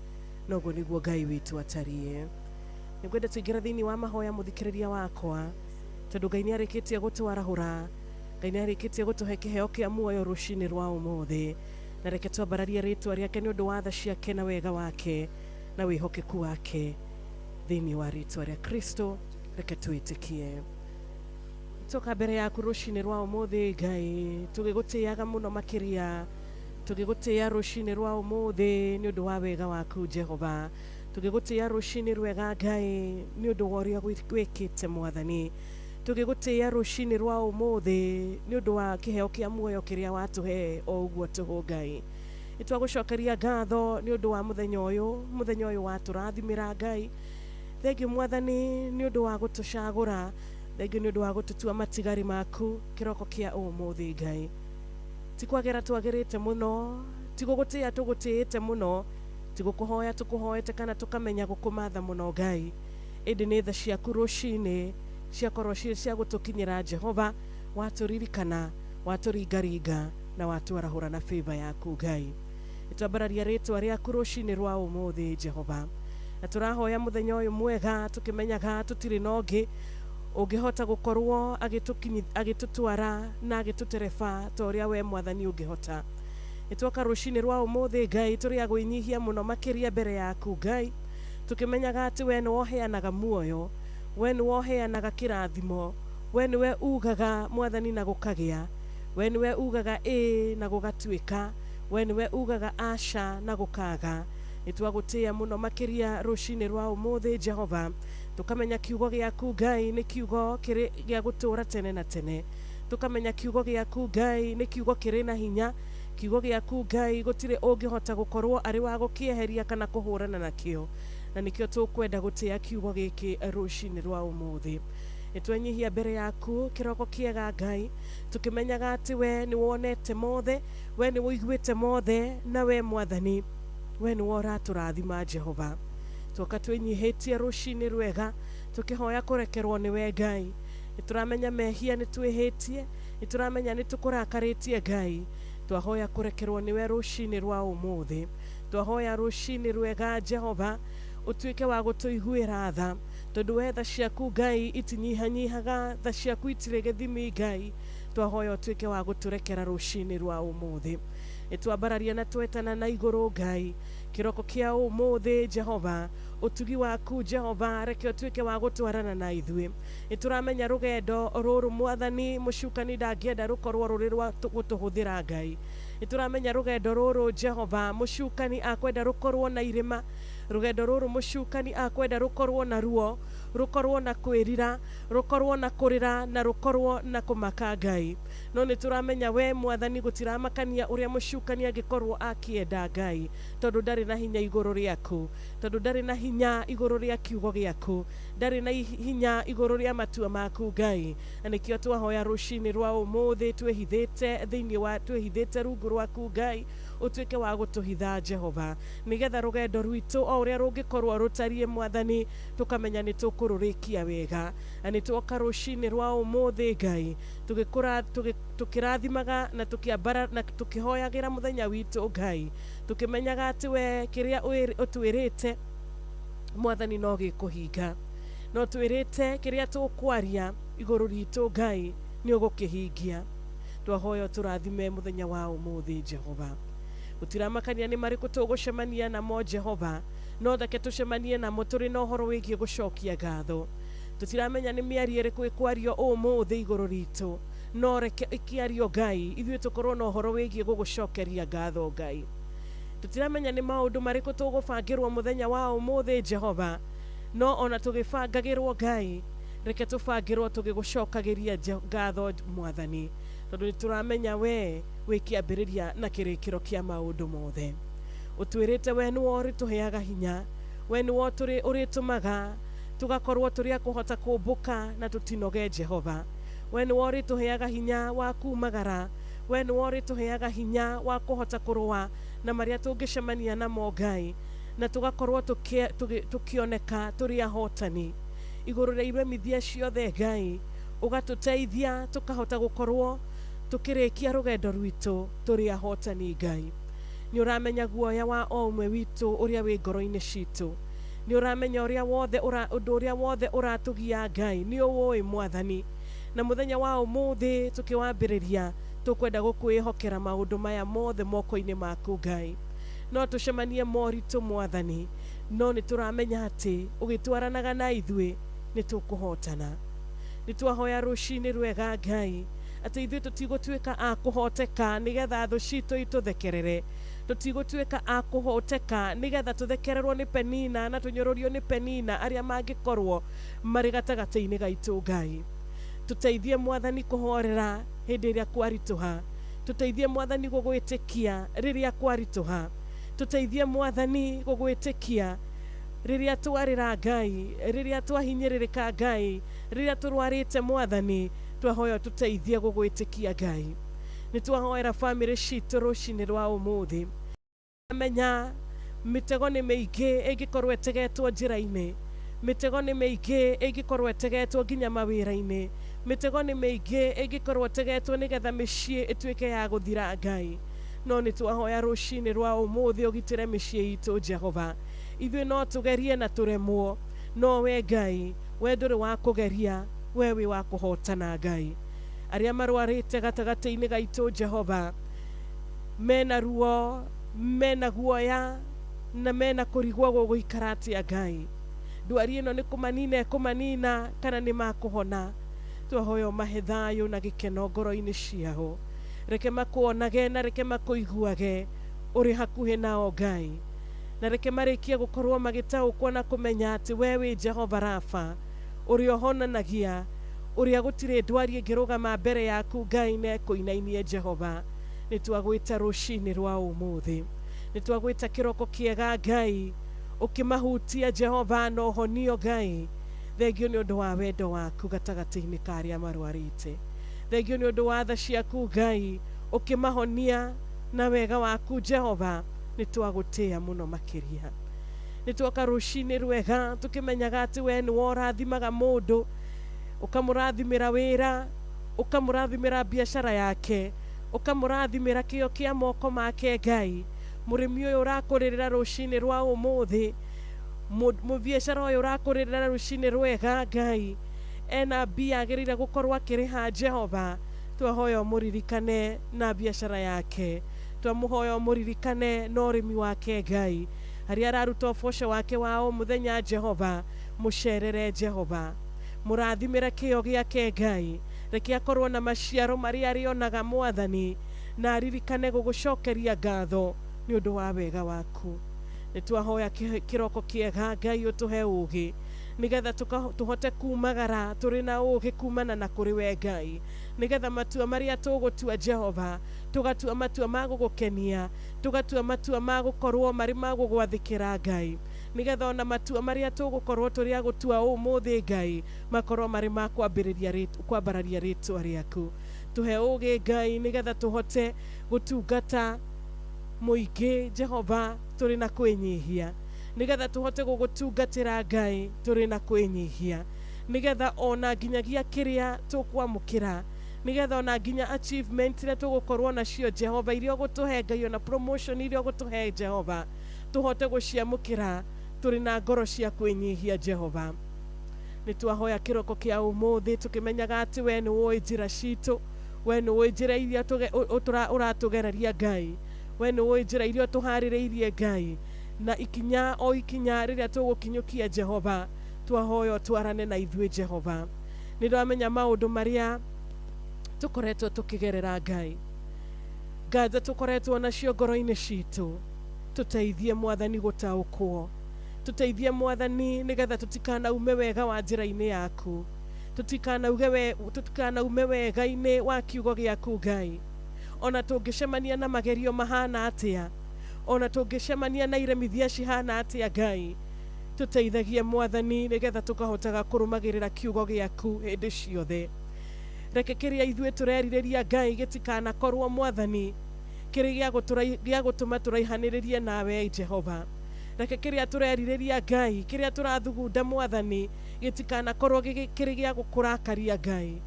Noguo niguo Ngai witu atarie. Nigwenda tuingira thiini wa mahoya muthikiriria wakwa. Tondu Ngai ni arikitie gutwarahura. Ngai ni arikitie gutuhe kiheo kia muoyo rucini rwa umuthi. Na reke twambararie ritwa riake ni undu wa tha ciake na wega wake na wihokeku wake thiini wa ritwa ria Kristo. Reke twitikie. Toka mbere yaku rucini rwa umuthi Ngai tugigutiaga muno makiria. Tugigutia rucini rwa umuthi ni undu wa wega waku Jehova. Tugigutia rucini rwega Ngai ni undu wa uria gwikite Mwathani. Tugigutia rucini rwa umuthi ni undu wa kiheo kia muoyo kiria watuhe o uguo tuhu Ngai. Itwagucokeria ngatho ni undu wa muthenya uyu waturathimira Ngai. Thengi Mwathani ni undu wa gutucagura. Thengi ni undu wa gututua matigari maku kiroko kia umuthi Ngai. Tikwagera twagirite muno, tigugutia tugutiite muno, tigukuhoya tukuhoete kana tukamenya gukumatha muno Ngai. Indi ni tha ciaku rucini ciakorwo cia gutukinyira Jehova, waturirikana, waturingaringa na watwarahura na favor yaku Ngai. Itwambararia ritwa riaku rucini rwa umuthi Jehova. Na turahoya muthenya uyu mwega tukimenyaga tutiri nongi ungihota gukorwo agitutwara na agitutereba toria we Mwathani ungihota. Itwoka rucini rwa umuthi Ngai turi agwinyihia muno makiria mbere yaku Ngai. Tukimenyaga ati we ni woheanaga muoyo, we ni woheanaga kirathimo, we ni we ugaga Mwathani na gukagia, we ni we ugaga na gugatuika, we ni we ugaga aca na gukaga. Itwagutia muno makiria rucini rwa umuthi Jehova. Tukamenya kiugo giaku Ngai ni kiugo kiri gia gutura tene na tene. Tukamenya kiugo giaku Ngai ni kiugo kiri na hinya. Kiugo giaku Ngai gutire ungihota gukorwo ari wa gukieheria kana kuhurana nakio. Na nikio tukwenda gutia kiugo giki rucini rwa umuthi. Itwenyihia mbere yaku kiroko kiega Ngai. Tukimenyaga ati we ni wonete mothe, we ni wiguite mothe na we Mwathani. We ni woraturathima Jehova. Twoka twenyihitie rucini rwega tukihoya kurekerwo ni we Ngai. Ituramenya mehia ni twihitie, ituramenya ni tukurakaritie Ngai. Twahoya kurekerwo ni we rucini rwa umuthi. Twahoya rucini rwega Jehova utuike wa gutuiguira tha tondu we tha ciaku Ngai itinyihanyihaga, tha ciaku itire githimi Ngai. Twahoya utuike wa guturekera rucini rwa umuthi. Itwambararia na twetana na iguru Ngai kiroko kia umuthi Jehova. Utugi waku Jehova reke utuike wa gutwarana na ithui. Ituramenya rugendo ruru Mwathani mucukani ndangienda rukorwo ruri rwa gutuhuthira Ngai. Ituramenya rugendo ruru Jehova mucukani akwenda rukorwo na irima. Rugendo ruru mucukani akwenda rukorwo na ruo, rukorwo na kwirira, rukorwo na kurira na rukorwo na kumaka Ngai. No ni turamenya we Mwathani gutiramakania uria mucukani agikorwo akienda Ngai tondu ndari na hinya iguru riaku, tondu ndari na hinya iguru ria kiugo giaku, ndari na hinya iguru ria matua maku Ngai. Anikio twahoya rucini rwa umuthi twihithite thiini wa twihithite rungu rwaku Ngai. Utuike wa gutuhitha Jehova nigetha rugendo rwitu o uria rungikorwo rutarie Mwathani tukamenya ni tukururikia wega. Ani twoka rucini rwa umuthi Ngai tugikura tukirathimaga na tukiambara na tukihoyagira muthenya witu Ngai. Tukimenyaga ati we kiria utwirite Mwathani no gikuhinga, no twirite kiria tukwaria iguru ritu Ngai ni ugukihingia. Twahoya turathime muthenya wa umuthi Jehova. Utiramakania ni mariku tugucemania namo Jehova no thake tucemanie namo turi na uhoro wigie gucokia ngatho tutiramenya ni miario iriku ikwario umuthi iguru ritu no reke ikiario Ngai ithuĩ tukorwo na uhoro wigie gugucokeria ngatho Ngai tutiramenya ni maundu mariku tugubangirwo muthenya wa umuthi Jehova no ona tugibangagirwo Ngai reke tubangirwo tugigucokagiria ngatho Mwathani tondu nituramenya we wikiambiriria na kirikiro kia maundu mothe utwirite we ni wori tuheaga hinya we ni woturi uritumaga tugakorwo turi akuhota kumbuka na tutinoge Jehova we ni wori tuheaga hinya wa kumagara we ni wori tuheaga hinya wa kuhota kurua na maria tungicemania namo Ngai na tugakorwo tukioneka turi ahotani iguru ria iremithia ciothe Ngai ugatuteithia tukahota gukorwo tukirikia rugendo rwitu turi ahotani Ngai ni uramenya guoya wa o umwe witu uria wi ngoro-ini citu ni uramenya uria wothe undu uria wothe uratugia Ngai ni uwoi Mwathani na muthenya wa umuthi tukiwambiriria tukwenda gukwihokera maundu maya mothe moko-ini maku Ngai no tucemanie moritu Mwathani no ni turamenya ati ugitwaranaga na ithui ni tukuhotana ni twahoya rucini rwega Ngai ati ithui tutigutwika akuhoteka nigetha thu citu ituthekerere tutigutwika akuhoteka nigetha tuthekererwo ni Penina na tunyororio ni Penina aria mangikorwo mari gatagati-ini gaitu Ngai tuteithie Mwathani kuhorera hindi iria kwarituha tuteithie Mwathani gugwitikia riria kwarituha tuteithie Mwathani gugwitikia riria twarira Ngai riria twahinyiririka Ngai riria turwarite Mwathani twahoya tuteithie gugwitikia Ngai ni twahoera family citu rucini rwa umuthi amenya mitego ni miingi ingikorwo etegetwo njira-ini mitego ni miingi ingikorwo etegetwo nginya mawira-ini mitego ni miingi ingikorwo etegetwo nigetha micii ituike ya guthira Ngai no ni twahoya rucini rwa umuthi ugitire micii itu Jehova ithuĩ no tugerie na turemwo no we Ngai we ndũrĩ wa kugeria we wi wa kuhotana Ngai aria marwarite gatagati-ini gaitu Jehova mena ruo mena guoya na mena kurigwo guguikara atia Ngai ndwari ĩno nĩ kumanina kana nĩ makuhona twahoya mahe thayu na gikeno ngoro-ini ciao reke makuonage na reke makuiguage uri hakuhi nao Ngai na reke marikie gukorwo magitaũkwo na kumenya ati we wi Jehova Rafa uri ohonanagia uria gutire ndwari ngirugama mbere yaku Ngai ne kuinainie Jehova ni twagwita rucini rwa umuthi ni twagwita kiroko kiega Ngai ukimahutia Jehova no honio Ngai thengio ni undu wa wendo waku gatagati-ini ka aria marwarite thengio ni undu wa tha ciaku Ngai ukimahonia na wega waku Jehova ni twagutia muno makiria ni twoka rucini rwega tukimenyaga ati we ni worathimaga mundu ukamurathimira wira ukamurathimira biashara yake ukamurathimira kio kia moko make Ngai murimi uyu urakuririra rucini rwa umuthi mubiashara uyu urakuririra rucini rwega Ngai ena bia agirire gukorwo akiriha Jehova twahoya muririkane na biashara yake twamuhoya muririkane na urimi wake Ngai aria araruta uboco wake wao muthenya Jehova mucerere Jehova murathimira kio giake Ngai reke akorwo na maciaro maria arionaga Mwathani na aririkane gugucokeria ngatho ni undu wa wega waku ni twahoya kiroko kiega Ngai utuhe ugi nigetha tuhote kumagara turi na ugi kumana na kuri we Ngai nigetha matua maria tugutua Jehova tugatua matua ma gugukenia tugatua matua ma gukorwo mari ma gugwathikira Ngai nigetha ona matua maria tugukorwo turi agutua umuthi Ngai makorwo mari ma kwambararia ritwa riaku tuhe ugi Ngai nigetha tuhote gutungata muingi Jehova turi na kwinyihia nigetha tuhote gugutungatira Ngai turi na kwinyihia nigetha ona nginyagia kiria tukwamukira nigetha ona nginya achievement ria tugukorwo nacio Jehova iria gutuhe Ngai ona promotion iria gutuhe Jehova tuhote guciamukira turi na ngoro cia kwinyihia Jehova ni twahoya kiroko kia umuthi tukimenyaga ati we ni woi njira citu we ni woi njira iria uratugereria Ngai we ni woi njira iria tuhaririirie Ngai na ikinya o ikinya riria tugukinyukia Jehova twahoyo twarane na ithuĩ Jehova nĩ ndamenya maũndũ marĩa tukoretwo tukigerera Ngai nganja tukoretwo nacio ngoro-inĩ citũ tuteithie Mwathani gũtaũkwo tuteithie Mwathani nigetha tutikanaume wega wa njĩra-inĩ yaku tutikanaume wega-inĩ wa kiugo gĩaku Ngai ona tũngĩcemania na magerio mahana atĩa ona tũngĩcemania na iremithia cihana atĩa Ngai tuteithagie Mwathani nigetha tukahotaga kũrũmagĩrĩra kiugo gĩaku hĩndĩ ciothe reke kĩrĩa ithuĩ tũrerirĩria Ngai gĩtikanakorwo Mwathani kĩrĩ gĩa gũtũma tũraihanĩrĩrie nawe Jehova reke kĩrĩa tũrerirĩria Ngai kĩrĩa tũrathugunda Mwathani gĩtikanakorwo kĩrĩ gĩa gũkũrakaria Ngai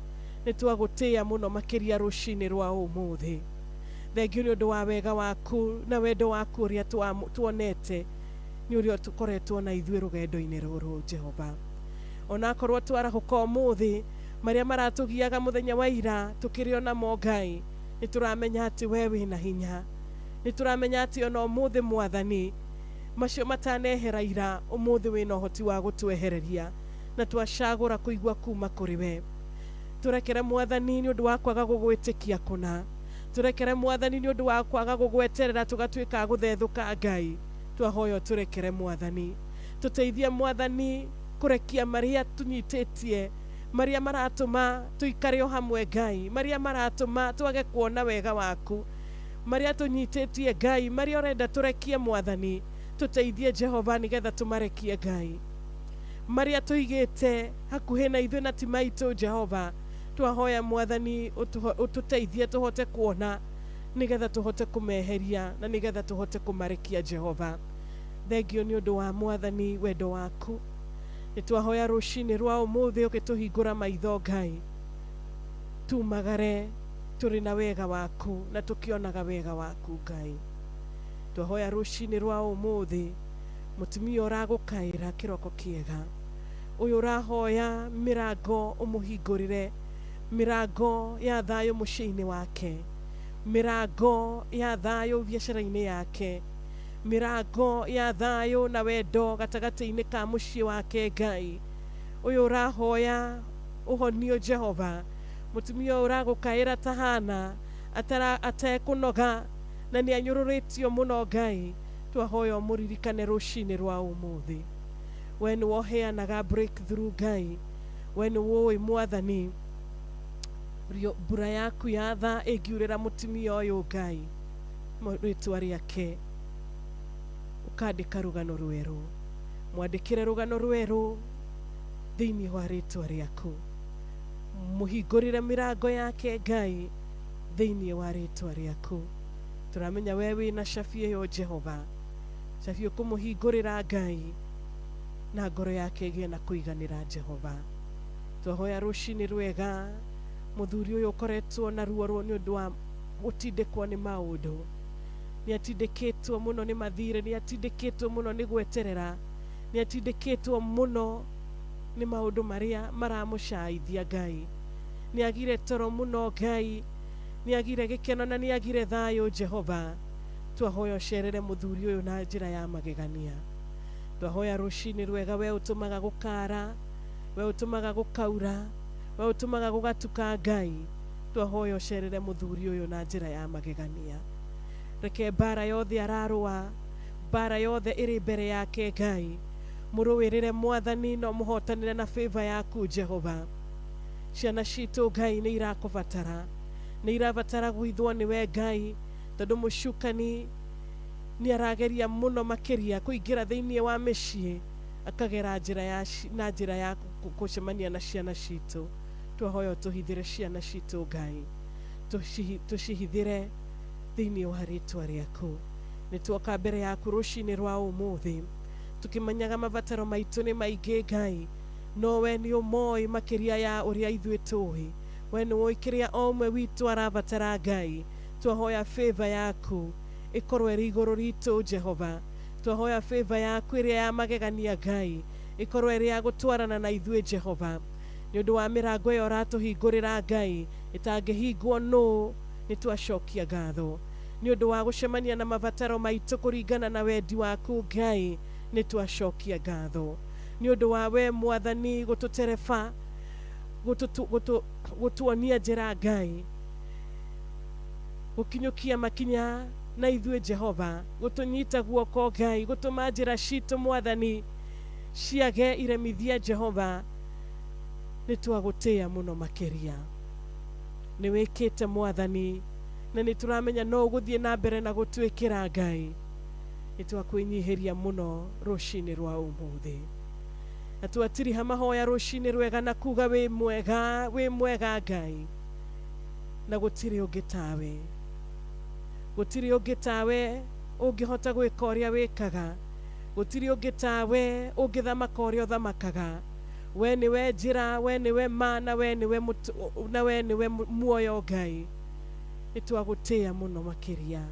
nĩ twagũtĩĩa mũno makĩria rũcinĩ rwa ũmũthĩ thengio nĩ ũndũ wa wega waku na wendo waku ũrĩa tuonete nĩ ũrĩa tũkoretwo na ithuĩ rũgendo-inĩ rũrũ Jehova onakorwo twarahũka ũmũthĩ marĩa maratũgiaga mũthenya wa ira tũkĩrĩ onamo Ngai nĩ tũramenya atĩ we wĩna hinya nĩ tũramenya atĩ ona ũmũthĩ Mwathani macio matanehera ira ũmũthĩ wĩna ũhoti wa gũtwehereria na twacagũra kũigua kuma kũrĩ we tũrekere Mwathani nĩ ũndũ wa kwaga gũgwĩtĩkia kũna tũrekere Mwathani nĩ ũndũ wa kwaga gũgweterera tũgatuĩka gũthethũka Ngai twahoyo tũrekere Mwathani tũteithie Mwathani kũrekia marĩa tunyitĩtie marĩa maratũma tuikare o hamwe Ngai marĩa maratũma twage kuona wega waku marĩa tunyitĩtie Ngai marĩa ũrenda tũrekie Mwathani tũteithie Jehova nigetha tũmarekie Ngai marĩa tũigĩte hakuhĩ na ithuĩ na ti maitũ Jehova twahoya Mwathani ũtũteithie tũhote kuona nigetha tũhote kũmeheria na nigetha tũhote kũmarekia Jehova thengio nĩ ũndũ wa Mwathani wendo waku nĩ twahoya rũcinĩ rwa ũmũthĩ ũgĩtũhingũra maitho Ngai tumagare tũrĩ na wega waku na tũkĩonaga wega waku Ngai twahoya rũcinĩ rwa ũmũthĩ mũtumia ũragũkaĩra kĩroko kĩega ũyũ ũrahoya mĩrango ũmũhingũrĩre mĩrango ya thayũ mũciĩ-inĩ wake mĩrango ya thayũ biacara-inĩ yake mĩrango ya thayũ na wendo gatagatĩ-inĩ ka mũciĩ wake Ngai ũyũ ũrahoya ũhonio Jehova mũtumia ũragũkaĩra tahana atekũnoga na nĩ anyũrũrĩtio mũno Ngai twahoya mũririkane rũcinĩ rwa ũmũthĩ we nĩ woheanaga breakthrough Ngai we nĩ wũĩ Mwathani mbura yaku ya tha ĩngiurĩra mũtumia ũyũ Ngai rĩtwa rĩake ũkandĩka rũgano rwerũ mwandĩkĩre rũgano rwerũ thĩinĩ wa rĩtwa rĩaku mũhingũrĩre mĩrango yake Ngai thĩinĩ wa rĩtwa rĩaku tũramenya we wĩna cabi ĩyo Jehova cabi ũkũmũhingũrĩra Ngai na ngoro yake ĩgĩe na kũiganĩra Jehova twahoya rũcinĩ rwega mũthuri ũyũ ũkoretwo na ruo nĩ ũndũ wa gũtindĩkwo nĩ maũndũ nĩ atindĩkĩtwo mũno nĩ mathirĩ nĩ atindĩkĩtwo mũno nĩ gweterera nĩ atindĩkĩtwo mũno nĩ maũndũ marĩa maramũcaithia Ngai nĩ agire toro mũno Ngai nĩ agire gĩkeno na nĩ agire thayũ Jehova twahoya ũcerere mũthuri ũyũ na njĩra ya magegania twahoya rũcinĩ rwega we ũtũmaga gũkara we ũtũmaga gũkaura we ũtũmaga gũgatuka Ngai twahoya ũcerere mũthuri ũyũ na njĩra ya magegania reke mbara yothe ararũa mbara yothe ĩrĩ mbere yake Ngai mũrũwĩrĩre Mwathani no mũhotanĩre na favor yaku Jehova ciana citũ Ngai nĩ irakũbatara nĩ irabatara gwithwo nĩwe Ngai tondũ mũcukani nĩ arageria mũno makĩria kũingĩra thĩinĩ wa mĩciĩ akagera na njĩra ya gũcemania na ciana citũ twahoya tũhithĩre ciana citũ Ngai tũcihithĩre thĩinĩ wa rĩtwa rĩaku nĩ tuoka mbere yaku rũcinĩ rwa ũmũthĩ tũkĩmenyaga mabataro maitũ nĩ maingĩ Ngai no we nĩ ũmoĩ makĩria ya ũrĩa ithuĩ tũĩ we nĩ woĩ kĩrĩa o ũmwe witũ arabatara Ngai twahoya favor yaku ĩkorwo ĩrĩ igũrũ ritũ Jehova twahoya favor yaku ĩrĩa ya magegania Ngai ĩkorwo ĩrĩ ya gũtwarana na ithuĩ Jehova nĩ ũndũ wa mĩrango ĩyo ũratũhingũrĩra Ngai ĩtangĩhingwo nũ nĩ twacokia ngatho nĩ ũndũ wa gũcemania na mabataro maitũ kũringana na wendi waku Ngai, nĩ twacokia ngatho. Nĩ ũndũ wa we Mwathani gũtũtereba, gũtuonia njĩra Ngai, gũkinyũkia makinya na ithuĩ Jehova, gũtũnyita guoko Ngai, gũtũma njĩra citũ Mwathani ciage iremithia Jehova, nĩ twagũtĩĩa mũno makĩria. Nĩ wĩkĩte Mwathani, na nĩ tũramenya no ũgũthiĩ na mbere na gũtwĩkĩra Ngai. Nĩ twakwĩnyihĩria mũno rũcinĩ rwa ũmũthĩ. Na twatiriha mahoya rũcinĩ rwega na kuga wĩ mwega Ngai, na gũtirĩ ũngĩ tawe. Gũtirĩ ũngĩ tawe ũngĩhota gwĩka ũrĩa wĩkaga. Gũtirĩ ũngĩ tawe ũngĩthamaka ũrĩa ũthamakaga. We nĩwe njĩra, we nĩwe mana, we nĩwe muoyo Ngai. Nĩ twagũtĩĩa mũno makĩria.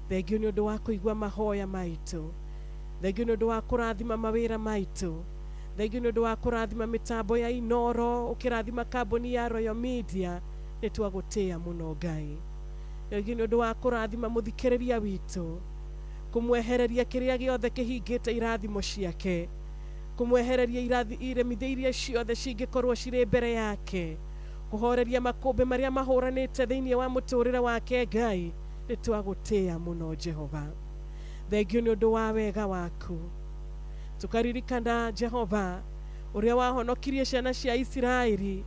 Thengio nĩ ũndũ wa kũigua mahoya maitũ. Thengio nĩ ũndũ wa kũrathima mawĩra maitũ. Thengio nĩ ũndũ wa kũrathima mĩtambo ya Inoro, ũkĩrathima kambuni ya Royal Media. Nĩ twagũtĩĩa mũno Ngai. Thengio nĩ ũndũ wa kũrathima mũthikĩrĩria witũ, kũmwehereria kĩrĩa gĩothe kĩhingĩte irathimo ciake, kũmwehereria iremithia iria ciothe cingĩkorwo cirĩ mbere yake, kũhoreria makũmbĩ marĩa mahũranĩte thĩinĩ wa mũtũrĩre wake Ngai. Nĩ twagũtĩĩa mũno Jehova. Thengio nĩ ũndũ wa wega waku. Tũkaririkana Jehova ũrĩa wahonokirie ciana cia Isiraeli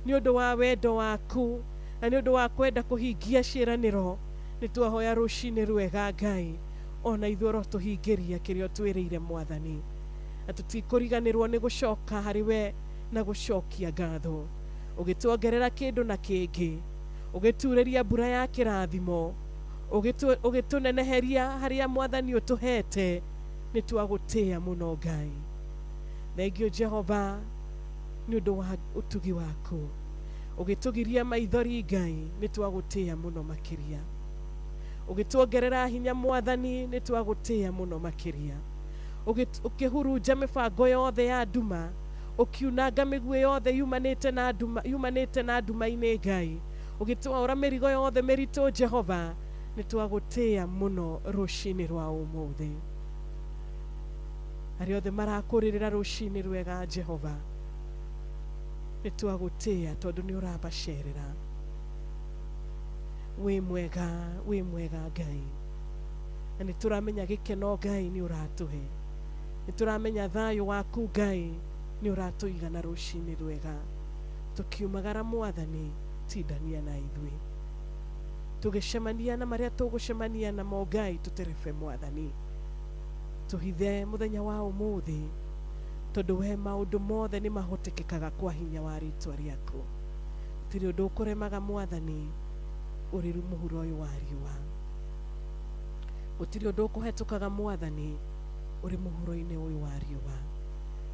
nĩ ũndũ wa wendo waku na nĩ ũndũ wa kwenda kũhingia ciĩranĩro. Nĩ twahoya rũcinĩ rwega Ngai, ona ithuĩ tũhingĩria kĩrĩa twĩrĩire Mwathani, na tũtikũriganĩrwo nĩ gũcoka harĩ we na gũcokia ngatho, ũgĩtuongerera kĩndũ na kĩngĩ, ũgĩturĩria mbura ya kĩrathimo, ũgĩtũneneheria harĩa Mwathani ũtũhete. Nĩ twagũtĩĩa mũno Ngai. Thengio Jehova nĩ ũndũ wa ũtugi waku, ũgĩtũgiria maithori Ngai. Nĩ twagũtĩĩa mũno makĩria. Ũgĩtuongerera hinya Mwathani. Nĩ twagũtĩĩa mũno makĩria. Ũkĩhurunja mĩbango yothe ya nduma, ũkiunanga mĩguĩ yothe yumanĩte na nduma-inĩ Ngai, ũgĩtwaũra mĩrigo yothe mĩritũ Jehova. Nĩ twagũtĩĩa mũno rũcinĩ rwa ũmũthĩ. Arĩa othe marakũrĩrĩra rũcinĩ rwega Jehova, nĩ twagũtĩĩa tondũ nĩ ũrabacerera. Wĩ mwega Ngai, na nĩ tũramenya gĩkeno Ngai nĩ ũratũhe. Nĩ tũramenya thayũ waku Ngai nĩ ũratũigana rũcinĩ rwega. Tũkiumagara Mwathani, tindania na ithuĩ. Tũgĩcemania na marĩa tũgũcemania namo Ngai, tũterebe Mwathani. Tũhithe mũthenya wa ũmũthĩ, tondũ we maũndũ mothe nĩ mahotekekaga kwa hinya wa rĩĩtwa rĩaku. Gũtirĩ ũndũ ũkũremaga Mwathani, ũrĩ mũhuro ũyũ wa riũa. Gũtirĩ ũndũ ũkũhetũkaga Mwathani, ũrĩ mũhuro-inĩ ũyũ wa riũa.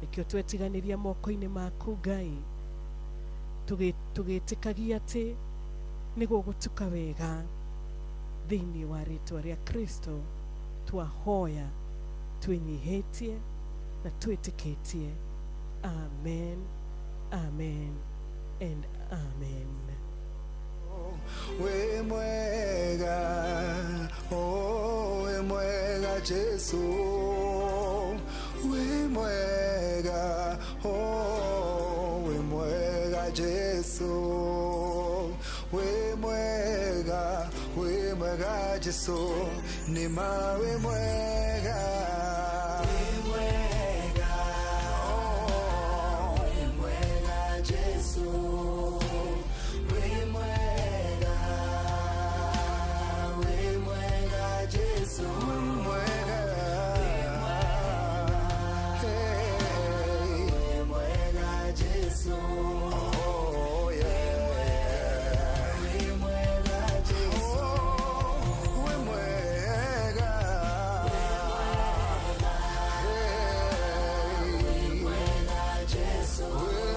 Nĩkĩo twetiganĩria moko-inĩ maku Ngai, tũgĩtĩkagia atĩ nĩ gũgũtuka wega thĩinĩ wa rĩĩtwa rĩa Kristo. Twahoya twĩnyihĩtie na twĩtĩkĩtie. Amen, amen and amen. We mwega, oh we mwega Jesu. We mwega, oh we mwega Jesu. We mwega Jesu. Nima we mwega. We mwega, oh we mwega Jesu. We mwega Jesu. We mwega, hey, we mwega Jesu. Oh yeah, we mwega Jesu. We mwega, hey, we mwega Jesu. We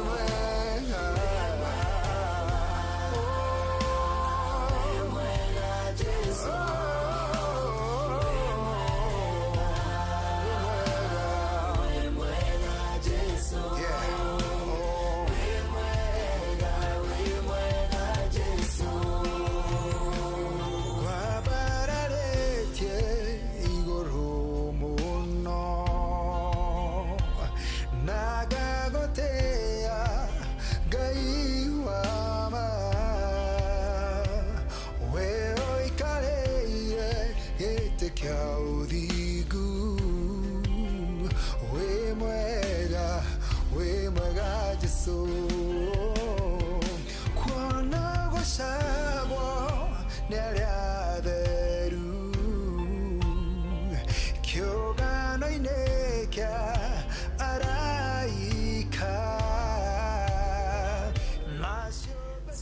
mwega.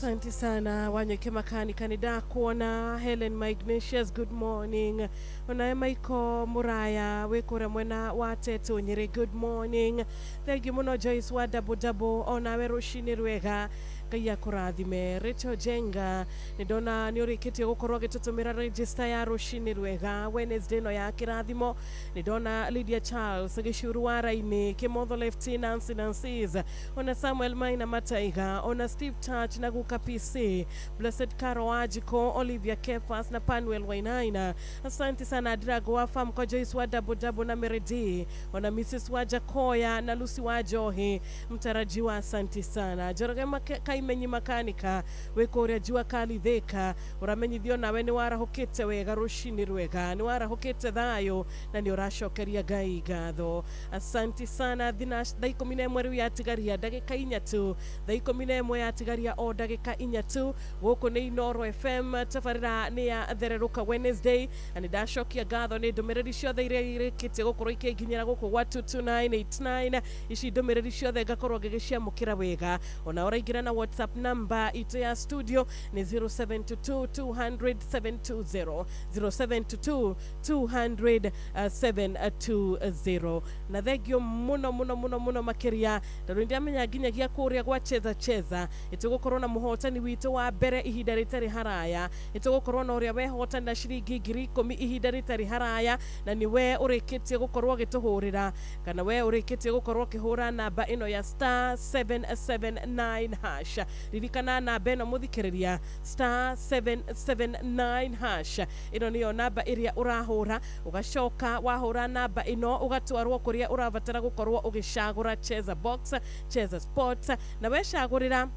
Asante sana Wanyeke Makanika kuona Helen Magnatius, good morning. Onae Maiko Muraya wekura mwena watetu Nyeri, good morning. Thank you muno Joyce wa Dabo onawe Rushini Rwega Kaya kurathime. Rachel Jenga nidona niurikite gukorwo gitutumira register ya Rushini Rwega Wednesday no ya kirathimo. Nidona Lydia Charles gicuru wa Raini Kimotho Lefty Nancy Nancy's ona Samuel Maina Mataiga ona Steve Church na Guka PC Blessed Caro Wajiko Olivia Kefas na Panuel Wainaina. Asante sana Drago wa Farm kwa Joyce wa Dabo na Meredi ona Mrs. Wajakoya na Lucy Wajohi mtarajiwa. Asante sana Jorogema Kaimenyi Makanika wekoria jua kali theka uramenyithio nawe ni warahukite wega Rushini Rwega ni warahukite thayo na ni urashokeria Ngai ngatho. Asante sana Thinash thaiko minemwe riu yatigaria ndagika 4 tu thaiko minemwe yatigaria o ndagika 4 tu guku ni Inoro FM tafarira ni ya thereruka Wednesday ani dashokia ngatho ni ndumiriri ciothe iria irikite gukorwo ikiginyira guku gwa 22989 ici ndumiriri ciothe ngakorwo ngigiciamukira wega ona uraingira na WhatsApp number ito ya studio ni 0722 0722 na thegio muno makiria ndarundi amenya nginyagia kuria gwa cheza itugukorwo na muhotani witu wa mbere ihinda ritari haraya itugukorwo na uria wehotani na shiringi 10,000 ihinda ritari haraya na ni we urikitie gukorwo gituhurira kana we urikitie gukorwo kihura namba ino ya star 779 hash ririkana namba ino muthikiriria star 779 hash ino niyo namba iria urahura ugacoka wahura namba ino ugatwarwo kuria urabatara gukorwo ugicagura cheza box cheza sports na wecagurira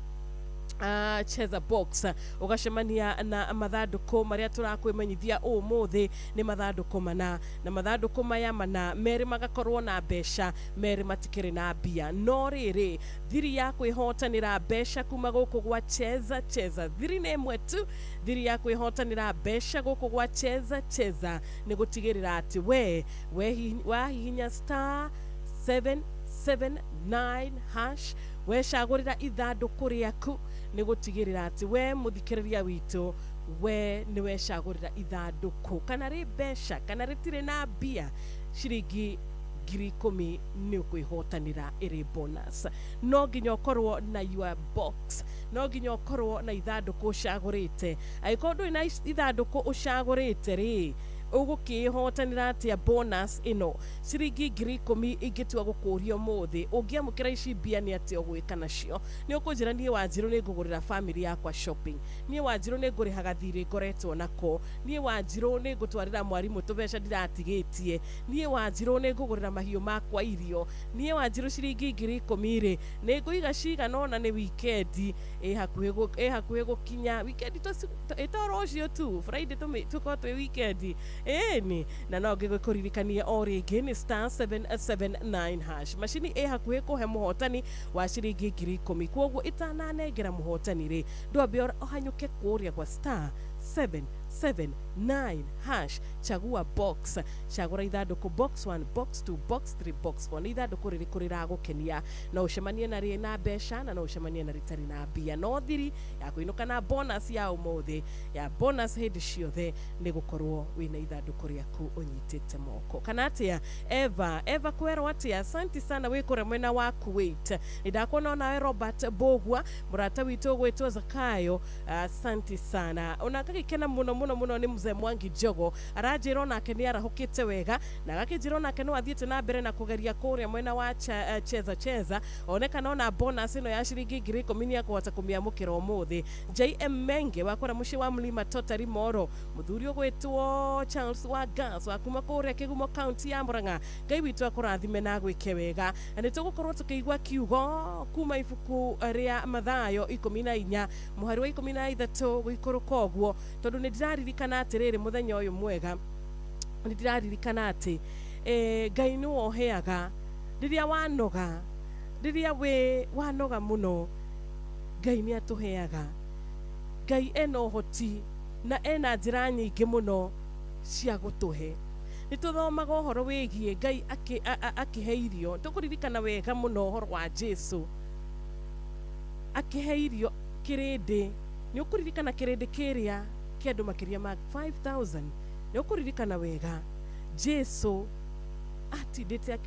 cheza box ugacemania na mathanduku maria turakwimenyithia umuthi ni mathanduku mana na mathanduku maya mana meri magakorwo na besha meri matikiri na bia no riri thiri ya kwihotanira besha kuma guku gwa cheza thiri ne mwetu thiri ya kwihotanira besha guku gwa cheza ni gutigirira ati we wahihinya star 779 hash wecagurira ithanduku riaku ni gutigirira ati we muthikiriria witu we ni wecagurira ithanduku kana ri besha kana ritire na bia shiringi 10,000 ni ukwihotanira iri bonus. No nginya ukorwo na your box, no nginya ukorwo na ithanduku ucagurite. Aikondu ina ithanduku ucagurite ri ugukihotanira atia bonus ino shiringi 10,000 ingitua gukurio muthi ungiamukira ici bia ni atia ugwika nacio ni ukunjira nie Wanjiru ni ngugurira family yakwa shopping nie Wanjiru ni ngurihaga thiri ngoretwo nako nie Wanjiru ni ngutwarira mwarimu tubeca ndiratigitie nie Wanjiru ni ngugurira mahiu makwa irio nie Wanjiru shiringi 10,000 ri ni nguiga ciga nona ni weekend hakuhe gukinya weekend itorocio tu Friday tuko twi weekend ni na no ngikuririkania o ringi ni star 779 hash machini hakuhe kuhe muhotani wa shiringi 10,000 kwoguo itananengera muhotani ri ndwambe ohanyuke kuria kwa star 779 hash chagua box chagura ithanduku box 1 box 2 box 3 box 4 ithanduku ririkurira gukenia no ucemanie na ri na besha na no ucemanie na ritari na bia no thiri ya kuinuka na bonus ya umuthi ya bonus hindi ciothe ni gukorwo wina ithanduku riaku unyitite moko kana atia Eva kwero atia asante sana wikore mwena wa Kuwait ndakuona nawe Robert Bogwa murata witu gwetwo Zakayo asante sana onakagikena muno ni mzee Mwangi Jogo arajiro nake ni arahukite wega na gakijiro nake no athiete na mbere na kugeria kuria mwena wa cheza onekana ona bonus ino ya shiringi 10,000 ya kuhota kumiamukira umuthi JM Menge wakora mushi wa Mlima Totari Moro muthuri ogwetwo Charles wa Gas wa kuma kuria Kigumo County ya Murang'a Ngai witu akurathime na gwike wega na tugukorwo tukiigwa kiugo kuma ifuku ria Mathayo 14 muhari wa 13 gwikuruka ogwo tondu ni ndiraririkana atiriri muthenya uyu mwega ni ndiraririkana ati Ngai ni woheaga riria wanoga riria we wanoga muno Ngai ni atuheaga Ngai eno hoti na ena njira nyingi muno cia gutuhe ni tuthomaga uhoro wigie Ngai akiheirio tukuririkana wega muno uhoro wa Jesu akiheirio kirindi ni ukuririkana kirindi kiria kiandu makiria ma 5000 ni ukuririkana wega Jesu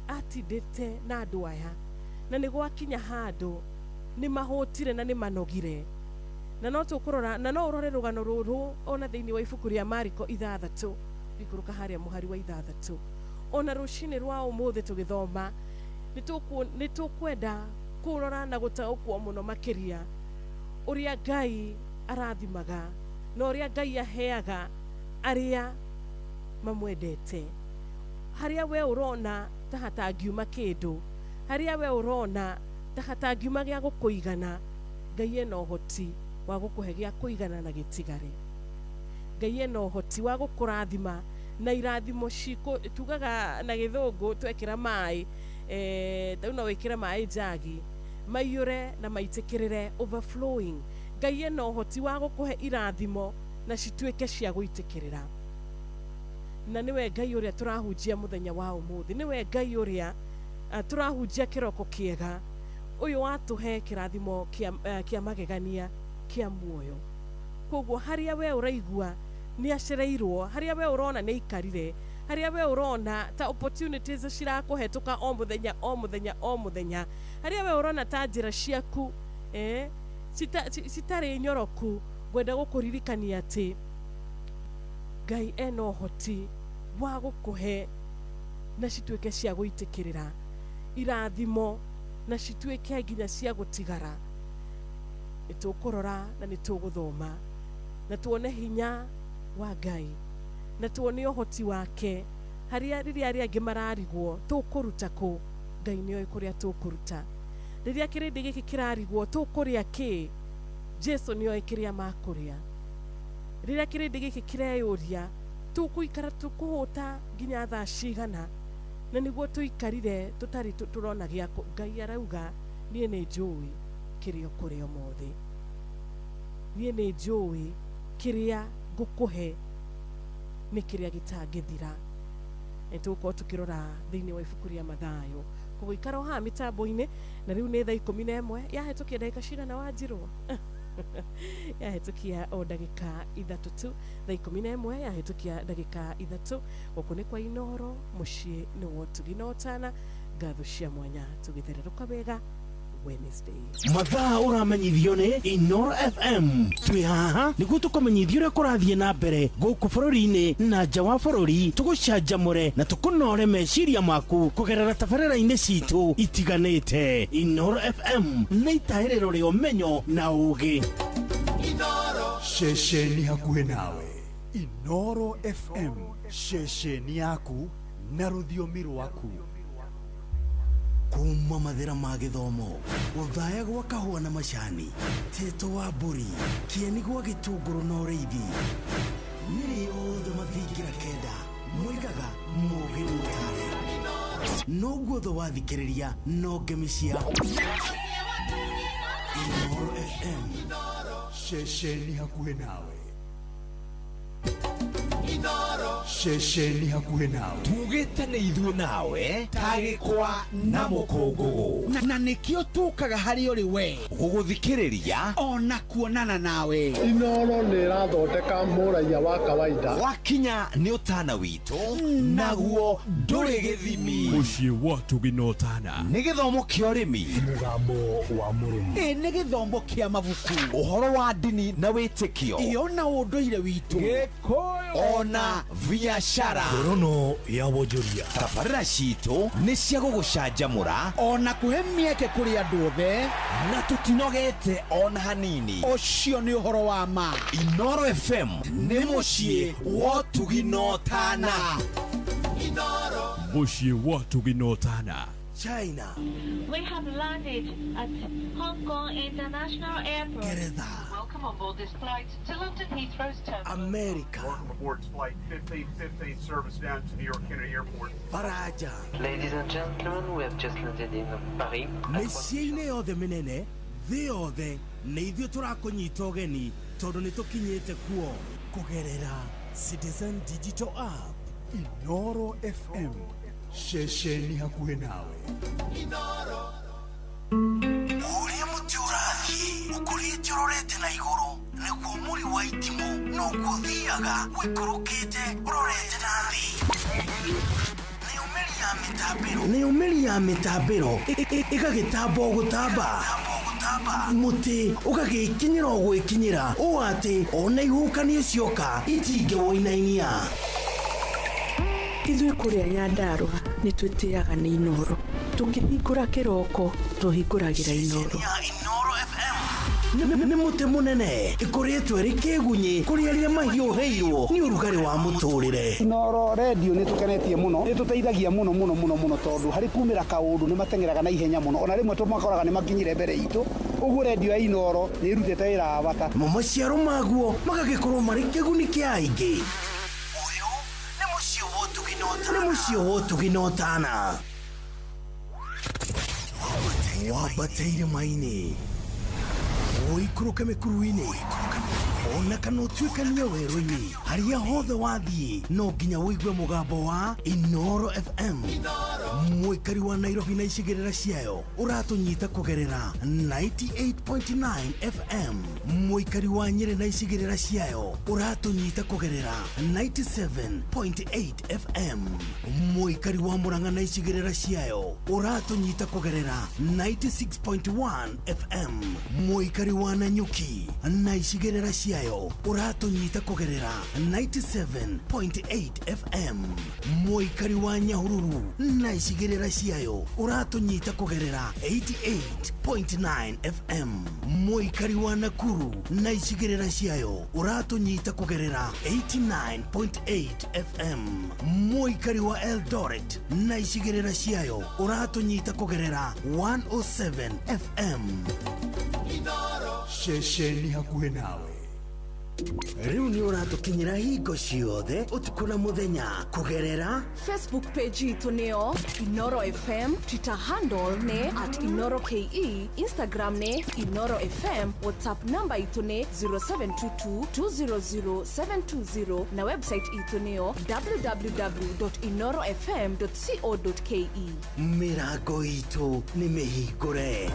atindite na andu aya na ni gwakinya handu ni mahotire na ni manogire na no tukurora na no urore rugano ruru ona thiini wa ibuku ria Mariko 6 bikuruka haria muhari wa 6 ona rushini rwa umuthi tugithoma ni tukwenda kurora na gutaukwo muno makiria uria Ngai arathimaga na uria Ngai aheaga aria mamwendete haria we urona ta hatangiuma kindu haria we urona ta hatangiuma gya gukuigana Ngai ena uhoti wa gukuhe gya kuigana na gitigare Ngai ena uhoti wa gukurathima na irathimo ciko tugaga na githungu twekira mai tauna wekira mai jagi maiyure na maitikirire overflowing Ngai ena uhoti wa gukuhe irathimo na cituike cia guitikirira na niwe Ngai uria turahunjia muthenya wa umuthi niwe Ngai uria turahunjia kiroko kiega uyu watuhe kirathimo kia magegania kia muoyo koguo haria we uraigua ni acereirwo haria we urona ni ikarire haria we urona ta opportunities cirakuhetuka o muthenya haria we urona ta njira ciaku citari nyoroku gwenda gukuririkania ati Ngai ena uhoti wa gukuhe na cituike cia guitikirira irathimo na cituike nginya cia gutigara nitukurora na nituguthoma na tuone hinya wa Ngai na tuone uhoti wake haria riria angi mararigwo tukuruta ku Ngai nioi kuria tukuruta riria kirindi giki kirarigwo tukuria ki Jesu nioi kiria makuria riria kirindi giki kireyuria tukuikara tukuhuta nginya thaa cigana na niguo tuikarire tutari turona giako Ngai arauga nie ni njui kirio kurio mothe nie ni njui kiria ngukuhe ni kiria gitangithira etuko tukirora thiini wa ibuku ria Mathayo kuguikara ha mitambo-ini na riu ni thaa 11 yahetukia ndagika cigana Wanjiru yahetukia o ndagika 3 tu thaa 11 yahetukia ndagika 3 guku ni kwa Inoro mucii ni wotuginotana ngatho cia mwanya tugithireruka wega Wednesday mathaa uramenyithio ni Inoro FM twi haha niguo tukumenyithio uria kurathie na mbere guku bururi-ini na nja wa bururi tugucanjamure na tukunore meciria maku kugerera tabarĩra-inĩ citu itiganĩte Inoro FM nĩ itahĩrĩro rĩa ũmenyo na ũũgĩ Inoro ceceni hakuhĩ nawe Inoro FM ceceni yaku na rũthiomi rwaku kuma mathĩra ma gĩthomo gũthaya gwa kahũa na macani teto wa mbũri kĩeni gwa gĩtũngũrũ na ũrĩithi nĩrĩ othe mathingira kenda mwigaga mũũgĩ mũtare no guothe wathikĩrĩria no ngemi cia Inoro FM ceceni hakuhĩ nawe Inoro ceceni hakuhĩ nawe tugĩte nĩ ithuĩ nawe tagĩkwa na mũkũngũgũ na nĩkĩo tũkaga harĩ ũrĩ we gũgũthikĩrĩria ona kuonana nawe Inoro nĩ ĩrathondeka mũraiya wa kawaida wakinya nĩ ũtana witũ naguo ndũrĩ gĩthimi mũciĩ wa tũginotana nĩ gĩthomo kĩa ũrĩmi mũgambo wa mũrĩmi nĩ gĩthomo kĩa mabuku ũhoro wa ndini na wĩtĩkio ona ũndũire witũ gĩkũyũ ona biashara ngorono ya wonjoria tabarĩra citũ nĩ cia gũgũcanjamũra ona kũhe mĩeke kũrĩ andũ othe na tũtinogete ona hanini ũcio nĩ ũhoro wa ma Inoro FM nĩ mũciĩ wa tũginotana Inoro mũciĩ wa tũginotana China We have landed at Hong Kong International Airport. Welcome on board this flight to London Heathrow's terminal. America Welcome aboard flight 1515 service down to New York Kennedy Airport. Faraja Ladies and gentlemen, we have just landed in Paris. mĩciĩ-inĩ yothe mĩnene thĩ yothe nĩ ithuĩ tũrakũnyita ũgeni tondũ nĩ tũkinyĩte kuo kũgerera Citizen Digital App Inoro FM ceceni hakuhĩ nawe ũrĩa mũtĩ ũrathiĩ ũkũrĩa wikirite urorete na iguru niguo muri wa itimu no guthiaga wikurukite urorete na thi Nĩ umeri ya mitambiro ĩgagĩtamba gũtamba muti ũgagĩkinyĩra gwĩkinyĩra ũũ atĩ ona ihukanio cioka itingĩwoinainia. Ithuĩ kũrĩa Nyandarua nĩ twĩtĩaga nĩ Inoro. Tũkĩhingũra kĩroko tũhingũragĩra Inoro. Nĩ muti munene ĩkoretwo ĩrĩ kĩgunyi kũrĩ arĩa mahiũhĩirwo nĩ ũrugarĩ wa mũtũrĩre. Inoro radio nĩ tũkenetie mũno, nĩ tũteithagia mũno tondũ harĩ kumĩra kaũndũ nĩ matengeraga na ihenya mũno, ona rĩmwe tũmakoraga nĩ makinyire mbere itũ. Ũguo radio ya Inoro nĩ ĩrutĩte wĩra wa bata. Maciaro maguo magagĩkorwo marĩ kĩguni kĩa aingĩ. Ũyũ nĩ mũciĩ wa Ũtugi na Ũtana. Wambateire maini Oikuruke mĩkuru-inĩ ona kana ũtuĩkanie werũ-inĩ harĩa hothe wathiĩ no nginya wĩigue mũgambo wa Inoro FM. Mũikari wa Nairobi na icigĩrĩra ciayo ũratũnyita kũgerera 98.9 FM. Mũikari wa Nyĩrĩ na icigĩrĩra ciayo ũratũnyita kũgerera 97.8 FM. Mũikari wa Murang'a na icigĩrĩra ciayo ũratũnyita kũgerera 96.1 FM. Mũikari wa Nanyuki na icigĩrĩra ciayo ũratũnyita kũgerera 97.8 FM. Mũikari wa Nyahururu na icigĩrĩra ciayo ũratũnyita kũgerera 88.9 FM. Mũikari wa Nakuru na icigĩrĩra ciayo ũratũnyita kũgerera 89.8 FM. Mũikari wa Eldoret na icigĩrĩra ciayo ũratũnyita kũgerera 107 FM. Shesheni hakuhĩ nawe. Rĩu nĩ ũratũkinyĩra hingo ciothe ũtukũ na mũthenya kũgerera Facebook page itũ nĩyo Inoro FM, Twitter handle nĩ @InoroKE, Instagram nĩ Inoro FM, WhatsApp number itũ nĩ 0722200720 na website itũ nĩyo www.inorofm.co.ke. Mĩrango itũ nĩ mĩhingũre.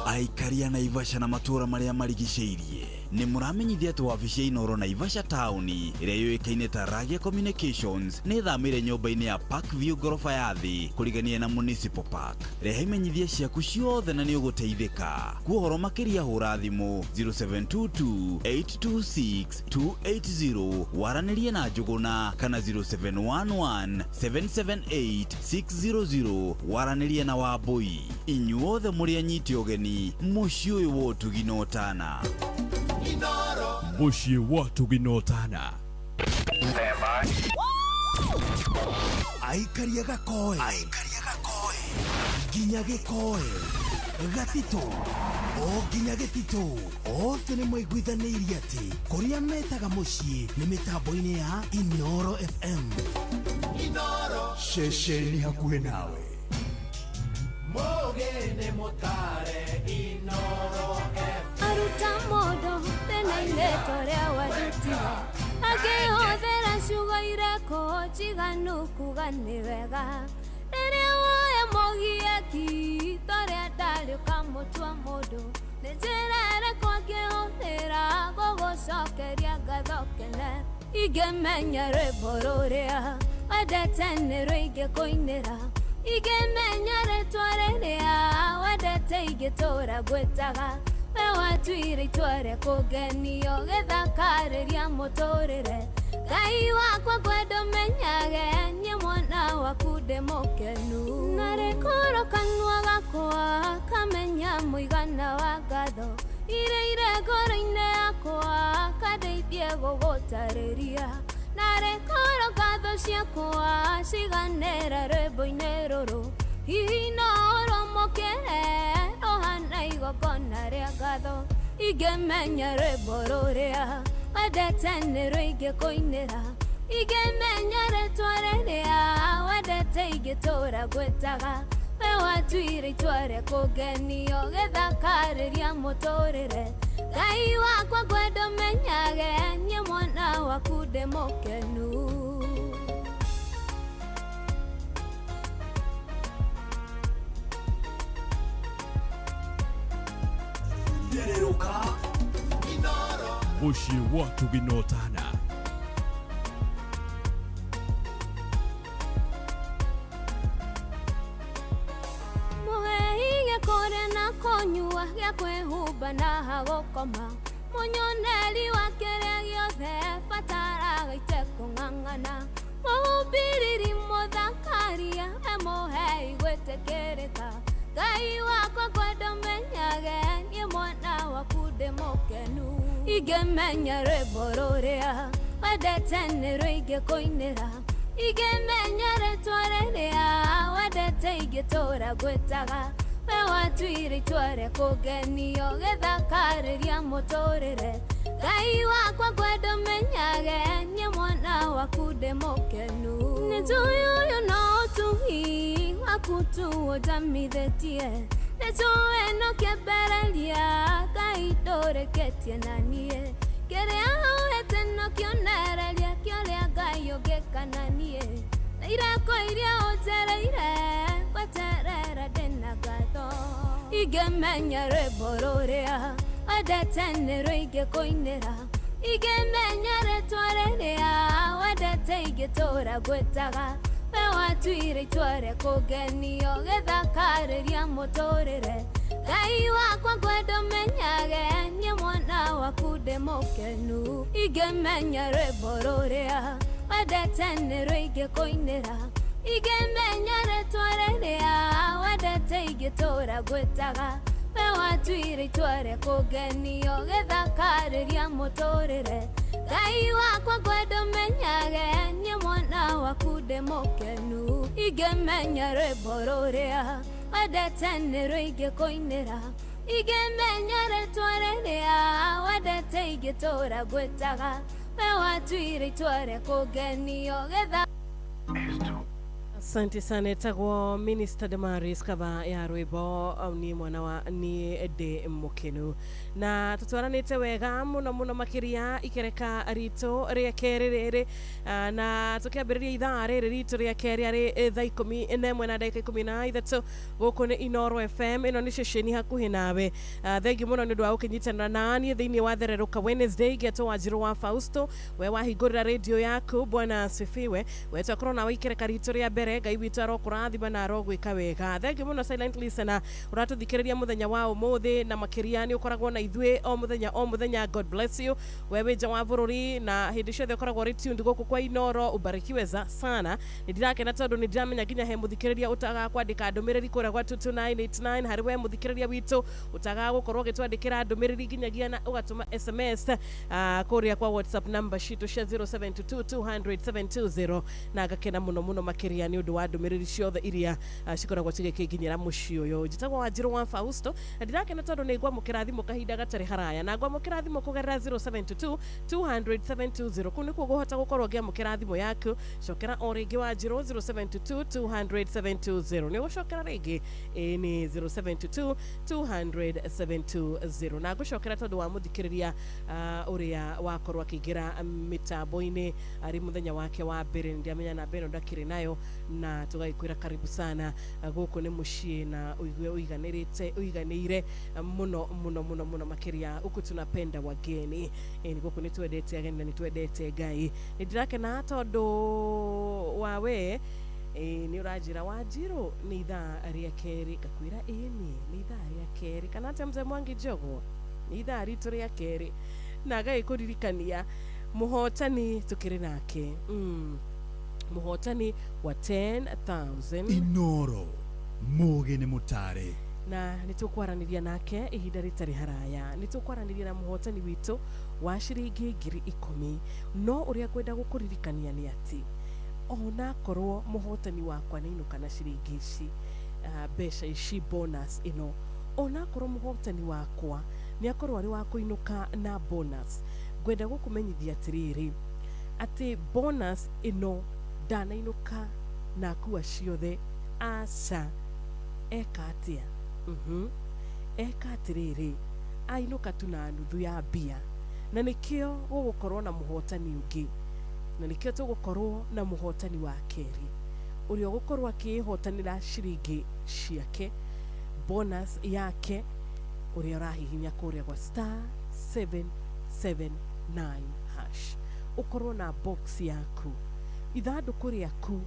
Aikaria Naivasha na matura marĩa marigicĩirie nĩ mũramenyithia atĩ wabici ya Inoro Naivasha Town ĩrĩa yũĩkaine ta Ragia Communications nĩ thamĩire nyũmba-inĩ ya Parkview ngorofa ya thĩ kũrigania na Municipal Park. Rehe imenyithia ciaku ciothe na nĩ ũgũteithĩka. Kuohoro makĩria hũra thimũ 0722-826-280 waranĩrie na Njũgũna kana 0711-778-600 waranĩrie na Wambui. Inyuothe mũrĩ anyiti ũgeni mũciĩ ũyũ wa Ũtugi na Ũtana. Mũciĩ wa Ũtugi na Ũtana. Aikaria Gakoe nginya Gĩkoe Gatito o nginya Gĩtitũ othe nĩ maiguithanĩirie atĩ kũrĩa metaga mũciĩ nĩ mĩtambo-inĩ ya Inoro FM. Shesheni hakuhĩ nawe. Mogene motare Inoro FM. Aruta modo thĩna-inĩ torĩa wadutire akĩhũthĩra ciugo ireko njiganu kuga nĩ wega. Rĩrĩa woya mũgieki torĩa ndarĩ ũkamũtua mũndũ nĩ njĩra ĩrĩkũ angĩhũthĩra gũgũcokeria ngatho kene. Ingĩmenya rwĩmbo rũrĩa wendete nĩ rũingĩkũinĩra, ingĩmenya rĩtwa rĩrĩa wendete ingĩtũra gwĩtaga. We watuire itua rĩa kũgenio gĩthakarĩria mũtũrĩre. Ngai wakwa kwenda ũmenyage niĩ mwana waku ndĩ mũkenu. Na rĩkũrũ kanua gakwa kamenya mũigana wa ngatho iria irĩ ngoro-inĩ yakwa kandeithie gũgũtarĩria. Na rĩkũrũ ngatho ciakwa ciganĩra rwĩmbo-inĩ rũrũ. Hihi no ũrũmũkĩre rohana igongona rĩa ngatho. Ingĩmenya rwĩmbo rũrĩa wendete nĩ rũingĩkũinĩra, ingĩmenya rĩtwa rĩrĩa wendete ingĩtũra gwĩtaga. We watuire itua rĩa kũgenio gĩthakarĩria mũtũrĩre. Ngai wakwa kwenda ũmenyage niĩ mwana waku ndĩ mũkenu. Tereruka Inoro Bushi watu ginotana Muheinge kore na konyua gya kwihumba na hagokoma Munyoneli wa kĩrĩa gĩothe bataraga itekũng'ang'ana Mũhumbĩrĩri mũthakaria mũhei gwĩtĩkĩrĩka Ngai wakwa kwenda menyage niĩ mwana waku ndĩ mũkenu Ingĩmenya rwĩmbo rũrĩa wendete nĩrwo ingĩkũinĩra Ingĩmenya rĩtwa rĩrĩa wendete ingĩtũũra ngwĩtaga We watuire itua rĩa kũgenio gĩthakarĩria mũtũrĩre Ngai wakwa kwenda ũmenyage niĩ mwana waku ndĩ mũkenu Nĩnjũĩ ũyũ no ũtugi waku tu ũnjamithĩtie Nĩnjũĩ no kĩambĩrĩria Ngai ndũrĩkĩtie na niĩ Kĩrĩa hauhete no kĩonereria kĩorĩa Ngai ũngĩka na niĩ Na ireko iria ũnjereire gweterera ndĩna ngatho Ingĩmenya rwĩmbo rũrĩa wendete nĩrwo ingĩkũinĩra Ingĩmenya rĩtwa rĩrĩa wendete ingĩtũũra ngwĩtaga We watuire itua rĩa kũgenio gĩthakarĩria mũtũrĩre Ngai wakwa ngwenda ũmenyage niĩ mwana waku ndĩ mũkenu Ingĩmenya rwĩmbo rũrĩa wendete nĩrwo ingĩkũinĩra Ingĩmenya rĩtwa rĩrĩa wendete ingĩtũũra ngwĩtaga We watuire itua rĩa kũgenio gĩthakarĩria mũtũrĩre Ngai wakwa ngwenda ũmenyage niĩ mwana waku ndĩ mũkenu Ingĩmenya rwĩmbo rũrĩa wendete nĩrwo ingĩkũinĩra Ingĩmenya rĩtwa rĩrĩa wendete ingĩtũũra ngwĩtaga We watuire itua rĩa kũgenio gĩthakarĩria Asante sana etagwo Minister Damaris kaba ya rwĩmbo ni mwana wa ni ndĩ mũkenu na tutwaranĩte wega mũno makĩria ikereka rito rĩa kerĩ rĩrĩ na tukĩambĩrĩria ithaa rĩrĩ rito rĩa kerĩ arĩ thaa 11 na dakika 13 gũkũ nĩ Inoro FM ĩno nĩ ceceni hakuhĩ nawe thengiũ mũno nĩ ũndũ wa gũkĩnyitanĩra naniĩ thĩinĩ wa Thereruka Wednesday Getũ Wanjirũ wa Fausto we wahingũrĩra radio yaku Bwana asifiwe we twakorwo nawe ikereka rito rĩa mbere Ngai witũ arokũrathima na arogwĩka wega thengiũ mũno silent listener ũratũthikĩrĩria mũthenya wa ũmũthĩ na makĩria nĩ ũkoragwo na ithuĩ o mũthenya God bless you wewe nja wa bũrũri na hĩndĩ ciothe ũkoragwo rĩ tuned gũkũ kwa Inoro ubarikiwe sana nĩ ndirakena tondũ nĩ ndiramenya nginya he mũthikĩrĩria ũtaga kwandĩka ndũmĩrĩri kũrĩa gwa 22989 harĩ we mũthikĩrĩria witũ ũtaga gũkorwo ũgĩtwandĩkĩra ndũmĩrĩri nginyagia na ũgatũma SMS kũrĩa kwa WhatsApp number citũ cia 0722000720 na ngakena mũno makĩria nĩ ũndũ wa ndũmĩrĩri ciothe iria cikoragwo cigĩkĩnginyĩra mũciĩ ũyũ njĩtagwo Wanjirũ wa Fausto na ndirakena tondũ nĩ ngwamũkĩra thimũ kahinda gatarĩ haraya na ngwamũkĩra thimũ kũgerera 0722000720 kũu nĩkuo ũkũhota gũkorwo ngĩamũkĩra thimũ yaku cokera o rĩngĩ Wanjirũ 0722000720 nĩ gũcokera rĩngĩ nĩ 0722000720 na ngũcokera tondũ wa mũthikĩrĩria ũrĩa wakorwo akĩingĩra mĩtambo-inĩ arĩ mũthenya wake wa mbere ndiamenya na mbere ndakĩrĩ nayo na tũgagĩkwĩra karibu sana gũkũ nĩ mũciĩ na ũigue ũiganĩire mũno makĩria huku tunapenda wageni ni gũkũ nĩ twendete ageni na nĩ twendete Ngai nĩ ndirakena tondũ wawe nĩ ũranjĩra Wanjirũ nĩ ithaa rĩa kerĩ ngakwĩra nĩ ithaa rĩa kerĩ kana atĩa mzee Mwangi Njogu nĩ ithaa ritũ rĩa kerĩ na agagĩkũririkania mũhotani tũkĩrĩ nake mũhotani wa 10,000 Inoro mũgĩ nĩ mũtare na nĩtũkwaranĩria nake ihinda rĩtarĩ haraya nĩtũkwaranĩria na mũhotani witũ wa ciringi 10,000 no ũrĩa ngwenda gũkũririkania nĩ atĩ ona korwo mũhotani wakwa nĩ inũka na ciringi ici mbeca ici bonus ĩno ona korwo mũhotani wakwa nĩ akorwo arĩ wa kũinũka na bonus ngwenda gũkũmenyithia atĩrĩrĩ atĩ bonus ĩno ndanainuka na kuwa ciothe aca eka atĩa eka atĩrĩrĩ ainuka tu na nuthu ya mbia na nĩkĩo gũgũkorwo na mũhotani ũngĩ na nĩkĩo tũgũkorwo na mũhotani wa kerĩ ũrĩa ũgũkorwo akĩhotanĩra ciringi ciake bonus yake uria urahihinya kuria gwa star 779 hash ukorwo na box yaku ithanduku riaku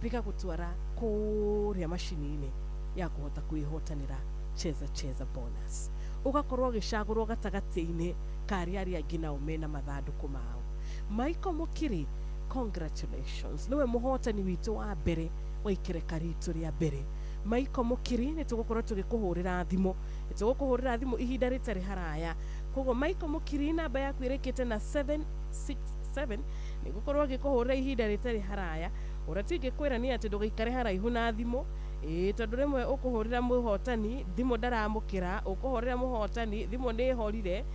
rigagutwara kuria macini-ini ya kuhota kwihotanira cheza bonus ugakorwo gicagurwo gatagati-ini karia aria angi nao mena mathanduku mao. Michael Mukiri, congratulations, niwe muhotani witu wa mbere wa ikereka ritu ria mbere. Michael Mukiri ni tugukorwo tugikuhurira thimu, tugukuhurira thimu ihinda ritari haraya. Koguo Michael Mukiri namba yaku irekete na 767 ni gukorwo gikuhurira ihinda ritari haraya. Uratige kwira ni ati ndugaikare haraihu na thimu tondu rimwe ukuhurira muhotani thimu ndaramukira, ukuhurira muhotani thimu ni horire.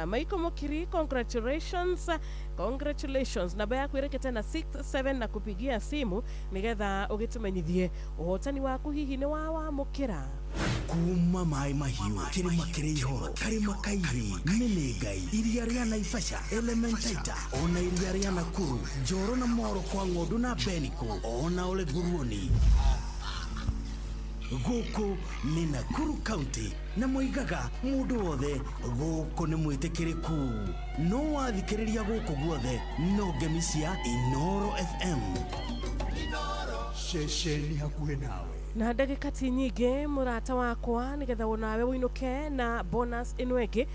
Michael Mukiri, congratulations, namba yaku irekete na 67 na kupigia simu nigetha ugitumenyithie uhotani waku hihi ni wamukira. Kuma mai mahiu kirima kiri ihoro karima kairi minigai iria ria Naivasha Elementaita ona iria ria Nakuru Njoro na Moro kwa Ng'ondu na Beniko ona ole Guruoni. Guku ni Nakuru County na moigaga mundu wothe guku ni mwitikiriku no wathikiriria guku guothe no gemisia Inoro FM. Inoro shesheni hakuhe nawe na ndagika ti nyingi murata wakwa nigetha onawe winuke na bonus ino ingi.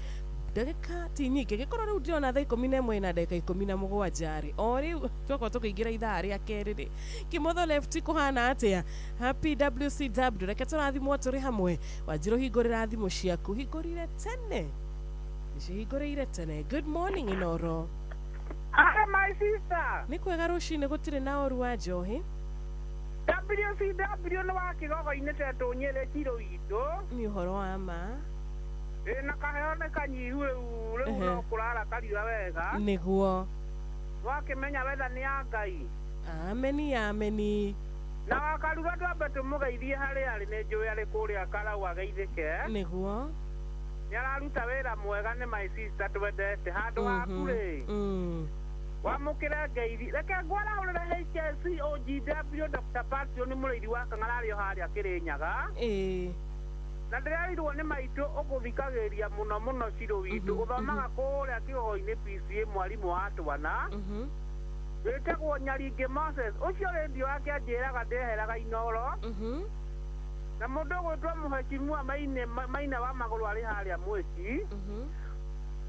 Ndagika ti nyingi gikorwo riu ndiona thaa 11 na ndagika 17 ri o riu twako tukiingira ithaa ria keri ri kimotho left kuhana atia. Happy WCW reke turathimwo turi hamwe. Wanjiru hingurira thimu ciaku hingurire tene hingurire tene. Good morning Inoro. Hi my sister. Ni kwega rucini gutire na oru wa njohi. WCW no wakigogo-ini tetu nyere kiro itu ni uhoro wa ma na kaheo ne kanyihu riu no kurara kariwa wega niguo wakimenya wetha ni ya Ngai. Ameni na wakaruga twambe tumugeithie hari ari ni njui ari kuria Karau ageithike niguo yararuta wira mwega ni my sister twendete handu haku ri wamukire ngeithi reke ngwara urire HSC OGW Dr. Patio ni mureiri wa Kang'arario haria Kirinyaga na ndirerirwo ni maitu ukuthikagiria muno ciro witu uthomaga kuria kigogo-ini PCA mwarimu wa Twana witagwo Nyaringi Moses ucio radio yake anjiraga ndeheraga Inoro na mundu gwitwa Mheshimiwa Maina wa Maguru ari haria Mweci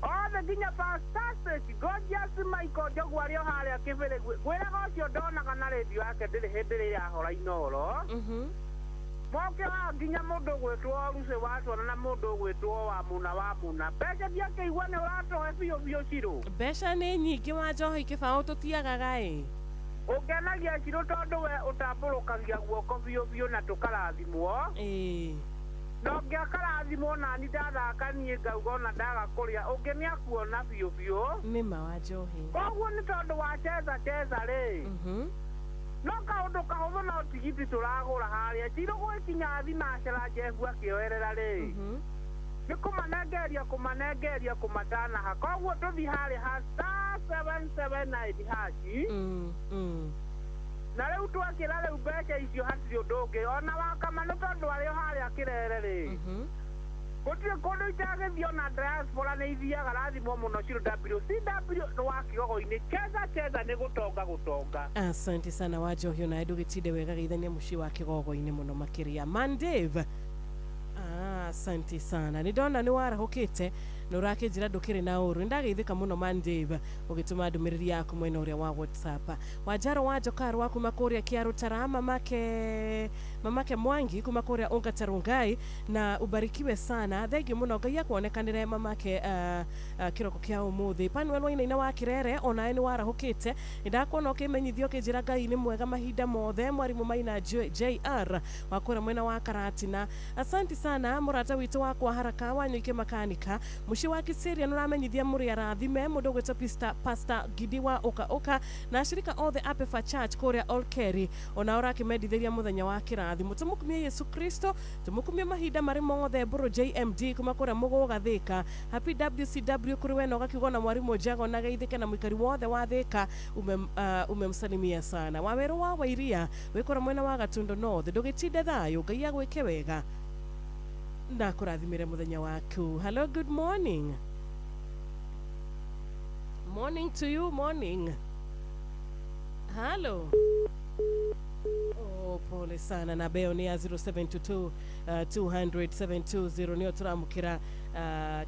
othe nginya fantastic gorgeous Michael Njogu ario haria Kibere gwiraga ucio ndonaga na radio yake ndiri hindi riria ahora Inoro moke wa nginya mundu gwitwo Ruce wa Twana na mundu gwitwo wa Muna mbeca ciake igua ni uratohe biũ ciro mbeca ni nyingi wa njohi kibao tutiagaga ukenagia ciro tondu we utamburukagia guoko biũ na tukarathimwo no ngĩakarathimwo nani ndathakanie ngauga ona ndaga kũrĩa ũngĩ nĩakuona biũ nĩ ma wa njohi koguo nĩ tondũ wa cheza rĩ no kaũndũ kahũthũ no tigiti tũragũra harĩa ciro gwĩkinya thinacara Jehu akĩoerera rĩ nĩ kũmanengeria kũmatanaha koguo tũthi harĩa ha star 779 hashi na riu twakira riu mbeca icio hatirĩ ũndũ ũngĩ ona wakama nĩ tondũ arĩo harĩa Kĩrere rĩ gũtirĩ kũndũ itagĩthiĩ ona diaspora nĩ ithiaga rathimwo mũno ciro WCW wa kigogo-ini cheza nĩ gũtonga. Asante sana wa njohi ona ndũgĩtinde wega geithania mũciĩ wa kigogo-ini mũno makĩria Mandave. Asante sana nĩ ndona nĩ warahũkĩte na ũrakĩnjĩra ndũkĩrĩ na ũru nĩndageithĩka mũno Mandave ũgĩtũma ndũmĩrĩri yaku mwena ũrĩa wa WhatsApp. Wanjaro wa Njokaru wa kuma kũrĩa Kĩarũtara mamake Mwangi kuma kũrĩa Ungatarungai na ubarikiwe sana thengiũ mũno Ngai akuonekanĩre mamake kĩroko kĩa ũmũthĩ. Panuel Wainaina wa Kĩrere onawe nĩ warahũkĩte nĩndakuona ũkĩmenyithio ũkĩnjĩra Ngai nĩ mwega mahinda mothe. Mwarimũ Maina JR wa kũrĩa mwena wa Karatina. Asante sana mũrata witũ wakwa haraka Wanyuike makanika mushi wa Kisiria nuramenyithia muri arathime mundu gwita Pastor Gidi wa Oka na shirika All the Apefa Church kuria Olkeri ona urakimendithia muthenya wa kirathimo tumukumie Yesu Kristo tumukumie mahinda mari mothe buru JMD kuma kuria Muguga Thika. Happy WCW kuri we no gakiugo na mwarimu Jago na geithike na mwikari wothe wa Thika umemsalimia sana. Waweru wa Wairia wikora mwena wa Gatundo North ndugitinde thayo Ngai agwike wega. na kurathimire muthenya waku. Hello, good morning. Morning to you, morning. Hello. Oh, pole sana. Na beo ni ya 0722 200 720 niyo turamukira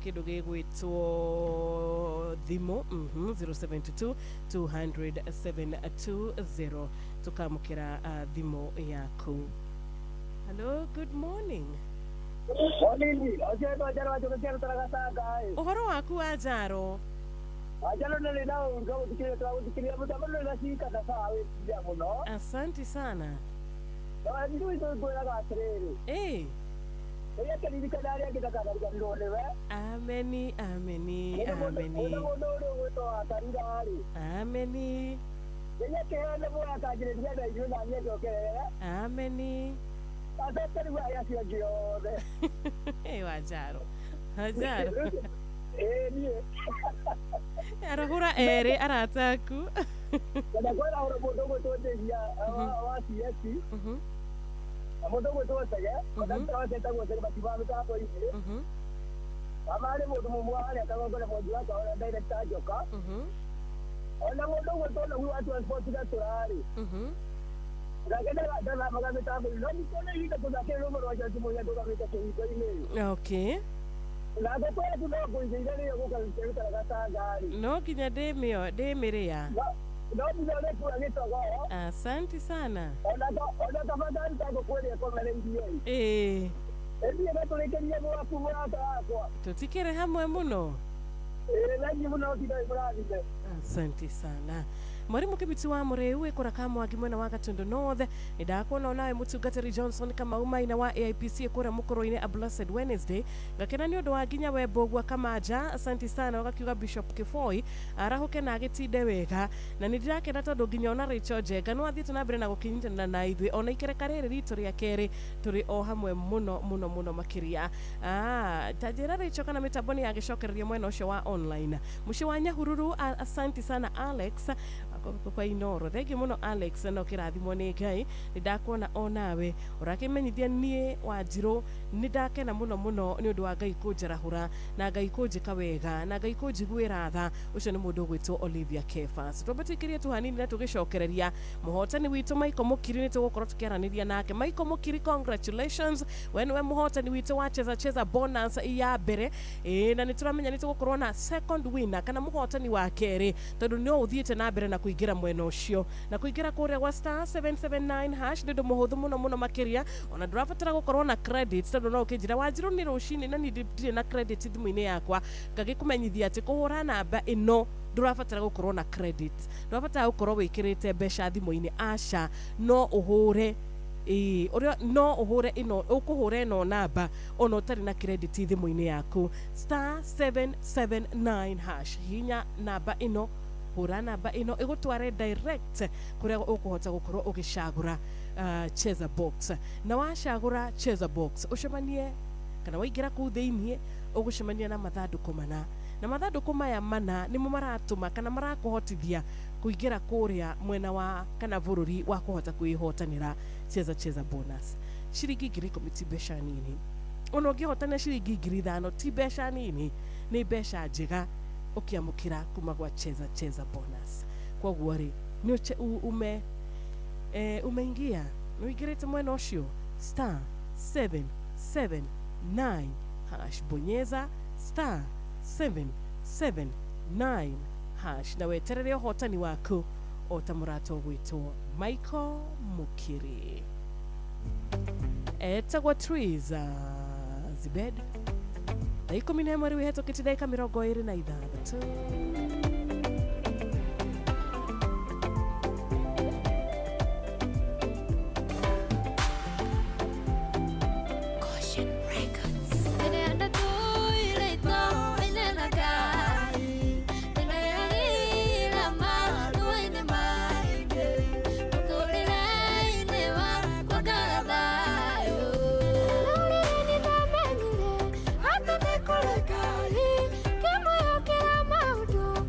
kidu gigwitwo thimo 0722 200 720 tukamukira thimo yaku. Hello, good morning. Morning. Ajaro ajaro ajaro taragasanga. Uhoro waku Ajaro? Ajalo nile nao ngao dikiria mutamano na shika na sawe ya muno. Asante sana. Ba ndio ito goya ga trere. Eya kali dikadari ya kidakadari ya ndone we. Ameni. Ameni. Eya kehele bo akajire dia ijo na nye dokere. Ameni. Adaptari wa ya sio giode. Ajaro. Nie. Arahura ere arataku. Kada kwenda horo bodogo tote ya wa siesi. Bodogo tote ya. Kada tawa seta go sema batiba mta hapo hivi. Amale bodo mumwale atawa kwa mojua kwa ona director joka. Ona bodogo tote huyu watu wa sport ka turari. Rakenda dala magame tabu. Nani kona hii kwa zake romo roja simu ya doga mita kwa ile. Okay. No kinya demiria. Asante sana. Tutikere hamwe muno. Asante sana. Mwarimu Kibiti wa Mureu ekora kama wagimwena wa Gatundu North nidakuona nawe Mutugatari Johnson kama umaina wa AIPC ekora mukoroine a Blessed Wednesday gakena ni undu wa ginya webogwa kama aja. Asante sana wagakiuga Bishop Kifoi arahuke na agitinde wega na nidirakena tondu ginya ona Rachel Jega no athie tunabere na gukinyitana na ithwe ona ikereka riri ritu ria keri turi o hamwe muno makiria. Tajira Rachel kana mitaboni agicokereria mwena ucio wa online mushi wa Nyahururu. Asante sana Alex kwa Inoro. Thank you muno Alex no kirathimo ni Ngai nidakuona onawe urakimenyithia nie Wanjiru nidakena muno ni undu wa Ngai kunjarahura na Ngai kunjika wega na Ngai kunjiguira tha ucio ni mundu gwitwo Olivia Kefas. Tubatikirie tu hanini na tugicokereria muhotani witu Michael Mukiri ni tugukorwo tukiaraniria nake. Michael Mukiri, congratulations when we muhotani witu wa cheza bonus ya mbere na nituramenya ni tugukorwo na second winner kana muhotani wa keri tondu ni uthiete na mbere na kuingira mwena ucio na kuingira kuria wa star 779 hash ndio muhuthu muno makiria ona ndurabatara gukorwo na credit tondu no ukinjira Wanjiru ni rucini na ni ndire na credit thimu-ini yakwa ngagikumenyithia ati kuhura namba ino ndurabatara gukorwo na credit ndurabatara gukorwo wikirite mbeca thimu-ini aca no uhure no uhure ino ukuhure no namba ona utari na credit thimu-ini yaku star 779 hash hinya namba ino hura namba ino igutware direct kuria ukuhota gukorwo ugicagura cheza box na wacagura cheza box ucemanie kana waingira ku thiini ugucemania na mathanduku mana na mathanduku maya mana nimo maratuma kana marakuhotithia kuingira kuria mwena wa kana bururi wa kuhota kuihotanira cheza bonus. Shiringi 10,000 ti mbeca nini. Ona ungihotania shiringi 5,000 ti mbeca nini, ni mbeca njega ukiamukira kuma gwa cheza bonus. Kwa guo-ri ni umeingia nuigirite mwena ucio star 779 hash bonyeza star 779 hash na weterere uhotani waku otamurato gwitwo Michael Mukiri etagwa trees zibed daiko minemwari wiheto kitidaika 26 Hata nikoleka hii, kemo yoke la maudu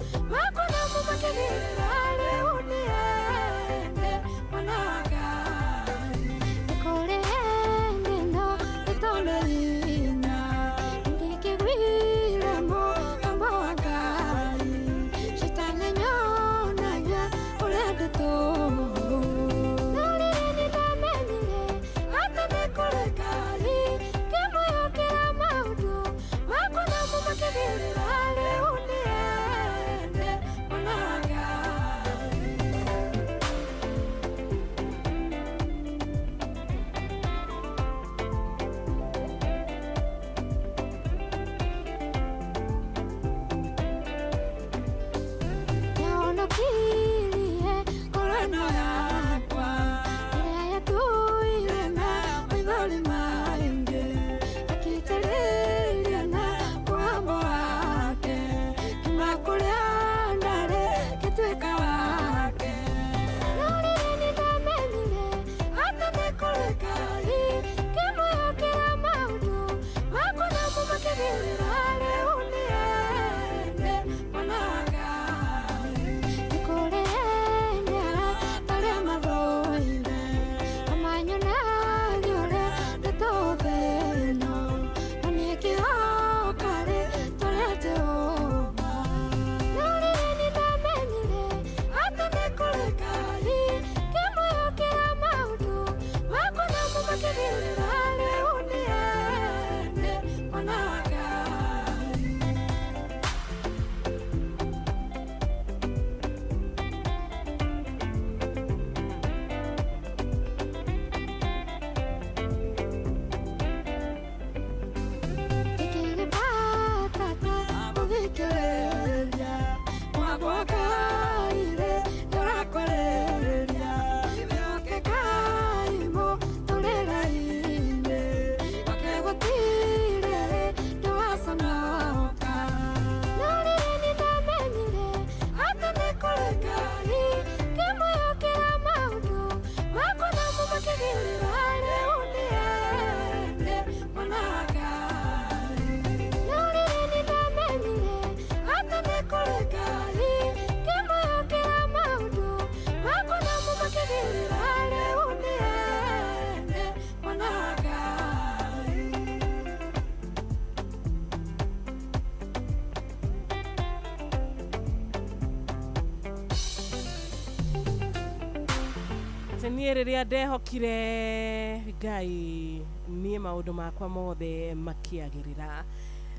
niä rä rä a ndehokire Ngai niä maå makwa mothe makiagä rä ra.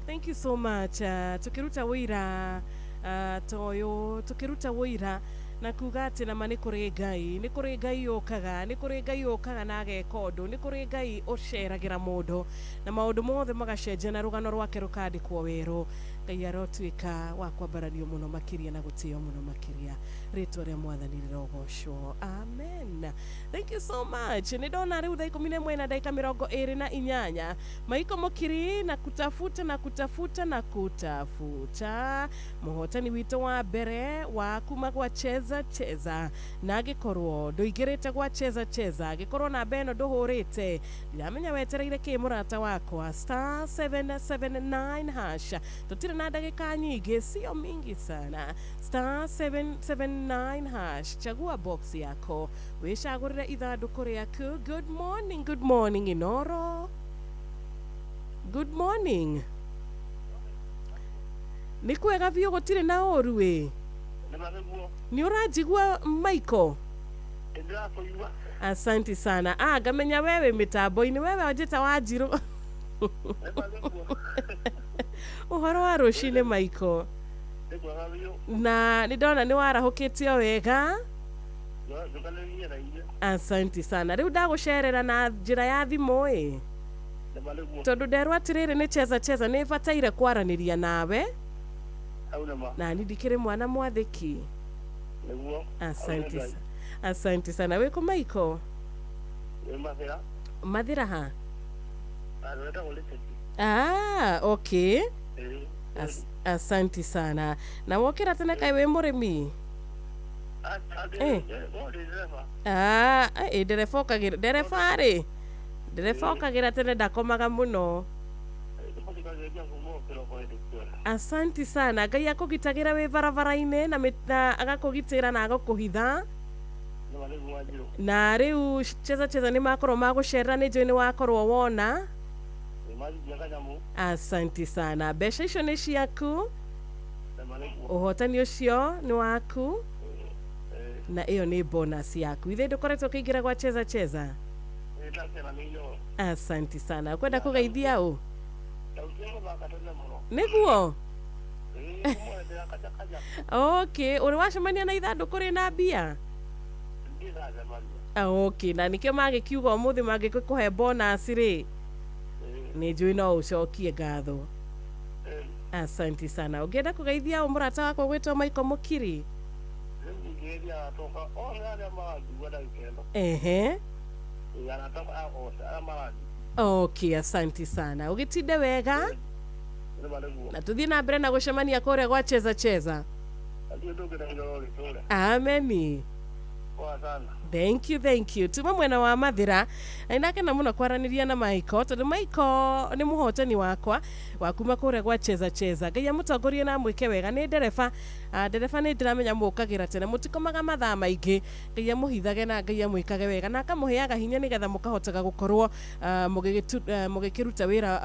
Thank you so much. Tukiruta wira toyo tukiruta wira na kuga atä nama nä kå rä Ngai å kaga na ageka å ndå, nä kå rä Ngai å ceragä ra må ndå na maå ndå mothe magacenjia na rå gano rwake rå kandä kwo werå. Ngai arotuä ka wa kwambaranio må no makä ria na gå tä o må no makä ria. Rĩtwa rĩa Mwathani rĩrogocwo. Amen. Thank you so much. Nĩ ndona rĩu thaa 11 na dakika 28 Maiko Mukiri na kutafuta muhotani witũ wa mbere wa kuma gwa cheza na agĩkorwo ndũingĩrĩte gwa cheza agĩkorwo na beno ndũhũrĩte ndiramenya wetereire kĩ mũrata wakwa star 779 hash. Tũtirĩ na ndagĩka nyingĩ, sio mingi sana. Star 779 hash, chagua box yako wĩcagũrĩre ithandũkũ rĩaku. Good morning Inoro. Good morning. Nĩ kwega biũ gũtirĩ na ũru ĩ? Nĩ ũranjigua Michael? Asante sana. Ngamenya wewe mĩtambo-inĩ, wewe wanjĩta Wanjirũ. Ũhoro wa rũcinĩ Michael? Na nĩ ndona nĩ warahũkĩtio wega. Asante sana. Rĩu ndagũcerera na njĩra ya thimũ ĩ? Tondũ nderwo atĩrĩrĩ nĩ cheza nĩ bataire kwaranĩria nawe na nĩ ndikĩrĩ mwana mwathĩki. Asante sana. Wĩkũ Michael? Mathira ha? Okay. Asante sana. Na wokĩra tene kaĩ wĩ mũrĩmi? Ndereba okagĩra tene ndakomaga mũno. Asante sana. Ngai akũgitagĩra wĩ barabara-inĩ na agakũgitĩra na agakũhitha. Na rĩu cheza nĩ makorwo magũcerera, nĩ njũĩ nĩ wakorwo wona. Asante sana. Mbeca icio nĩ ciaku, ũhotani ũcio nĩ waku, na ĩyo nĩ bonus yaku. Ithe ndũkoretwo ũkĩingĩra gwa cheza? Asante sana. Kwenda kũgeithia ũ? Nĩguo? Okay, ũrĩ wacemania na ithandũkũ rĩna mbia? Okay, na nĩkĩo magĩkiuga ũmũthĩ mangĩkũhe bonus rĩ? Nĩ njũĩ no ũcokie ngatho. Asante sana. Ũngĩenda kũgeithia ũ mũrata wakwa gwĩtwo Michael Mukiri? Okay, asante sana. Ũgĩtinde wega na tũthiĩ na mbere na gũcemania kũrĩa gwa cheza. Amen. Thank you. Tuma mwena wa Mathira. Na inakena mũno kwaranĩria na Michael, tondũ Michael nĩ mũhotani wakwa wa kuma kũrĩa gwa cheza. Ngai amũtongorie na mwĩke wega. Nĩ ndereba nĩ ndĩramenya mũkagĩra tene, mũtikomaga mathaa maingĩ. Ngai amũhithage na Ngai amwĩkage wega na akamũheaga hinya nĩgetha mũkahotaga gũkorwo mũgĩkĩruta wĩra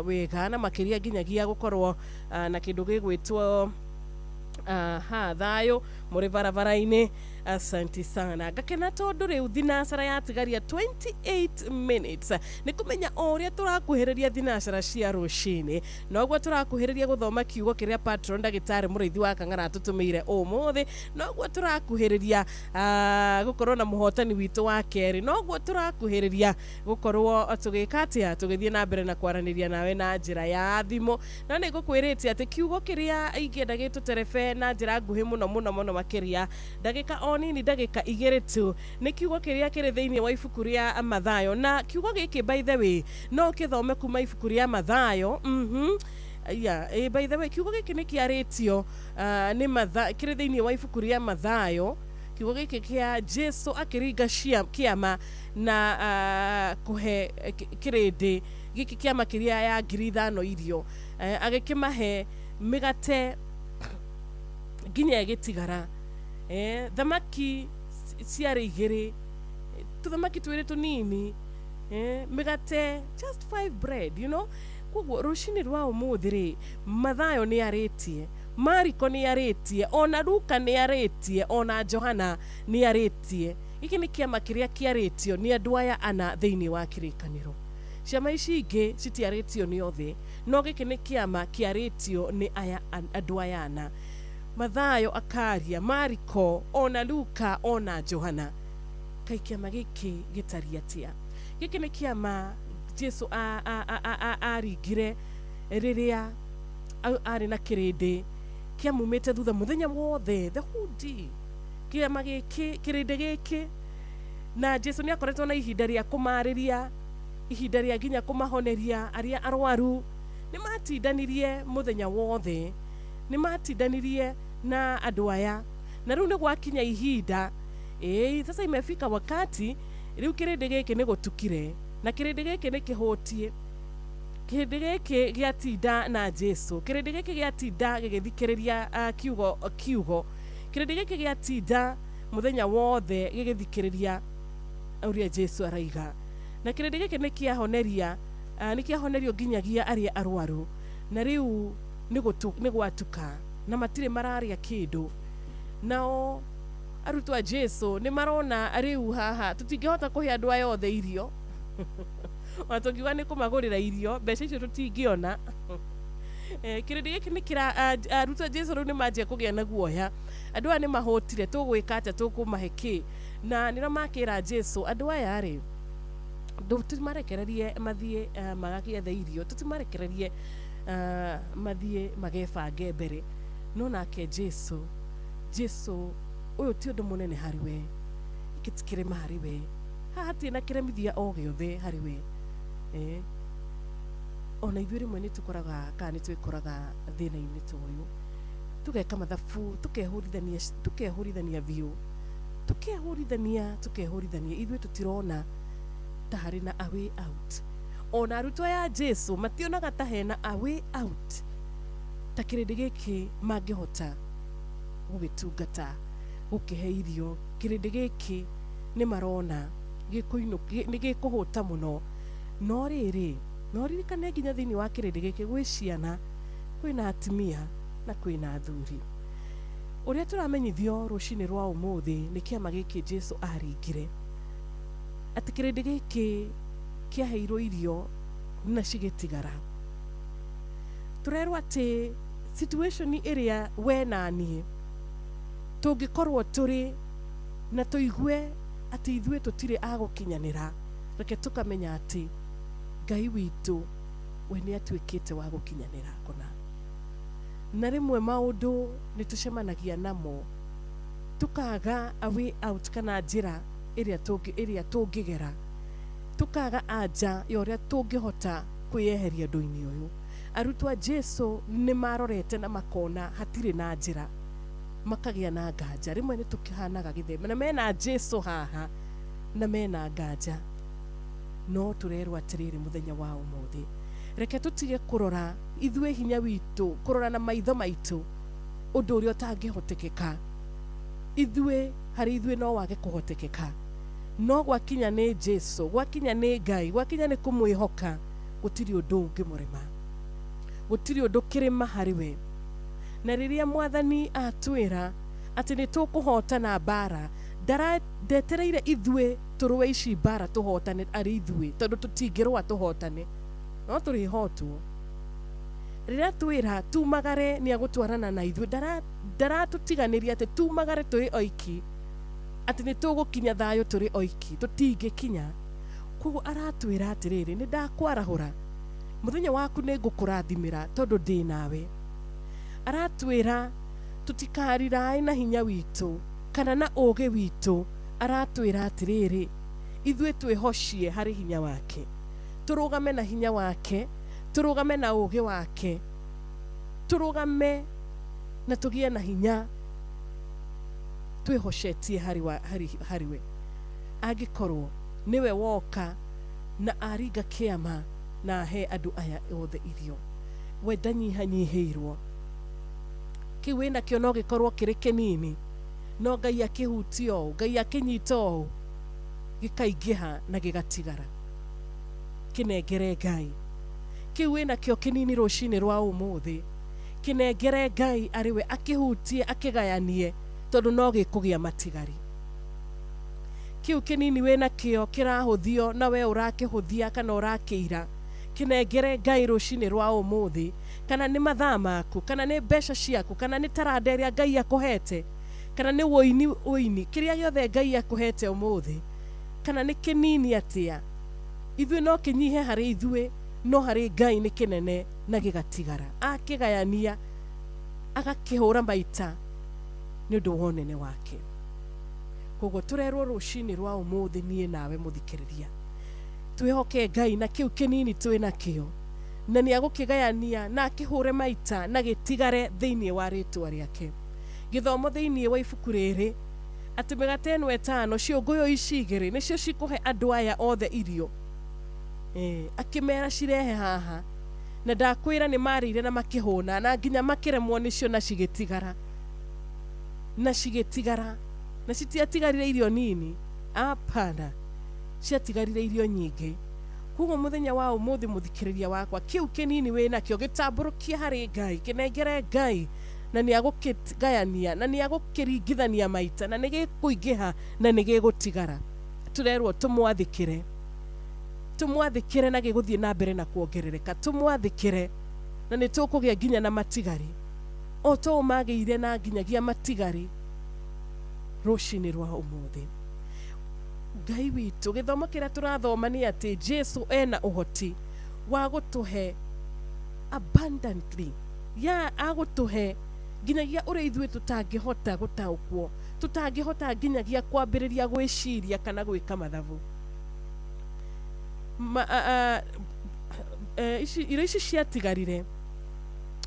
wega na makĩria nginyagia gũkorwo na kĩndũ gĩgwĩtwo thayũ mũrĩ barabara-inĩ. Asante sana. Gakena tondũ rĩu thinacara yatigaria 28 minutes. Nĩ kũmenya o ũrĩa tũrakuhĩrĩria thinacara cia rũcinĩ, noguo tũrakuhĩrĩria gũthoma kiugo kĩrĩa patron ndagĩtarĩ mũrĩithi wa Kang'ara atũtũmĩire ũmũthĩ, noguo tũrakuhĩrĩria gũkorwo na mũhotani witũ wa kerĩ, noguo tũrakuhĩrĩria gũkorwo tũgĩka atĩa, tũgĩthiĩ na mbere na kwaranĩria nawe na njĩra ya thimũ. No nĩ ngũkwĩrĩte atĩ kiugo kĩrĩa ingĩenda gĩtũterebe na njĩra nguhĩ mũno makĩria ndagĩka nini ndagĩka 2 tu, nĩ kiugo kĩrĩa kĩrĩ thĩinĩ wa ibuku rĩa Mathayo, na kiugo gĩkĩ by the way no kĩthome kuma ibuku rĩa Mathayo. By the way kiugo gĩkĩ nĩ kĩarĩtio kĩrĩ thĩinĩ wa ibuku rĩa Mathayo. Kiugo gĩkĩ kĩa Jesu akĩringa kĩama na kũhe kĩrĩndĩ gĩkĩ kĩama kĩrĩa ya 5,000 irio, agĩkĩmahe mĩgate nginya gĩtigara. Thamaki ciarĩ 2, tũthamaki twĩrĩ tũnini, mĩgate just 5 bread, you know. Koguo rũcinĩ rwa ũmũthĩ rĩ, Mathayo nĩ arĩtie, Mariko nĩ arĩtie, ona Luka nĩ arĩtie, ona Johana nĩ arĩtie. Iki nĩ kĩama kĩrĩa kĩarĩtio nĩ andũ aya ana thĩinĩ wa kĩrĩkanĩro. Ciama ici ingĩ citiarĩtio nĩ othe, no gĩkĩ nĩ kĩama kĩarĩtio nĩ aya andũ aya ana. Mathayo, Akaria, Mariko, ona Luka, ona Johana. Kai kĩama gĩkĩ gĩtariĩ atĩa? Gĩkĩ nĩ kĩama Jesu aringire rĩrĩa arĩ na kĩrĩndĩ kĩamumĩte thutha mũthenya wothe, the whole day. Kĩama gĩkĩ, kĩrĩndĩ gĩkĩ, na Jesu nĩ akoretwo na ihinda rĩa kũmarĩria, ihinda rĩa nginya kũmahoneria arĩa arwaru. Nĩ matindanirie mũthenya wothe, nĩ matindanirie na andũ aya, na rĩu nĩ gwakinya ihinda, sasa imefika wakati rĩu kĩrĩndĩ gĩkĩ nĩ gũtukire, na kĩrĩndĩ gĩkĩ nĩ kĩhũtie. Kĩrĩndĩ gĩkĩ gĩatinda na Jesu, kĩrĩndĩ gĩkĩ gĩatinda gĩgĩthikĩrĩria kiugo, kĩrĩndĩ gĩkĩ gĩatinda mũthenya wothe gĩgĩthikĩrĩria ũrĩa Jesu araiga, na kĩrĩndĩ gĩkĩ nĩ kĩahonerio nginyagia arĩa arwaru, na rĩu nĩ gwatuka na matirĩ mararĩa kĩndũ. Nao arutwo a Jesu nĩ marona rĩu haha tũtingĩhota kũhe andũ aya othe irio. Watongiuga nĩ kũmagũrĩra irio, mbeca icio tũtingĩona. Kĩrĩndĩ gĩkĩ nĩ arutwo a Jesu rĩu nĩ manjia kũgĩa na guoya. Andũ aya nĩ mahũtire, tũgwĩka atĩa, tũkũmahe kĩ? Na nĩrĩo makĩra Jesu, andũ aya rĩ, tũtimarekererie mathiĩ magagĩethe irio, tũtimarekererie mathiĩ magebange mbere. No nake Jesu ũyũ ti ũndũ mũnene harĩ we, gĩtikĩrĩma harĩ we, haha hatirĩ na kĩremithia o gĩothe harĩ we. Ona ithuĩ rĩmwe nĩ tũkoraga kana nĩ twĩkoraga thĩna-inĩ ta ũyũ, tũgeka mathabu, tũkehũrithania biũ, tũkehũrithania, ithuĩ tũtirona ta harĩ na a way out. Ona arutwo ya Jesu mationaga ta hena a way out, ta kĩrĩndĩ gĩkĩ mangĩhota gũgĩtungata, gũkĩhe irio. Kĩrĩndĩ gĩkĩ nĩ marona nĩ gĩkũhũta mũno. No rĩrĩ, no ririkane nginya thĩinĩ wa kĩrĩndĩ gĩkĩ gwĩ ciana, kwĩna atumia na kwĩna athuri. Ũrĩa tũramenyithio rũcinĩ rwa ũmũthĩ nĩ kĩama gĩkĩ Jesu aringire, atĩ kĩrĩndĩ gĩkĩ kĩaheirwo irio na cigĩtigara. Tũrerwo atĩ situation ĩrĩa we na niĩ tũngĩkorwo tũrĩ na tũigue atĩ ithuĩ tũtirĩ agũkinyanĩra, reke tũkamenya atĩ Ngai witũ we nĩ atuĩkĩte wa gũkinyanĩra kũna. Na rĩmwe maũndũ nĩ tũcemanagia namo, tũkaga a way out kana njĩra ĩrĩa tũngĩgera, tũkaga anja ya ũrĩa tũngĩhota kwĩyeheria ũndũ-inĩ ũyũ. Arutwo a Jesu nĩ marorete na makona hatirĩ na njĩra, makagĩa na nganja. Rĩmwe nĩ tũkĩhanaga gĩthemba, na mena Jesu haha na mena nganja. No tũrerwo atĩrĩrĩ mũthenya wa ũmũthĩ, reke tũtige kũrora ithuĩ hinya witũ, kũrora na maitho maitũ ũndũ ũrĩa ũtangĩhotekeka. Ithuĩ harĩ ithuĩ no wage kũhotekeka, no gwakinya nĩ Jesu, gwakinya nĩ Ngai, gwakinya nĩ kũmwĩhoka, gũtirĩ ũndũ ũngĩmũrema, gũtirĩ ũndũ kĩrĩma harĩ we. Na rĩrĩa Mwathani atwĩra atĩ nĩ tũkũhotana mbara, ndetereire ithuĩ tũrũe ici mbara tũhotane arĩ ithuĩ, tondũ tũtingĩrũa tũhotane, no tũrĩhotwo. Rĩrĩa twĩra tumagare nĩ agũtwarana na ithuĩ, ndaratũtiganĩria atĩ tumagare tũrĩ oiki, atĩ nĩ tũgũkinya thayũ tũrĩ oiki, tũtingĩkinya. Koguo aratwĩra atĩrĩrĩ, nĩ ndakwarahũra, mũthenya waku nĩ ngũkũrathimĩra tondũ ndĩ nawe. Aratwĩra tũtikariraĩ na hinya witũ kana na ũũgĩ witũ, aratwĩra atĩrĩrĩ, ithuĩ twĩhocie harĩ hinya wake, tũrũgame na hinya wake, tũrũgame na ũũgĩ wake, tũrũgame na tũgĩe na hinya, twĩhocetie harĩ we. Angĩkorwo niwe woka na aringa kĩama na ahe andũ aya othe irio, we ndanyihanyihĩirwo. Kĩu wĩnakĩo no gĩkorwo kĩrĩ kĩnini, no Ngai akĩhutia ũũ, Ngai akĩnyita ũũ, gĩkaingĩha na gĩgatigara. Kĩnengere Ngai. Kĩu wĩnakĩo kĩnini rũcinĩ rwa ũmũthĩ, kĩnengere Ngai arĩ we, akĩhutie, akĩgayanie, tondũ no gĩkũgĩa matigari. kiu kinini wena kio kirahuthio na we urakihuthia kana urakiira kinengere Ngai rucini rwa umuthi kana ni mathaa maku kana ni mbeca ciaku kana ni taranda iria Ngai akuhete kana ni woini kiria giothe Ngai akuhete umuthi kana ni kinini atia ithuĩ no kinyihe hari ithuĩ no hari Ngai ni kinene na gigatigara akigayania agakihura maita ni undu wonene wake koguo turerwo rucini rwa umuthi nie nawe muthikiriria twihoke Ngai na kiu kinini twina kio na ni agukigayania na akihure maita na gitigare thiini wa ritwa riake githomo thiini wa ibuku riri ati migate ĩno ĩtano ciũngũyũ ici igĩrĩ nĩcio cikuhe andũ aya othe irio akimera cirehe haha na ndakwĩra nĩ marĩire na makĩhũna na nginya makĩremwo nĩcio na cigĩtigara na citiatigarire irio nini apana ciatigarire irio nyingĩ koguo muthenya wa umuthi muthikiriria wakwa kiu kinini wina kio gitamburukia hari Ngai kinengere Ngai na ni agukigayania na ni agukiringithania maita na ni gikuingiha na ni gigutigara turerwo tumwathikire na giguthie na mbere na kuongerereka tumwathikire na ni tukugia nginya na matigari o to magĩire na nginyagia matigari rucini rwa umuthi Ngai witu githomo kiria turathoma ni ati Jesu ena uhoti wa gutuhe abundantly ya agutuhe nginyagia uria ithuĩ tutangihota gutaukwo tutangihota nginyagia kwambĩrĩria gwĩciria kana gwĩka mathabu irio ici ciatigarire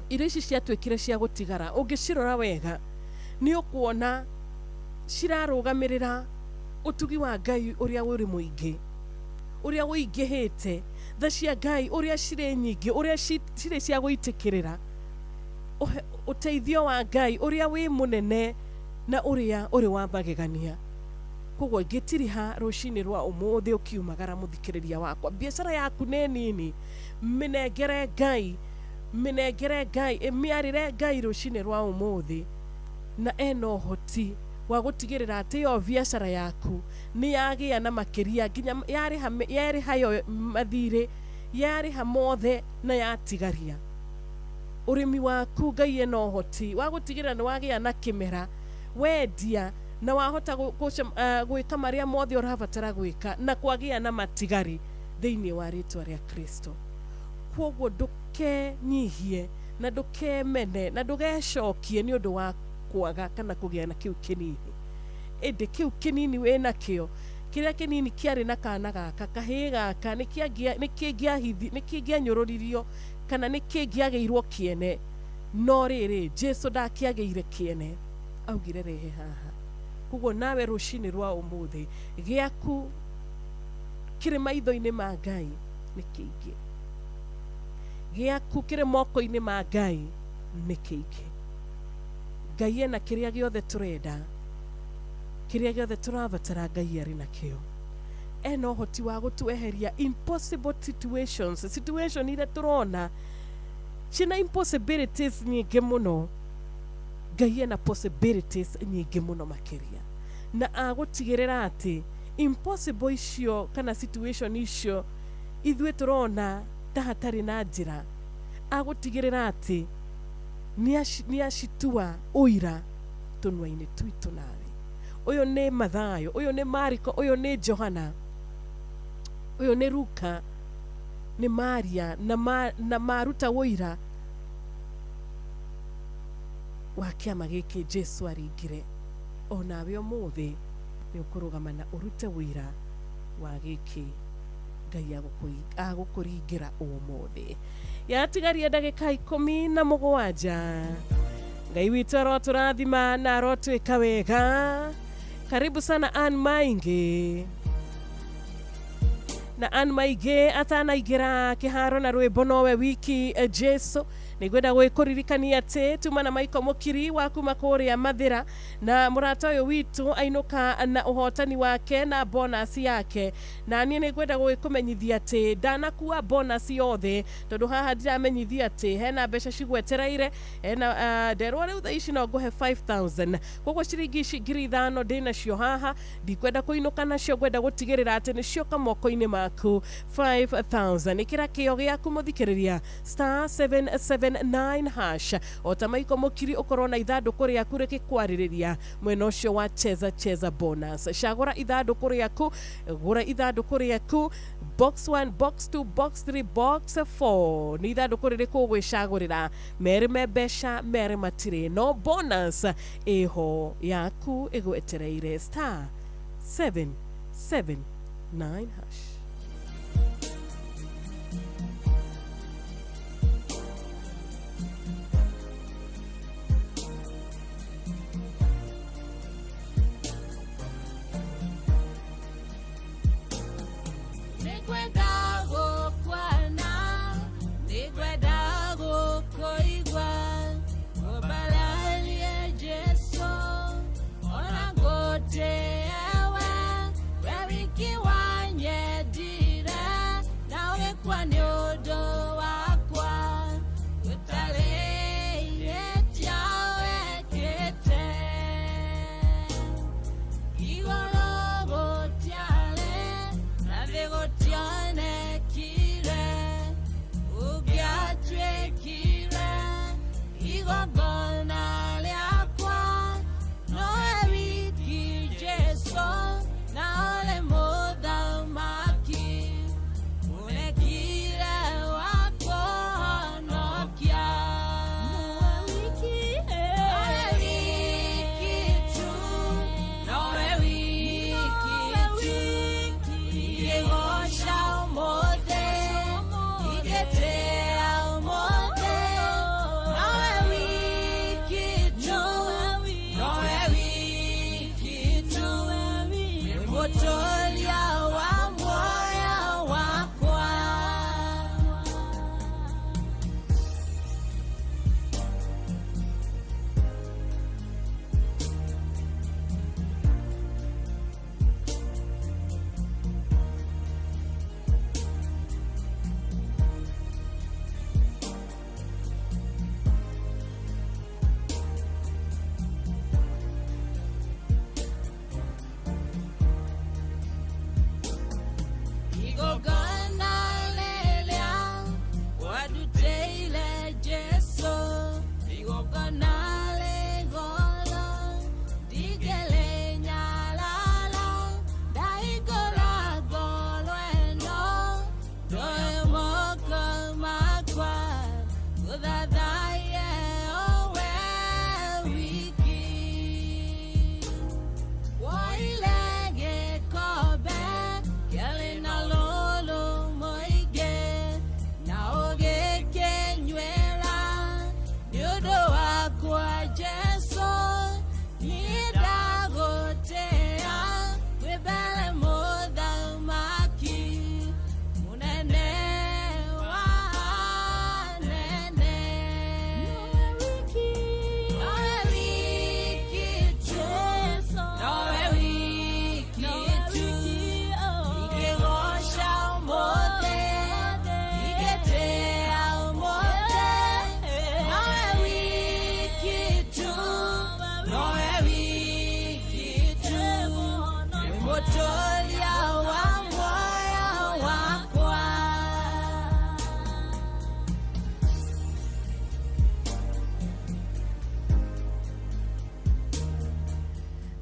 irio ici ciatuĩkire cia gutigara ũngĩcirora wega ni ũkuona cirarũgamĩrĩra utugi wa Ngai uria uri muingi uria uingihite tha cia Ngai uria cire nyingi uria cire cia guitikirira uteithio wa Ngai uria wi munene na uria uri wa magegania koguo ngitiriha rucini rwa umuthi ukiumagara muthikiriria wakwa biacara yaku ne nini minengere Ngai emiarire Ngai rucini rwa umuthi na eno hoti wa gutigirira ati yo biacara yaku ni yagia na makiria nginya yari hayo mathire yari hamothe na yatigaria urimi waku Ngai eno hoti wa gutigirira ni wagia na kimera wendia na wahota gwika maria mothe urabatara gwika na kwagia na matigari thiini wa ritwa ria Kristo koguo nduke nyihie na nduke mene na ndugecokie ni undu wa kwaga kana kugia na kiu kinini ende kiu kinini wena kio kiria kinini kiari na kana gaka kahii gaka nikigianyururirio kana nikigiageirwo kiene no riri Jesu ndakiageire kiene augire rehe haha koguo nawe rucini rwa umuthi giaku kiri maitho-ini ma Ngai ni kiingi giaku kiri moko-ini ma Ngai ni kiingi Ngai ena kiria giothe turenda kiria giothe turabatara Ngai ari nakio ena uhoti wa gutueheria impossible situation ile turona cina impossibilities nyingi muno Ngai ena possibilities nyingi muno makiria na agutigirira ati impossible icio kana situation icio ithuĩ turona ta hatari na njira agutigirira ati ni acitua uira tunwa-ini twitu nawe uyu ni Mathayo uyu ni Mariko uyu ni Johana uyu ni Luka ni Maria na maruta uira wa kiama giki Jesu aringire onawe umuthi ni ukurugama na urute uira wa giki Ngai agukuringira umuthi yatigaria ndagika 17 Ngai witu aroturathima na arotwika wega karibu sana Ann Maingi na Ann Maingi atanaingira kiharo na rwimbo nowe wiki Jesu Nigwenda gwikuririkania ati tuma na Maiko Mukiri waku makuria Mathira na murata uyu witu ainuka na uhotani wake na bonus yake na nie nigwenda gwikumenyithia ati ndanakuwa bonus yothe tondu haha ndiramenyithia ati hena mbeca cigwetereire hena nderwa riu thaici no nguhe 5000 koguo ciringi ngiri 5 ndinacio haha ndikwenda kuinuka nacio gwenda gutigirira ati nicio kamoko-ini maku 5000 ikira kio giaku muthikiriria *779 hash ota Maiko Mukiri ukorwo na ithanduku riaku rikikwariria mwena ucio wa cheza bonus cagura ithanduku riaku gura ithanduku riaku box 1 box 2 box 3 box 4 ni ithanduku ririku gwicagurira mere mbeca mere matire no bonus eho yaku igwetereire *779 hash.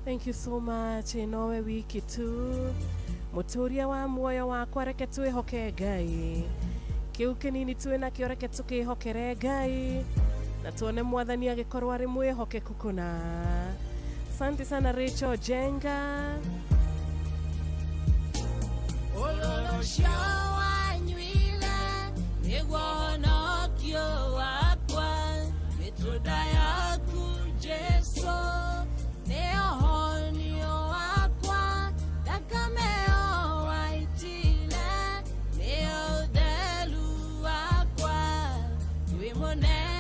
Thank you so much. Inowe wiki tu muturia wa muoyo wakwa reke twihoke Ngai kiu kinini twina kio reke tukihokere Ngai na tuone mwathani agikorwo ari mwihokeku kuna. Asante sana Rachel Jenga. Ololo shawa nywila nigwana kio wakwa mituda yaku Jesu neohonio wakwa takameo waitile neodelu wakwa wimone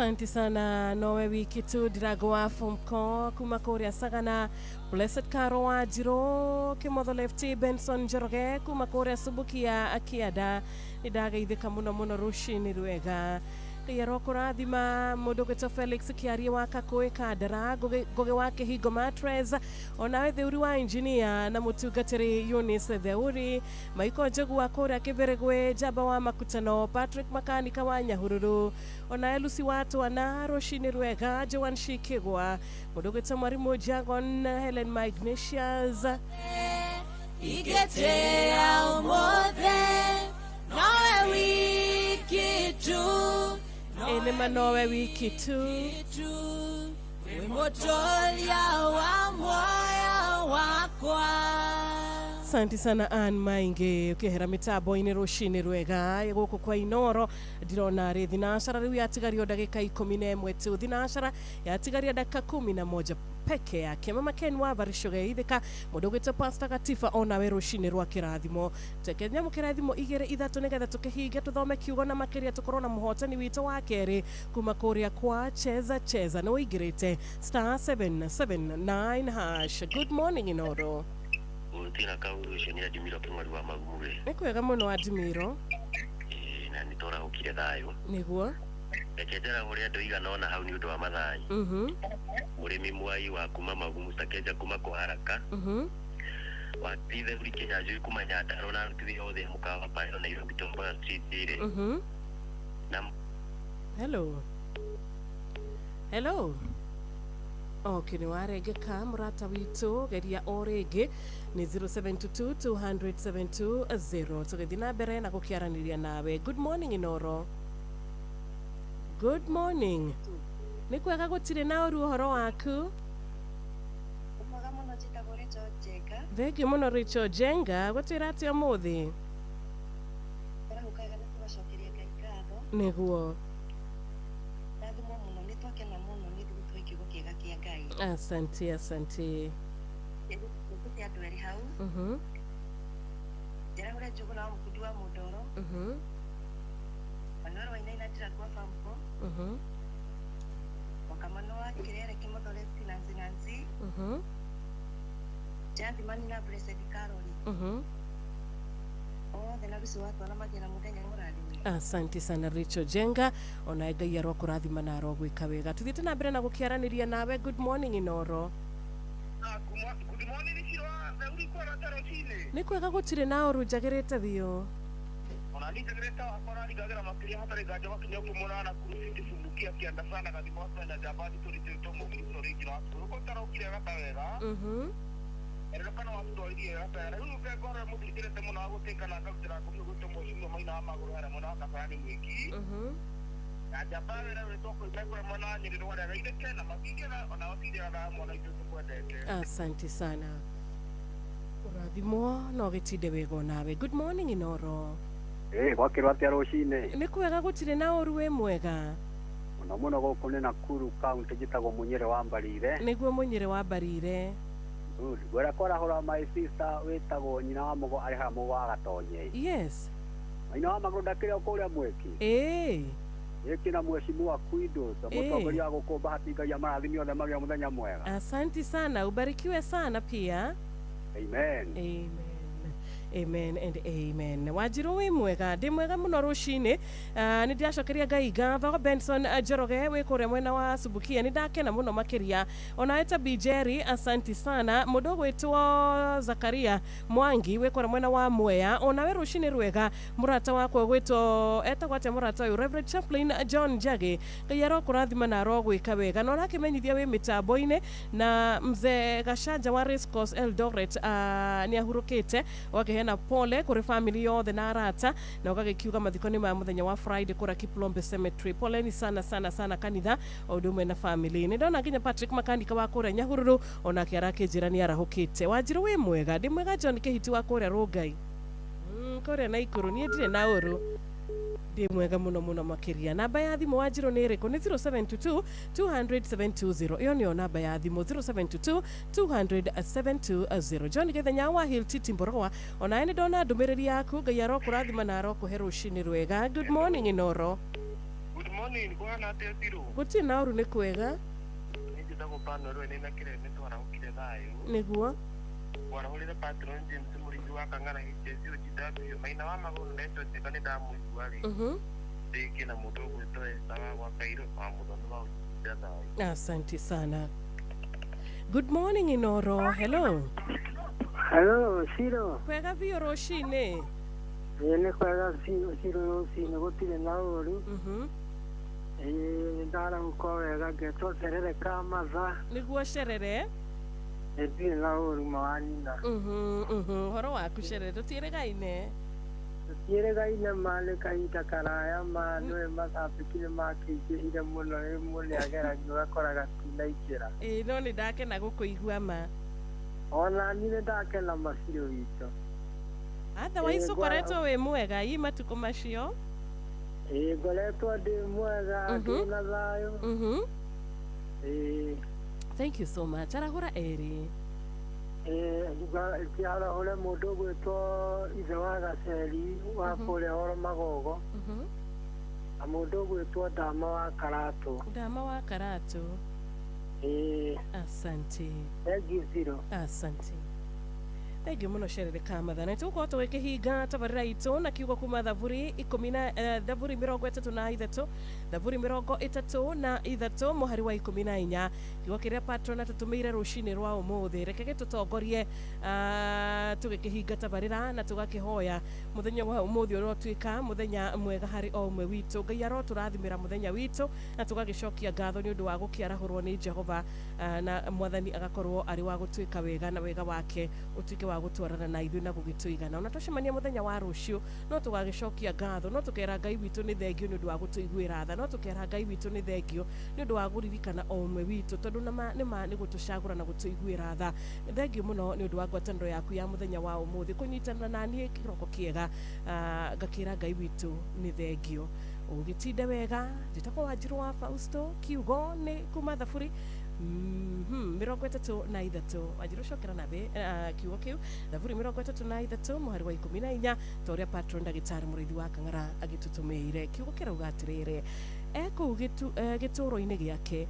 Asante sana nowe wiki tu dirago wa fumko kuma korea sagana Blessed Karo wa Jiro Kimotho Lefty Benson Joroge kuma korea subukia akiada nidaga ithika muno rushini rwega Yaroko rathima Mudogeto Felix Kiaria waka koe kadara goge wake higo matres onawe theuri wa engineer na mutugatiri Eunice theuri maiko jogu wa kore kiberegwe jaba wa makutano Patrick Makanika wa Nyahururu onawe Lucy watu ana Roshini Rwega Joan Shikigwa Mudogeto Marimo Jagon Helen Magnesius Igete aumothe Noe wiki tu Ene manowe wiki tu Wimotolia wa moyo wakwa Asante sana Ann Mainge ukihera mitabo ine Roshini Rwega yegoko kwa Inoro dirona re thinashara riu yatigario ndagika 11 tu thinashara yatigaria dakika 11 peke yake mama Ken wa barishoge ithika Mudogeto Pastor Katifa onawe Roshini rwa kirathimo tekenya mukirathimo igere ithatu nigetha tukihinga tuthome kiugo na makiria tukorona muhotani wito wa keri kuma korea kwa cheza no igirite *779 hash. Good morning Inoro. Tina kauru shoni Adimiro Keng'ori wa Magure. Nikwega muno Adimiro. Na nitora ukire thayo. Niguo. Ekejera uria ndoiga nona hau ni undu wa mathai. Murimi mwai wa kuma Magumu takeja kuma kuharaka. Wa tithe uri kinyanjui kuma Nyandarua na rutithia yothe mukawa pale Nairobi Tomboya Street ile. Hello. Okay, ni waregeka murata witu geria orege ni 0722-200-720 tugethina mbere na gukiaraniria nawe. Good morning Inoro. Good morning. Ni kwega gutire na oru horo waku? Umaga muno jitagwo Richard Jenga. Thegi muno Richard Jenga gutira atio muthi. Era mukaga na kubacokeria Ngai ngatho. Niguo. Ndathimo muno ni twakena muno ni twitwo kiugo kiega kia Ngai. Asante. Nikuti andu eri hau. Jera ure njuguna wa mukundi wa Mundoro. Manoro waina ndira kwa famko. Wakamano wa kirere Kimotho Lefty Nancy. Janti mani na Blessed Caroli. The nabisu watu na magena muthenya murathime. Asante sana Richard Jenga ona Ngai arwa kurathima na arwa gwika wega tuthite na mbere na gukiaraniria nawe. Good morning Inoro. Good morning Ishirwa uri kwa Roshini. Ni kwega gutire na oru njagirite thio. Ona ni njagirite akora ni gagera makiria hatari gajo bakinya kumona na kurusiti fundukia kianda sana kadimo sana jabadi tulito mu story kino ko taro kire gata wega. Era kana wa story gata ru ke gore mu tirete mu na guteka na kakira ku guto mu shimo maina maguru hara mu na kafani wiki. Na jabadi na weto ko ikora mona ni ndo wala gaide tena makigira ona wasije na mona ito kwendete. Asante sana. Urathimo no gitinde wego nawe. Good morning Inoro. Gwakirwa atia Roshini. Ni kwega gutire na oru we mwega. Muno guku ni Nakuru county gitagwo Munyere wa Mbarire. Niguo Munyere wa Mbarire. Gwera kora hora my sister wetagwo nyina wa mugo ari ha mugo agatonye. Yes. Nyina wa magro ndakire okuria mweki. Yekina mheshimiwa Kuido tamutongoria wa gukomba hatingaia marathimi othe magia muthenya mwega. Asante sana, ubarikiwe sana pia. Amen. Amen and amen. Wajiro we mwega ndi mwega muno rushini ni ndiacokeria Ngai ngatho. Benson Joroge we kore mwena wa Subukia ni ndakena muno makiria ona eta Bijeri. Asante sana mudo gwetwo Zakaria Mwangi we kore mwena wa Mwea ona we rushini rwega murata wako gwetwo eta gwate murata uyu Reverend Chaplain John Jage Ngai kurathima na ro gwika wega no rakimenyithia we mitambo-ine na mzee Gashanja wa Race Course Eldoret ni ahurukite wake na pole kuri family yothe na arata na ugagikiuga mathikoni ma muthenya wa Friday kura Kiplombe Cemetery. Pole ni sana kanitha odume na family ni ndona nginya Patrick Makanika wa kura Nyahururu ona kiarake jirani arahukite. Wajiro we mwega ndi mwega John Kihiti wa kura Rugai kore na ikuru ni ndire na oru ndi mwega muno makiria. Namba ya thimu Wajiro ni iriko ni 0722-200-720. iyo niyo namba ya thimu 0722-200-720. John Gethenya wa Hill Titi Mboroa ona ene ndona ndumiriri yaku Ngai arokurathima na arokuhe rushini rwega. Good morning Inoro. Good morning morning, bwana atethiro. Guti na uru ni kwega. Nĩ ndagũ pano rwe nĩ nakire nĩ twara ukire thayo. Niguo. Bwana hurire patron James Muringi wa Kang'ara HSC OGW maina wa maguru neto tika nĩ ndamuigua rĩ. Ndiki na mũndũ gwĩtwo sawa wa Kairo wa mũthoni wa ukire thayo. Asante sana. Good morning Inoro. Hello. Hello, Shiro. Kwega vio roshine. Nĩ kwega Shiro roshine gũtirĩ na ũru. Ndara gũkorwo wega ngetwo Cerere Kamatha. Nĩguo Cerere? Ndirĩ na ũru mawanina. Horo waku Cerere tũtiĩrĩgaine? Tũtiĩrĩgaine marĩ kahinda karaya nĩwe macambĩki nĩmakĩingĩhire mũno rĩmwe nĩageragio ũgakora gatinaingĩra. No nĩndakena gũkũigua ma. Ona niĩ nĩndakena Maciro witũ. Otherwise ũkoretwo wĩ mwega i matukũ macio? Ngoretwo ndĩ mwega ndĩna thayũ. Thank you so much. Arahũra erĩ. Arahũre mũndũ ũgwĩtwo ithe wa Gaceri wa kũrĩa Horo Magogo. Na mũndũ ũgwĩtwo Ndama wa Karatũ. Ndama wa Karatũ. Asante. Thank you, Zero. Asante. Thank you muno Cerere Kamatha. Na tuko tukihinga tabarira itu na kiugo kuma Thaburi 10 Thaburi 33 Thaburi 33 muhari wa 14 kiugo kiria patrona tutumire rushini rwa umuthi rekege tutongorie tugikihinga tabarira na tugakihoya muthenya wa umuthi ro twika muthenya mwega hari o umwe witu Ngai aro turathimira muthenya witu na tugagicokia ngatho ni undu wa gukiarahurwo ni Jehova na mwathani agakorwo ari wa gutwika wega na wega wake utwike wa gutwarana na ithuĩ na gũgĩtũigana ona tũcemania mũthenya wa rũciũ no tũgagĩcokia ngatho no tũkera Ngai witũ nĩ thengio nĩ ũndũ wa gũtũiguĩra tha no tũkera Ngai witũ nĩ thengio nĩ ũndũ wa gũririkana o ũmwe witũ tondũ nĩ gũtũcagũra na gũtũiguĩra tha thengio mũno nĩ ũndũ wa ngwatanĩro yaku ya mũthenya wa ũmũthĩ kũnyitana na niĩ kĩroko kĩega ngakĩra Ngai witũ nĩ thengio ũgĩtinde wega njĩtagwo Wanjirũ wa Fausto kiugo nĩ kuma Thaburi 33 Wanjirũ cokera nabe kiugo kĩu Thaburi 33 muhari wa 14 toria patron ndagĩtarĩ mũrĩithi wa Kang'ara agĩtũtũmĩire kiugo kĩrauga atĩrĩrĩ kũu gĩtũũro-inĩ gĩake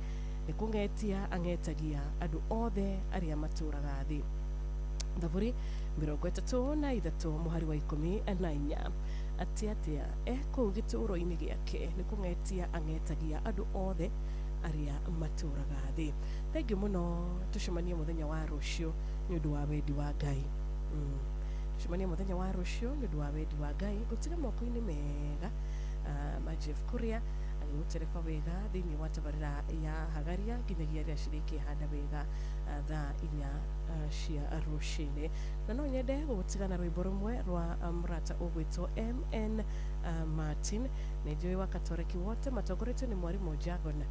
nĩ kũng'etia ang'etagia andũ othe arĩa matũũraga thĩ. Thaburi 33 muhari wa 14 atĩa kũu gĩtũũro-inĩ gĩake nĩ kũng'etia ang'etagia andũ othe aria matũũraga thĩ. Thengiũ mũno tũcemanie mũthenya wa rũciũ nĩ ũndũ wa wendi wa Ngai. Tũcemanie mũthenya wa rũciũ nĩ ũndũ wa wendi wa Ngai gũtiga moko-inĩ mega ma Jeff Kuria agĩgũtereba wega thĩinĩ wa tabarĩra ya Hagaria nginyagia rĩrĩa cirĩkĩhanda wega thaa 4 cia rũcinĩ na no nyende gũgũtigana rwĩmbo rũmwe rwa mũrata ũgwĩtwo MN Martin nĩ njũĩ wa Katoreki wote matongoretio nĩ mwarimũ Jagon.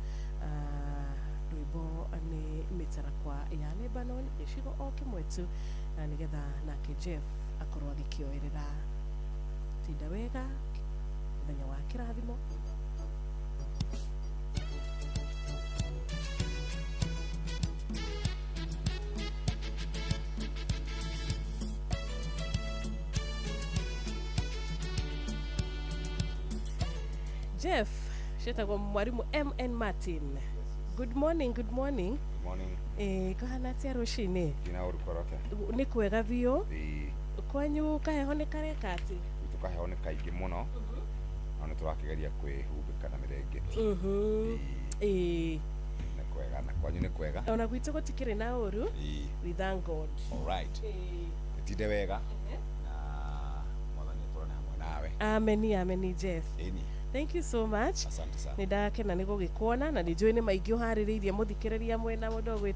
Rwĩmbo nĩ mĩtarakwa ya Lebanon gĩcigo o kĩmwe tu nĩgetha nake Jeff akorwo agĩkĩoerera. Tinda wega mũthenya wa kĩrathimo. Jeff, shetagwo mwarimu MN Martin. Good morning, good morning. Good morning. Kahana atia rũcinĩ? Kina ũrukorote. Nĩ kwega biũ? Kwanyu kaheho nĩ kareka atĩ? Gwitũ kaheho nĩ kaingĩ mũno. No nĩ tũrakĩgeria kwĩhumbĩka na mĩrengeti. Nĩ kwega na kwanyu nĩ kwega. Ona gwitũ gũtikĩrĩ na ũru. We thank God. All right. Gĩtinde wega. Na mwathani tũrone hamwe nawe. Amen, amen Jeff. Thank you so much. Asante sana. Nĩ ndakena nĩ gũgĩkuona na nĩ njũĩ nĩ maingĩ ũharĩrĩirie mũthikĩrĩria mwena mũndũ gwĩtwo